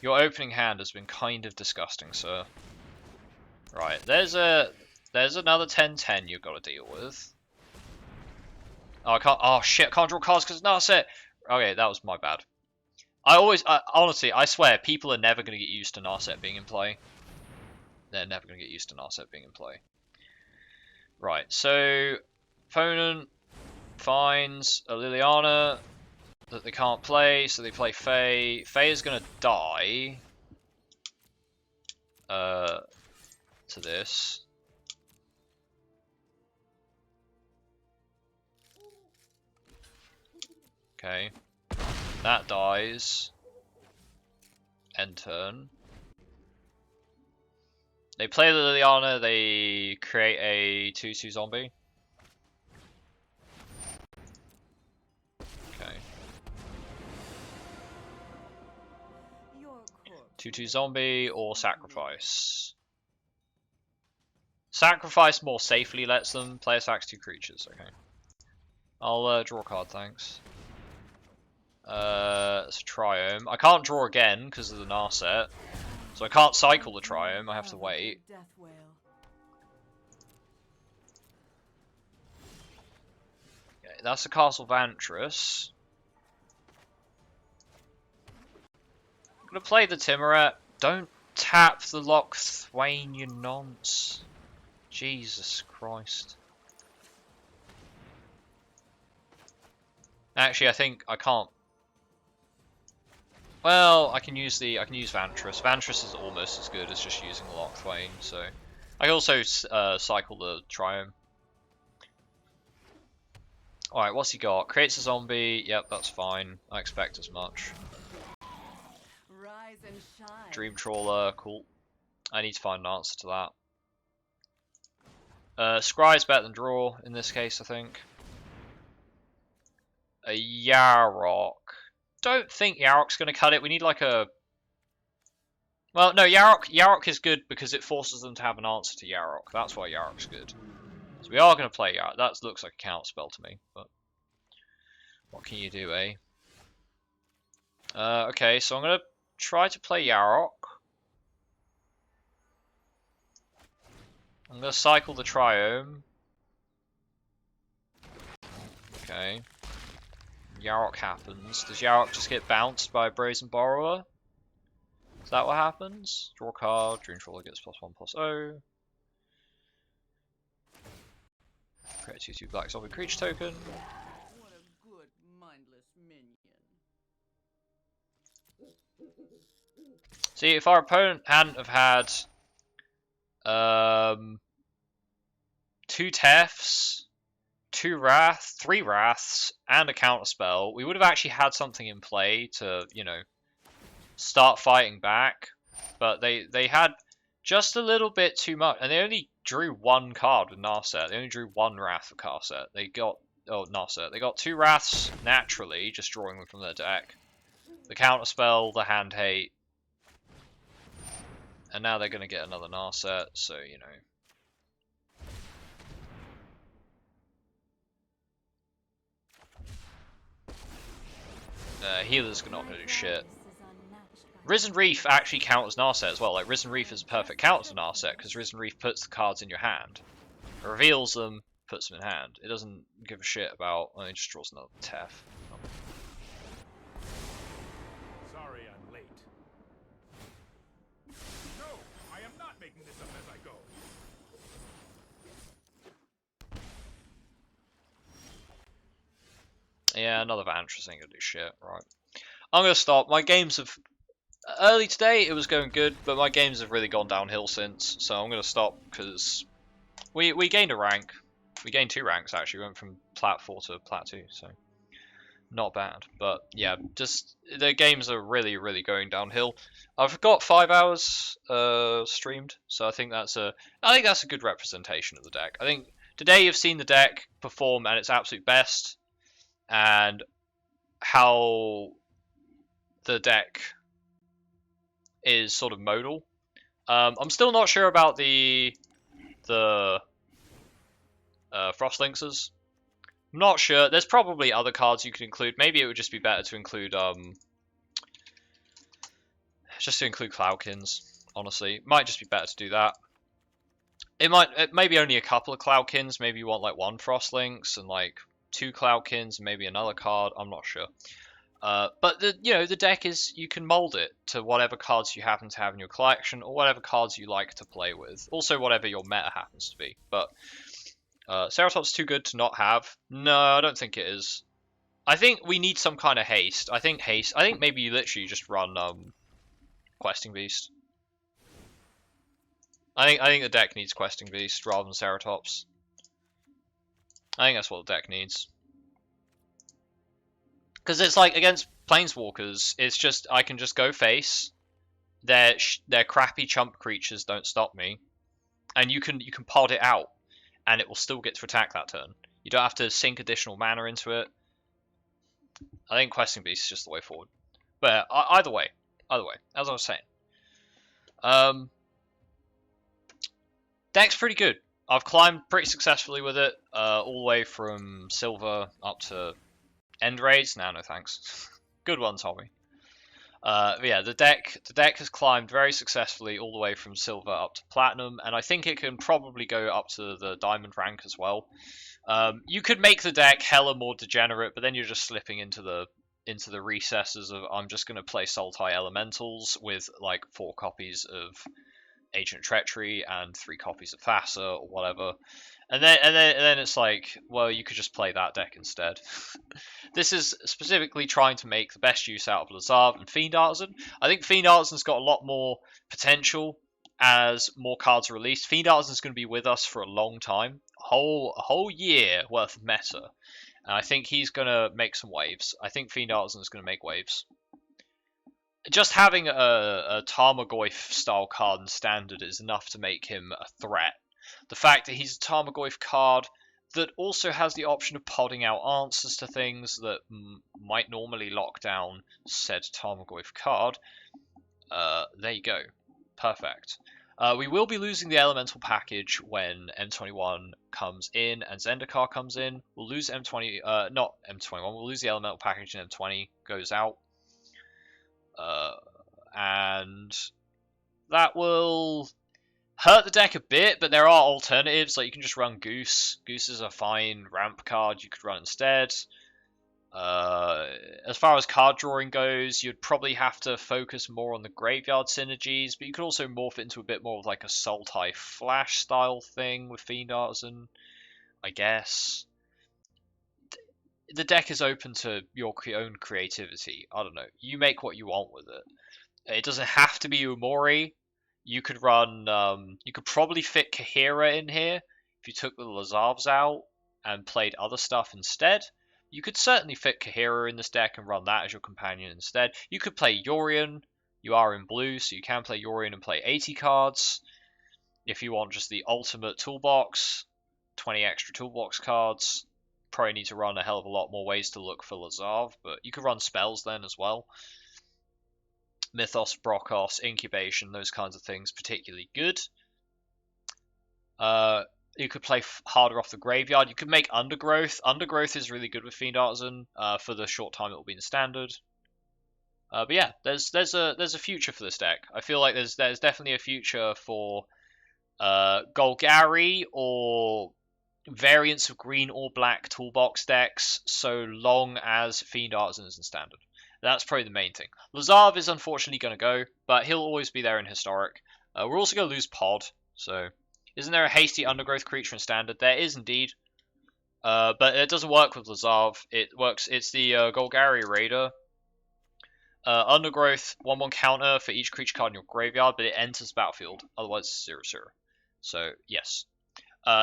your opening hand has been kind of disgusting, sir. Right, there's another 10-10 you've got to deal with. Oh, I can't. Oh shit! I can't draw cards because it's not set. Okay, that was my bad. Honestly, I swear, people are never going to get used to Narset being in play. They're never going to get used to Narset being in play. Right, so opponent finds a Liliana that they can't play, so they play Fae. Fae is going to die to this. Okay, that dies. End turn. They play the Liliana, they create a 2/2 zombie. Okay. 2/2 zombie or sacrifice. Sacrifice more safely lets them play a sax 2 creatures. Okay. I'll draw a card, thanks. It's a Triome. I can't draw again because of the Narset. So I can't cycle the Triome, I have to wait. Okay, that's a Castle Vantress. I'm gonna play the Timuret. Don't tap the Lockthwain, you nonce. Jesus Christ. Actually, I think I can't. Well, I can use Vantress. Vantress is almost as good as just using the Lockthwain, so I can also cycle the Triome. Alright, what's he got? Creates a zombie. Yep, that's fine. I expect as much.
Rise and shine.
Dream Trawler, cool. I need to find an answer to that. Scry's better than draw in this case, I think. A Yarok. Don't think Yarok's going to cut it. We need like a... Well, no, Yarok is good because it forces them to have an answer to Yarok. That's why Yarok's good. So we are going to play Yarok. That looks like a counter spell to me, but what can you do, eh? Okay, so I'm going to try to play Yarok. I'm going to cycle the Triome. Okay. Yarok happens. Does Yarok just get bounced by a Brazen Borrower? Is that what happens? Draw a card, Dream Trawler gets +1/+0. Create a 2/2 black zombie creature token.
What a good, mindless minion.
See, if our opponent hadn't have had 2 Tefs, 2 Wrath, 3 Wraths, and a counterspell, we would have actually had something in play to, you know, start fighting back. But they had just a little bit too much, and they only drew 1 card with Narset. They only drew 1 Wrath with Narset. They got Narset. They got 2 Wraths naturally, just drawing them from their deck. The counterspell, the hand hate, and now they're gonna get another Narset. So you know. Healer's not gonna do shit. Risen Reef actually counts Narset as well. Like, Risen Reef is a perfect counter to Narset, because Risen Reef puts the cards in your hand. It reveals them, puts them in hand. It doesn't give a shit about... Oh, it just draws another Tef.
Sorry I'm late. No, I am not making this up as I go.
Yeah, another Vantress ain't gonna do shit, right. I'm gonna stop. My games have... Early today, it was going good, but my games have really gone downhill since, so I'm gonna stop, because we gained a rank. We gained 2 ranks, actually. We went from Plat 4 to Plat 2, so not bad. But yeah, just the games are really, really going downhill. I've got 5 hours streamed, so I think that's a good representation of the deck. I think today you've seen the deck perform at its absolute best, and how the deck is sort of modal. I'm still not sure about the Frostlinxes. I'm not sure. There's probably other cards you could include. Maybe it would just be better to include Cloudkins. Honestly, it might just be better to do that. It maybe only a couple of Cloudkins. Maybe you want like 1 Frostlynx and like 2 Cloudkins, maybe another card. I'm not sure. But the deck is, you can mold it to whatever cards you happen to have in your collection, or whatever cards you like to play with. Also, whatever your meta happens to be. But Ceratop's too good to not have. No, I don't think it is. I think we need some kind of haste. I think maybe you literally just run Questing Beast. I think the deck needs Questing Beast rather than Ceratops. I think that's what the deck needs. Because it's like, against Planeswalkers, it's just, I can just go face. Their crappy chump creatures don't stop me. And you can pod it out, and it will still get to attack that turn. You don't have to sink additional mana into it. I think Questing Beast is just the way forward. But either way, as I was saying. Deck's pretty good. I've climbed pretty successfully with it, all the way from Silver up to End Raids. No thanks. Good one, Tommy. Yeah, the deck has climbed very successfully all the way from Silver up to Platinum, and I think it can probably go up to the Diamond rank as well. You could make the deck hella more degenerate, but then you're just slipping into the recesses of, I'm just going to play Sultai Elementals with like 4 copies of Ancient Treachery and 3 copies of Thassa or whatever. And then it's like, well, you could just play that deck instead. This is specifically trying to make the best use out of Lazav and Fiend Artisan. I think Fiend Artisan's got a lot more potential as more cards are released. Fiend Artisan's going to be with us for a long time, a whole year worth of meta. And I think he's going to make some waves. I think Fiend Artisan is going to make waves. Just having a Tarmogoyf style card in Standard is enough to make him a threat. The fact that he's a Tarmogoyf card that also has the option of podding out answers to things that might normally lock down said Tarmogoyf card. There you go. Perfect. We will be losing the Elemental package when M21 comes in and Zendikar comes in. We'll lose not M21, we'll lose the Elemental package and M20 goes out. And that will hurt the deck a bit, but there are alternatives. Like, you can just run Goose. Goose is a fine ramp card you could run instead. As far as card drawing goes, you'd probably have to focus more on the graveyard synergies, but you could also morph it into a bit more of like a Sultai Flash style thing with Fiend Artisan, I guess. the deck is open to your own creativity. I don't know. You make what you want with it. It doesn't have to be Umori. You could run. You could probably fit Kahira in here if you took the Lazavs out and played other stuff instead. You could certainly fit Kahira in this deck and run that as your companion instead. You could play Yorion. You are in blue, so you can play Yorion and play 80 cards. If you want just the ultimate toolbox, 20 extra toolbox cards. Probably need to run a hell of a lot more ways to look for Lazav, but you could run spells then as well. Mythos, Brokos, Incubation, those kinds of things, particularly good. You could play harder off the graveyard. You could make Undergrowth. Undergrowth is really good with Fiend Artisan for the short time it will be in standard. But yeah, there's a future for this deck. I feel like there's definitely a future for Golgari or variants of green or black toolbox decks, so long as Fiend Artisan is in standard. That's probably the main thing. Lazav is unfortunately going to go, but he'll always be there in Historic. We're also going to lose Pod, so isn't there a hasty Undergrowth creature in standard? There is indeed, but it doesn't work with Lazav. It works. It's the Golgari Raider. Undergrowth 1/1 counter for each creature card in your graveyard, but it enters the battlefield. Otherwise, it's 0/0. So yes,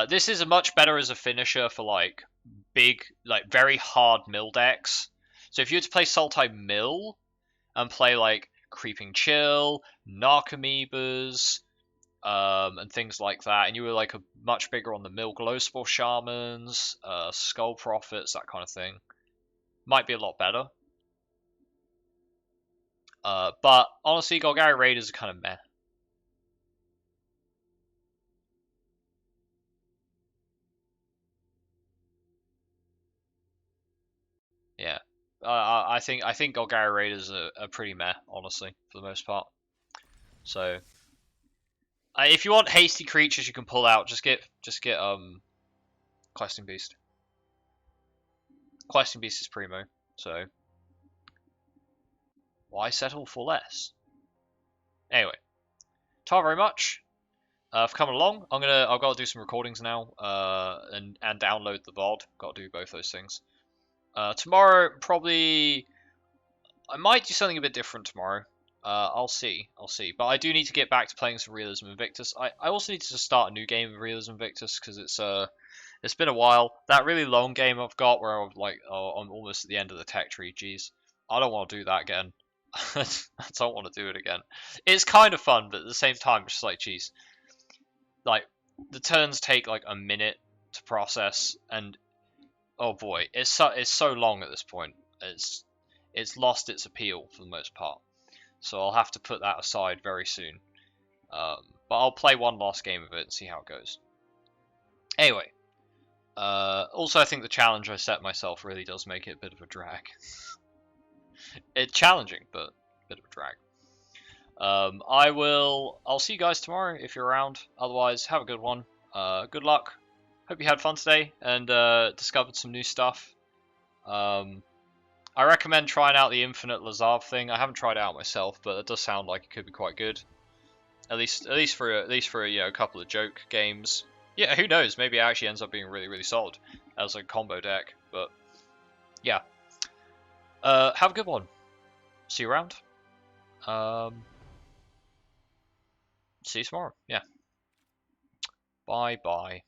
this is a much better as a finisher for like big, like very hard mill decks. So if you were to play Sultai Mill and play like Creeping Chill, Narcomoebas, and things like that, and you were like a much bigger on the mill, Glowspore Shamans, Skull Prophets, that kind of thing, might be a lot better. But honestly, Golgari Raiders are kind of meh. Yeah. I think Golgari Raiders are pretty meh, honestly, for the most part. So if you want hasty creatures you can pull out, just get Questing Beast. Questing Beast is primo, so why settle for less? Anyway, talk very much for coming along. I've got to do some recordings now, and download the VOD. Got to do both those things. Tomorrow, probably, I might do something a bit different tomorrow. I'll see. But I do need to get back to playing some Realism Invictus. I also need to start a new game of Realism Invictus because it's been a while. That really long game I've got where I'm like, oh, I'm almost at the end of the tech tree. Jeez, I don't want to do that again. I don't want to do it again. It's kind of fun, but at the same time, it's just like, geez, like the turns take like a minute to process, and oh boy, it's so long at this point. It's lost its appeal for the most part. So I'll have to put that aside very soon. But I'll play one last game of it and see how it goes. Anyway, also I think the challenge I set myself really does make it a bit of a drag. It's challenging, but a bit of a drag. I'll see you guys tomorrow if you're around. Otherwise, have a good one. Good luck. Hope you had fun today and discovered some new stuff. I recommend trying out the Infinite Lazav thing. I haven't tried it out myself, but it does sound like it could be quite good. At least for a couple of joke games. Yeah, who knows? Maybe it actually ends up being really, really solid as a combo deck. But yeah, have a good one. See you around. See you tomorrow. Yeah. Bye bye.